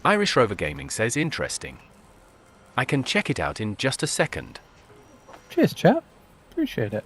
Irish Rover Gaming says interesting. I can check it out in just a second. Cheers, chap. Appreciate it.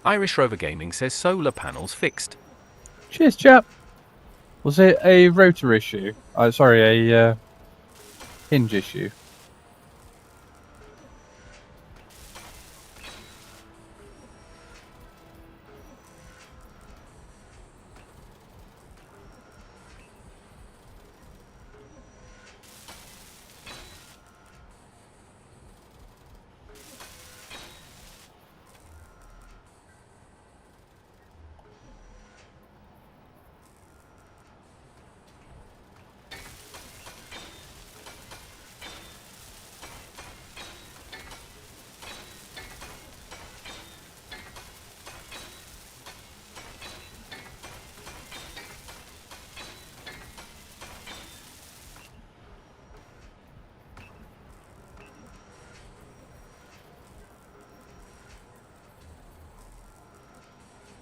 Irish Rover Gaming says solar panels fixed. Cheers, chap. Was it a rotor issue? Sorry, a hinge issue.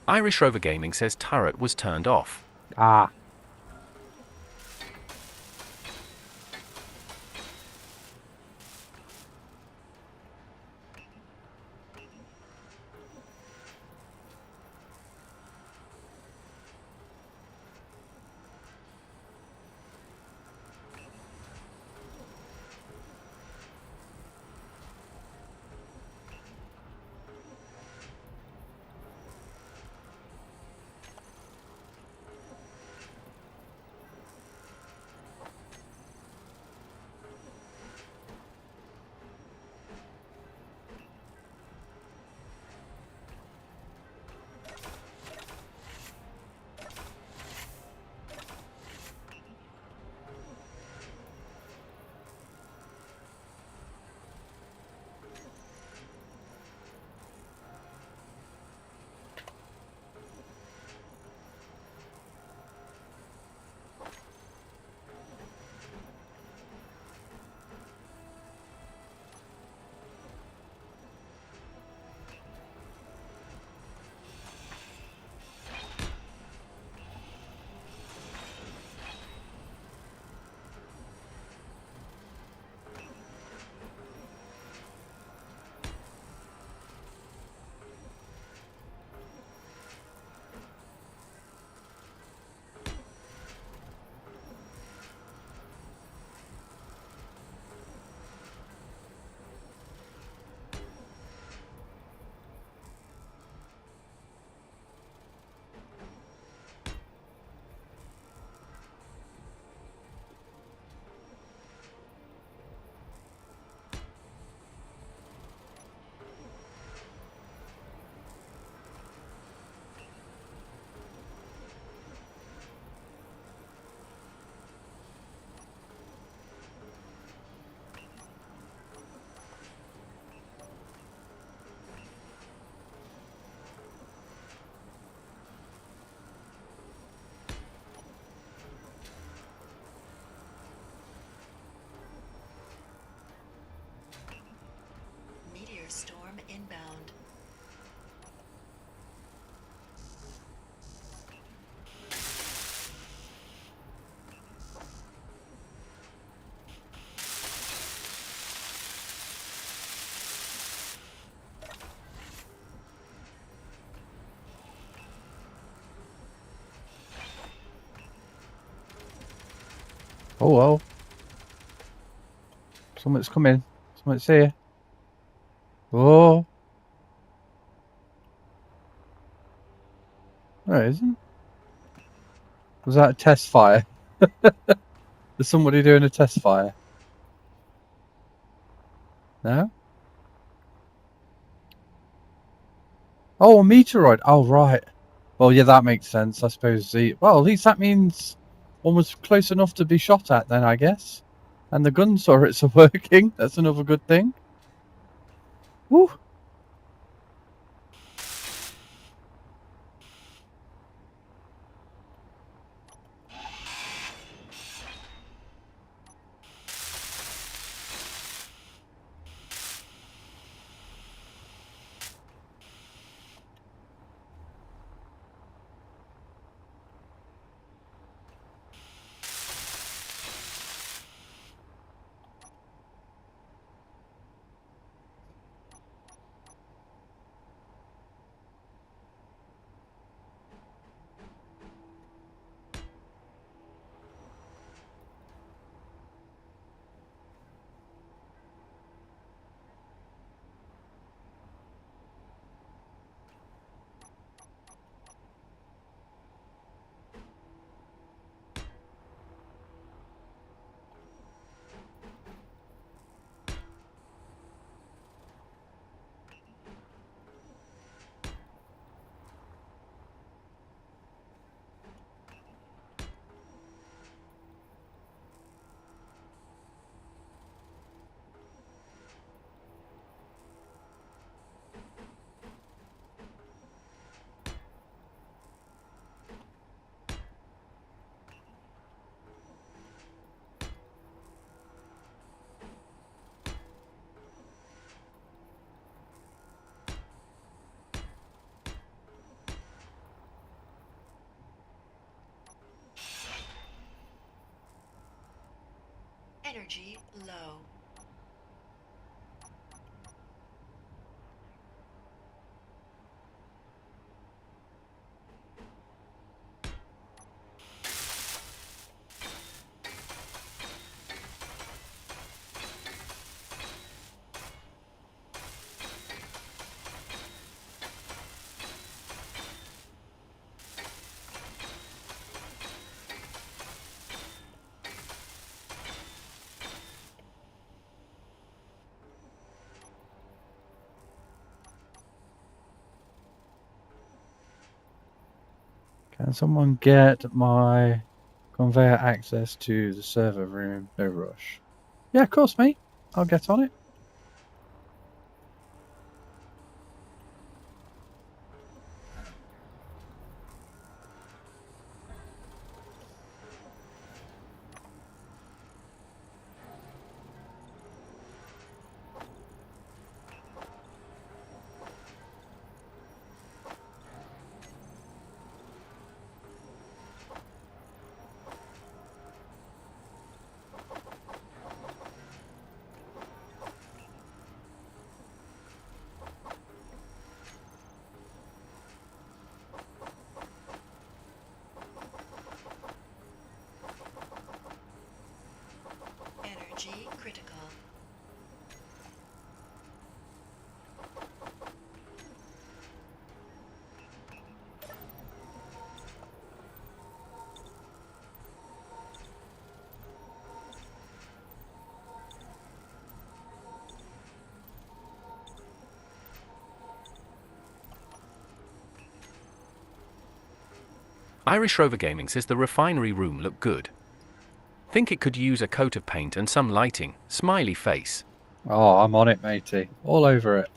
Irish Rover Gaming says turret was turned off. Ah. Thunderstorm inbound. Oh well. Something's coming. Something's here. Oh. No, it isn't. Was that a test fire? Is somebody doing a test fire? No? Oh, a meteoroid. Oh, right. Well, yeah, that makes sense. I suppose well, at least that means one was close enough to be shot at then, I guess. And the gun turrets are working. That's another good thing. Woo! Energy low. Can someone get my conveyor access to the server room? No rush. Yeah, of course, mate. I'll get on it. Energy critical. Irish Rover Gaming says the refinery room looked good. Think it could use a coat of paint and some lighting. Smiley face. Oh, I'm on it, matey. All over it.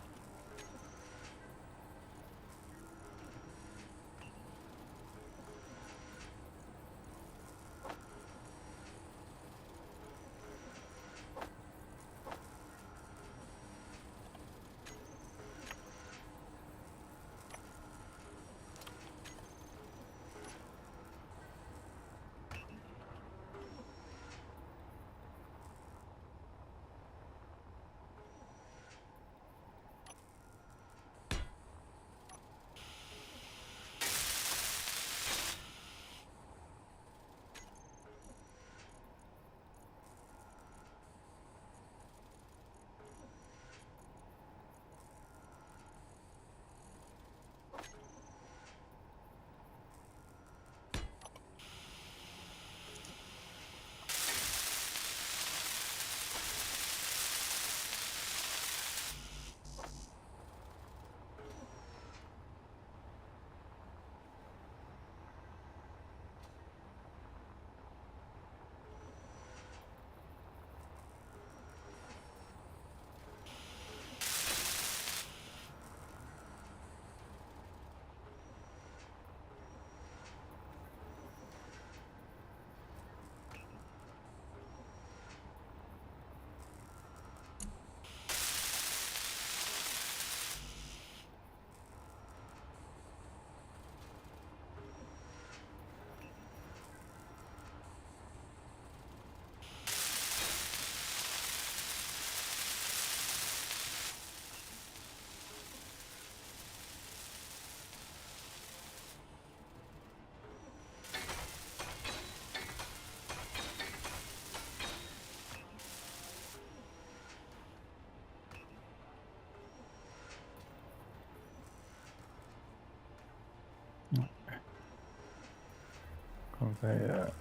Okay.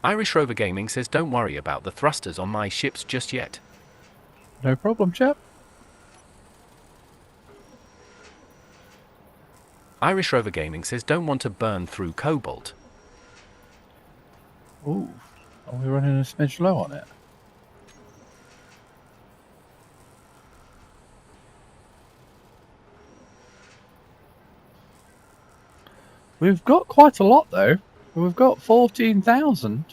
Irish Rover Gaming says don't worry about the thrusters on my ships just yet. No problem, chap. Irish Rover Gaming says don't want to burn through cobalt. Ooh, are we running a smidge low on it? We've got quite a lot though. We've got 14,000.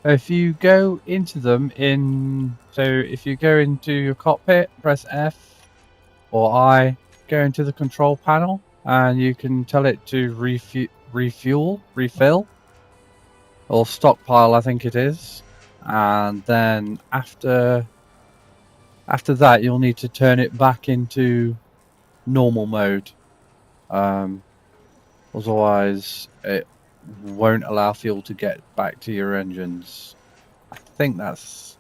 If you go into them if you go into your cockpit, press F or I, go into the control panel, and you can tell it to refill, or stockpile, I think it is. And then after that, you'll need to turn it back into normal mode. Otherwise, it won't allow fuel to get back to your engines. I think that's...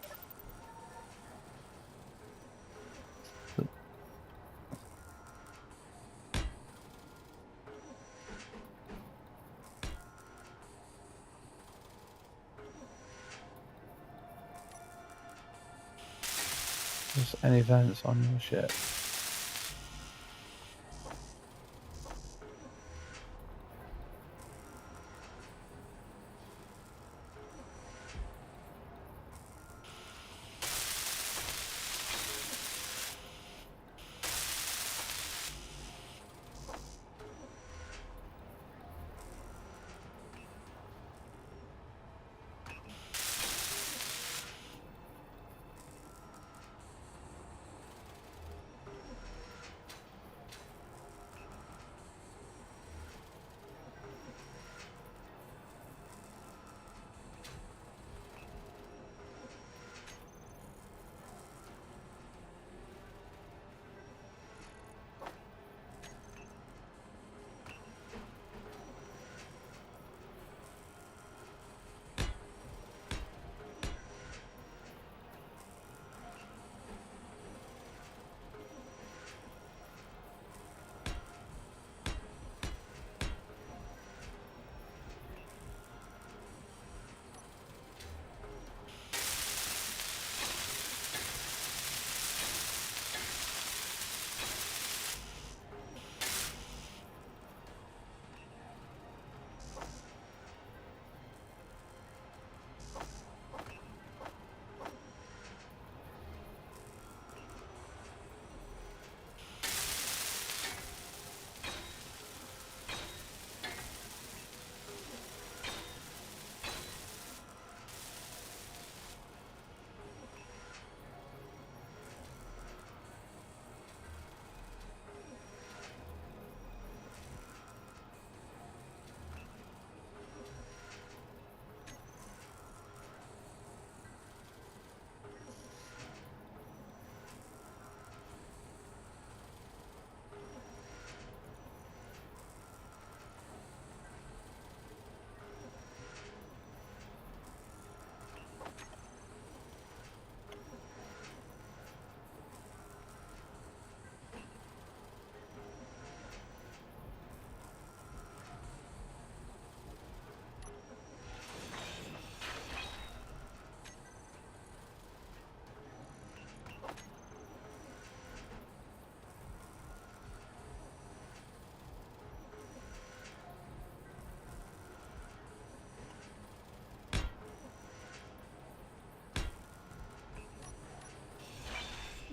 There's any vents on your ship?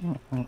Mm-hmm.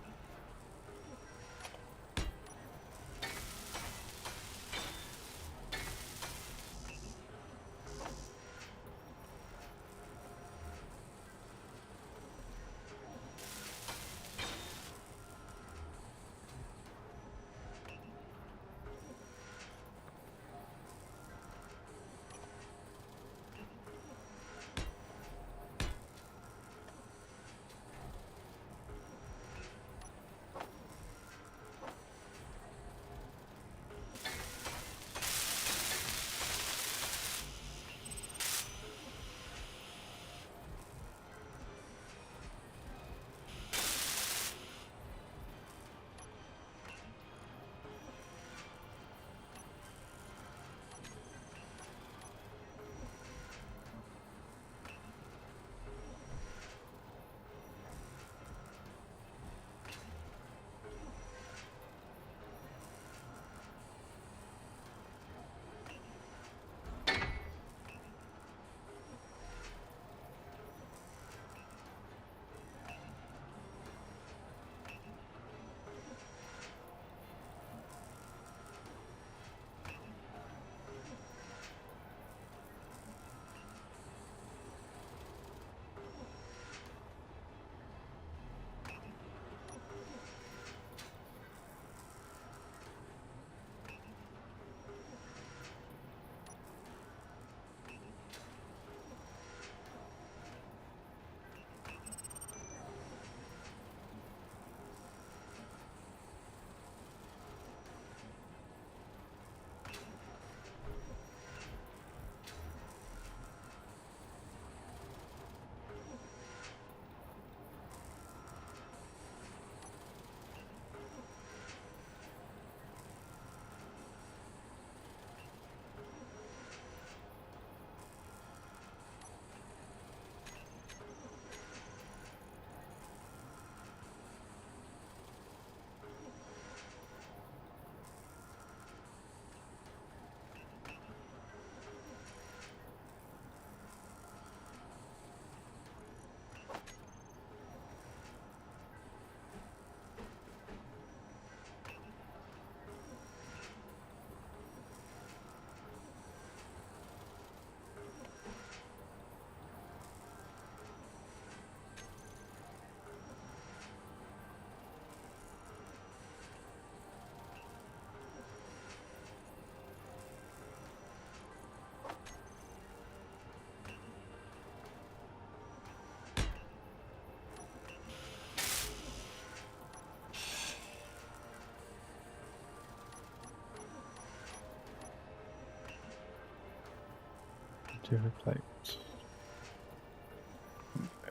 To plate.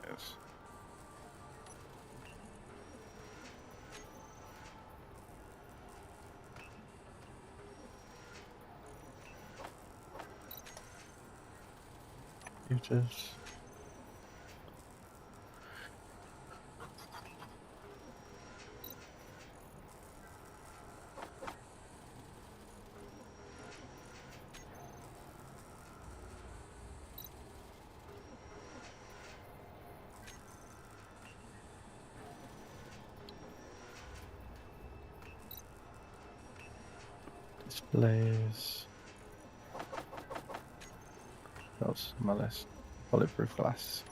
Yes. Computers. Displays. What else on my list? Bulletproof glass.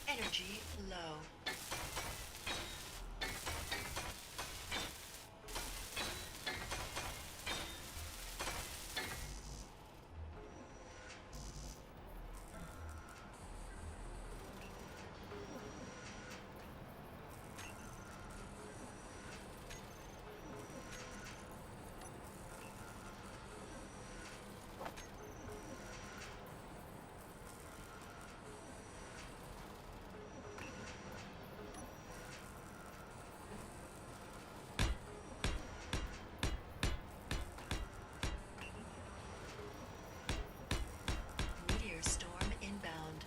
Energy low. Meteor storm inbound.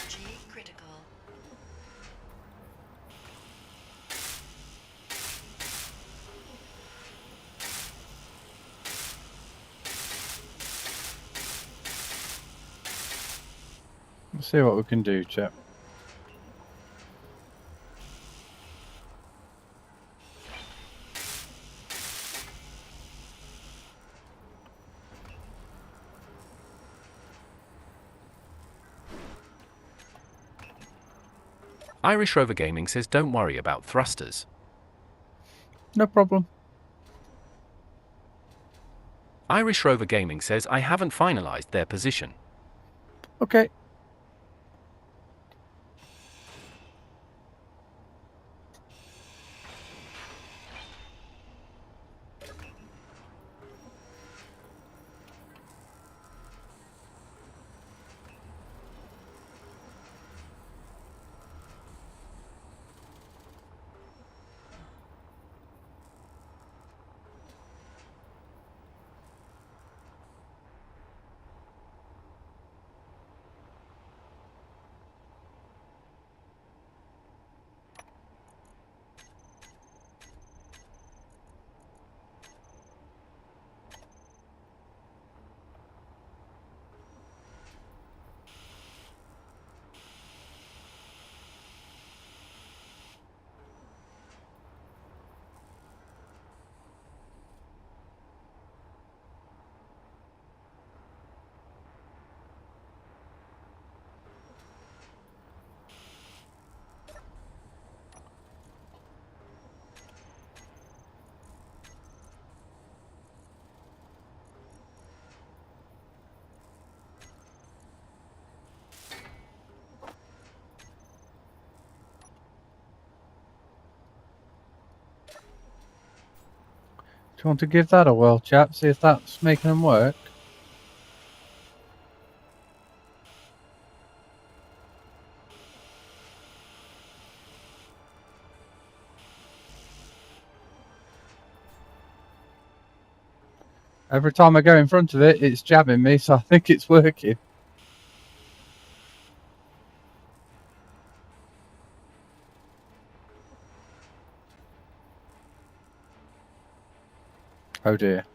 Energy critical. Let's see what we can do, chap. Irish Rover Gaming says don't worry about thrusters. No problem. Irish Rover Gaming says I haven't finalized their position. Okay. Do you want to give that a whirl, chap? See if that's making them work? Every time I go in front of it, it's jabbing me, so I think it's working. Oh dear.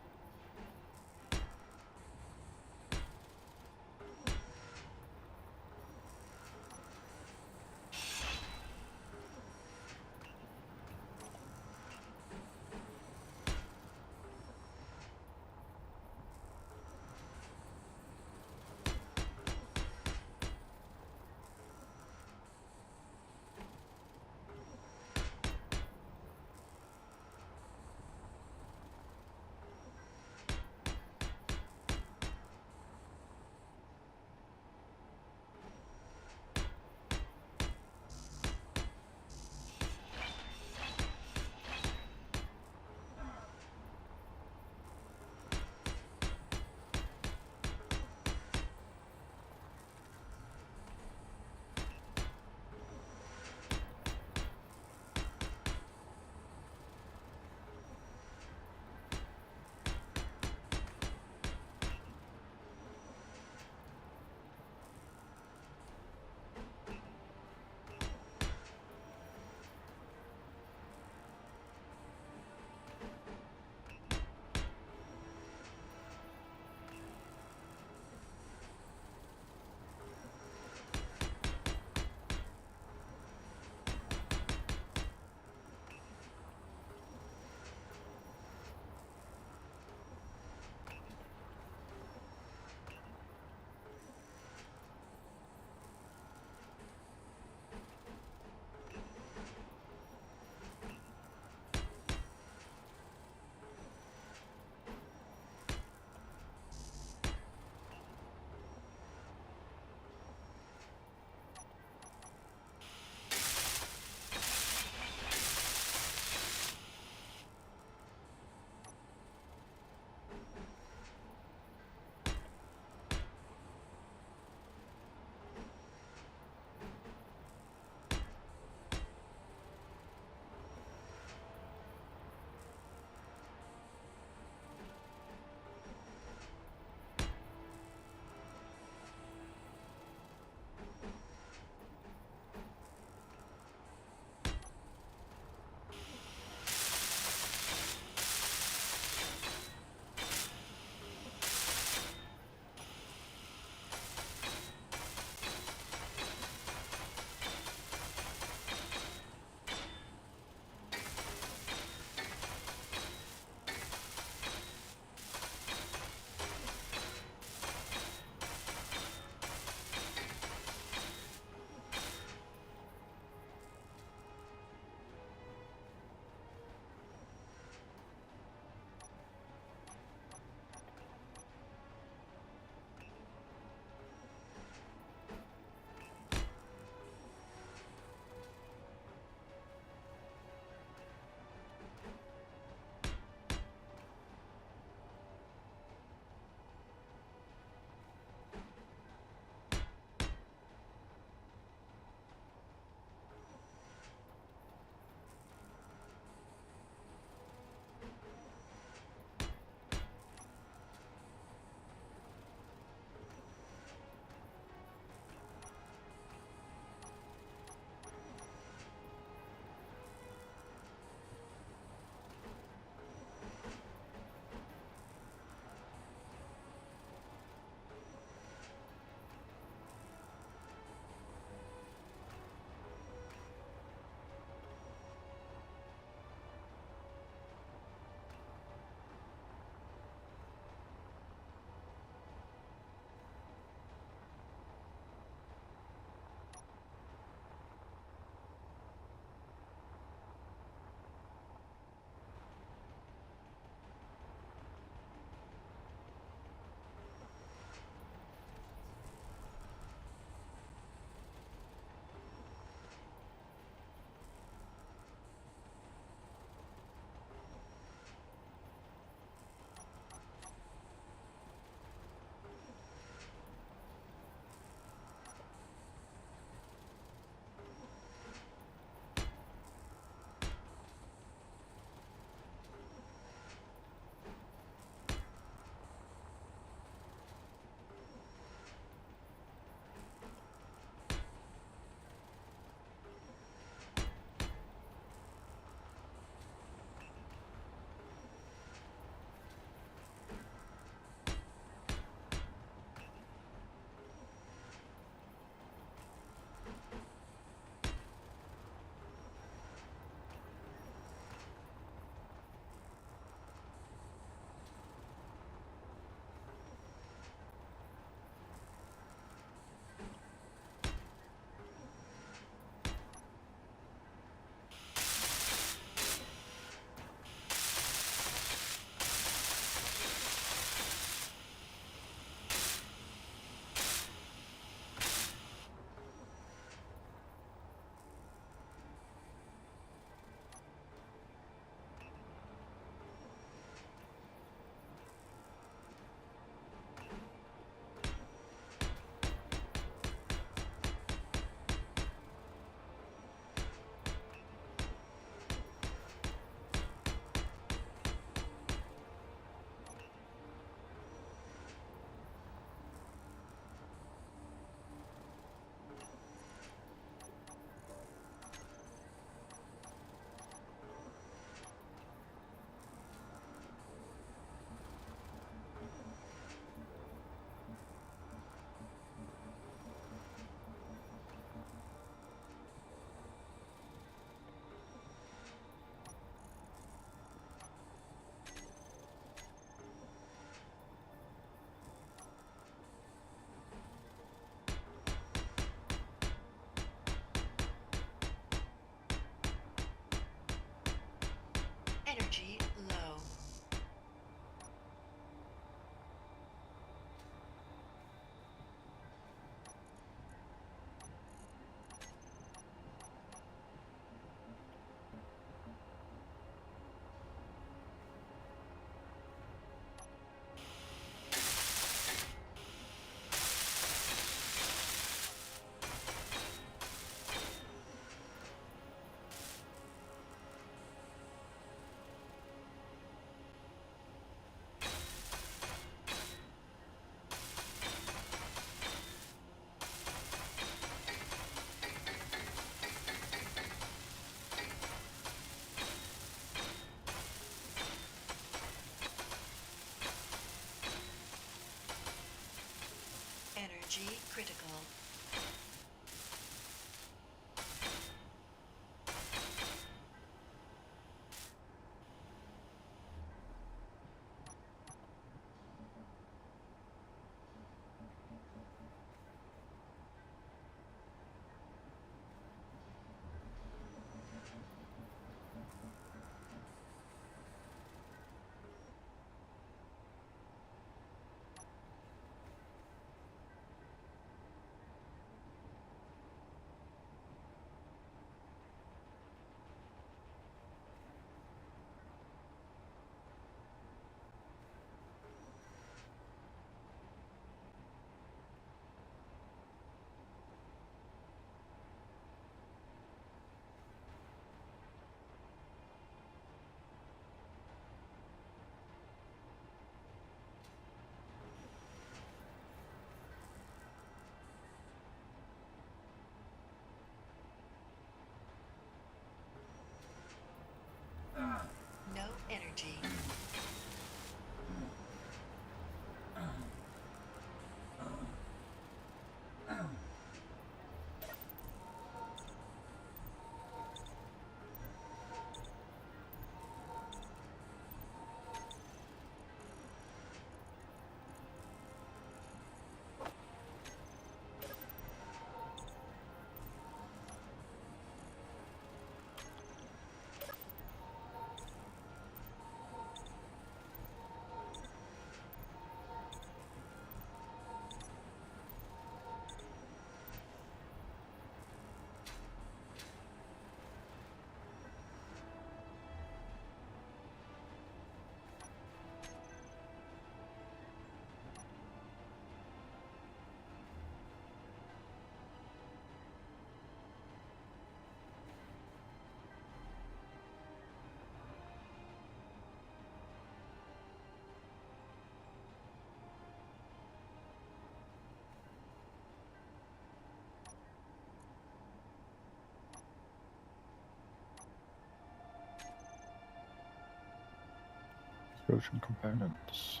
Explosion components.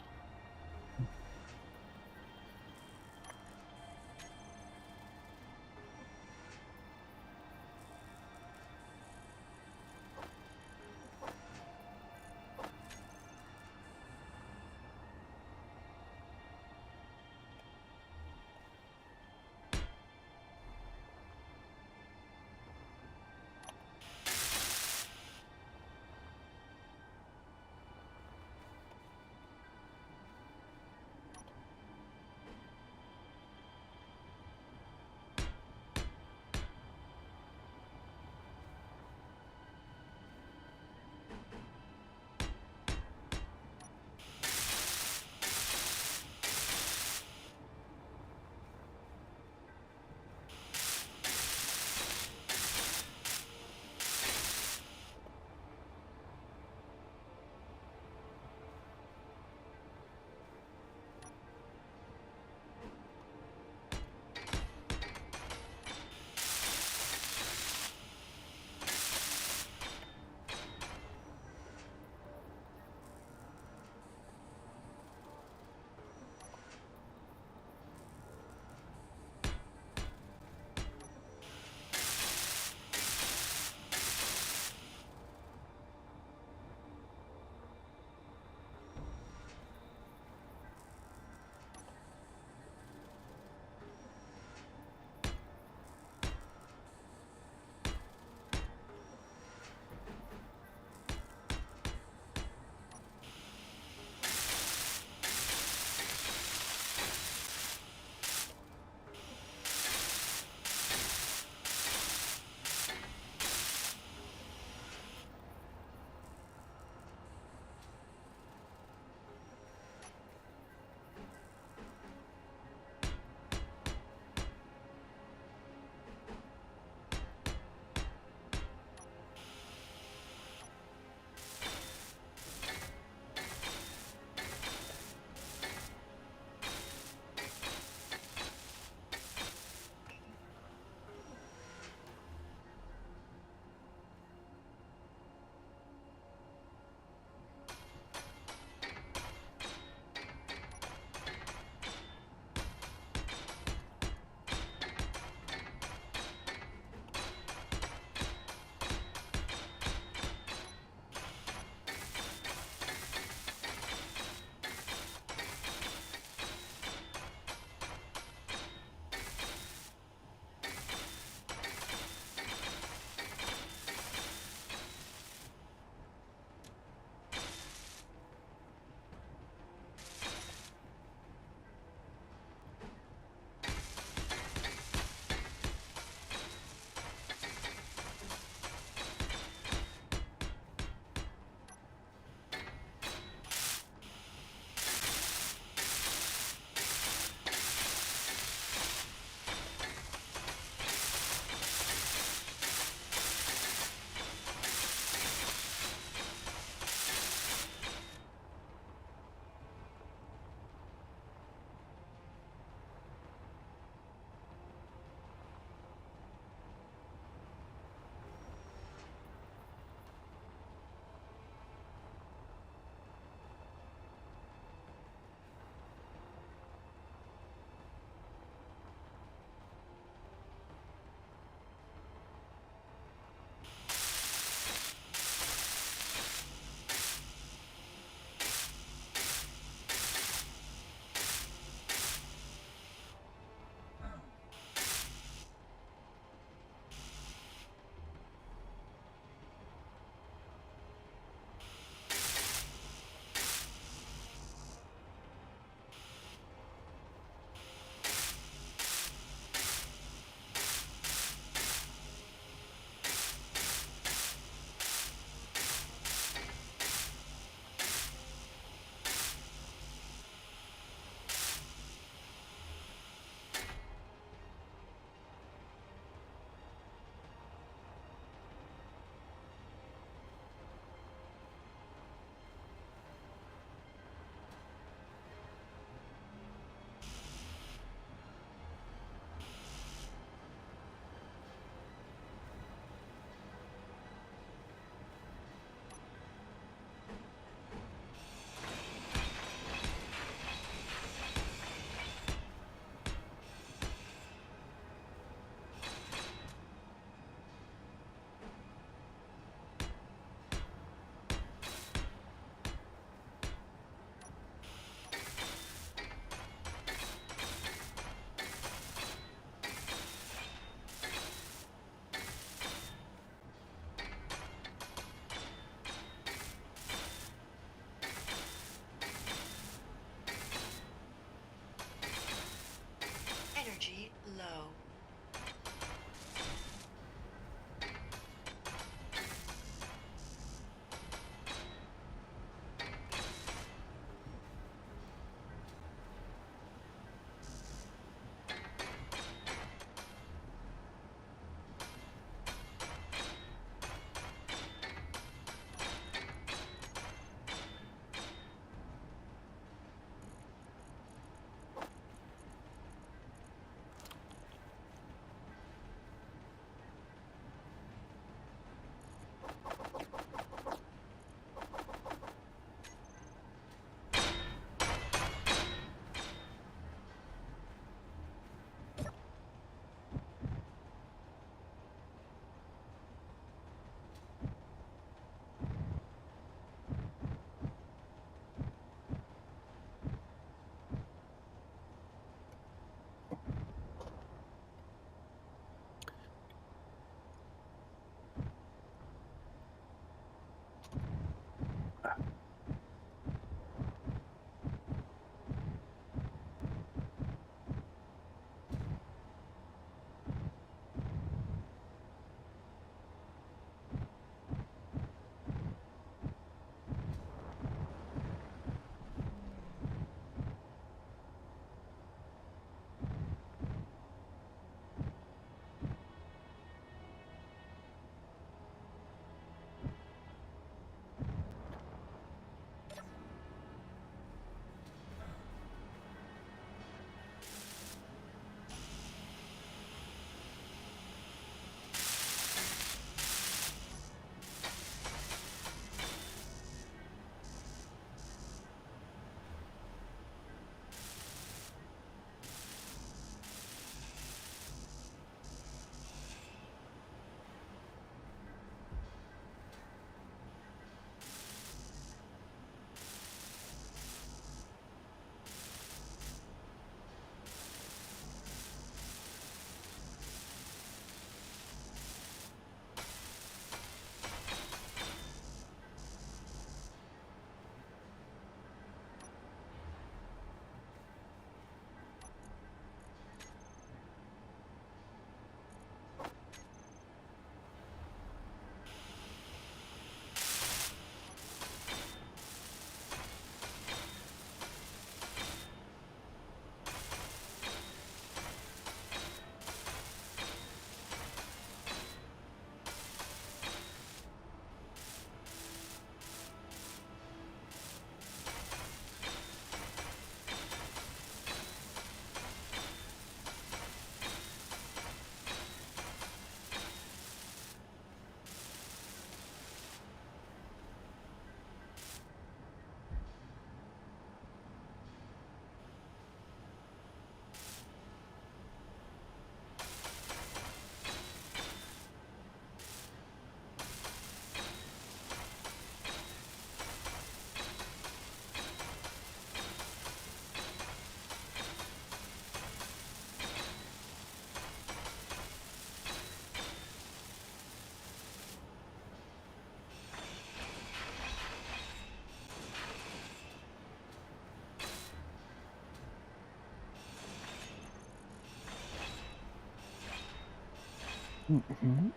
Mhm.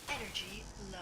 Energy low.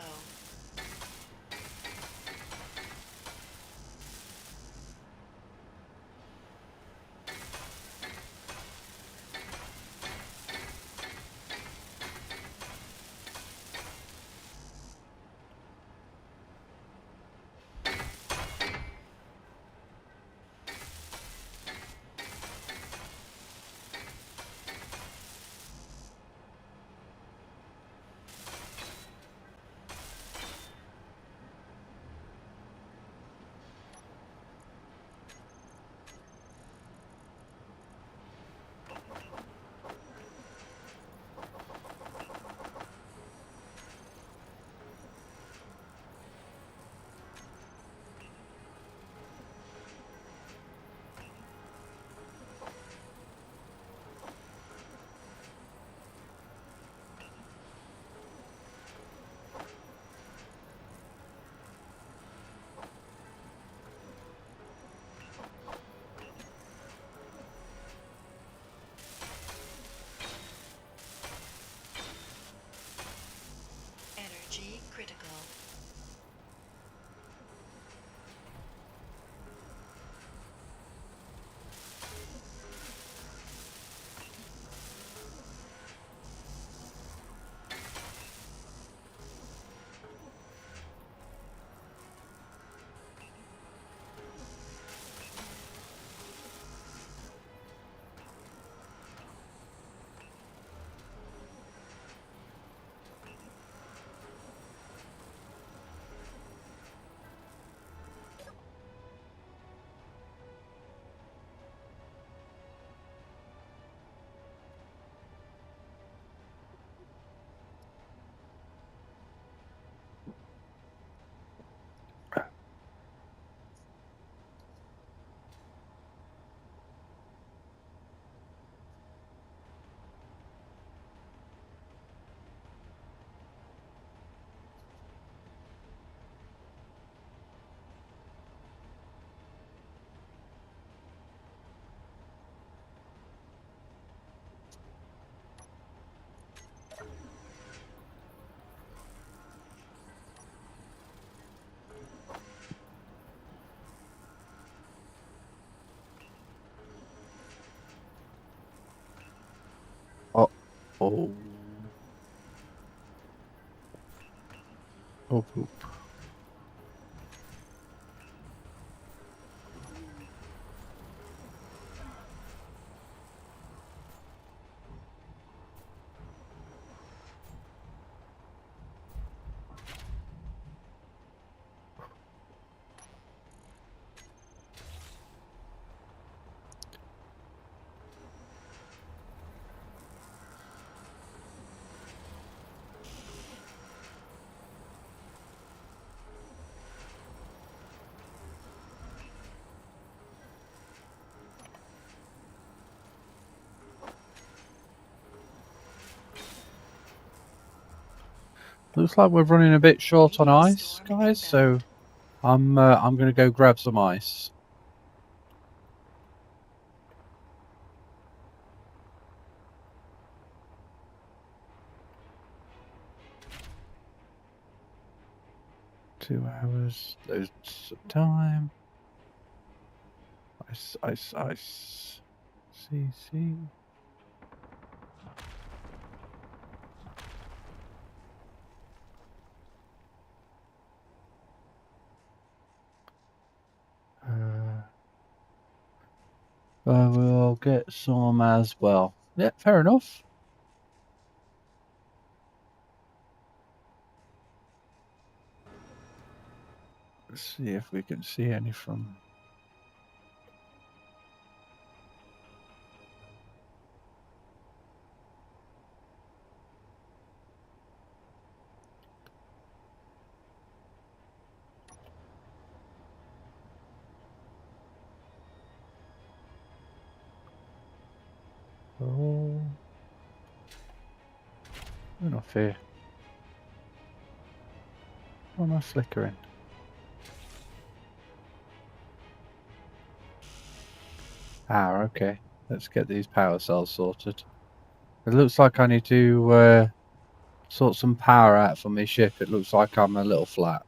Oh. Oh, poop. Looks like we're running a bit short on ice, guys, so I'm going to go grab some ice. $2, loads of time. Ice, ice, ice. CC. We'll get some as well. Yeah, fair enough. Let's see if we can see any from... Oh, we're not here. Why am I flickering? Ah, okay. Let's get these power cells sorted. It looks like I need to sort some power out for my ship. It looks like I'm a little flat.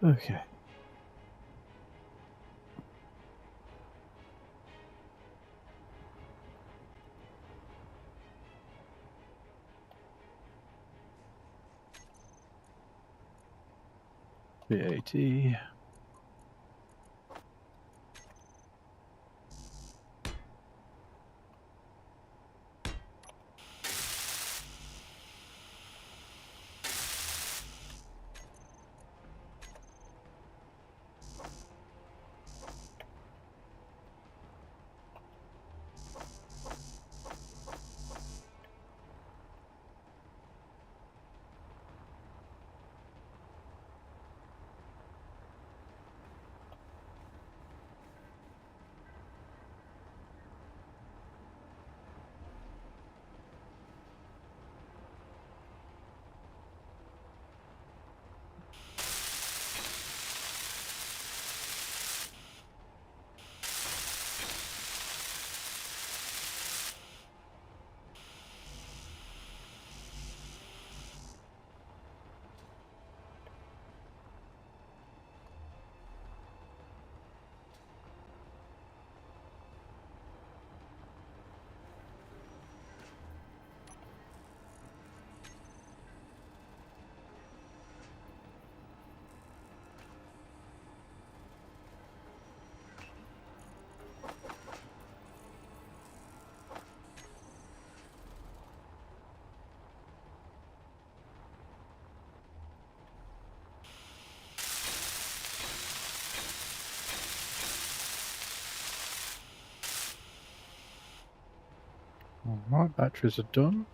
Okay. VAT. Alright, batteries are done.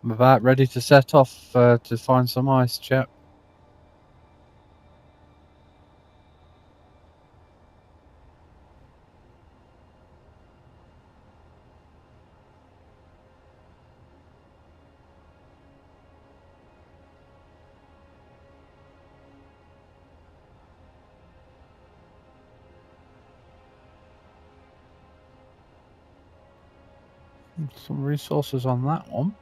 I'm about ready to set off to find some ice, chap. Some resources on that one.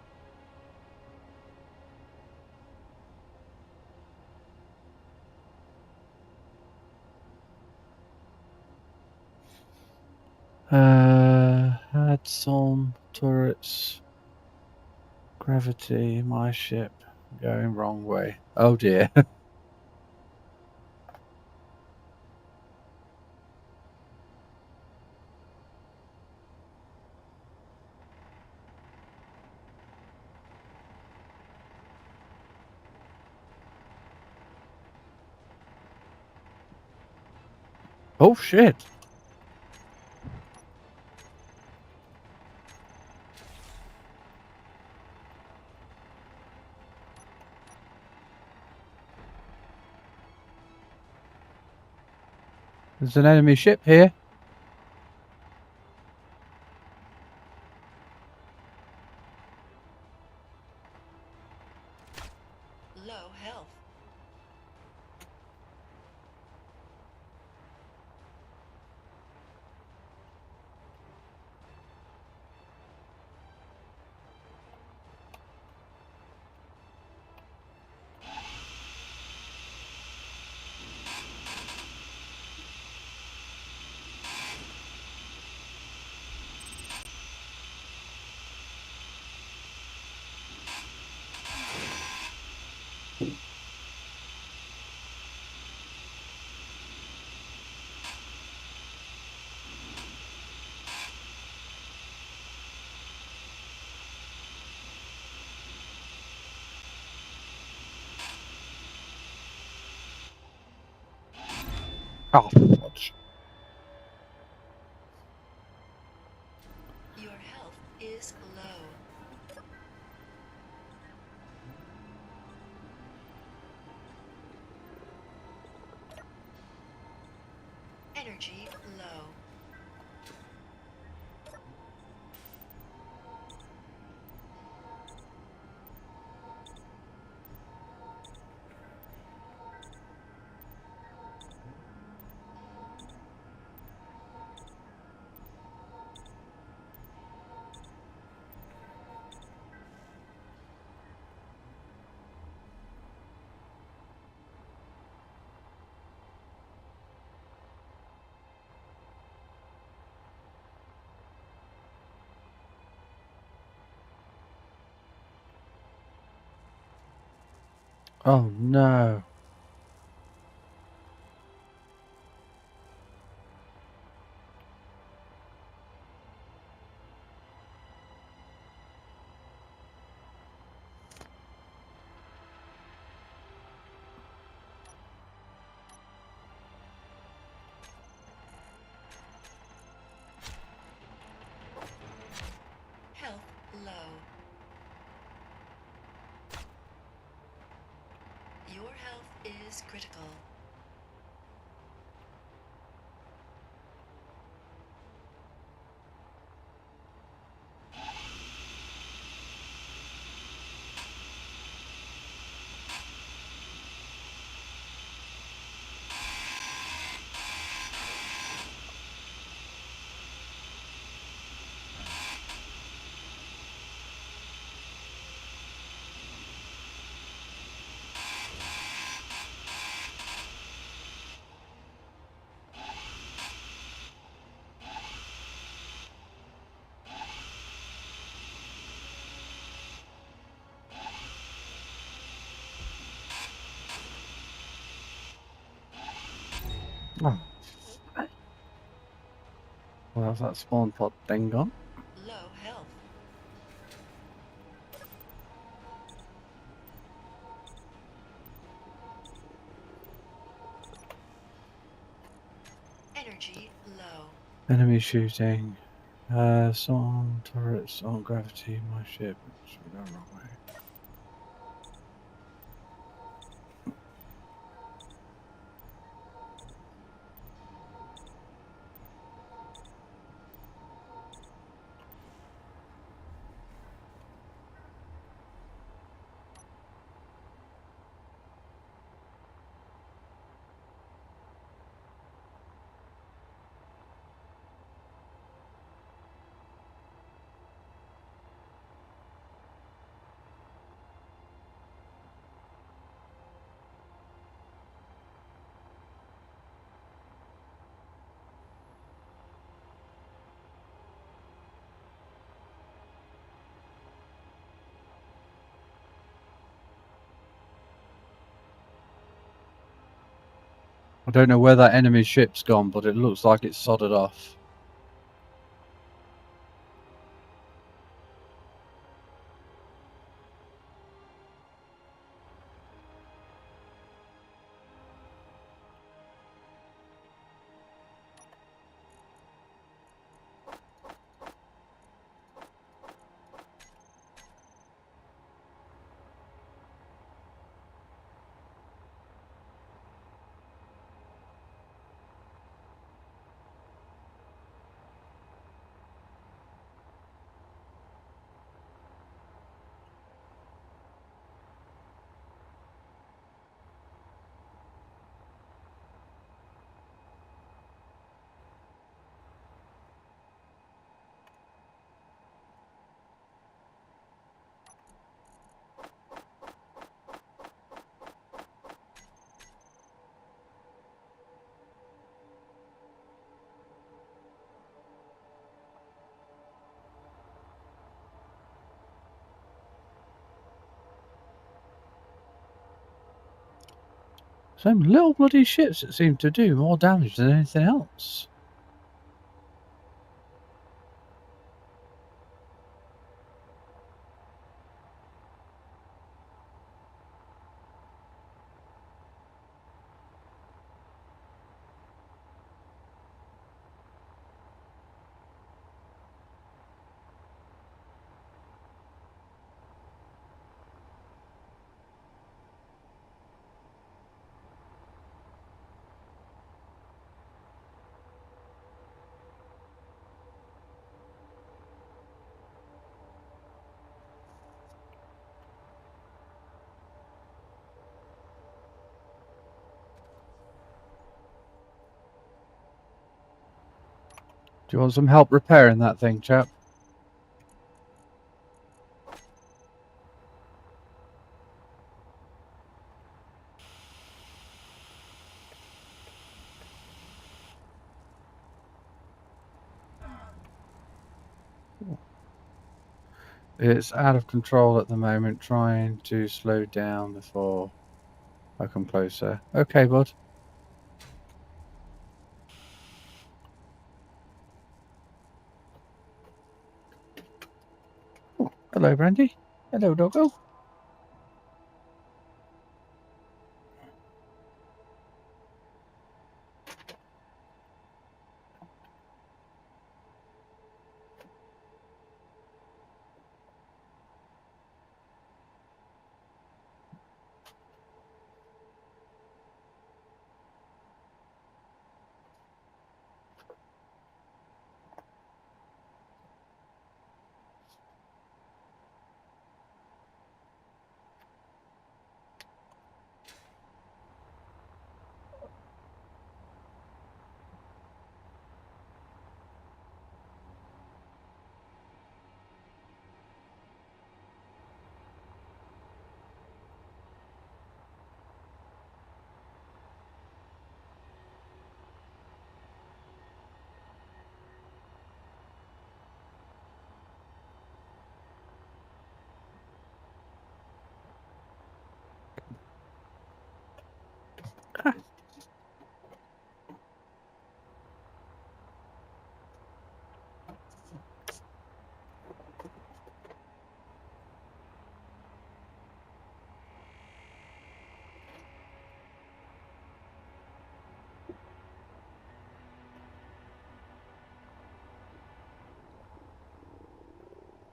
Had some turrets. Gravity, my ship going wrong way. Oh dear. Oh shit. There's an enemy ship here. Low health. Oh, fudge. Your health is low. Energy low. Oh no. Health low. Your health is critical. Oh. Well, that spawn pod thing gone. Low health. Energy low. Enemy shooting. Some turrets on gravity. My ship. We're going the wrong way. I don't know where that enemy ship's gone, but it looks like it's sodded off. Some little bloody ships that seem to do more damage than anything else. Do you want some help repairing that thing, chap? It's out of control at the moment, trying to slow down before I come closer. Okay, bud. Oh, hello, Brandy. Hello, doggo.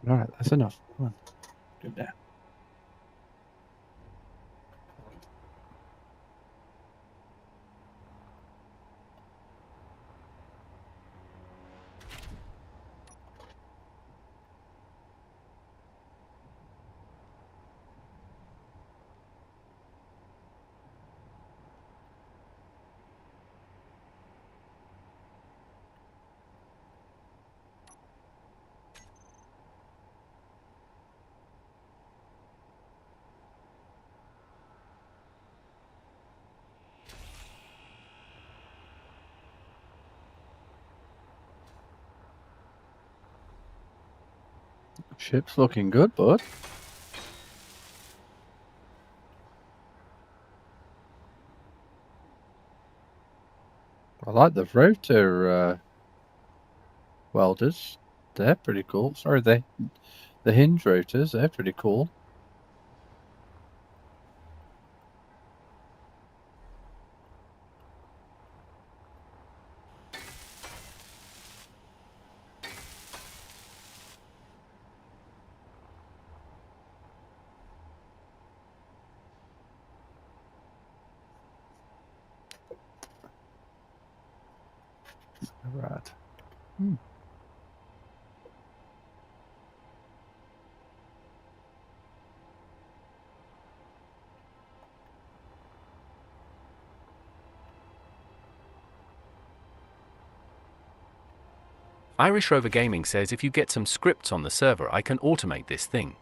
Alright, that's enough. Come on. Good down. Ship's looking good, bud. I like the rotor welders. They're pretty cool. Sorry, the hinge rotors, they're pretty cool. Right. Irish Rover Gaming says if you get some scripts on the server, I can automate this thing.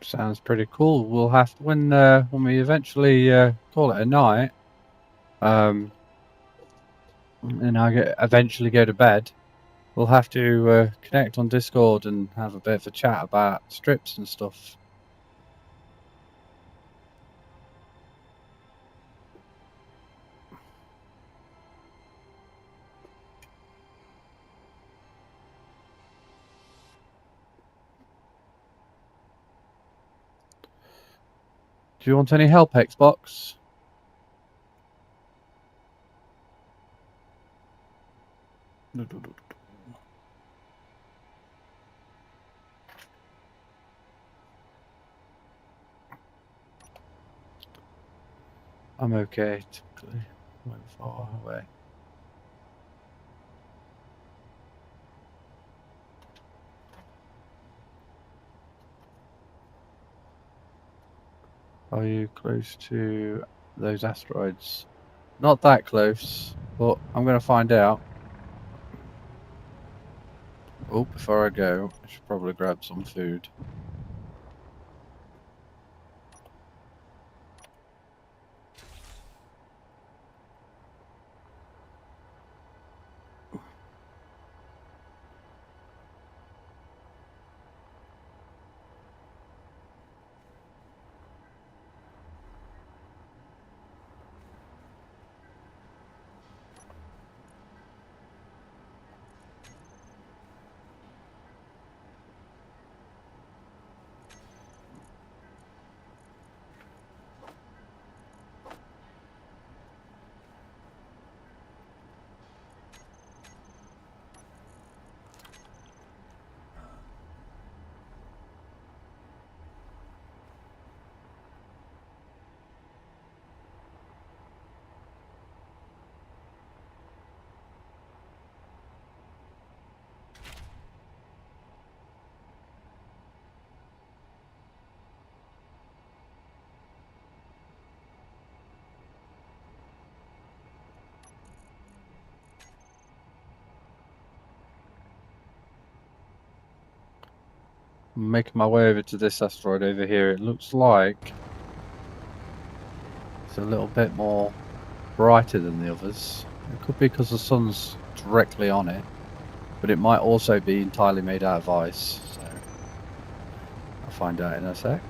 Sounds pretty cool. We'll have to, when we eventually call it a night, and I eventually go to bed, we'll have to connect on Discord and have a bit of a chat about strips and stuff. Do you want any help, Xbox? I'm okay, typically. Went far away. Are you close to those asteroids? Not that close, but I'm going to find out. Oh, before I go, I should probably grab some food. I'm making my way over to this asteroid over here. It looks like it's a little bit more brighter than the others. It could be because the sun's directly on it, but it might also be entirely made out of ice. So I'll find out in a sec.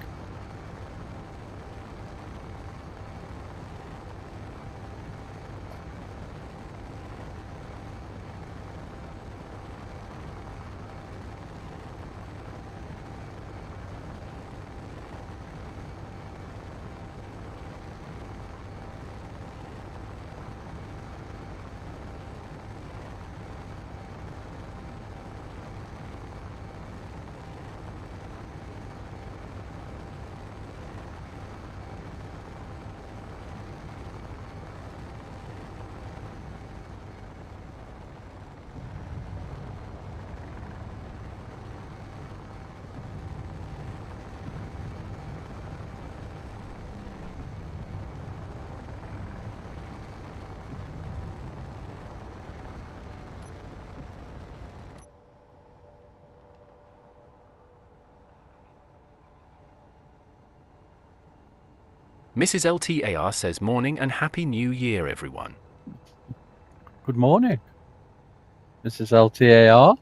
Mrs. LTAR says morning and happy new year, everyone. Good morning. This is LTAR.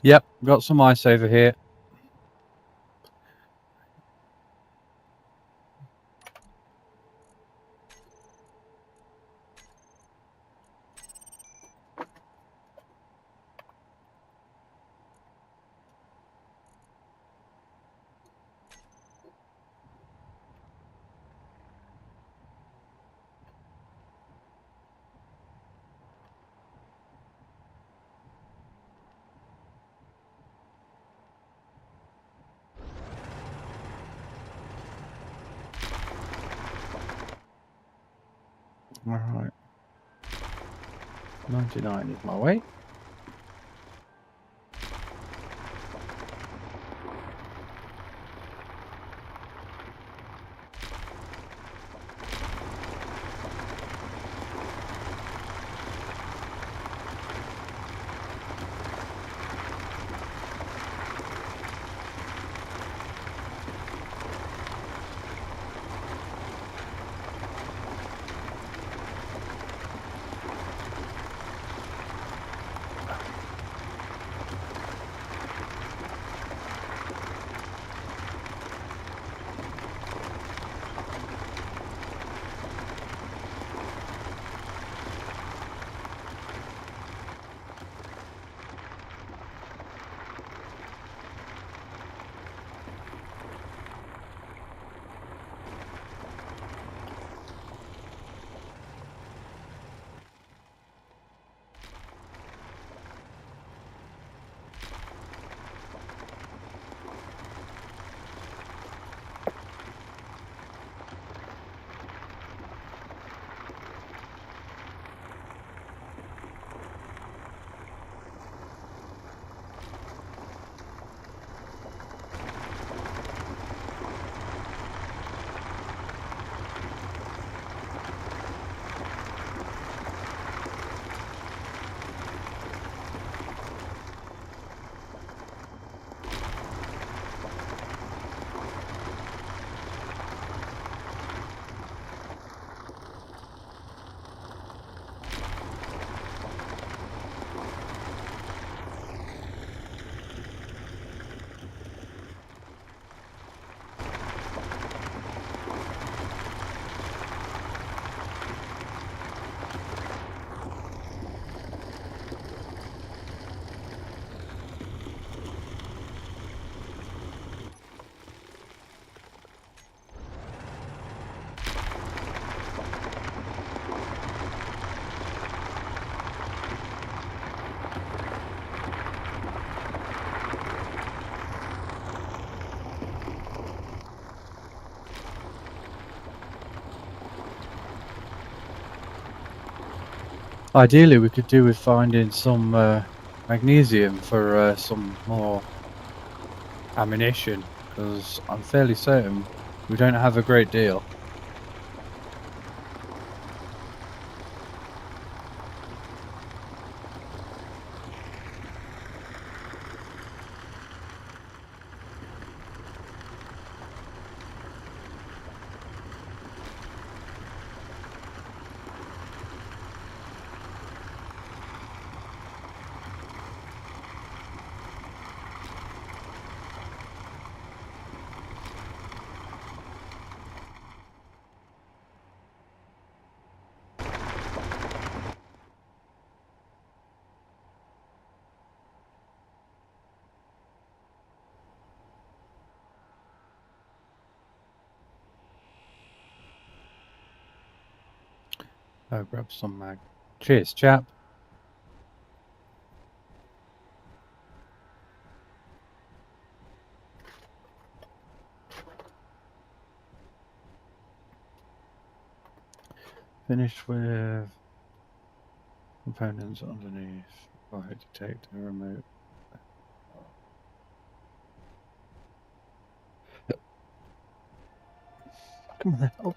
Yep, got some ice over here. All right. 99 is my weight. Ideally, we could do with finding some magnesium for some more ammunition, because I'm fairly certain we don't have a great deal. I'll grab some mag. Cheers, chap. Finished with components underneath. Right, detect the remote. Come on then. Oh.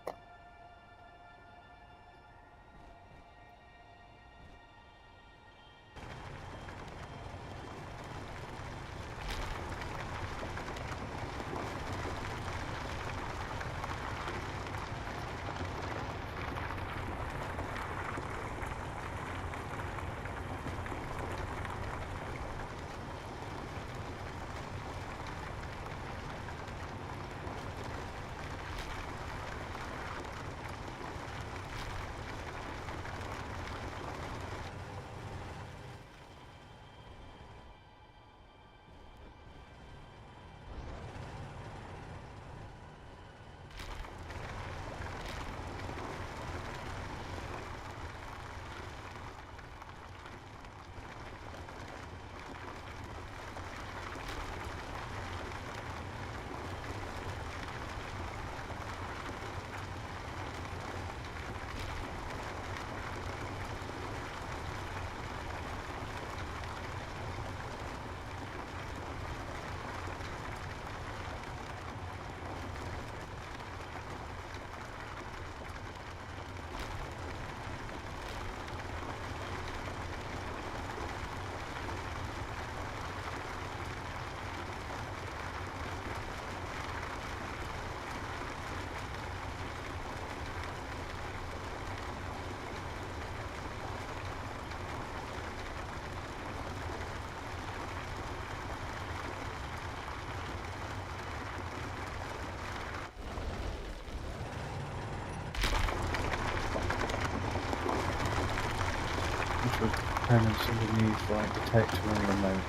Which was components underneath, like detector and remote.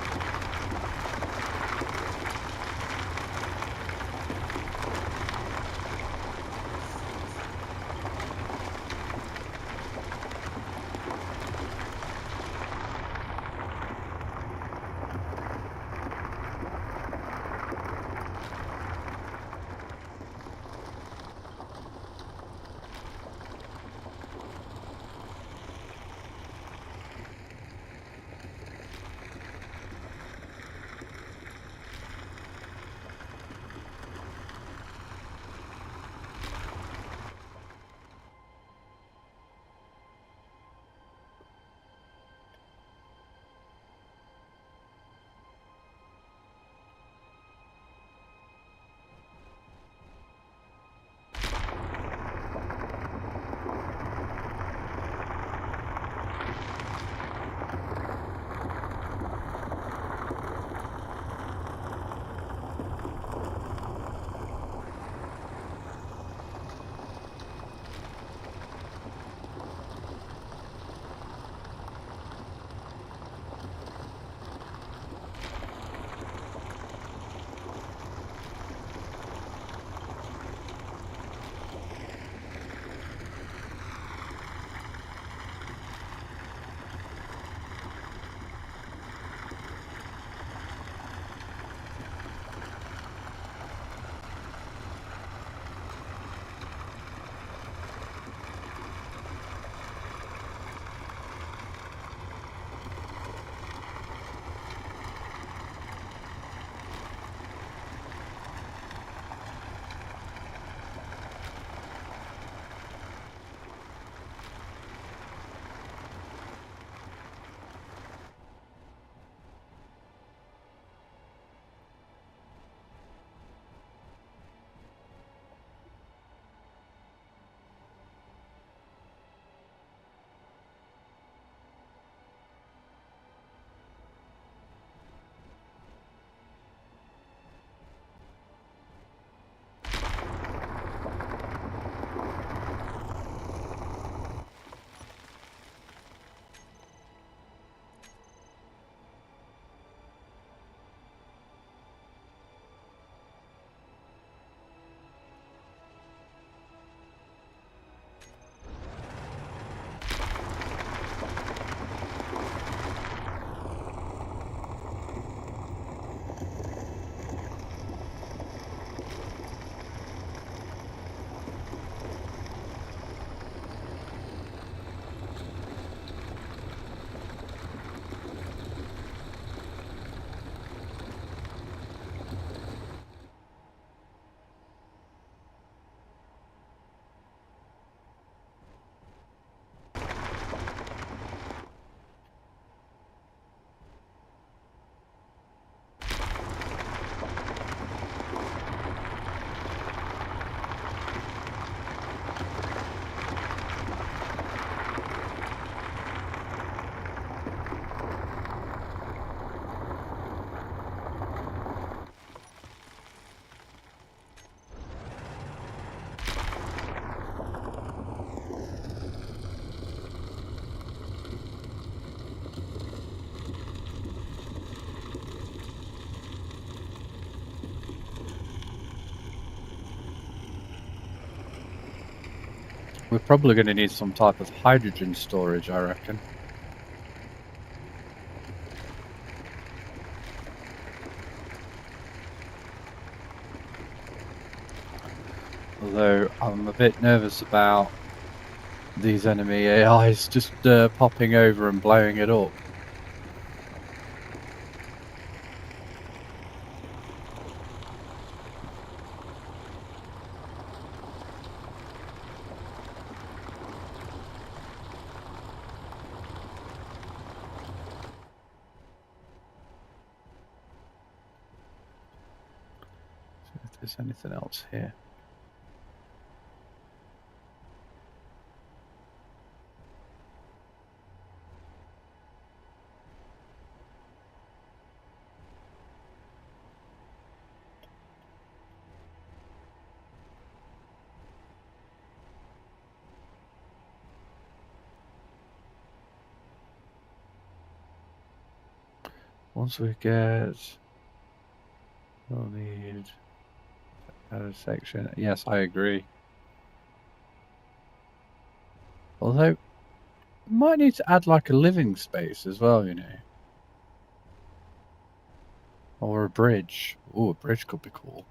We're probably going to need some type of hydrogen storage, I reckon. Although I'm a bit nervous about these enemy AIs just popping over and blowing it up. See if there's anything else here. Once we get, we'll need a section. Yes, I agree. Although, we might need to add like a living space as well, you know. Or a bridge. Oh, a bridge could be cool.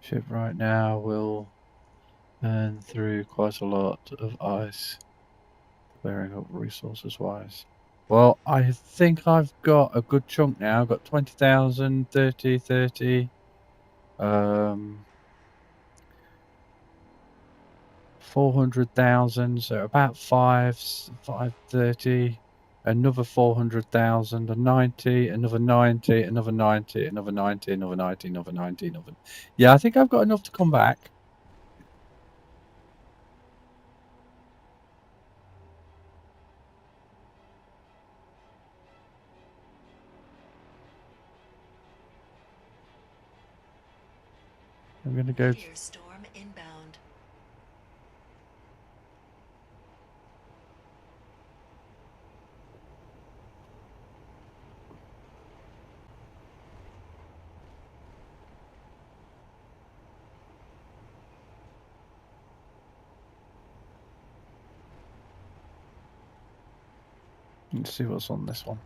Ship right now will burn through quite a lot of ice, clearing up resources wise. Well, I think I've got a good chunk now. I've got 20,000, 30, 30. 400,000, so about 530, another 400,000, a 90, another 90, another 90, another 90, another 90, another 90, another. Yeah, I think I've got enough to come back. I'm going to go. Meteor storm inbound. Let's see what's on this one.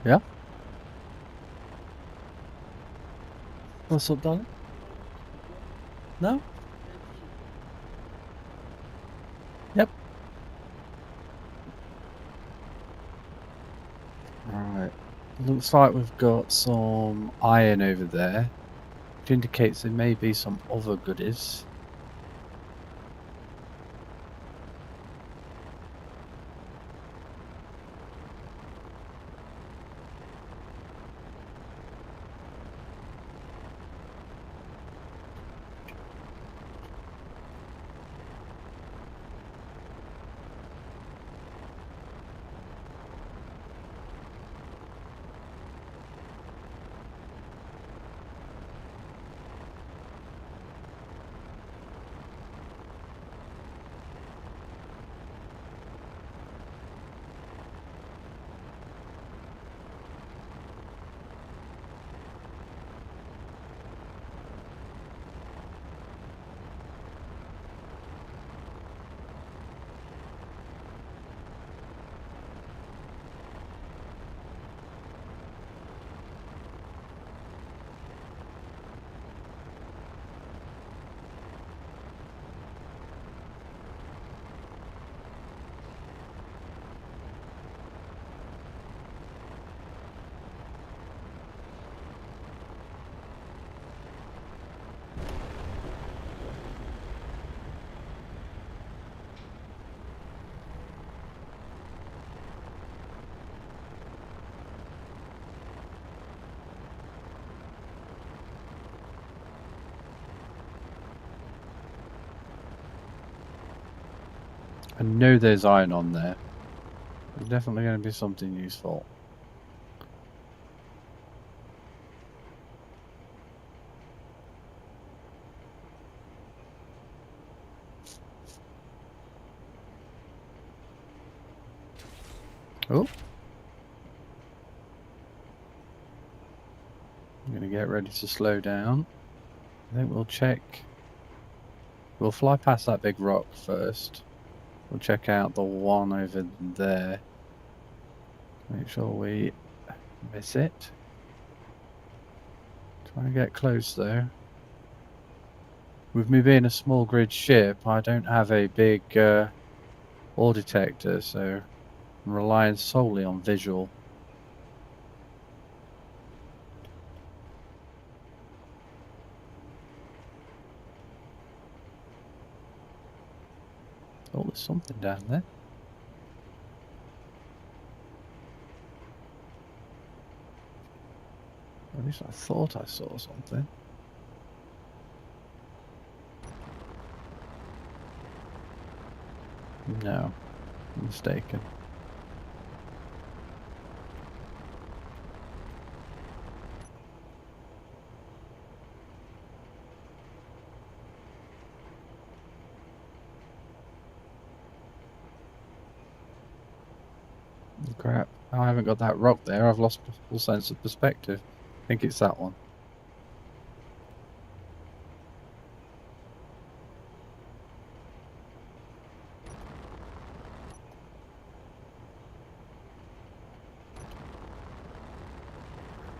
Yeah? What's up, darling? No? Yep. Alright. Looks like we've got some iron over there, which indicates there may be some other goodies. know there's iron on there. There's definitely going to be something useful. Oh. I'm going to get ready to slow down. I think we'll check. We'll fly past that big rock first. We'll check out the one over there. Make sure we miss it. Try and get close though. With me being a small grid ship, I don't have a big ore detector, so I'm relying solely on visual. Oh, there's something down there. At least I thought I saw something. No, I'm mistaken. Crap. I haven't got that rock there. I've lost full sense of perspective. I think it's that one.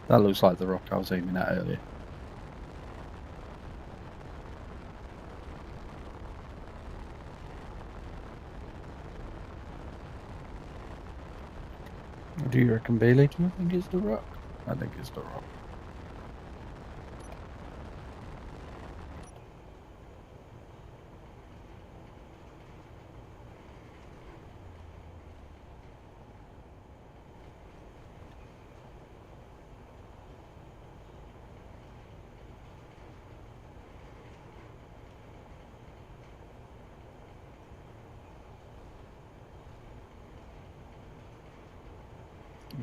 That looks like the rock I was aiming at earlier. Do you reckon, Bailey? Do you think it's the rock? I think it's the rock.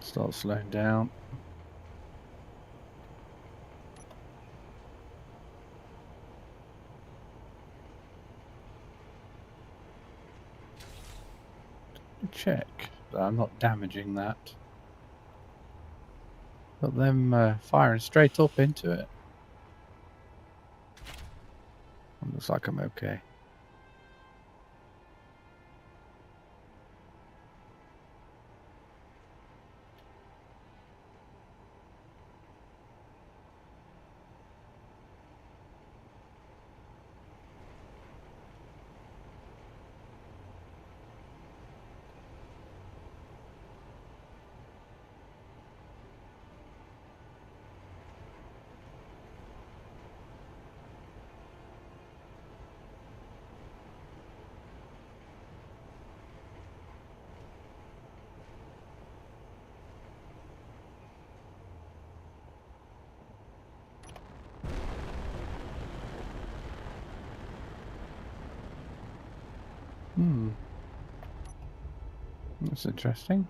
Start slowing down. Check that I'm not damaging that. Got them firing straight up into it. Looks like I'm okay. That's interesting.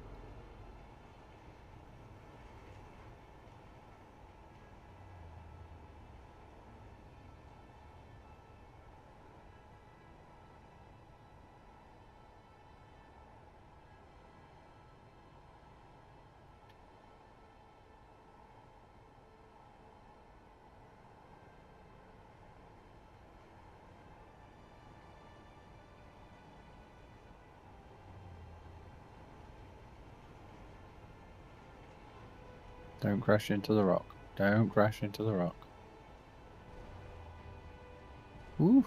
Don't crash into the rock. Don't crash into the rock. Ooh.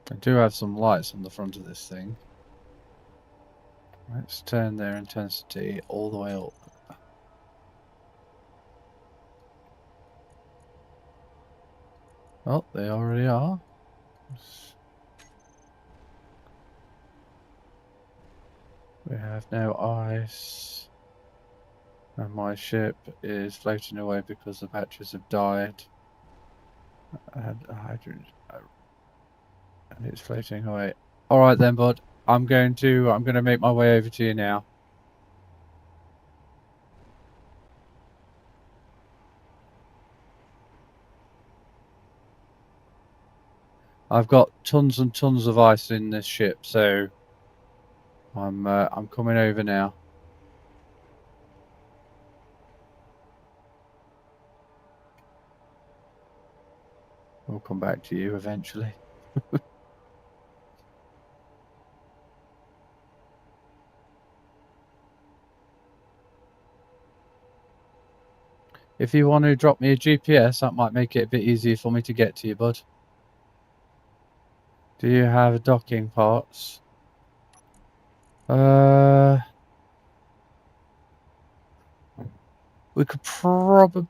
I do have some lights on the front of this thing. Let's turn their intensity all the way up. Oh, they already are. We have no ice. And my ship is floating away because the batteries have died. And hydrogen. And it's floating away. Alright then, bud. I'm gonna make my way over to you now. I've got tons and tons of ice in this ship, so I'm coming over now. We'll come back to you eventually. If you want to drop me a GPS, that might make it a bit easier for me to get to you, bud. Do you have docking parts? We could probably...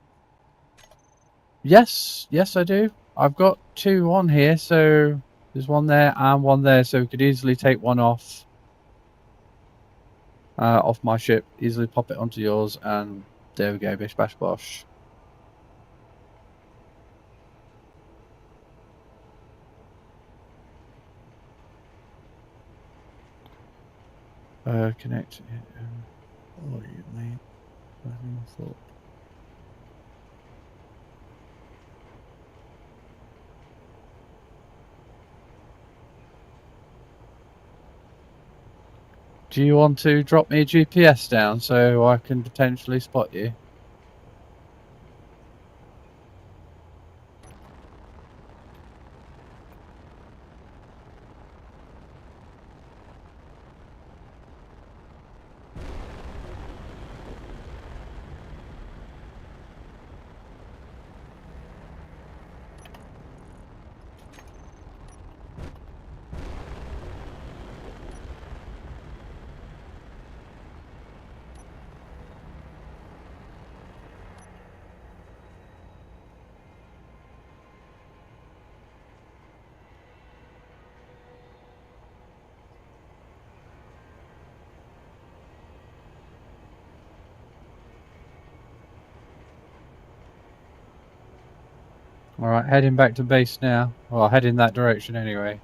Yes, I do. I've got 2 on here, so there's one there and one there, so we could easily take one off my ship, easily pop it onto yours, and there we go, bish bash bosh. Connect. What do you mean? Do you want to drop me a GPS down so I can potentially spot you? Alright, heading back to base now. Well, heading that direction anyway.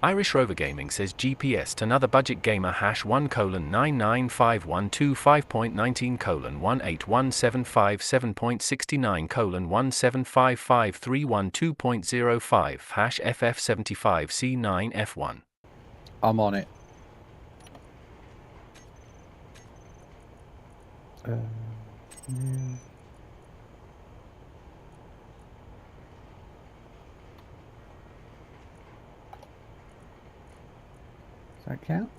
Irish Rover Gaming says GPS to another budget gamer #1:99512.5.19:18175.7.69:1755312.05 #FF75C9F1. I'm on it. Yeah. Does that count?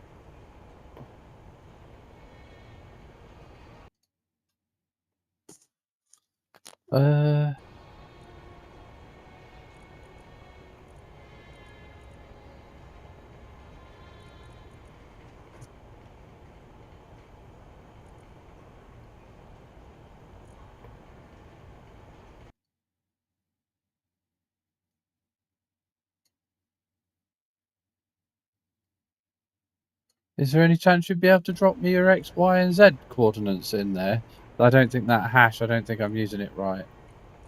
Is there any chance you'd be able to drop me your X, Y, and Z coordinates in there? I don't think that hash, I don't think I'm using it right.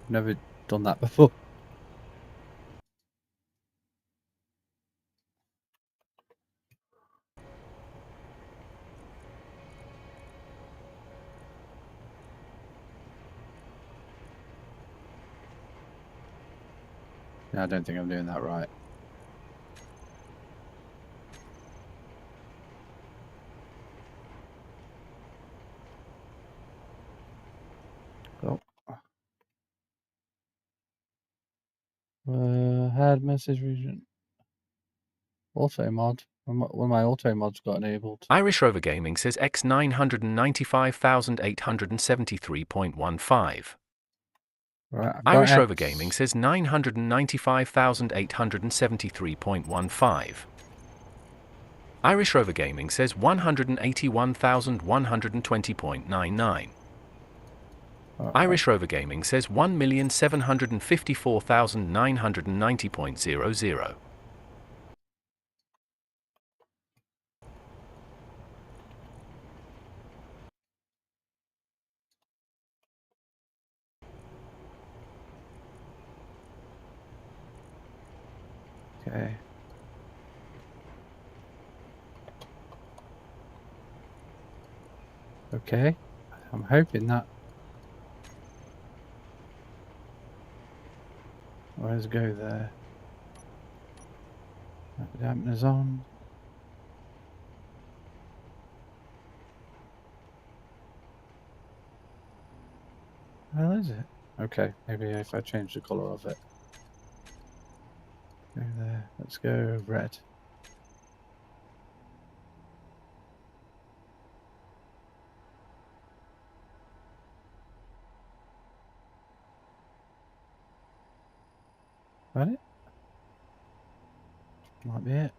Never done that before. Yeah, I don't think I'm doing that right. Oh. Had message region. Auto mod. One of my auto mods got enabled. Irish Rover Gaming says X995,873.15. Right, I've got Irish X. Rover Gaming says 995,873.15. Irish Rover Gaming says 181,120.99. Irish Rover Gaming says 1,754,990.00. Okay. Okay. I'm hoping that. Let's go there. That dampener's on. Well, is it? Okay, maybe if I change the colour of it. Go there. Let's go red. That it? Might be it.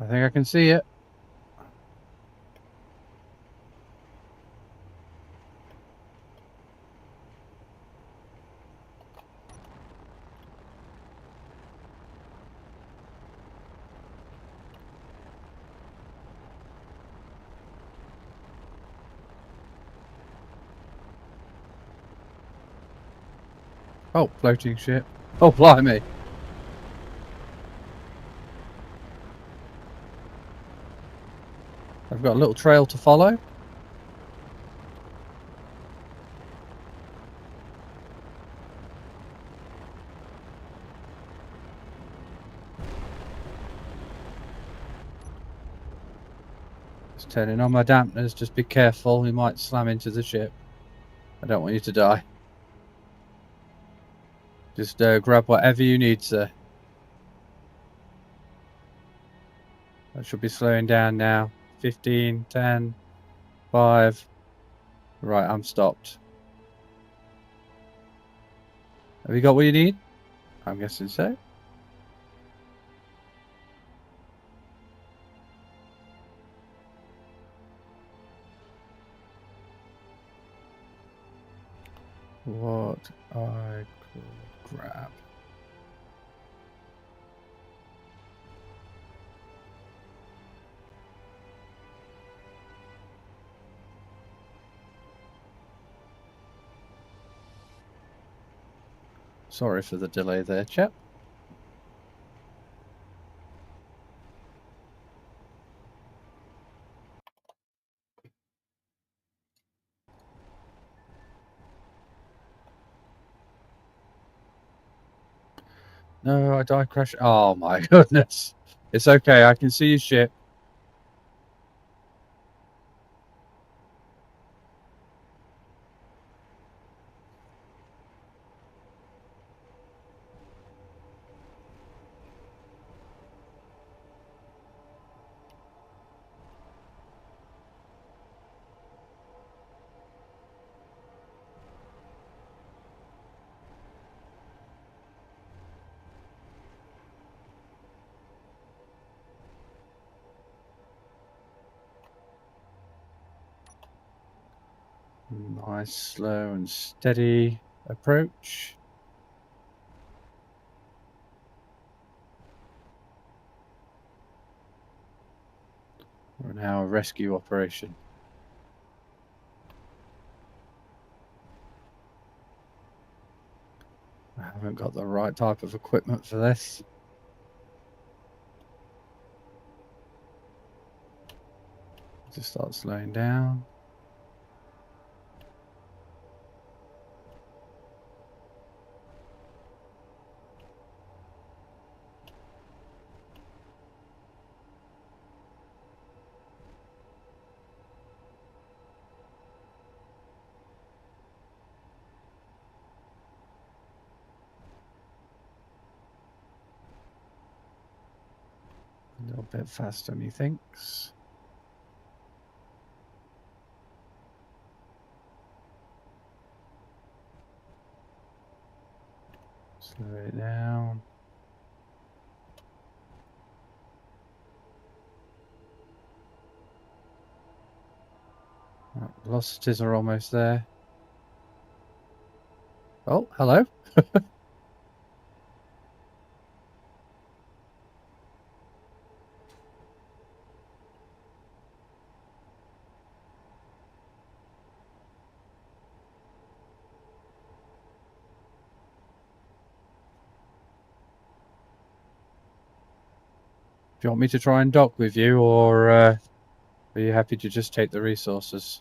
I think I can see it. Oh, floating ship. Oh, blimey. I've got a little trail to follow. Just turning on my dampeners. Just be careful. You might slam into the ship. I don't want you to die. Just grab whatever you need, sir. I should be slowing down now. 15, 10, 5. Right, I'm stopped. Have you got what you need? I'm guessing so. What I could grab. Sorry for the delay there, chap. No, I died crash. Oh my goodness. It's okay, I can see your ship. Nice, slow and steady approach. We're now a rescue operation. I haven't got the right type of equipment for this. Just start slowing down. A little bit faster, methinks. Slow it down. Right, velocities are almost there. Oh, hello. Do you want me to try and dock with you, or are you happy to just take the resources?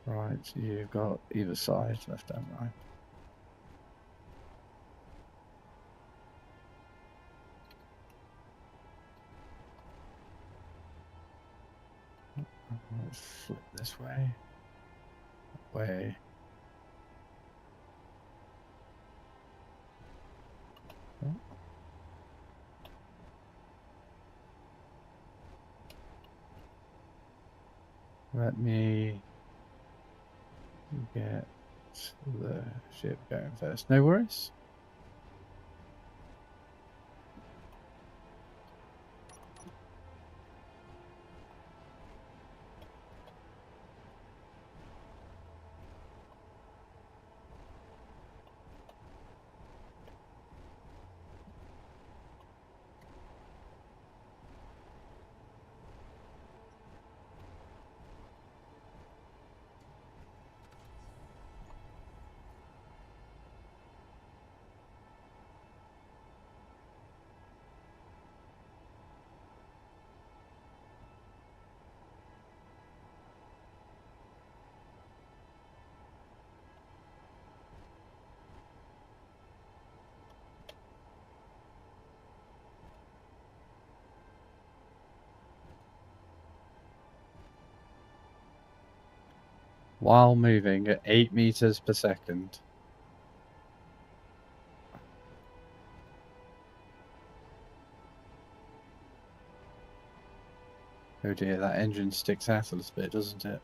Right, so you've got either side, left and right. Let's flip this way. That way. Oh. Let me get the ship going first. No worries. While moving at 8 meters per second. Oh dear, that engine sticks out a little bit, doesn't it?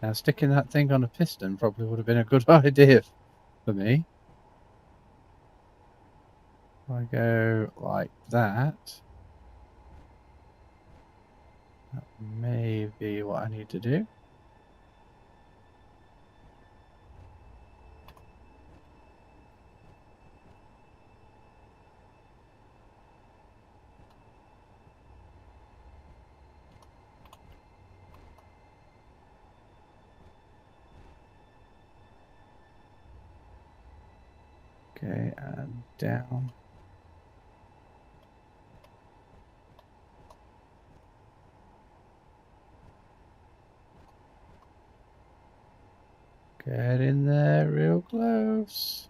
Now, sticking that thing on a piston probably would have been a good idea for me. If I go like that, that may be what I need to do. Okay, and down. Get in there real close.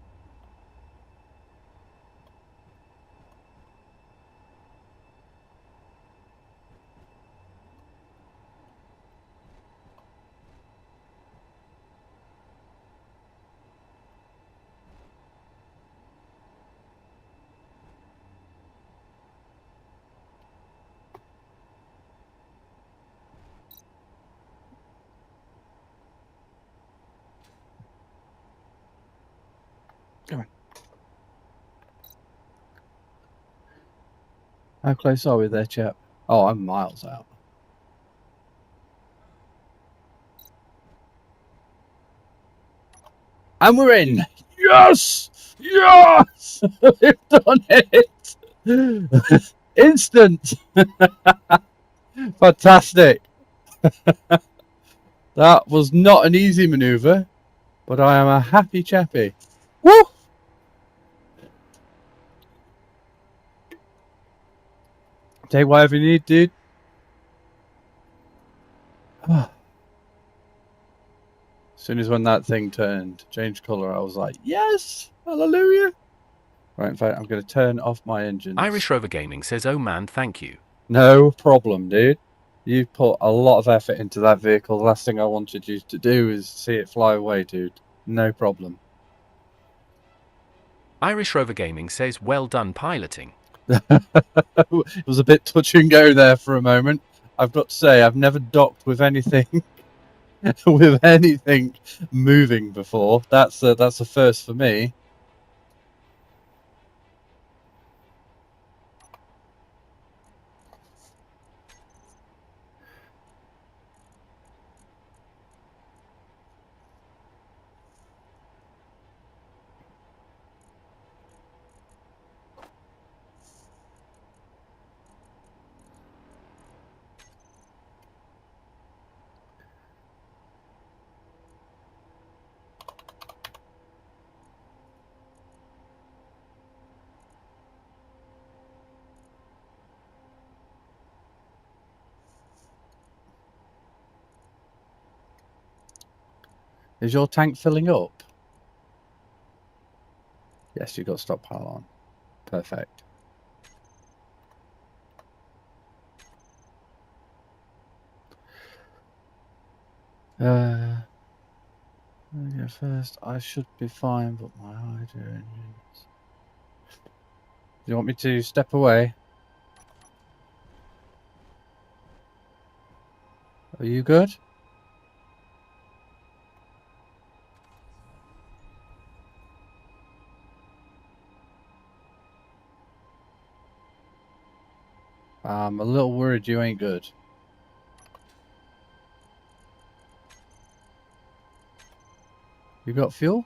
Come on. How close are we there, chap? Oh, I'm miles out. And we're in! Yes! Yes! We've done it! Instant! Fantastic! That was not an easy maneuver, but I am a happy chappy. Woo! Take whatever you need, dude. soon as when that thing changed colour, I was like, yes, hallelujah. Right, in fact, I'm going to turn off my engines. Irish Rover Gaming says, "Oh man, thank you." No problem, dude. You put a lot of effort into that vehicle. The last thing I wanted you to do is see it fly away, dude. No problem. Irish Rover Gaming says, "Well done piloting." It was a bit touch and go there for a moment. I've got to say, I've never docked with anything with anything moving before. That's a first for me. Is your tank filling up? Yes, you've got stockpile on. Perfect. Yeah, first, I should be fine, but my hydro engines. Do you want me to step away? Are you good? I'm a little worried you ain't good. You got fuel?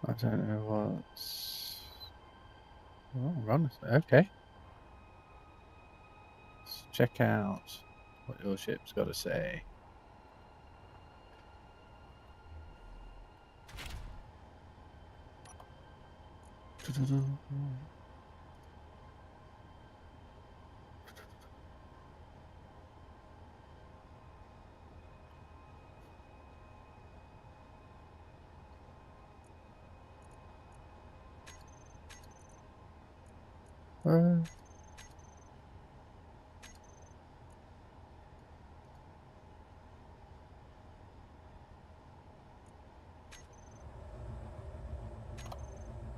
I don't know what's... Oh, run. Okay. Let's check out what your ship's got to say.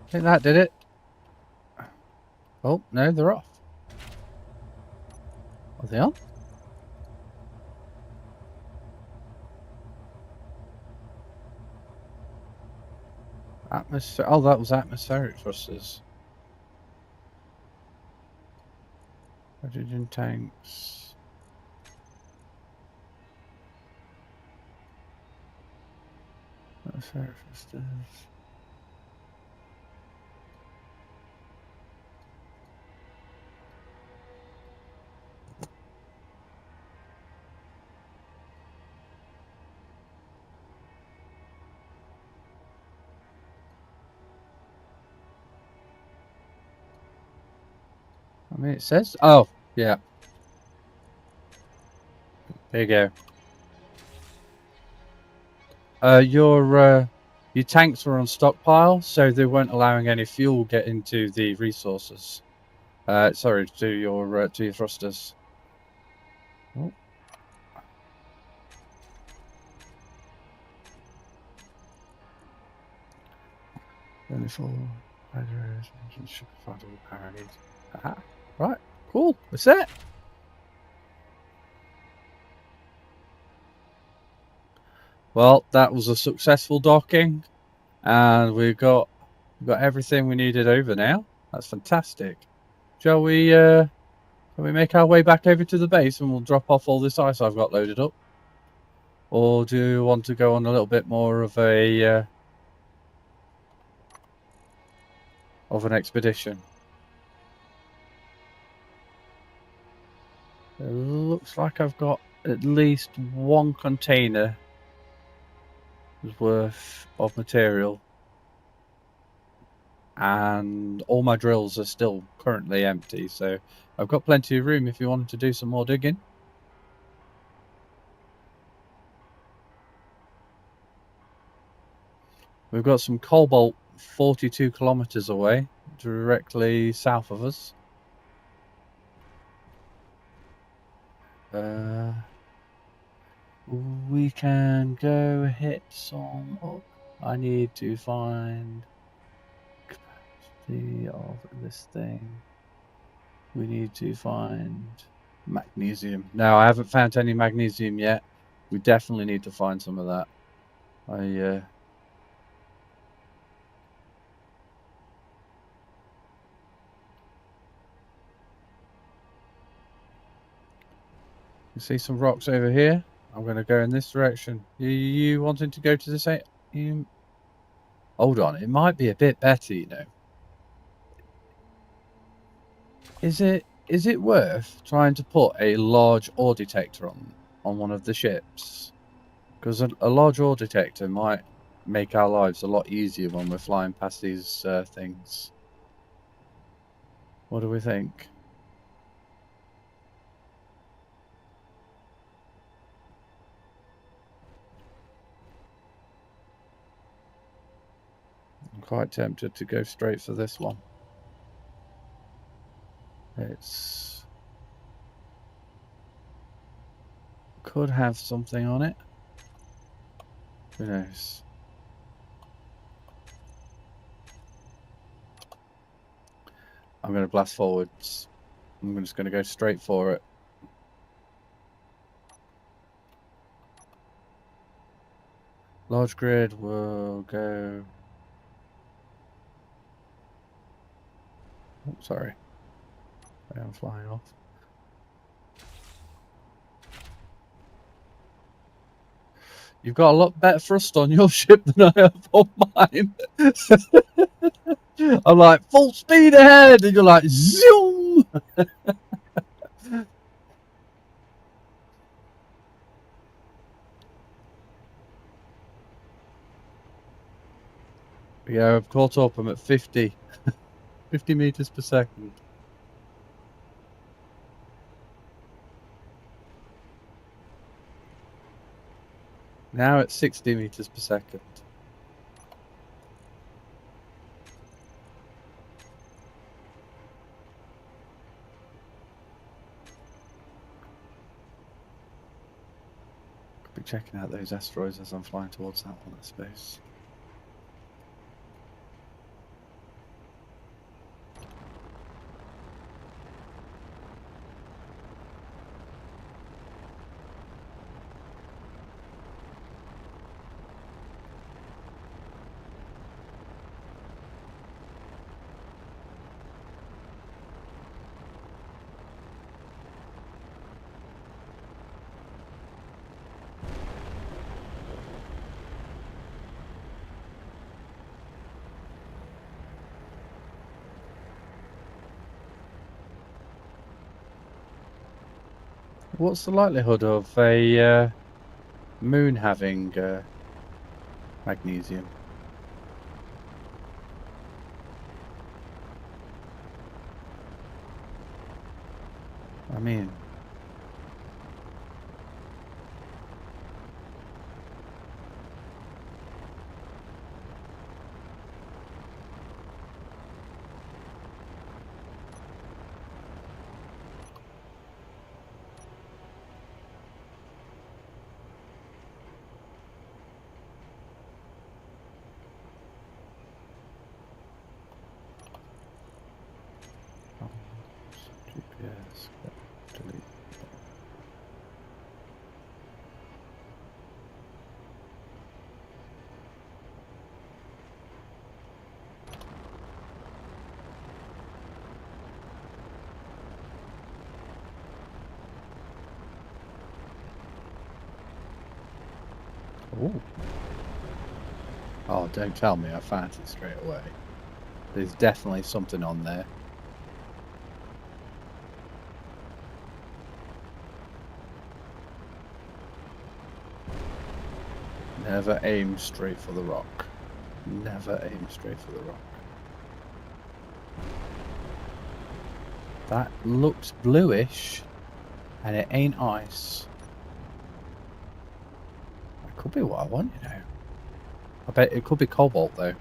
I think that did it. Oh, no, they're off. Are they on? Atmosphere. Oh, that was atmospheric thrusters. Hydrogen tanks. Atmospheric thrusters. I mean, it says... Oh, yeah. There you go. Your tanks were on stockpile, so they weren't allowing any fuel get into the resources. Sorry, to your thrusters. Oh. Only for hydro engines should provide all the power needs. Ah, right, cool. That's it. Well, that was a successful docking, and we've got everything we needed over now. That's fantastic. Shall we make our way back over to the base and we'll drop off all this ice I've got loaded up? Or do you want to go on a little bit more of an expedition? It looks like I've got at least one container worth of material. and all my drills are still currently empty, so I've got plenty of room if you want to do some more digging. We've got some cobalt 42 kilometers away, directly south of us. We can go hit some up. I need to find capacity of this thing. We need to find magnesium. No, I haven't found any magnesium yet. We definitely need to find some of that. You see some rocks over here? I'm going to go in this direction. You wanting to go to this? Hold on, it might be a bit better, you know. Is it worth trying to put a large ore detector on one of the ships? Because a large ore detector might make our lives a lot easier when we're flying past these things. What do we think? I'm quite tempted to go straight for this one. It's could have something on it. Who knows? I'm going to blast forwards. I'm just going to go straight for it. Large grid will go... Oh, sorry. I am flying off. You've got a lot better thrust on your ship than I have on mine. I'm like, full speed ahead! And you're like, zoom! Yeah, I've caught up. I'm at 50. 50 meters per second. Now at 60 meters per second. Could be checking out those asteroids as I'm flying towards that one, I suppose. What's the likelihood of a moon having magnesium? I mean... GPS, delete. Ooh. Oh, don't tell me I found it straight away. There's definitely something on there. Never aim straight for the rock. Never aim straight for the rock. That looks bluish, and it ain't ice. That could be what I want, you know. I bet it could be cobalt, though.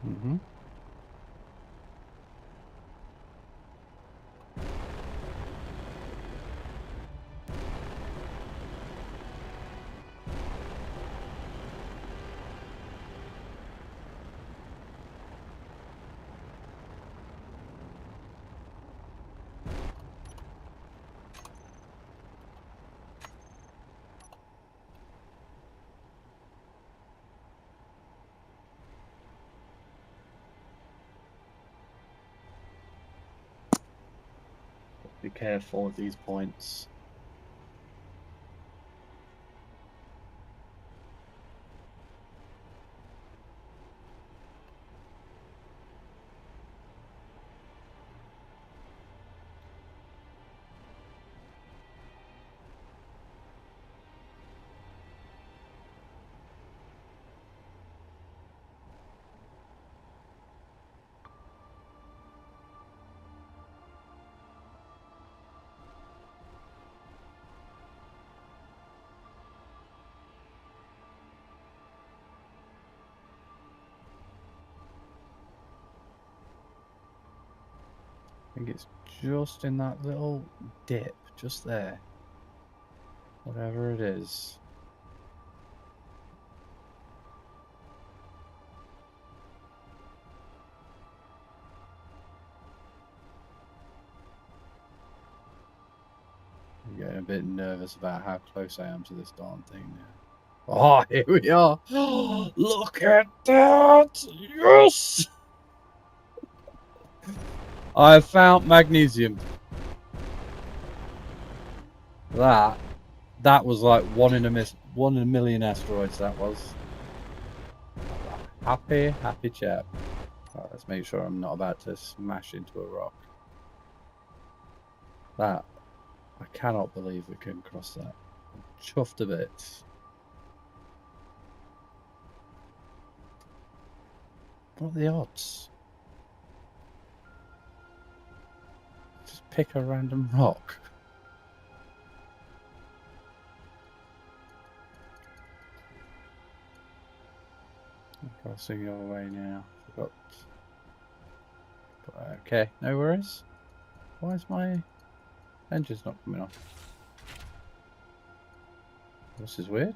Mm-hmm. Be careful at these points. I think it's just in that little dip, just there. Whatever it is. I'm getting a bit nervous about how close I am to this darn thing now. Oh, here we are. Look at that. Yes. I found magnesium. That was like one in a million asteroids. That was. Happy chap. Right, let's make sure I'm not about to smash into a rock. That, I cannot believe we can cross that. I'm chuffed a bit. What are the odds? Just pick a random rock. I'm crossing your way now. Forgot. Okay, no worries. Why is my engine's not coming off? This is weird.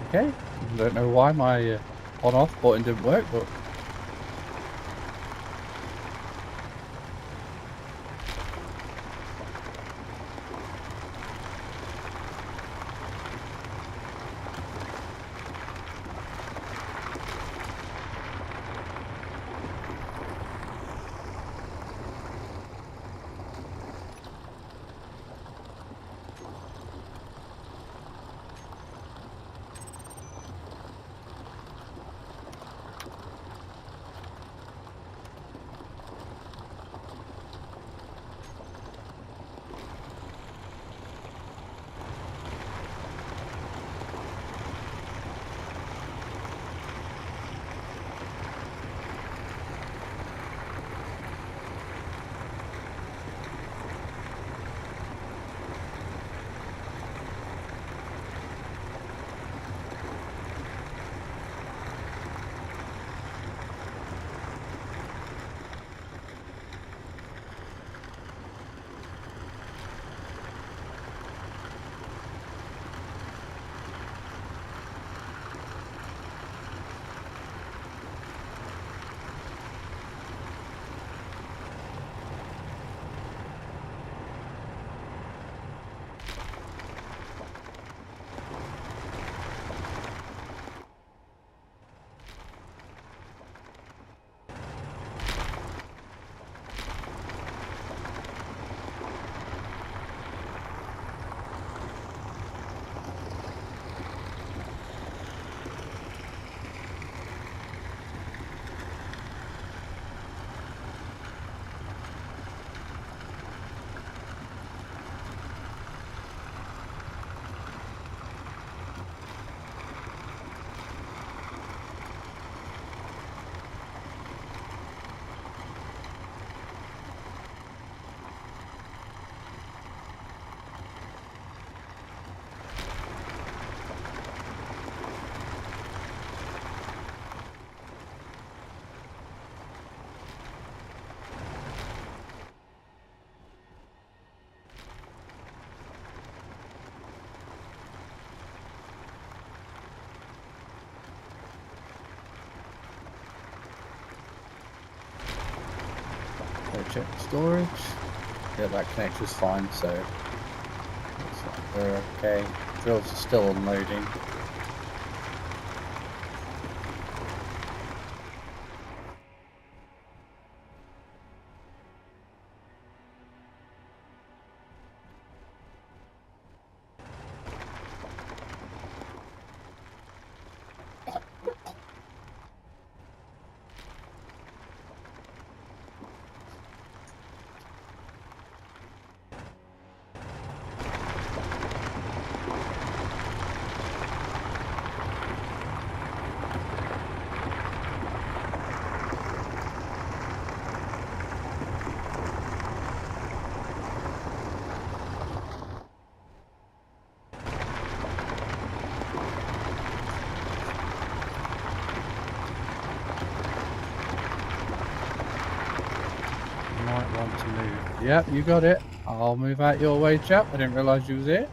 Okay, I don't know why my on-off button didn't work, but Go check the storage. Yeah, that connector's fine, so looks like we're okay. Drills are still unloading. Might want to move. Yep, you got it. I'll move out your way, chap. I didn't realise you was here.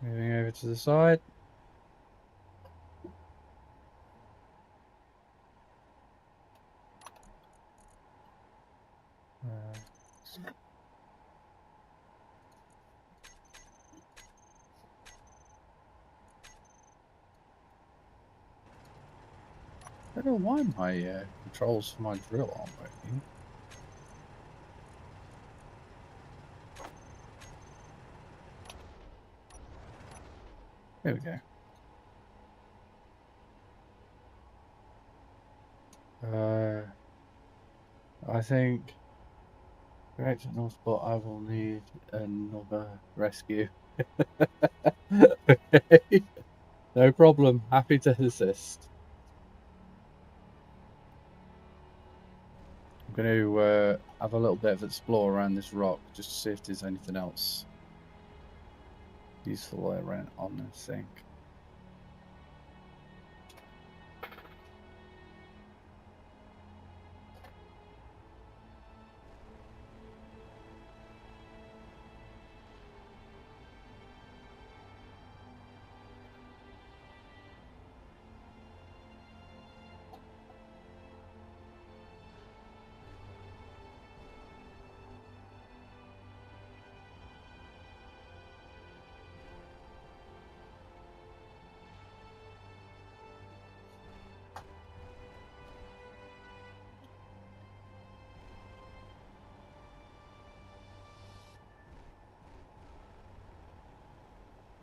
Moving over to the side. I don't know why my controls for my drill aren't working. There we go. I think correct at North Spot. I will need another rescue. Okay. No problem. Happy to assist. I'm going to have a little bit of explore around this rock just to see if there's anything else useful around on this thing.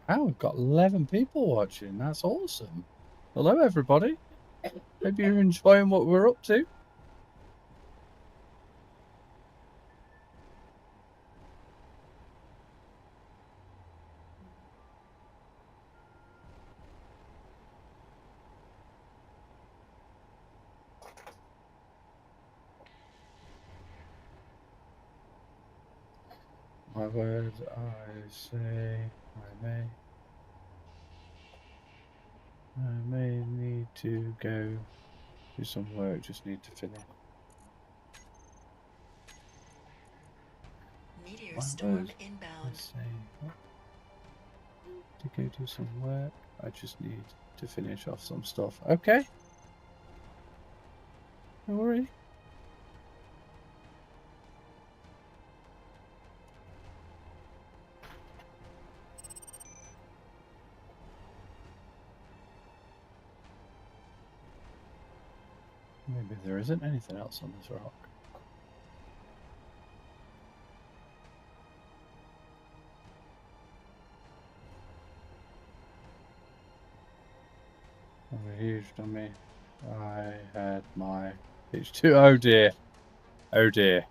Wow, we've got 11 people watching. That's awesome. Hello, everybody. Hope you're enjoying what we're up to. My words, I say, I may need to go do some work, just need to finish. Meteor My storm words, I inbound. say, to go do some work, I just need to finish off some stuff. Okay. Don't worry. Maybe there isn't anything else on this rock. Over huge on me. I had my H2. Oh dear. Oh dear.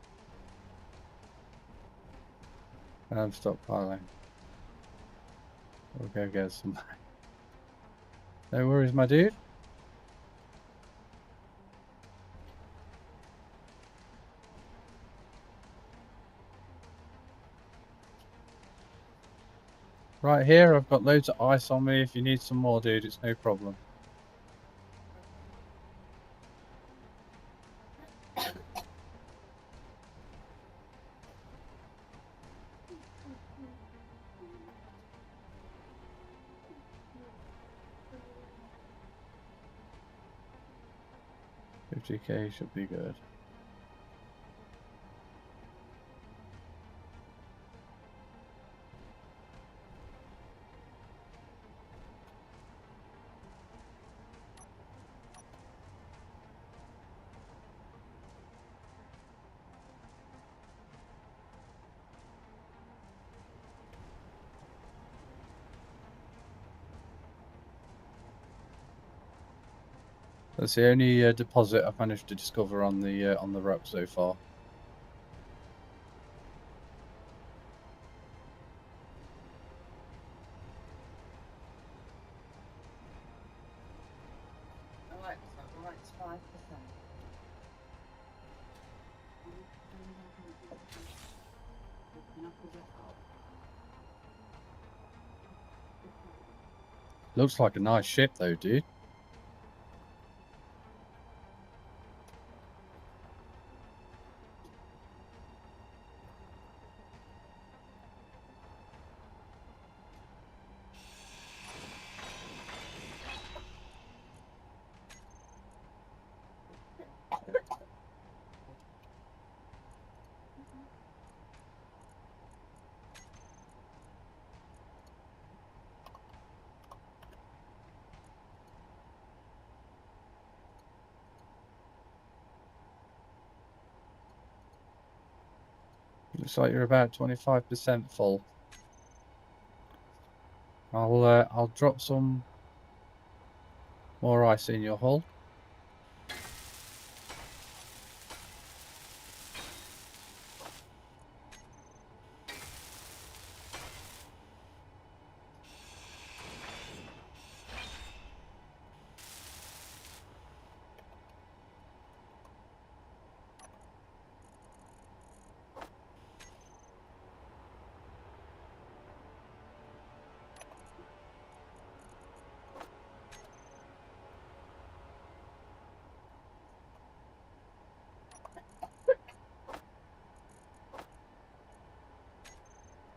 I'm stockpiling. We'll go get some. No worries, my dude. Right here, I've got loads of ice on me. If you need some more, dude, it's no problem. 50k should be good. That's the only deposit I've managed to discover on the rock so far. Looks like a nice ship though, dude. Looks like you're about 25% full. I'll drop some more ice in your hull.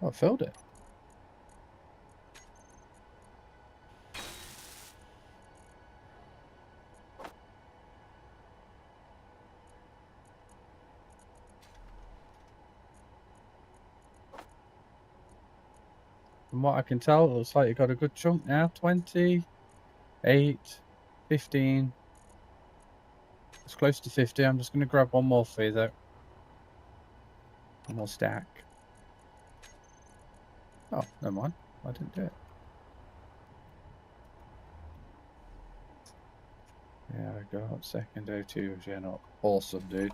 Oh, I filled it. From what I can tell, it looks like you got a good chunk now. 20, 8, 15. It's close to 50. I'm just going to grab one more for you though. One more stack. Oh, never mind. I didn't do it. Yeah, I got second O2 if you're not awesome, dude.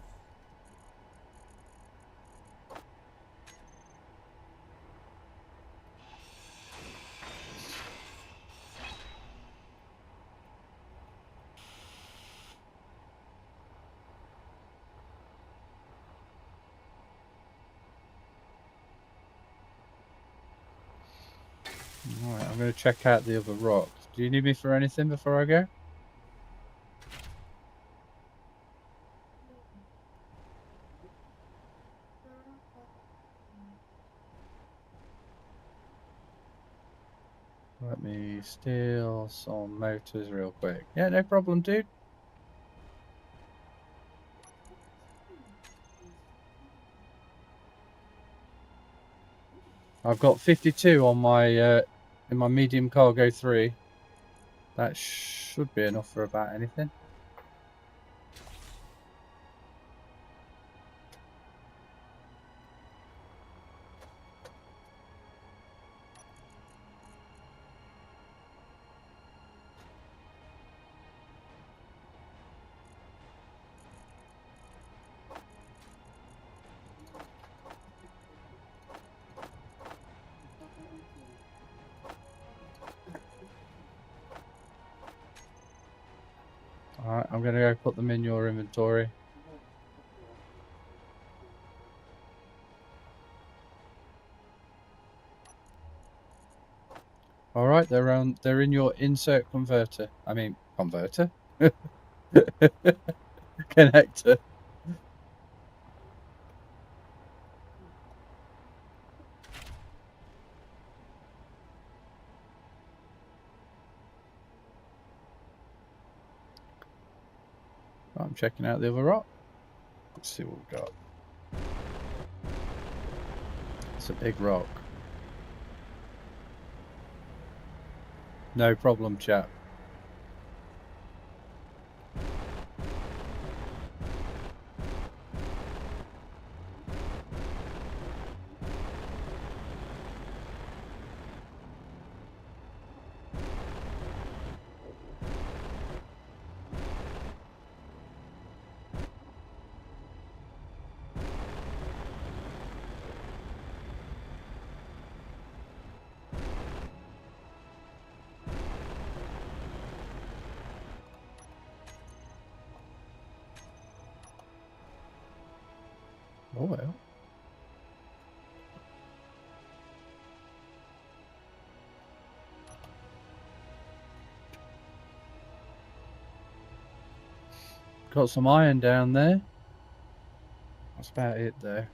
Alright, I'm going to check out the other rocks. Do you need me for anything before I go? Let me steal some motors real quick. Yeah, no problem, dude. I've got 52 on my in my medium cargo 3. That should be enough for about anything. Alright, I'm gonna go put them in your inventory. Alright, they're in your insert converter. I mean converter? Connector. Right, I'm checking out the other rock. Let's see what we've got. It's a big rock. No problem, chap. Oh well. Got some iron down there. That's about it though.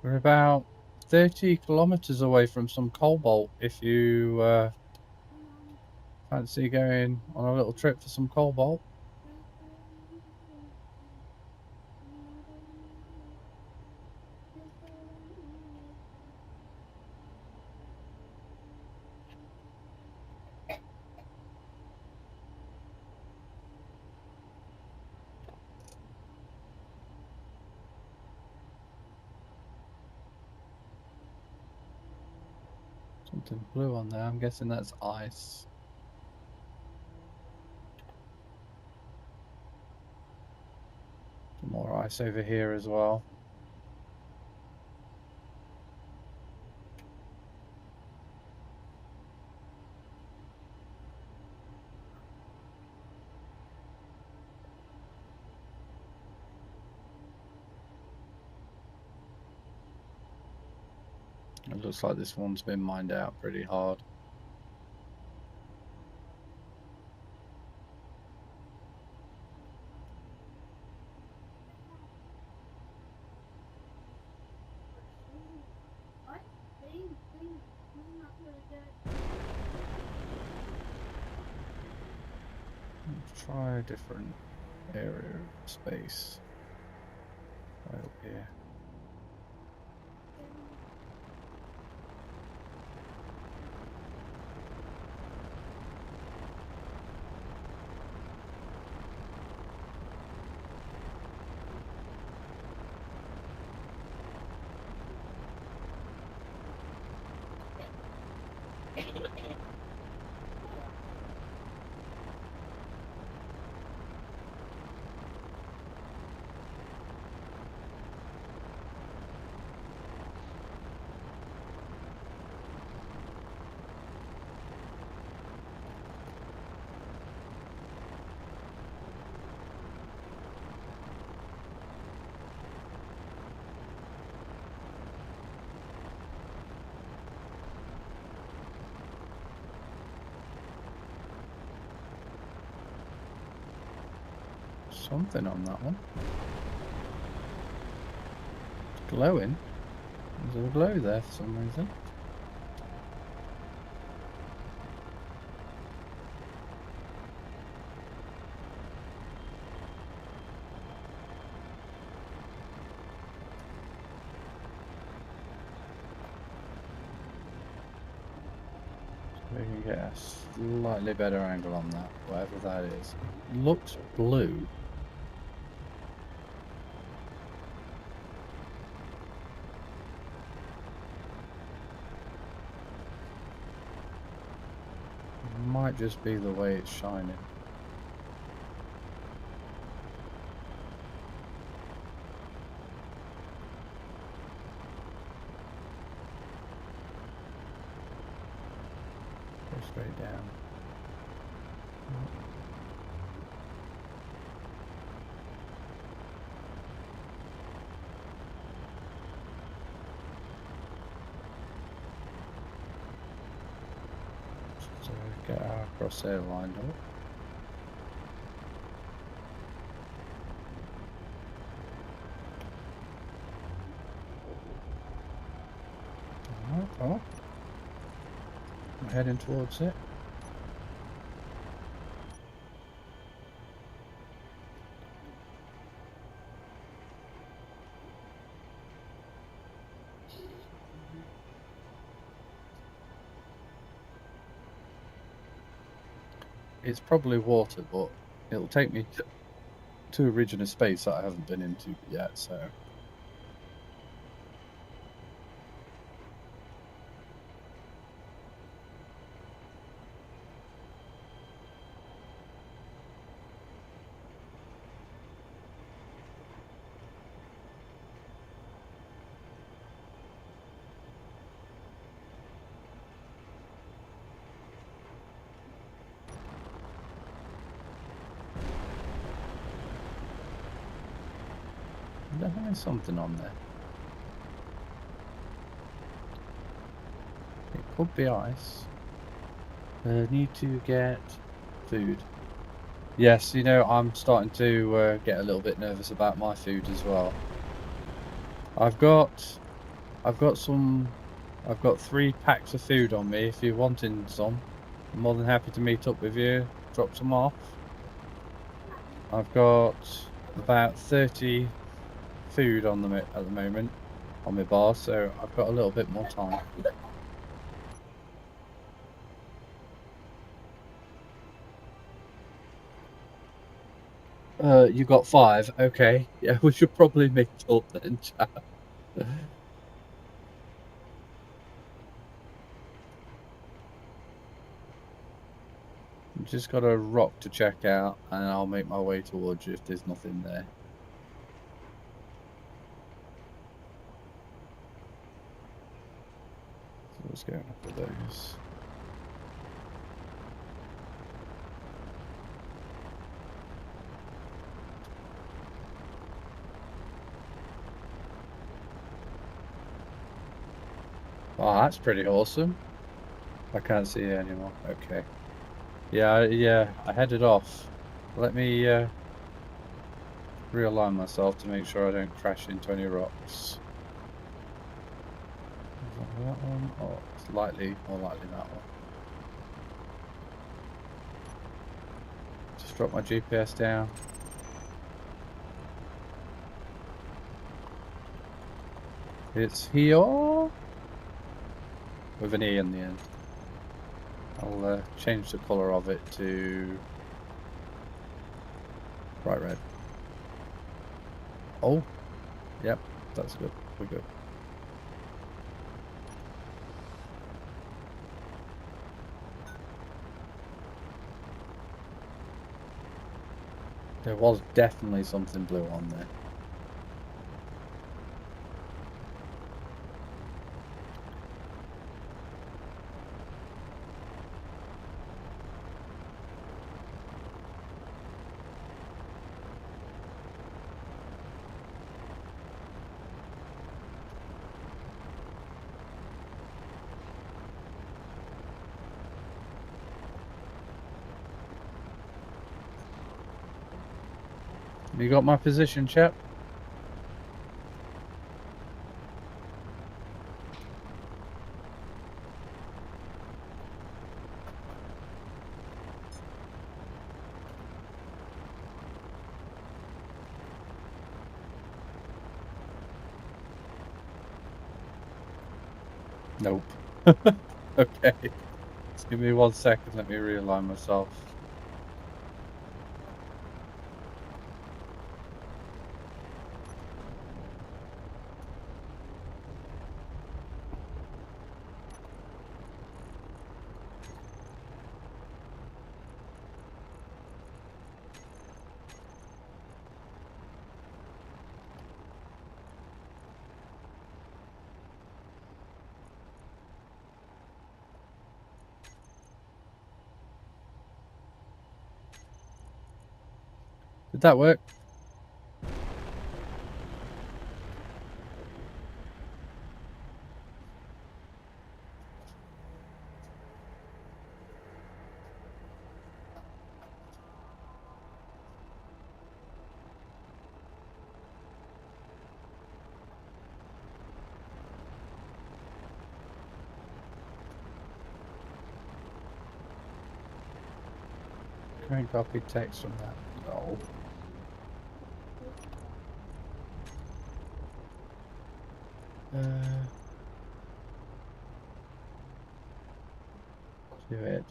We're about 30 kilometers away from some cobalt if you fancy going on a little trip for some cobalt. Something blue on there, I'm guessing that's ice. Some more ice over here as well. It looks like this one's been mined out pretty hard. Let's try a different area of space. Right up here. something on that one. It's glowing. There's a glow there for some reason. We can get a slightly better angle on that, whatever that is. It looks blue. Might just be the way it's shining. Go straight down. So get our crosshair lined up. Oh, I'm heading towards it. It's probably water, but it'll take me to a region of space that I haven't been into yet, so... Definitely something on there. It could be ice. Need to get food. Yes, you know, I'm starting to get a little bit nervous about my food as well. I've got 3 packs of food on me. If you're wanting some, I'm more than happy to meet up with you, drop some off. I've got about 30 food on them at the moment on my bar, so I've got a little bit more time. You got 5, okay. Yeah, we should probably meet up then, chap. Just got a rock to check out, and I'll make my way towards you if there's nothing there. So let's go for those. Oh, that's pretty awesome. I can't see it anymore. Okay. Yeah, I headed off. Let me realign myself to make sure I don't crash into any rocks. Is that that one? Oh, it's likely, more likely that one. Just drop my GPS down. It's here with an E in the end. I'll change the colour of it to bright red. Oh, yep, that's good. We're good. There was definitely something blue on there. You got my position, chap? Nope. Okay. Just give me 1 second. Let me realign myself. Did that work? Try and copy text from that. No. Do it.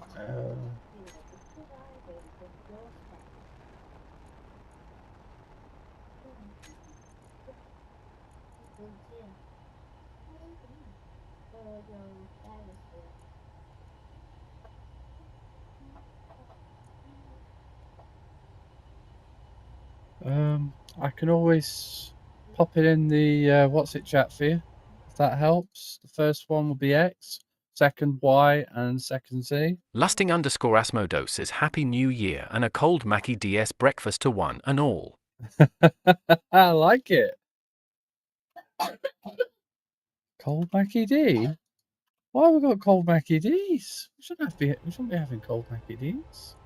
I can always pop it in the what's it chat for you, if that helps. The first one will be X, second Y, and second Z. Lusting_Asmodo says Happy New Year and a cold Mackie DS breakfast to one and all. I like it. Cold Mackie D? Why have we got cold Mackie Ds? We shouldn't be having cold Mackie Ds.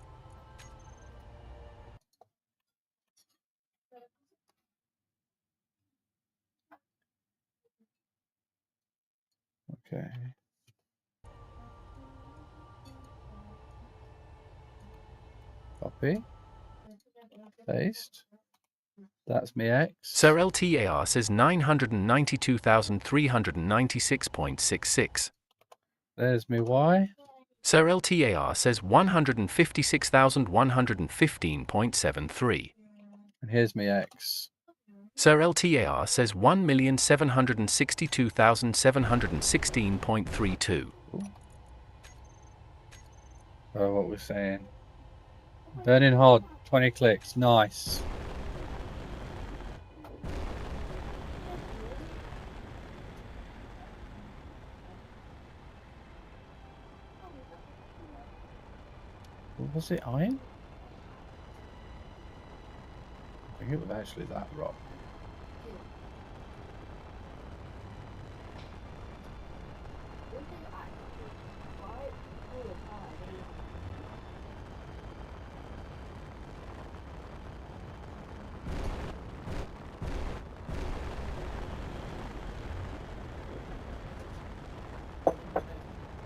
Okay. Copy. Paste. That's me X. Sir LTAR says 992,396.66. There's me Y. Sir LTAR says 156,115.73. And here's me X. Sir LTAR says 1,762,716.32. Oh, what we're saying. Burning hard. 20 clicks. Nice. Was it iron? I think it was actually that rock.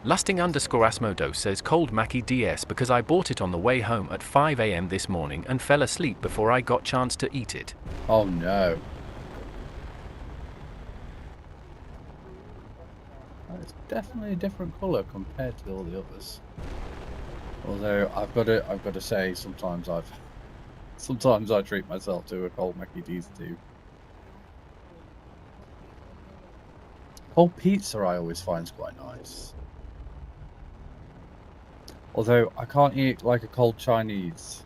Lusting_Asmodo says cold Mackie DS because I bought it on the way home at 5 AM this morning and fell asleep before I got chance to eat it. Oh no. It's definitely a different colour compared to all the others. Although I've got to say sometimes I treat myself to a cold Mackie D's too. Cold pizza I always find quite nice. Although I can't eat like a cold Chinese.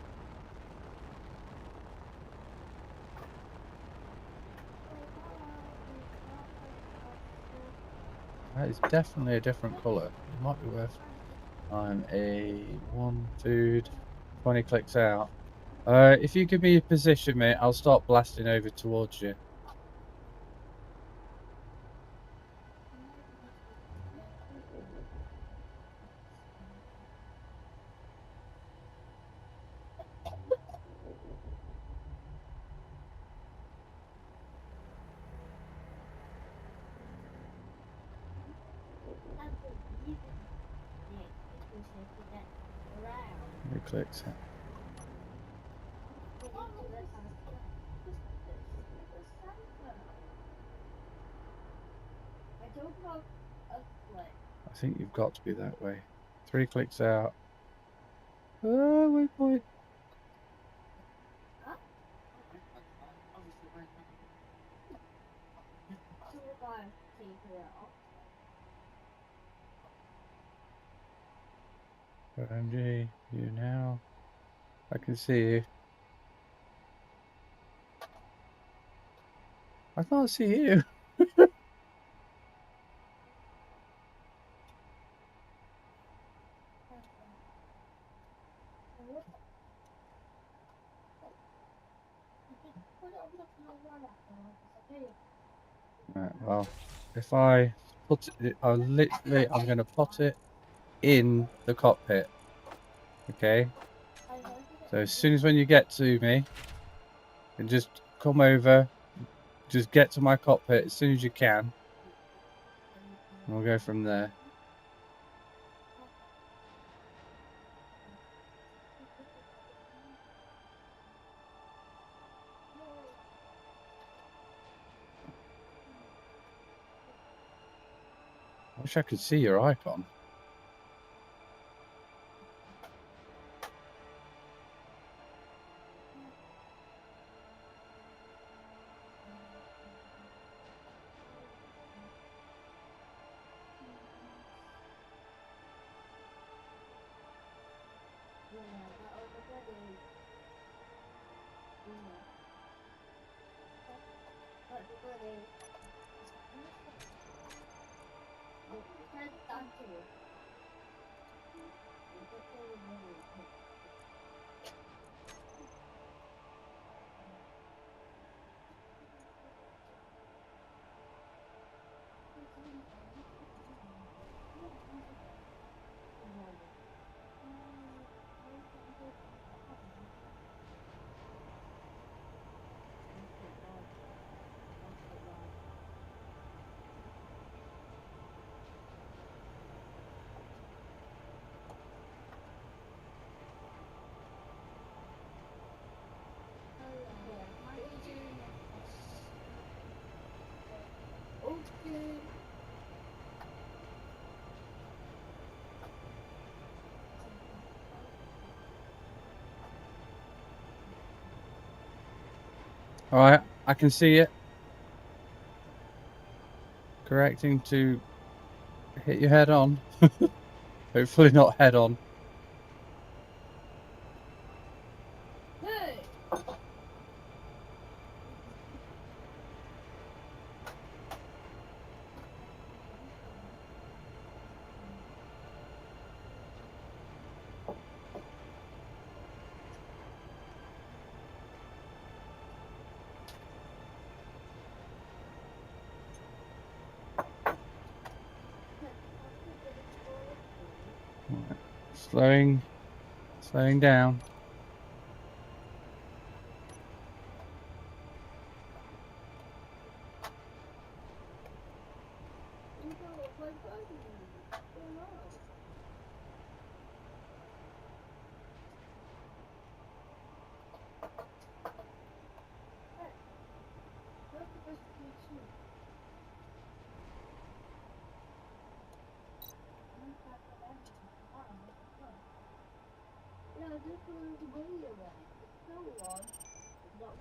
That is definitely a different colour. It might be worth. I'm a 1 food, 20 clicks out. If you give me your position, mate, I'll start blasting over towards you. clicks. I think you've got to be that way. 3 clicks out. Oh, wait, boy. MG, you now. I can see you. I can't see you. Right, well, if I put it, I'm going to put it in the cockpit. Okay. So as soon as when you get to me, and just come over, just get to my cockpit as soon as you can. And we'll go from there. I wish I could see your icon. Alright, I can see it. Correcting to hit your head on. Hopefully not head on. Right. Slowing down.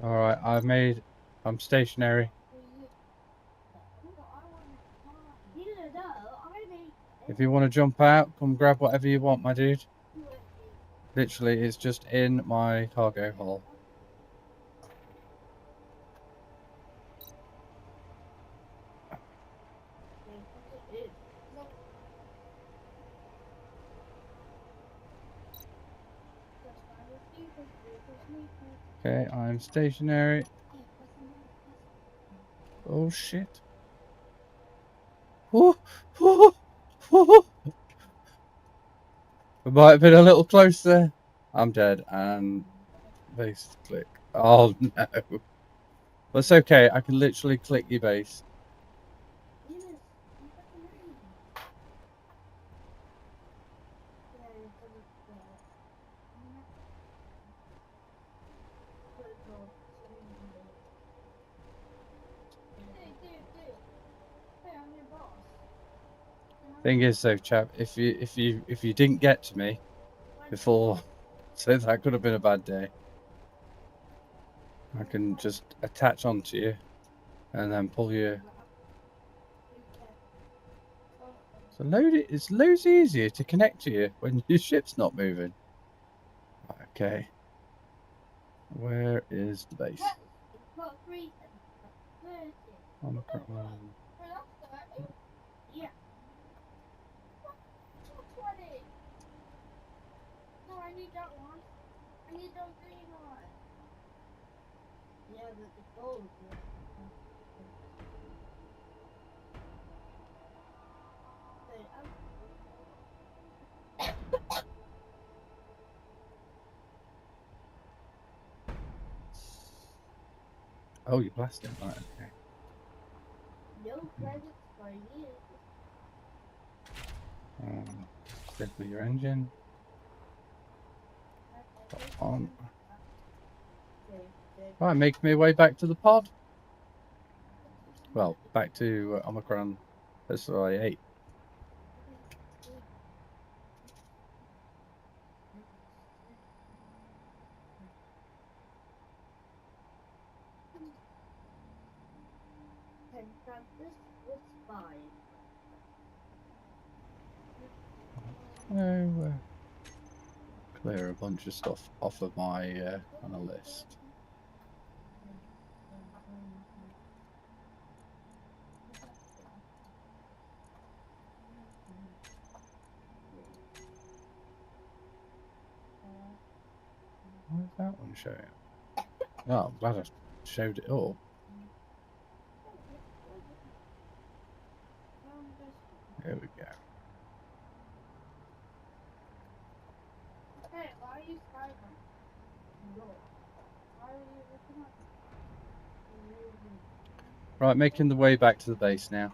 Alright, I'm stationary. If you want to jump out, come grab whatever you want, my dude. Literally, it's just in my cargo hole. Okay, I'm stationary. Oh shit. Ooh, ooh, ooh. We might have been a little closer. I'm dead and base click. Oh no. That's okay, I can literally click your base. Thing is, though, chap, if you didn't get to me before, so that could have been a bad day. I can just attach onto you and then pull you. So it's loads easier to connect to you when your ship's not moving. Okay. Where is the base? Omicron. Oh, you blasted. Right, okay. Disable your engine. On. Right, make my way back to the pod. Well, back to Omicron SI8. Clear a bunch of stuff off of my kind of list. Where's that one showing? Oh, I'm glad I showed it all. There we go. Right, making the way back to the base now.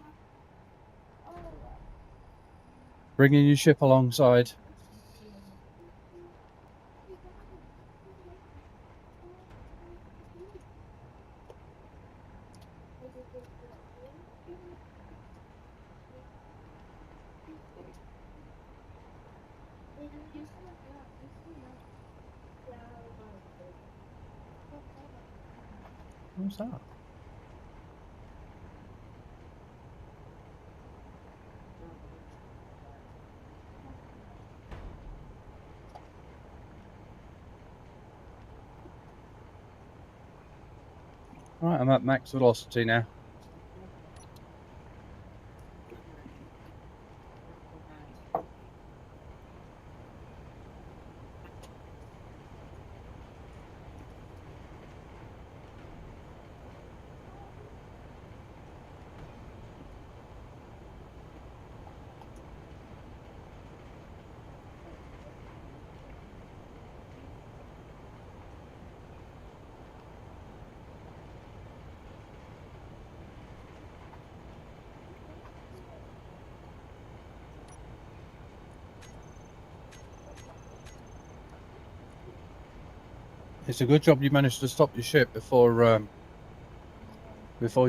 Bringing your ship alongside. What's that? Right, I'm at max velocity now. It's a good job you managed to stop your ship before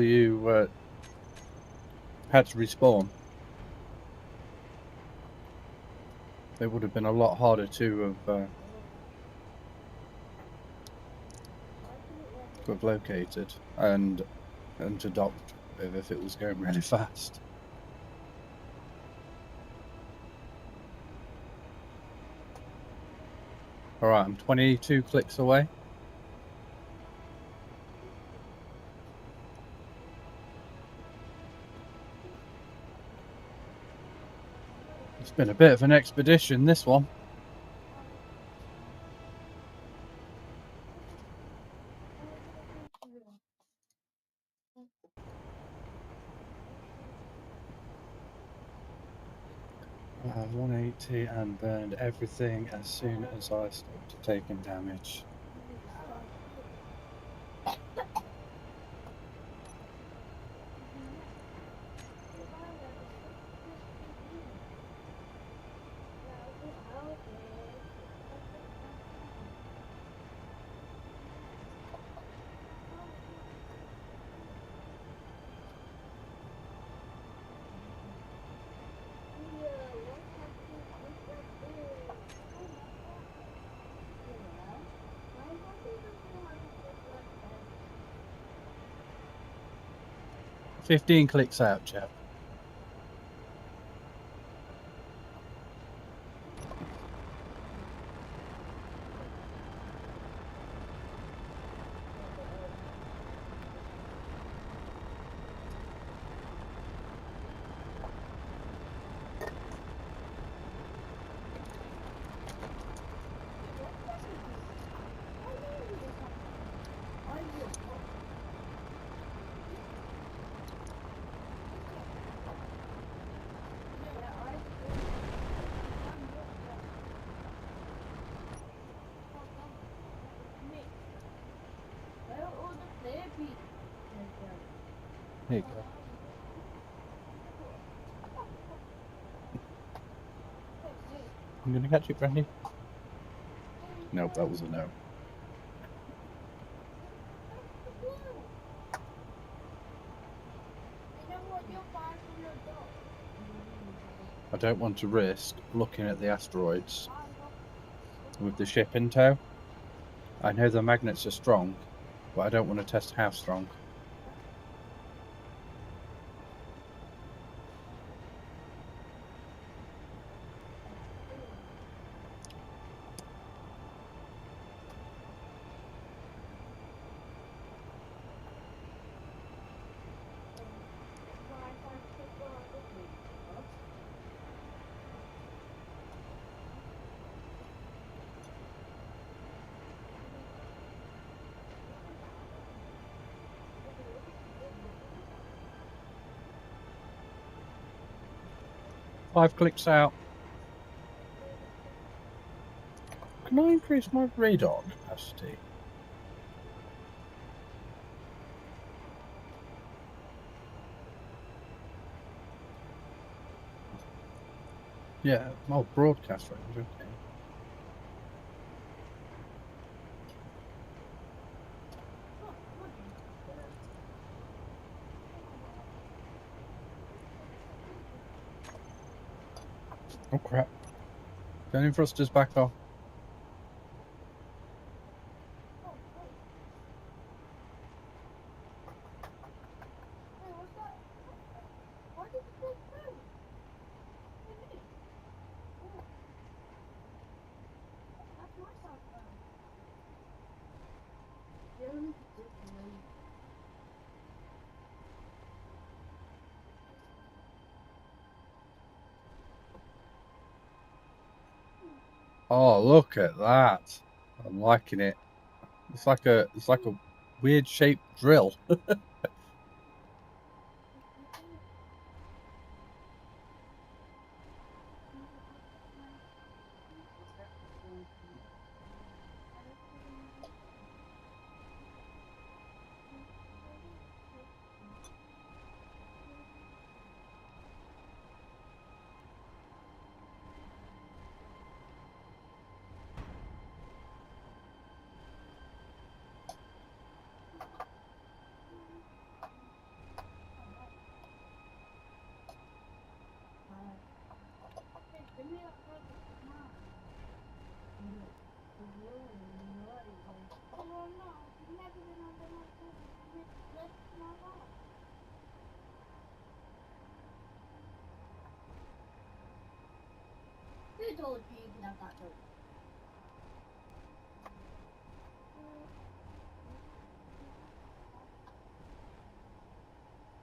you had to respawn. It would have been a lot harder to have located and to dock if it was going really fast. All right, I'm 22 clicks away. It's been a bit of an expedition, this one. I have 180 and burned everything as soon as I stopped taking damage. 15 clicks out, chap. Here you go. I'm gonna catch it, Brandy. Nope, that was a no. I don't want to risk looking at the asteroids with the ship in tow. I know the magnets are strong, but I don't want to test how strong. Five clicks out. Can I increase my radar capacity? Yeah, broadcast range, okay. Oh crap. Turning thrusters back off. Oh, look at that. I'm liking it. It's like a weird shaped drill. Who told you you could have that done?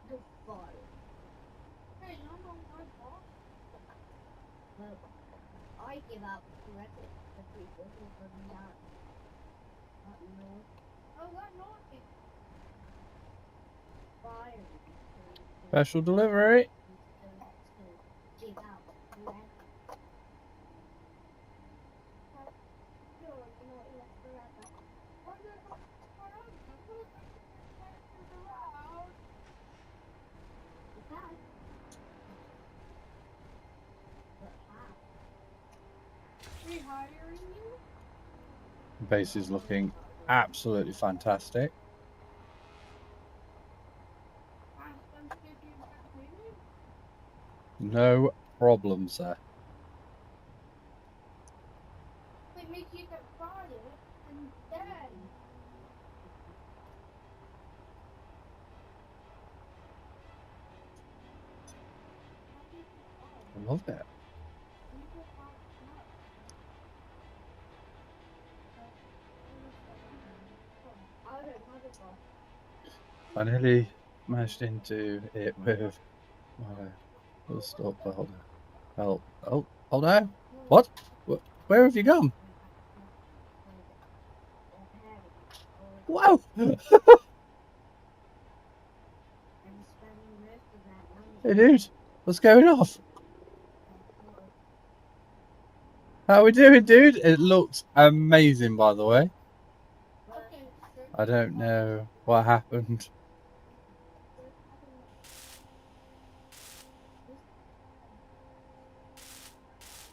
The fire. Hey, no, my boss. Well, I give out directly the free business for me out. No. Oh, what not? Fire. Special delivery. Give out directly. The base is looking absolutely fantastic. No problem, sir. It makes you get fired and dead. love it. I nearly smashed into it with my full stop holder. Oh no! What? Where have you gone? Wow! Hey dude, what's going off? How we doing, dude? It looks amazing, by the way. I don't know what happened.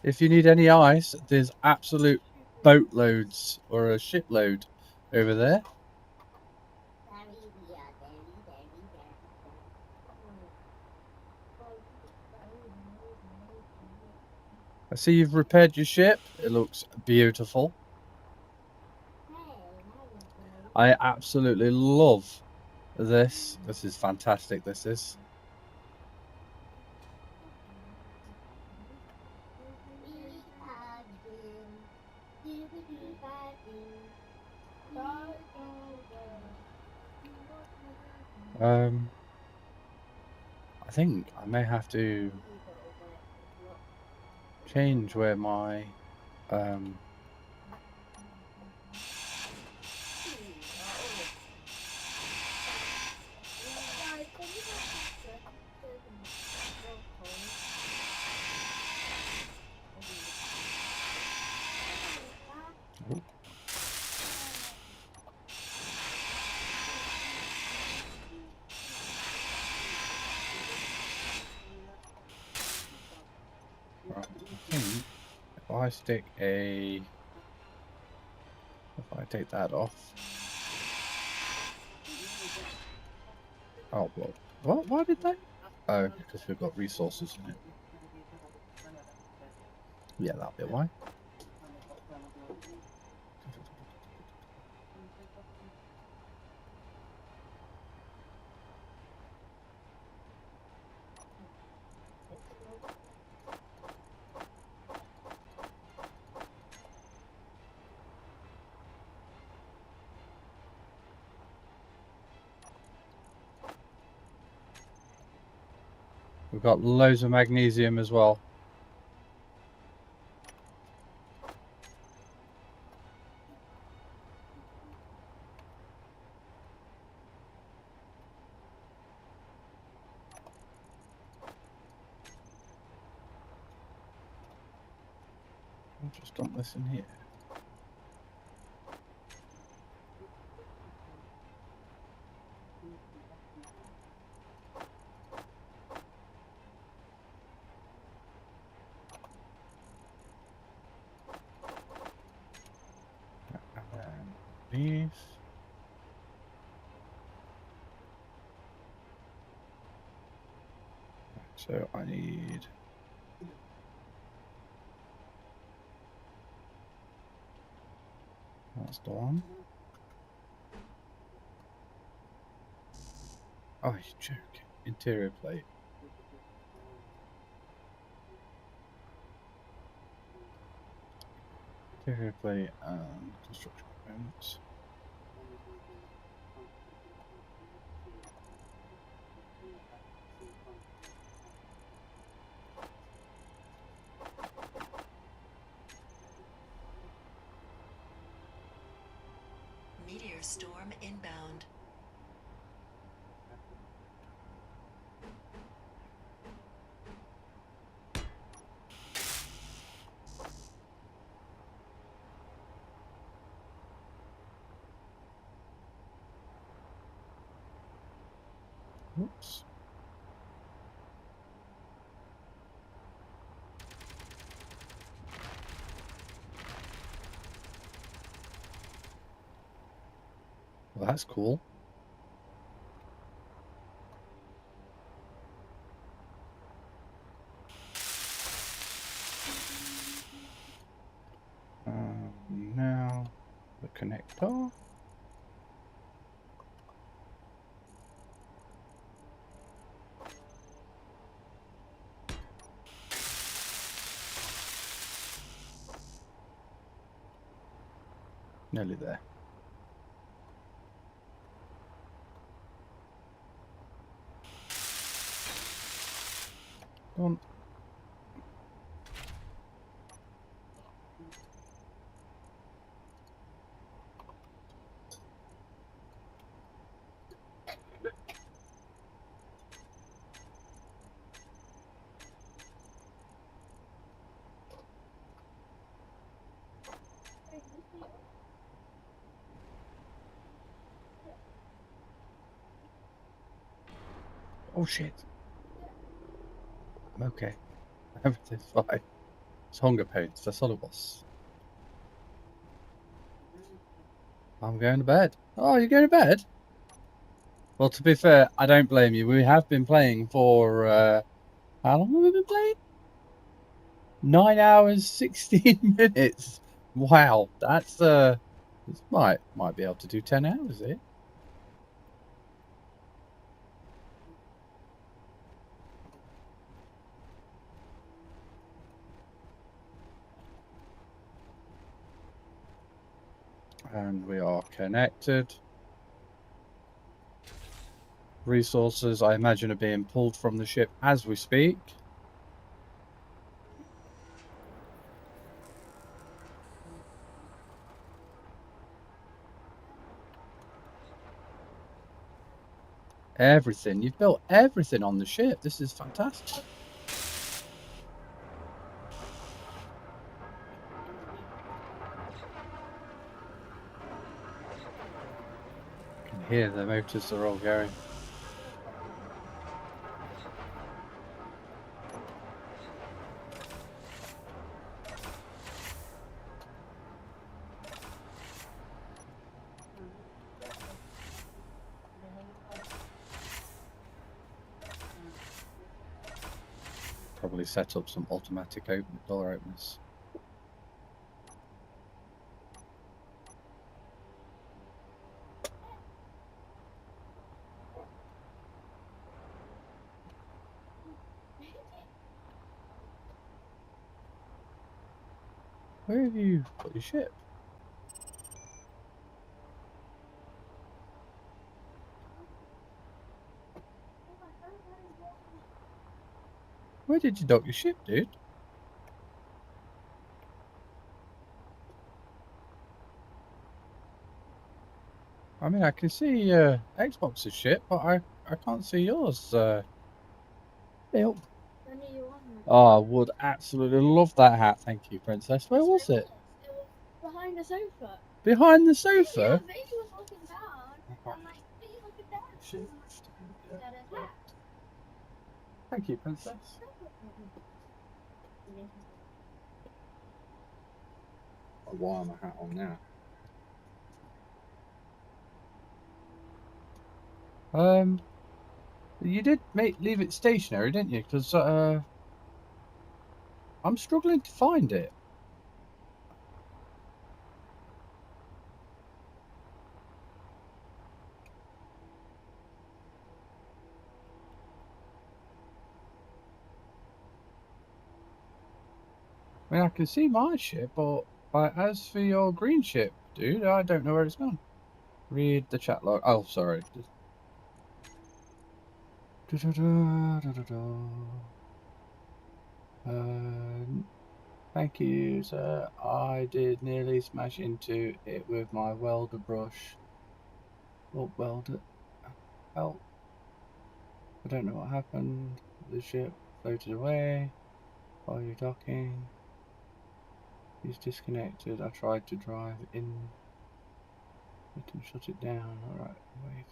If you need any ice, there's absolute boatloads or a shipload over there. I see you've repaired your ship. It looks beautiful. I absolutely love this. This is fantastic, this is. I think I may have to change where my I think if I stick if I take that off. Oh, well, what? Why did that? Oh, because we've got resources in it. Yeah, that'll be why. We've got loads of magnesium as well. I'll just dump this in here. These. So I need. That's the one. Oh, he's joking. Interior plate. Interior plate and construction components. Meteor storm inbound. Oops. Well, that's cool. Now the connector. Nearly there. Go on. Oh shit. I'm okay. Everything's fine. It's hunger pains, that's all it was. I'm going to bed. Oh, you're going to bed? Well, to be fair, I don't blame you. We have been playing for, how long have we been playing? 9 hours, 16 minutes. Wow, that's, this might be able to do 10 hours here. And we are connected. Resources, I imagine, are being pulled from the ship as we speak. Everything. You've built everything on the ship. This is fantastic. I can hear the motors are all going. Probably set up some automatic door openers. Where have you put your ship? Where did you dock your ship, dude? I mean, I can see Xbox's ship, but I can't see yours. Bill. Oh, I would absolutely love that hat. Thank you, Princess. Where was it? It was behind the sofa. Behind the Yeah, sofa? Vicky was looking down. I'm like, Vicky looking down. That is hat. Thank you, Princess. Why am I hat on now? You did leave it stationary, didn't you? Because I'm struggling to find it. I mean, I can see my ship, but as for your green ship, dude, I don't know where it's gone. Read the chat log. Oh, sorry. Thank you, sir. I did nearly smash into it with my welder brush. Oh, welder. Help. I don't know what happened. The ship floated away. While you're docking. He's disconnected. I tried to drive in. Let him shut it down. Alright, wait.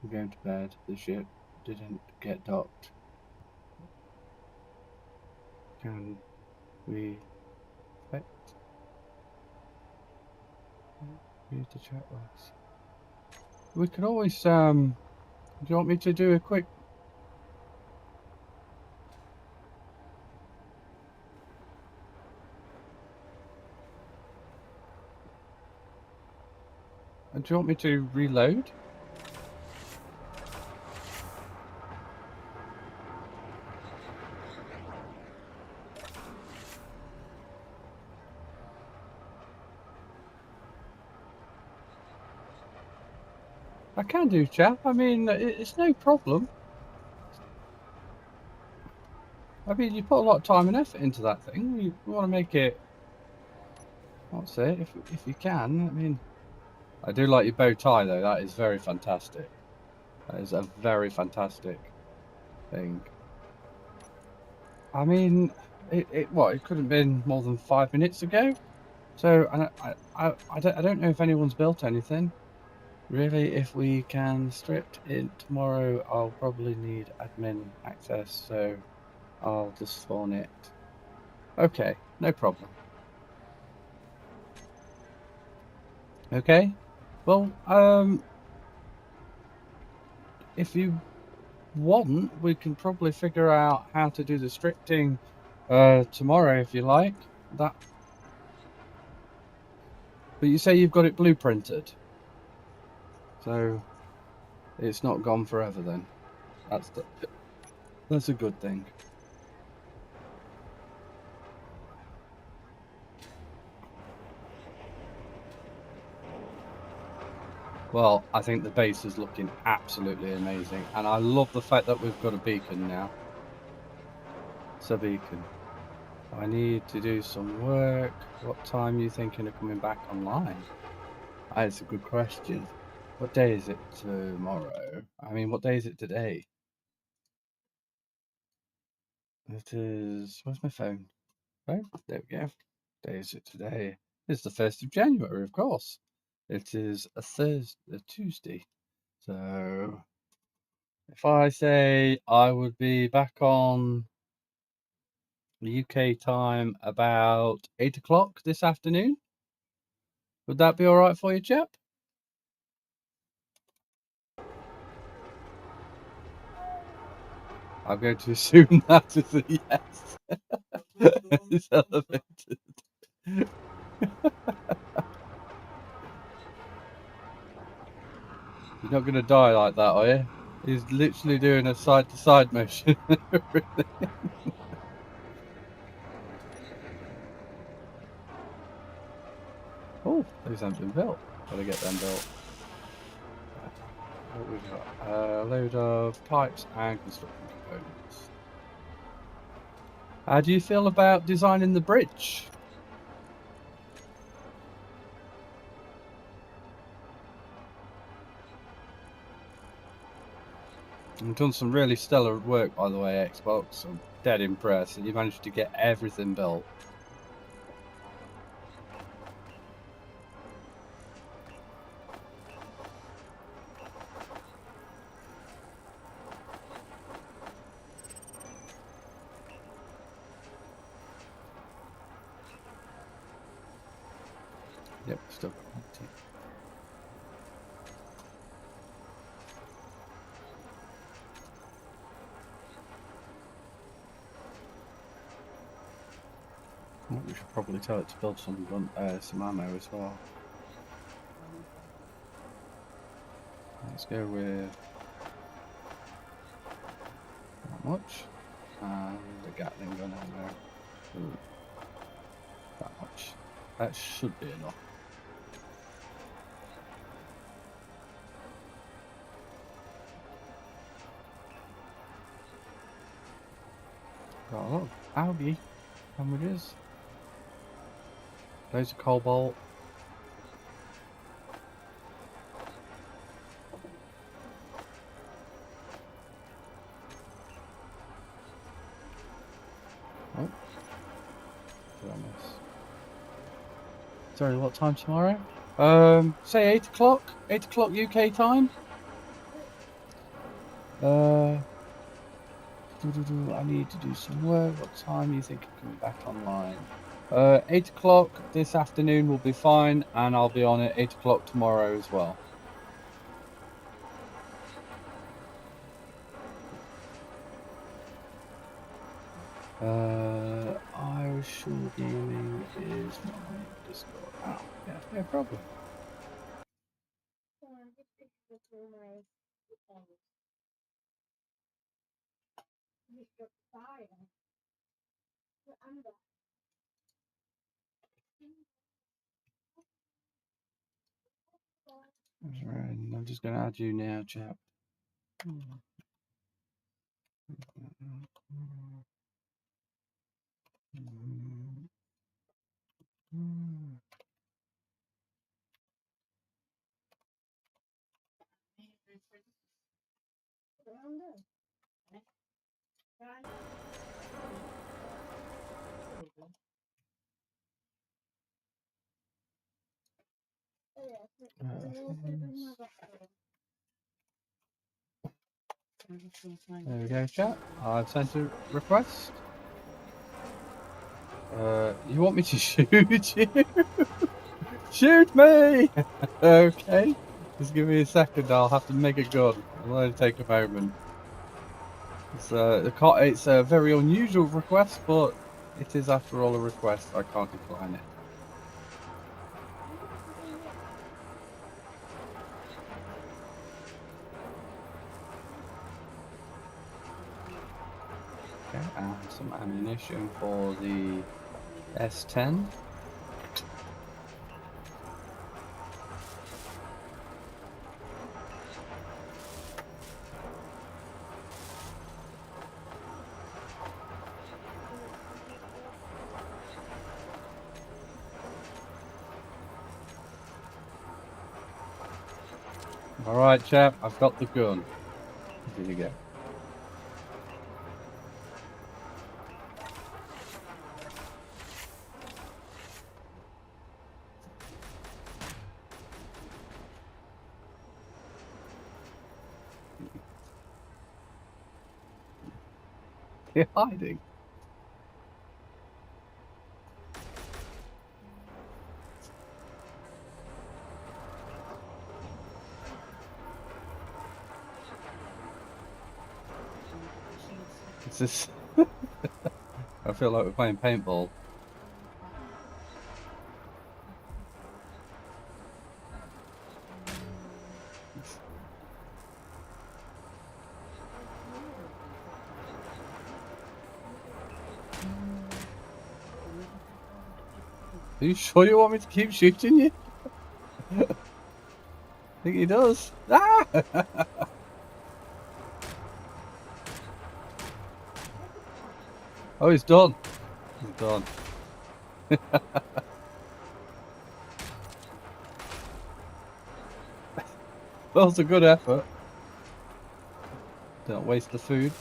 I'm going to bed. The ship didn't get docked. Can we expect? Use the chat box. We could always, do you want me to do a quick... Do you want me to reload? I can do, chap. I mean, it's no problem. I mean, you put a lot of time and effort into that thing. You want to make it. I'll say if you can. I mean, I do like your bow tie though. That is very fantastic. That is a very fantastic thing. I mean, it couldn't have been more than 5 minutes ago. So I don't know if anyone's built anything. Really, if we can strip it tomorrow, I'll probably need admin access, so I'll just spawn it. Okay, no problem. Okay, well, if you want, we can probably figure out how to do the scripting tomorrow if you like. That. But you say you've got it blueprinted, so it's not gone forever then. That's a good thing. Well, I think the base is looking absolutely amazing, and I love the fact that we've got a beacon now. It's a beacon. I need to do some work. What time are you thinking of coming back online? That's a good question. What day is it tomorrow? I mean, what day is it today? It is... Where's my phone? Oh, there we go. What day is it today? It's the 1st of January, of course. It is a Tuesday. So, if I say I would be back on the UK time about 8 o'clock this afternoon, would that be all right for you, chap? I'm going to assume that is a yes. It's elevated. You're not going to die like that, are you? He's literally doing a side-to-side motion. Oh, those haven't been built. Gotta get them built. What we got? A load of pipes and construction components. How do you feel about designing the bridge? You've done some really stellar work, by the way, Xbox. I'm dead impressed that you managed to get everything built. Yep, still got plenty. Well, we should probably tell it to build some ammo as well. Let's go with not much, and the Gatling gun ammo. Ooh, that much. That should be enough. Got a lot of algae sandwiches. Loads of cobalt. Oh, did I miss? Sorry, what time tomorrow? Say 8 o'clock. 8 o'clock UK time. I need to do some work. What time do you think I'm coming back online? 8 o'clock this afternoon will be fine, and I'll be on at 8 o'clock tomorrow as well. Irish Gaming is my Discord. Oh, yeah, no problem. Right, I'm just going to add you now, chap. There we go, chat. I've sent a request. You want me to shoot you? Shoot me! Okay. Just give me a second. I'll have to make a gun. It'll only take a moment. It's a very unusual request, but it is, after all, a request. I can't decline it. Okay, and some ammunition for the S10. Alright, chap, I've got the gun. Here you go. You're hiding. It's just... I feel like we're playing paintball. Are you sure you want me to keep shooting you? I think he does. Ah! Oh, he's done. He's done. That was a good effort. Don't waste the food.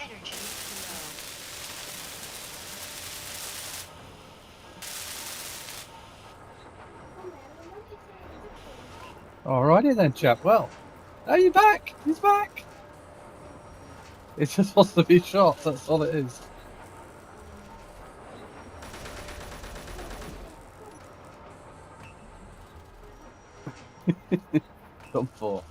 Energy Alrighty then, chap. Well, are you back? He's back. It just wants to be shot. That's all it is. Done for.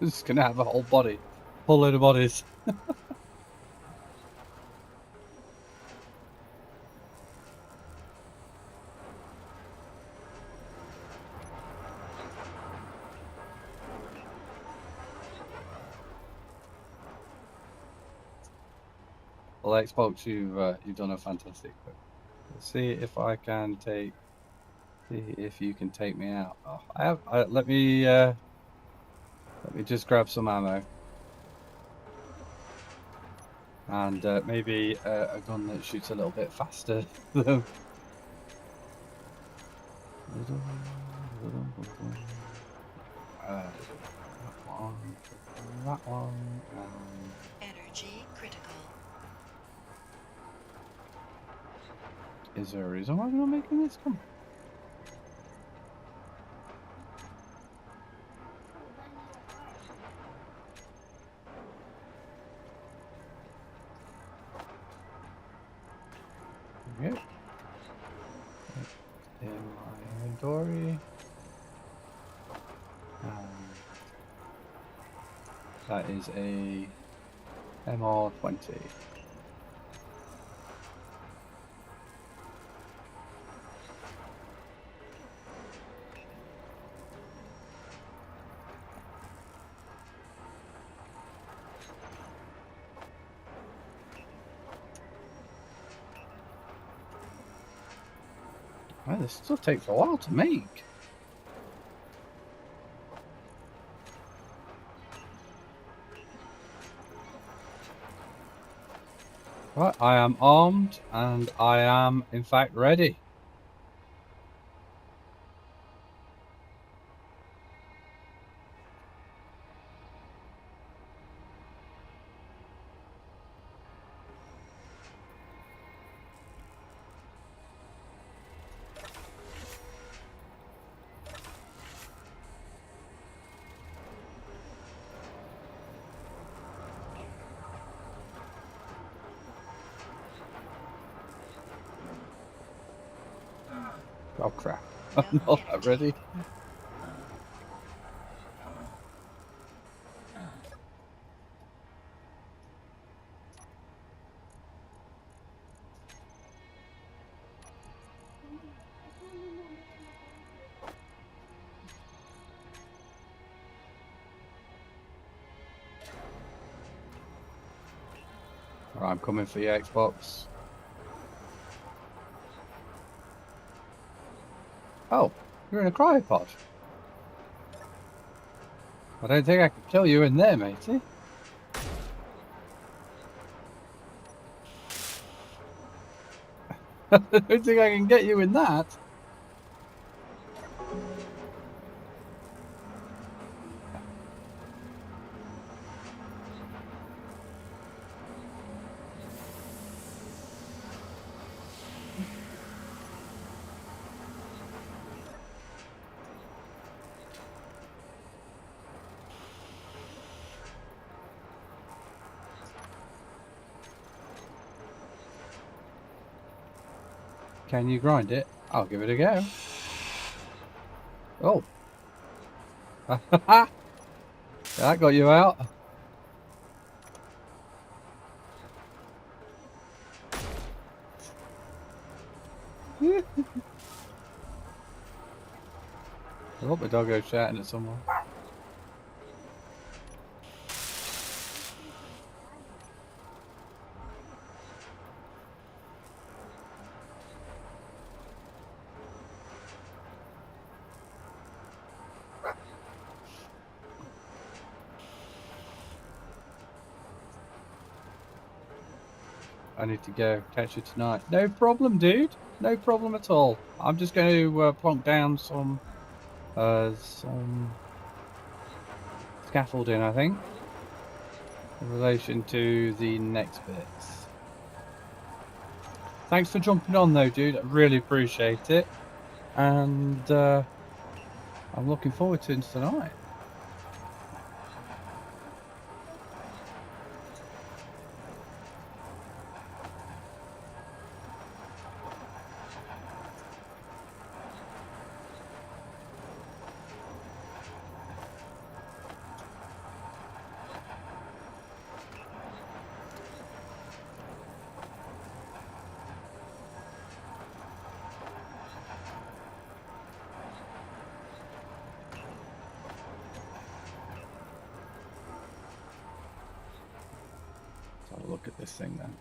Just gonna have a whole body, whole load of bodies. Well, Xbox, you've done a fantastic work. Let's see if I can take. See if you can take me out. Oh, I have. Let me just grab some ammo. And maybe a gun that shoots a little bit faster. That one. energy critical. Is there a reason why we're not making this? Come on. we go. In my inventory. That is a MR20. Well, this still takes a while to make. Right, I am armed and I am in fact ready. Oh crap, I'm No not that energy. ready. Right, I'm coming for you, Xbox. Oh, you're in a cryopod. I don't think I can kill you in there, matey. I don't think I can get you in that. Can you grind it? I'll give it a go. Oh. That got you out. I hope my doggo's shouting at someone. I need to go. Catch you tonight. No problem, dude. No problem at all. I'm just going to plonk down some scaffolding, I think, in relation to the next bits. Thanks for jumping on, though, dude. I really appreciate it. And I'm looking forward to it tonight. Let's have a look at this thing then.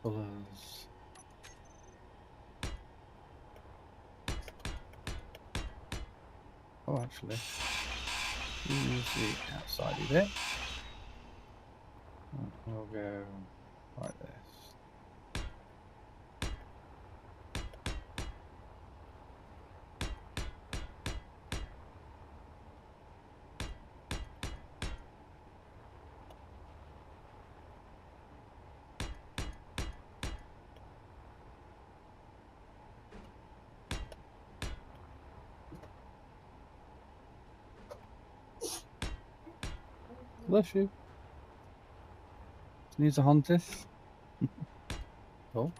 Colours. Oh, actually, use the outside of it. We'll go like this. Bless you. Needs a huntis. Oh.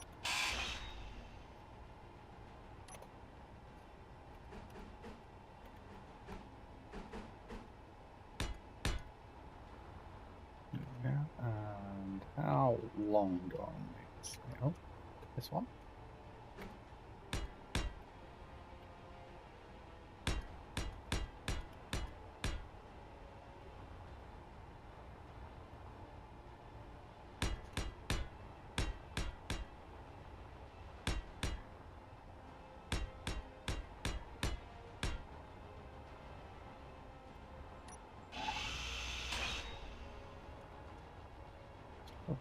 Yeah, and how long do I want to make this? Oh, this one.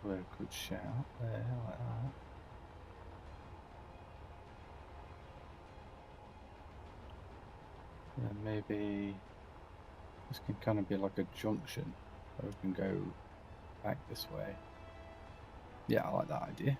Probably a good shout there, like that. And maybe this can kind of be like a junction, so we can go back this way. Yeah, I like that idea.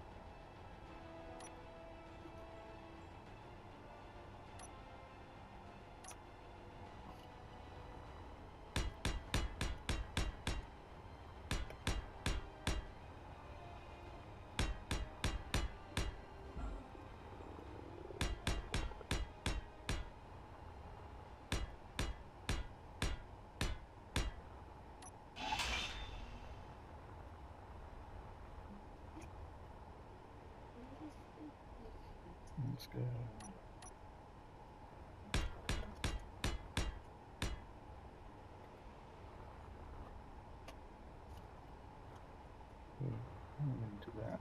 Let's go. I'm going to do that.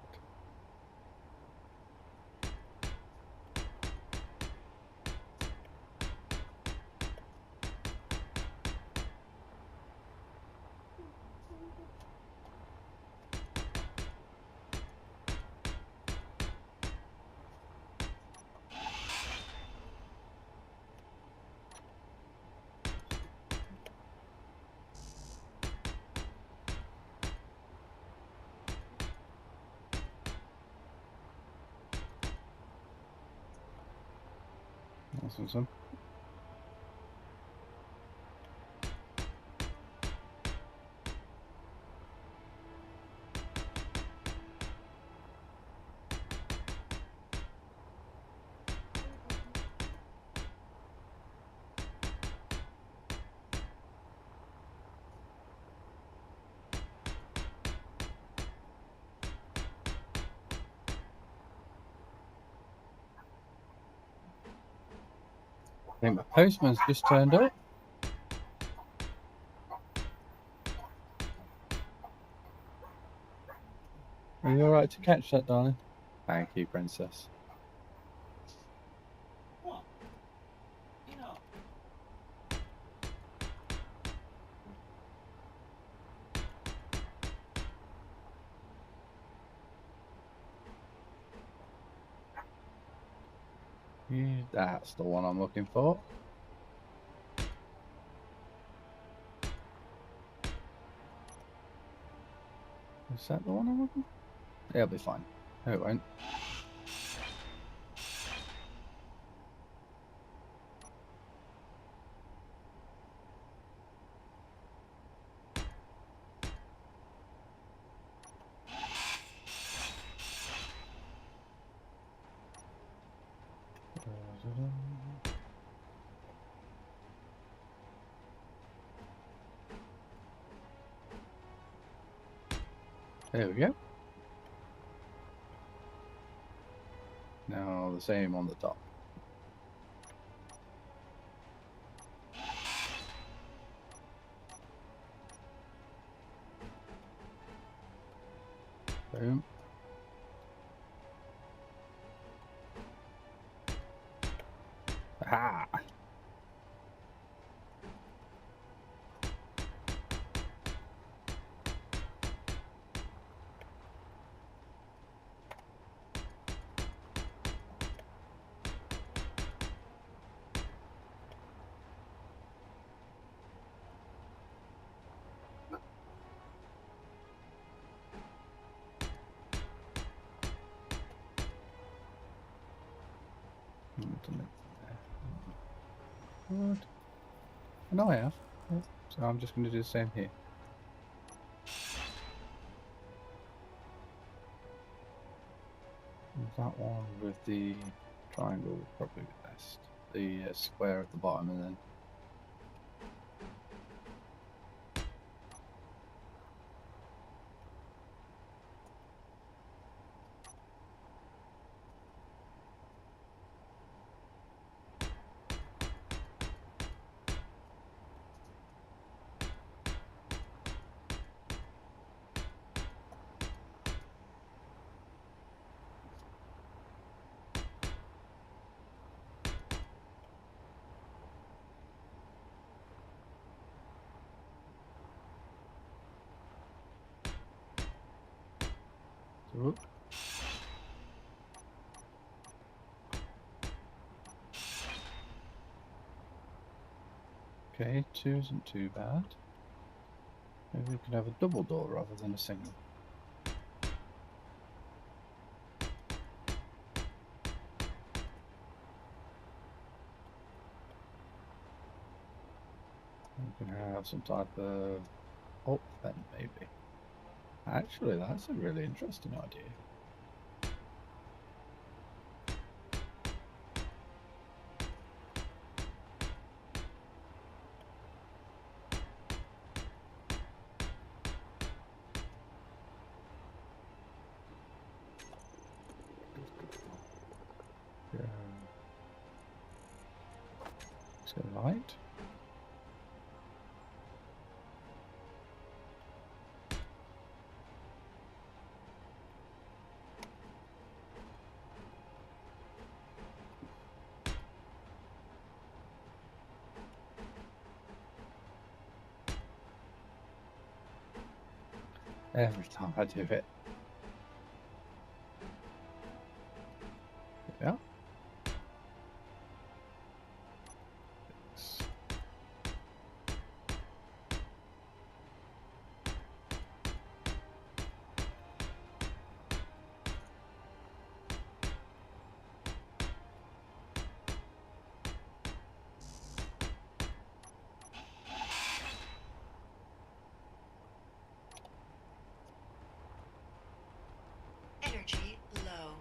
Awesome. I think the postman's just turned up. Are you alright to catch that, darling? Thank you, princess. Yeah, that's the one I'm looking for. Is that the one I'm looking for? It'll be fine. No, it won't. There we go. Now the same on the top. Boom. Aha! Good. I know I have. Yeah. So I'm just going to do the same here. That one with the triangle would probably be best. The square at the bottom, and then. Whoop. Okay, 2 isn't too bad. Maybe we can have a double door rather than a single. We can have some type of up vent, maybe. Actually, that's a really interesting idea. Let's go light. Every time I do it. Yeah. Energy low.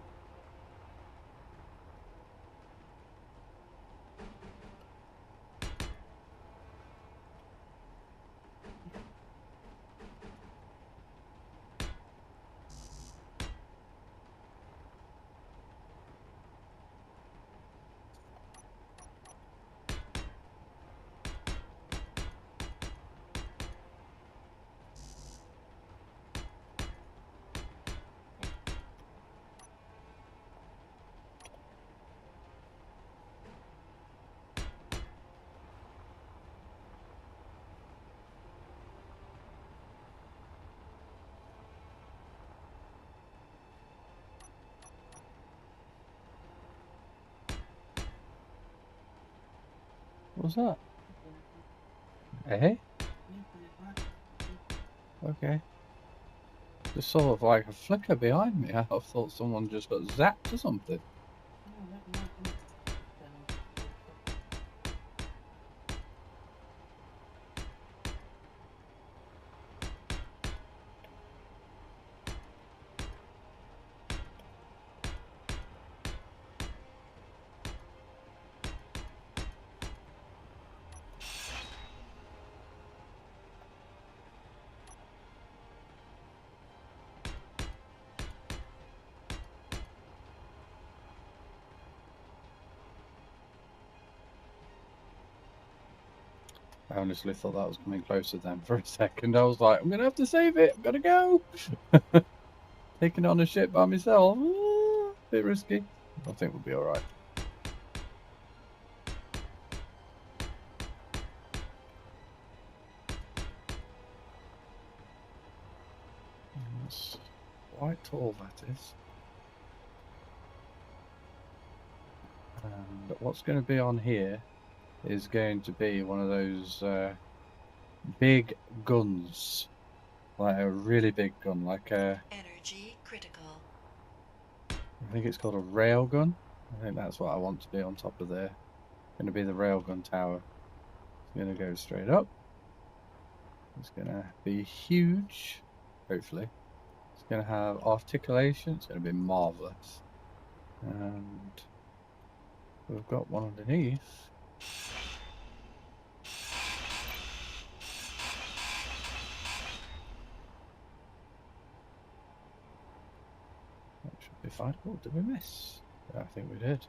What's that? Eh? Okay. Just sort of like a flicker behind me. I thought someone just got zapped or something. I honestly thought that was coming closer then for a second. I was like, I'm going to have to save it. I'm going to go. Taking on a ship by myself. Bit risky. I think we'll be alright. That's quite tall, that is. And what's going to be on here is going to be one of those big guns. Like a really big gun, like a... Energy critical. I think it's called a railgun. I think that's what I want to be on top of there. Going to be the railgun tower. It's going to go straight up. It's going to be huge, hopefully. It's going to have articulation. It's going to be marvelous. And we've got one underneath. That should be fine. Oh, did we miss? Yeah, I think we did.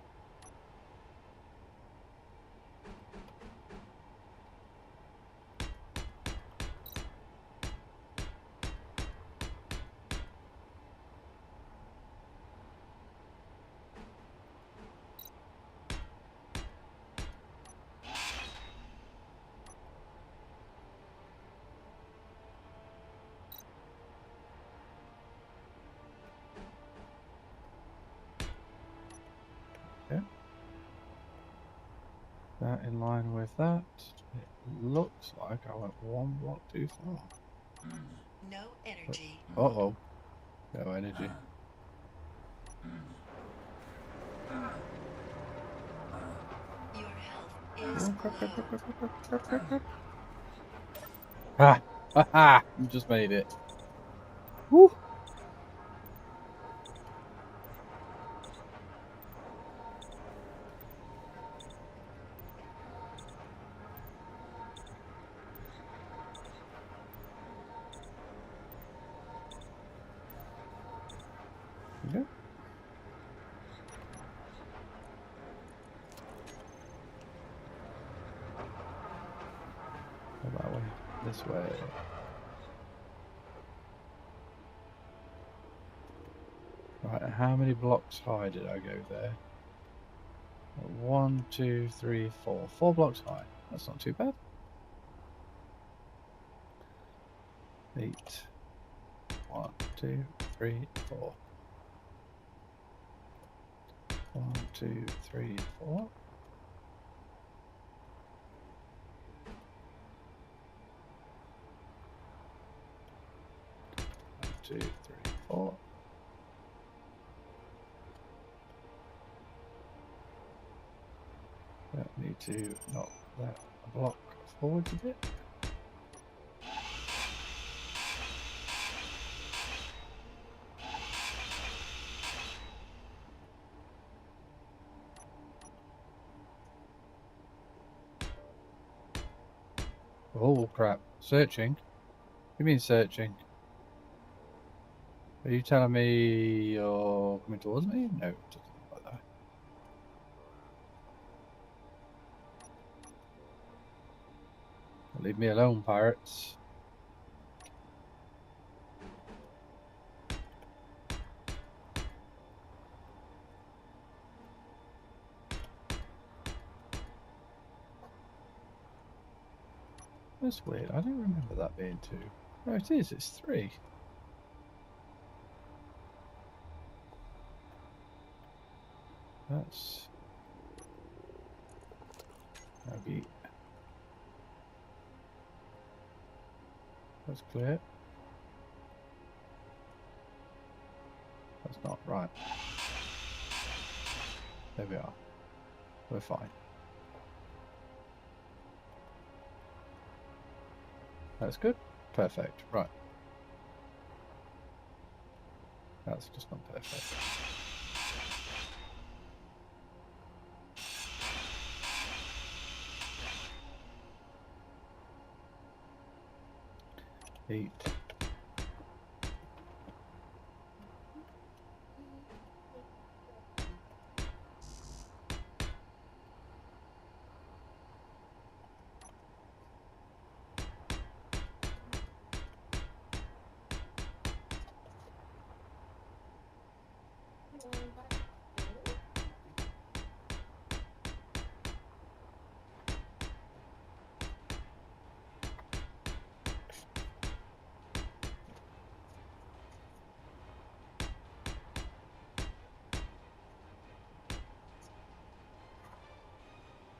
That in line with that. It looks like I went one block too far. No energy. Uh-oh. No energy. Your health is Oh, crap, crap, crap, low. crap, crap, crap, crap, crap. Ha! Ha ha! You just made it. Woo! Yeah. Go that way. This way. Right, and how many blocks high did I go there? 1, 2, 3, 4. 4 blocks high. That's not too bad. 8. 1, 2, 3, 4. 1, 2, 3, 4. 1, 2, 3, 4. Need to knock that block forward a bit. Oh crap. Searching? You mean searching? Are you telling me you're coming towards me? No, it doesn't look like that. Leave me alone, pirates. That's weird. I don't remember that being 2. No, it is. It's 3. That's... Okay. That's clear. That's not right. There we are. We're fine. That's good. Perfect. Right. That's just not perfect. Eight.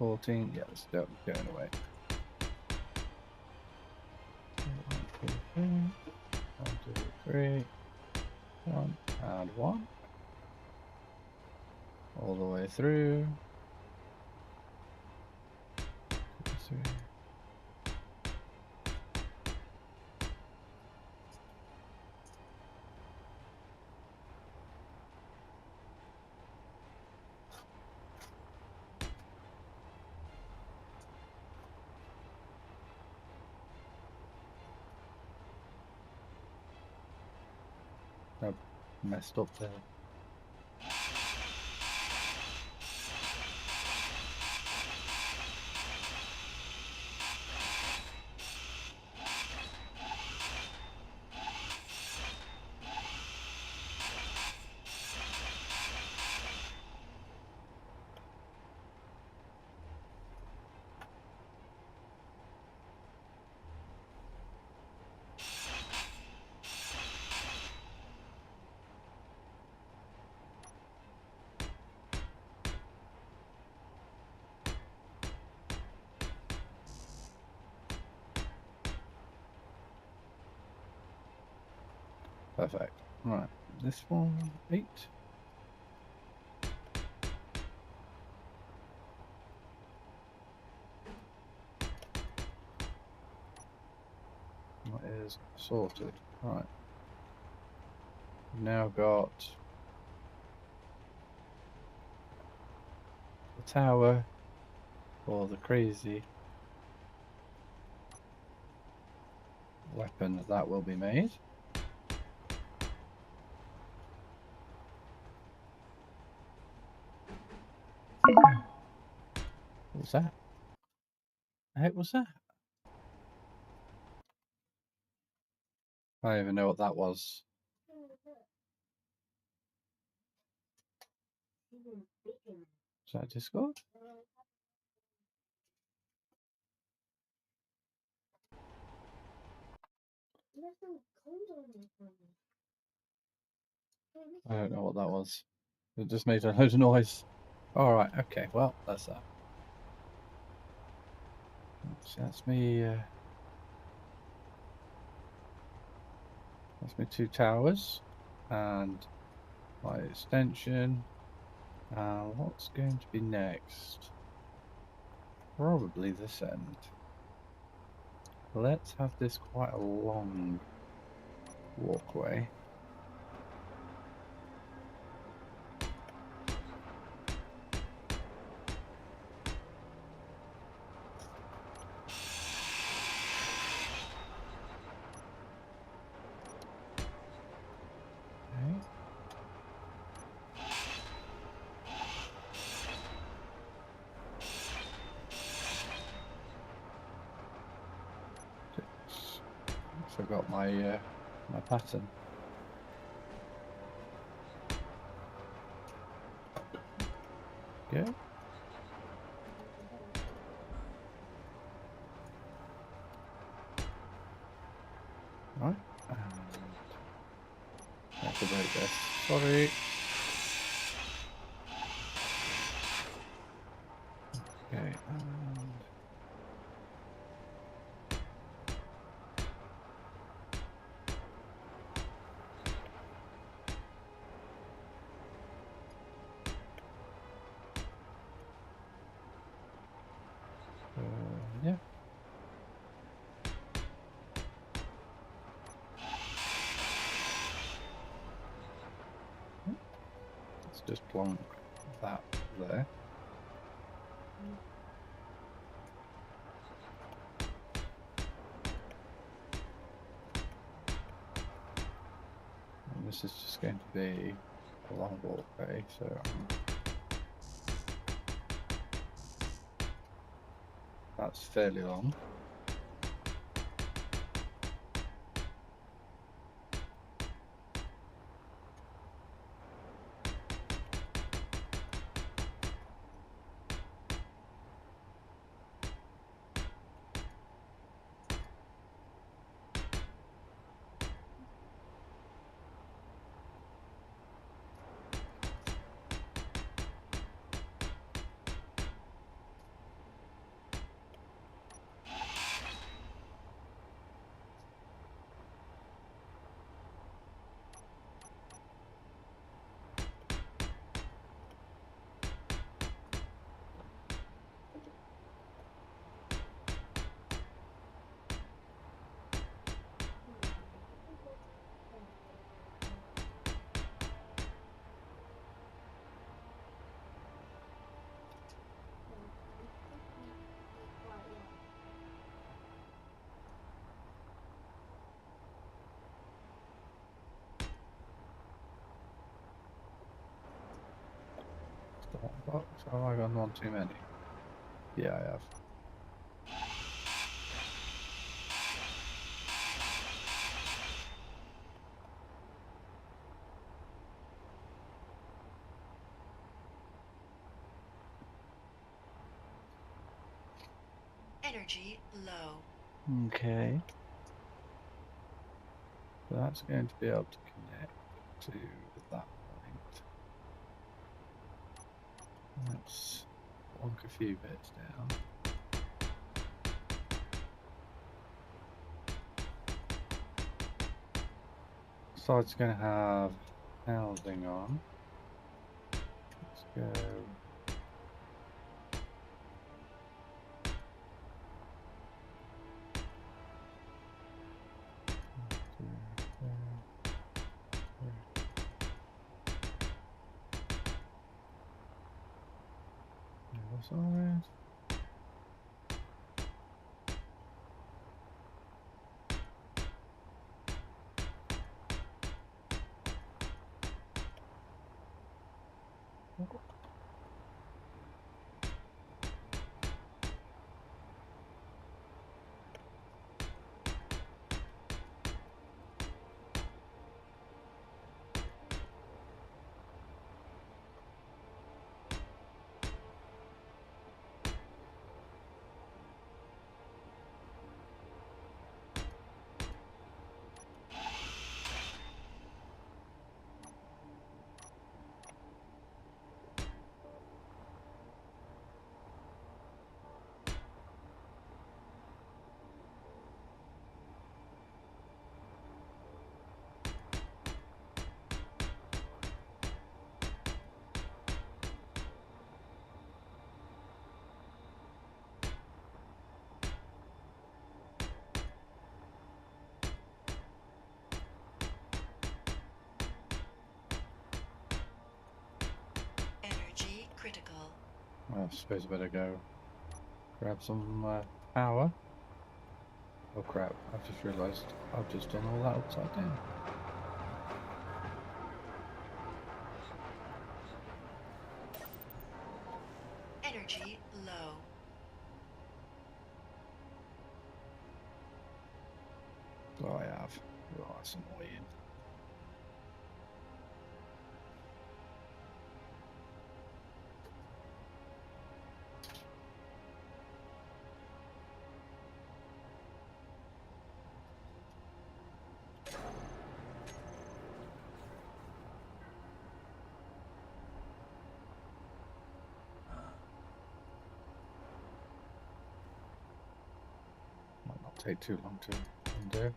$14. Yeah, it's going away. 1, 2, 3. 1 and 1. All the way through. 2, 3. I messed up there. Perfect. Right, this one, 8. That is sorted. Right. We've now got the tower for the crazy weapon that will be made. What was that? The heck was that? I don't even know what that was. Is that Discord? I don't know what that was. It just made a load of noise. Alright, okay, well, that's that. So that's me, that's me 2 towers, and my extension. What's going to be next? Probably this end. Let's have this quite a long walkway. Okay. Forgot my my pattern. Okay. Right. And I have to break this. Sorry. Okay. And yeah. Let's just plonk that there. And this is just going to be a long walkway, so that's fairly long. Have I got one too many? Yeah, I have. Energy low. Okay. So that's going to be able to connect to that point. Let's plonk a few bits down. So it's going to have housing on. Let's go. Alright. Energy critical. I suppose I better go grab some power. Oh crap, I've just realised I've just done all that upside down. Energy low. So I have. Oh, that's annoying. Might not take too long to undo.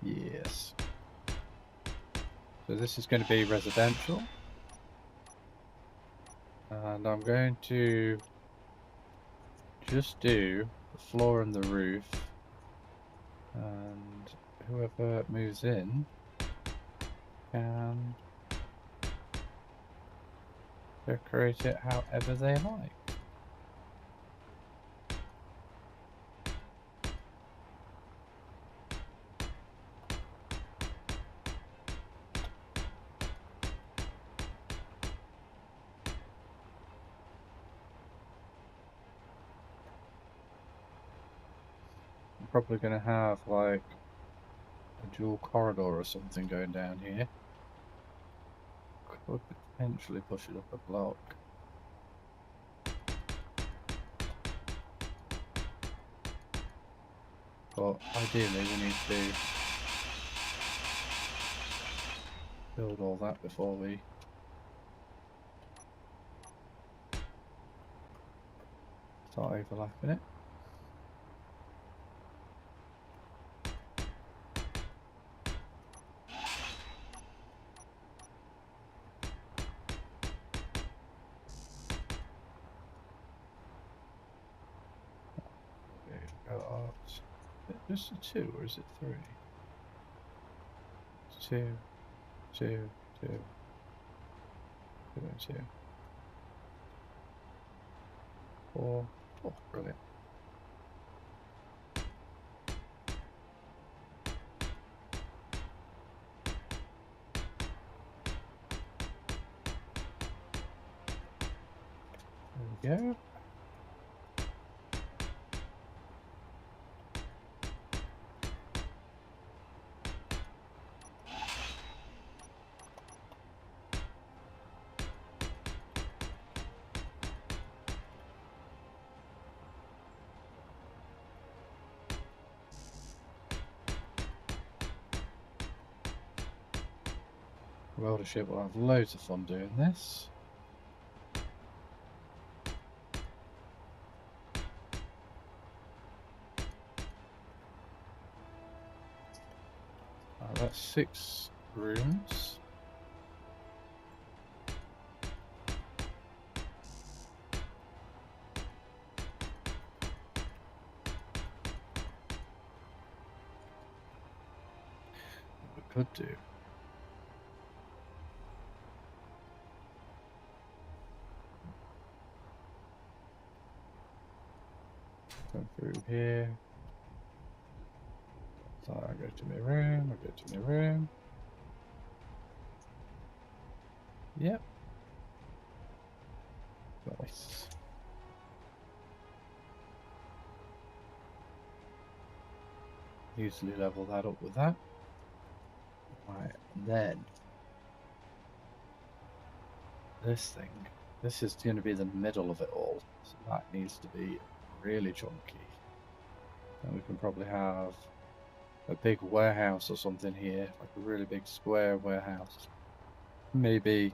Yes. So this is going to be residential. And I'm going to just do the floor and the roof. And whoever moves in can decorate it however they like. probably going to have like a dual corridor or something going down here. Could potentially push it up a block. But ideally we need to build all that before we start overlapping it. Is it just a 2 or is it 3? It's 2, 2, 2, 2 and 2. 4. Oh, brilliant. There we go. Weldership will have loads of fun doing this. That's 6 rooms. What we could do. Come through here. So I go to my room, I go to my room. Yep. Nice. Easily level that up with that. Right, and then this thing. This is going to be the middle of it all. So that needs to be really chunky. And we can probably have a big warehouse or something here, like a really big square warehouse. Maybe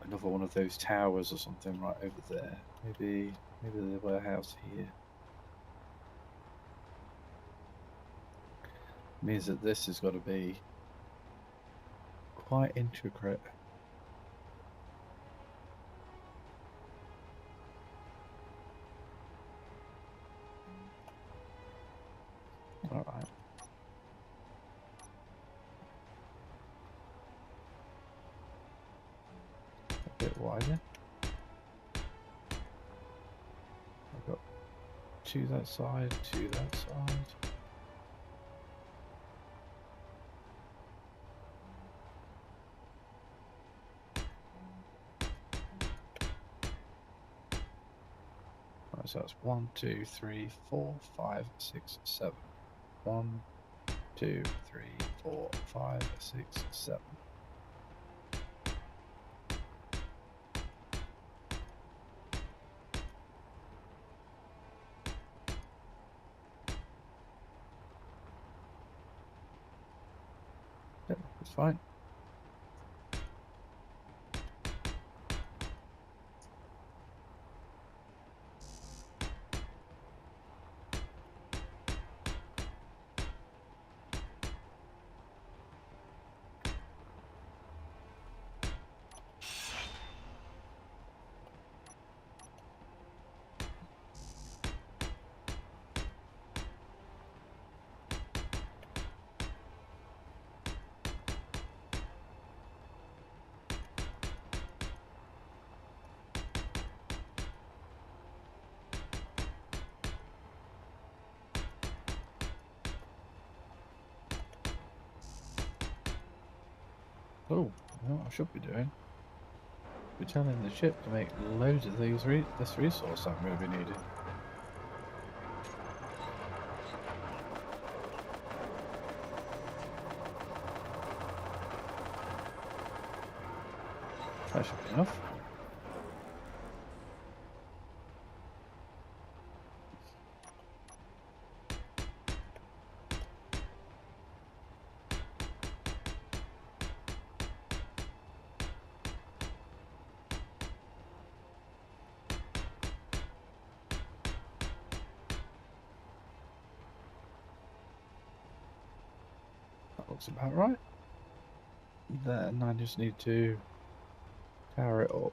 another one of those towers or something right over there. Maybe the warehouse here. Means that this has got to be quite intricate. Alright. A bit wider. I've got 2 that side, 2 that side. Right, so that's 1, 2, 3, 4, 5, 6, 7. 1, 2, 3, 4, 5, 6, 7. Yep, that's fine. Oh, you know what I should be doing? Be telling the ship to make loads of these this resource I'm going to be needing. That should be enough. That looks about right. Then I just need to power it up.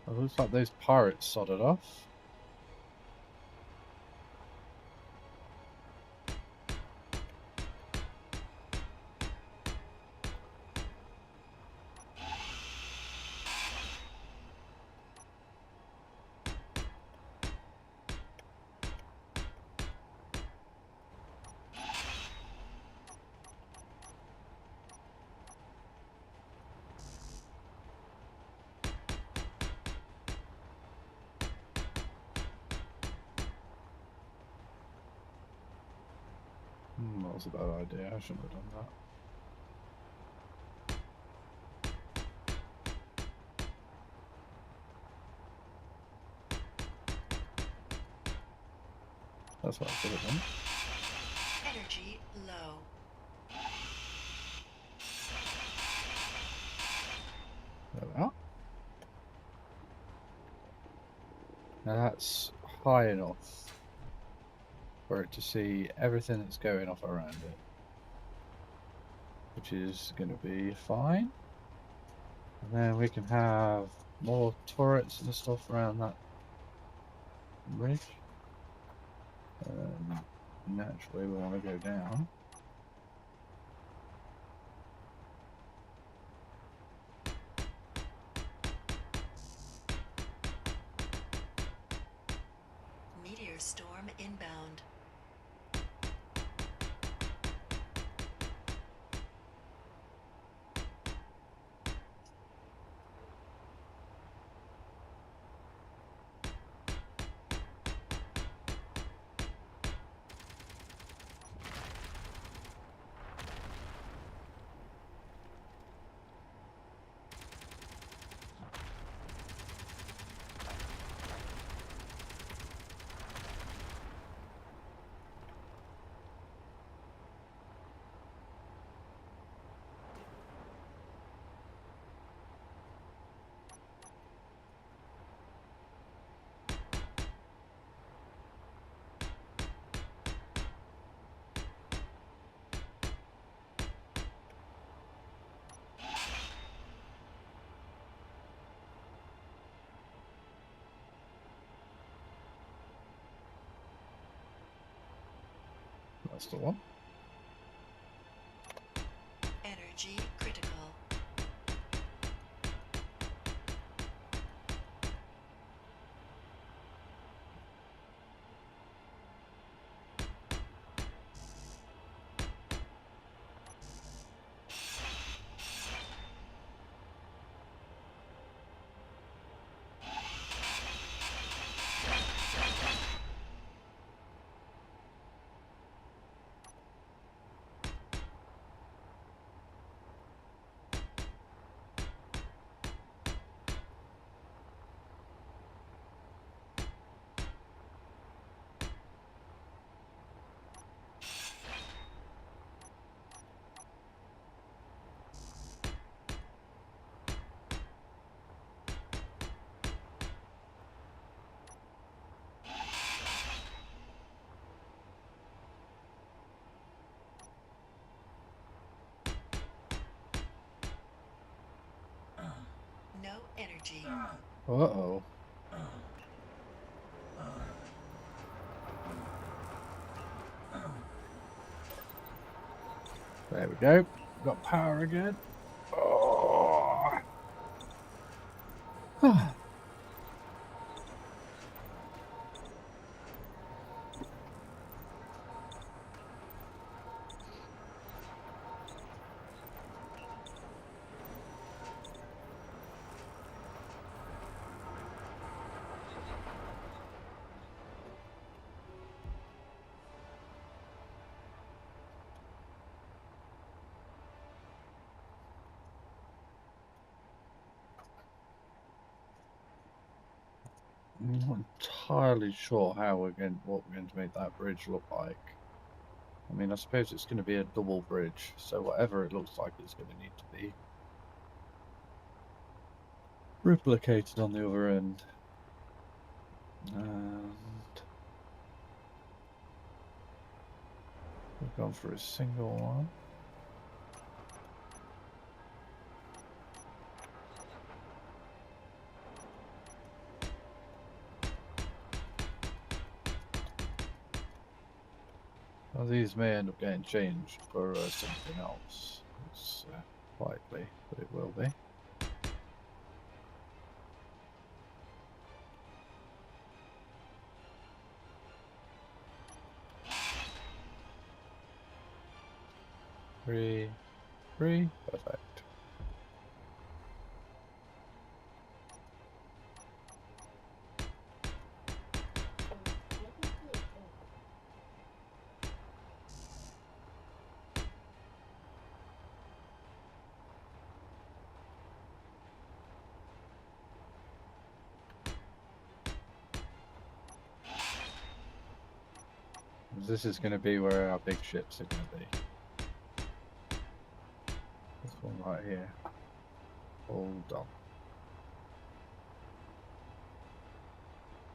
It looks like those pirates sodded off. That was a bad idea. I shouldn't have done that. That's what I should have done. Energy low. There we are. Now that's high enough for it to see everything that's going off around it, which is going to be fine. And then we can have more turrets and stuff around that ridge. Naturally, we want to go down. Meteor storm inbound. That's the one. Energy critical. Energy. Uh-oh. There we go. Got power again. Oh. I'm not entirely sure how what we're going to make that bridge look like. I mean, I suppose it's going to be a double bridge, so whatever it looks like, it's going to need to be replicated on the other end. And we've gone for a single one. Well, these may end up getting changed for something else. It's likely that it will be. Three, perfect. This is going to be where our big ships are going to be. This one right here. Hold on.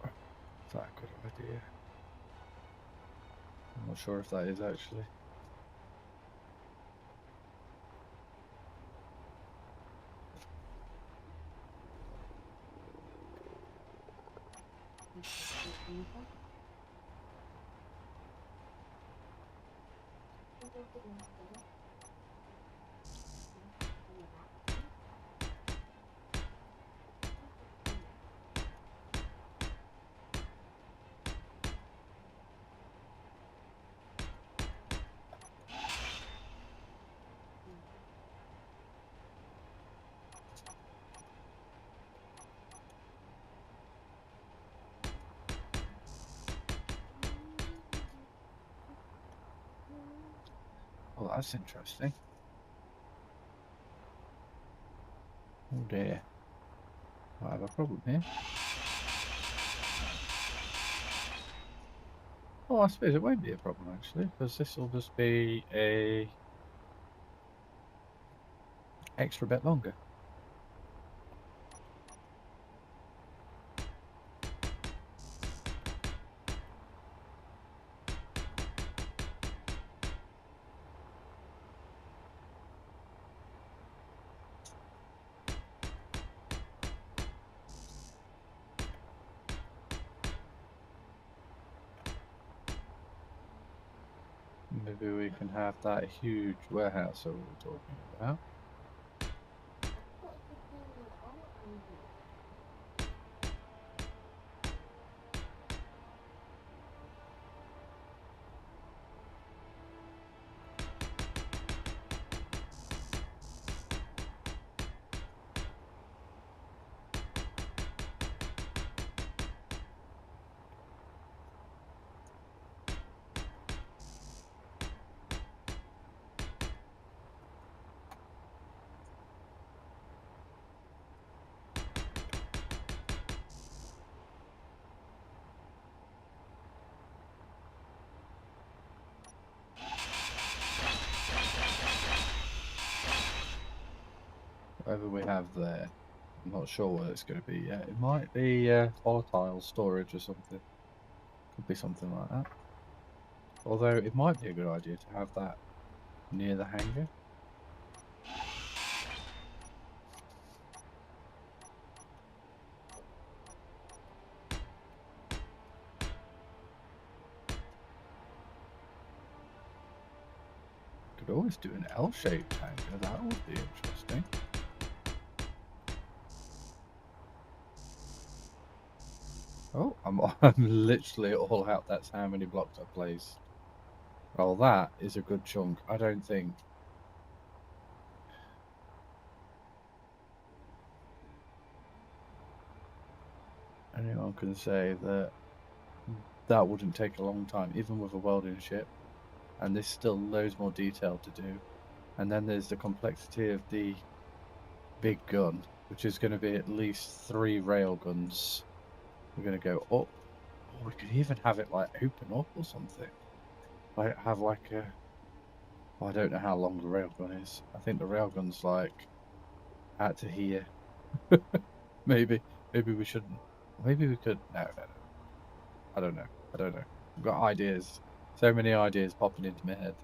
Is that a good idea? I'm not sure if that is actually. Oh, that's interesting. Oh dear. I have a problem here. Oh, I suppose it won't be a problem actually, because this will just be a extra bit longer. Maybe we can have that huge warehouse that we were talking about. Whatever we have there, I'm not sure what it's going to be yet. It might be volatile storage or something. Could be something like that. Although it might be a good idea to have that near the hangar. could always do an L-shaped hangar. That would be interesting. Oh, I'm literally all out. That's how many blocks I placed. Well, that is a good chunk. I don't think. Anyone can say that that wouldn't take a long time, even with a welding ship. And there's still loads more detail to do. And then there's the complexity of the big gun, which is going to be at least 3 rail guns. We're going to go up. Oh, we could even have it like open up or something. Like have like a... Well, I don't know how long the railgun is. I think the railgun's like out to here. Maybe we shouldn't. Maybe we could. No. I don't know. I've got ideas. So many ideas popping into my head.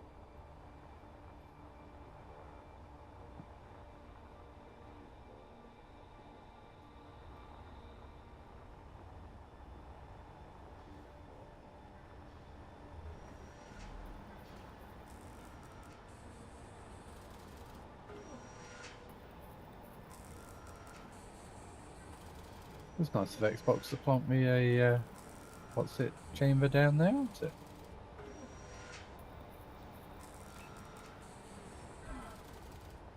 It was nice of Xbox to plant me a, what's it, chamber down there, isn't it?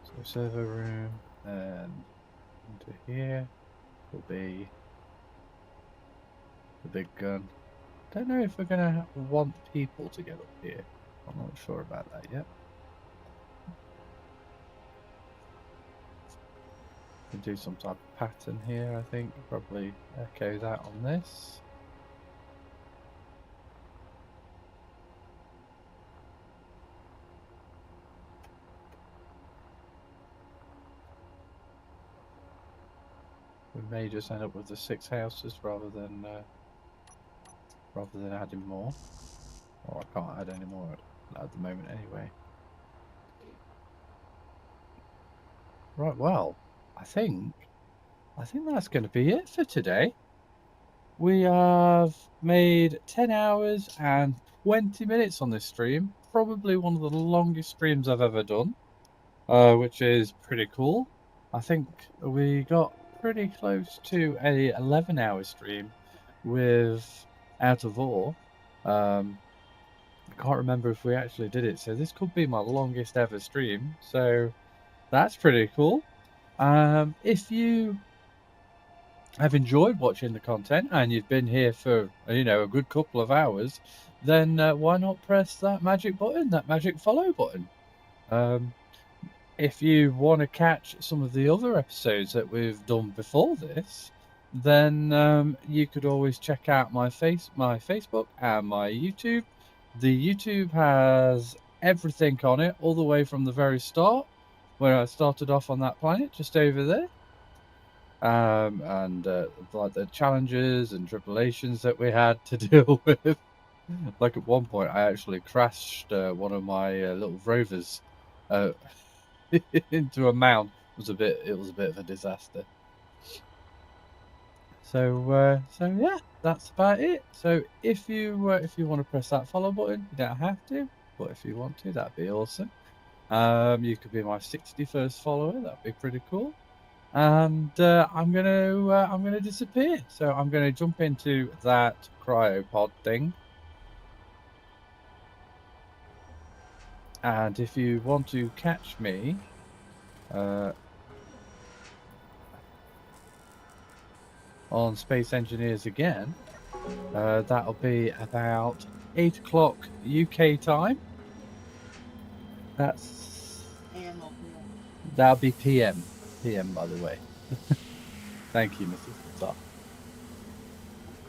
So server room, and into here will be the big gun. Don't know if we're going to want people to get up here. I'm not sure about that yet. Can do some type of pattern here, I think. Probably echo that on this. We may just end up with the 6 houses rather than adding more. Or I can't add any more at the moment anyway. Right, well, I think that's going to be it for today. We have made 10 hours and 20 minutes on this stream. Probably one of the longest streams I've ever done, which is pretty cool. I think we got pretty close to a 11-hour stream with Out of Ore. I can't remember if we actually did it, so this could be my longest ever stream. So that's pretty cool. If you have enjoyed watching the content and you've been here for, you know, a good couple of hours, then why not press that magic button, that magic follow button? If you want to catch some of the other episodes that we've done before this, then you could always check out my Facebook and my YouTube. The YouTube has everything on it, all the way from the very start, where I started off on that planet just over there. And like the challenges and tribulations that we had to deal with. Like at one point, I actually crashed one of my little rovers into a mound. It was a bit of a disaster. So yeah, that's about it. So if you want to press that follow button, you don't have to, but if you want to, that'd be awesome. You could be my 61st follower. That'd be pretty cool. And I'm gonna disappear. So I'm gonna jump into that cryopod thing. And if you want to catch me, on Space Engineers again, that'll be about 8 o'clock UK time. That'll be PM, by the way. Thank you, Mrs. Qatar.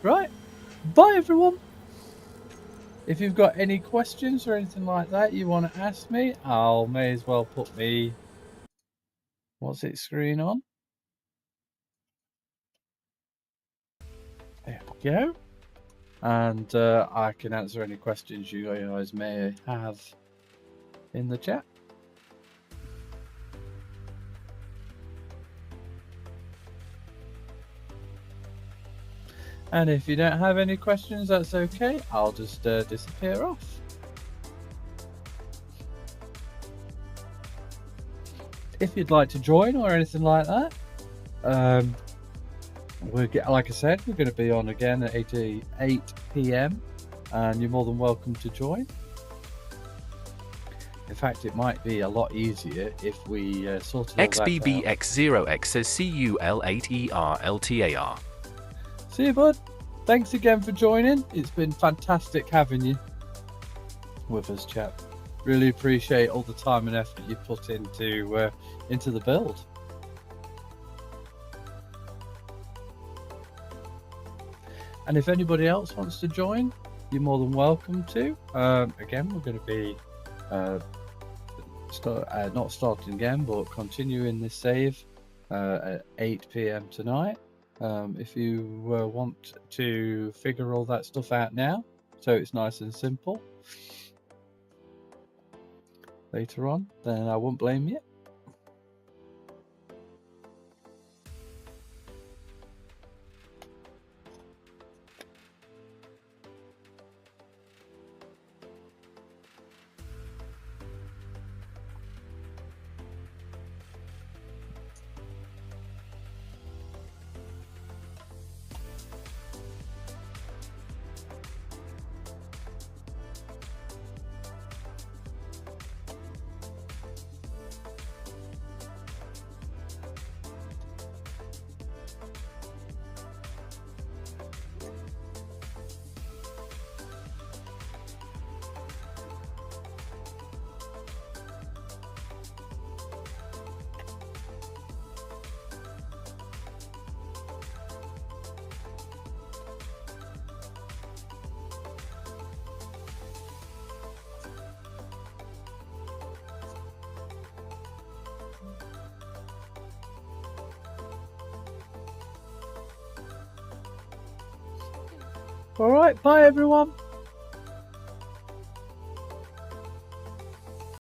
Right, bye everyone. If you've got any questions or anything like that you want to ask me, I'll may as well put me screen on. There we go. And I can answer any questions you guys may have in the chat. And if you don't have any questions, that's okay. I'll just disappear off. if you'd like to join or anything like that. Like I said, we're going to be on again at 8 p.m. and you're more than welcome to join. In fact, it might be a lot easier if we sorted all that out. XBBX0X says CUL8ER LTAR. See you, bud. Thanks again for joining. It's been fantastic having you with us, chap. Really appreciate all the time and effort you put into the build. And if anybody else wants to join, you're more than welcome to. Again, we're going to be not starting again, but continuing this save at 8 p.m. tonight. If you want to figure all that stuff out now, so it's nice and simple later on, then I won't blame you. All right, bye everyone.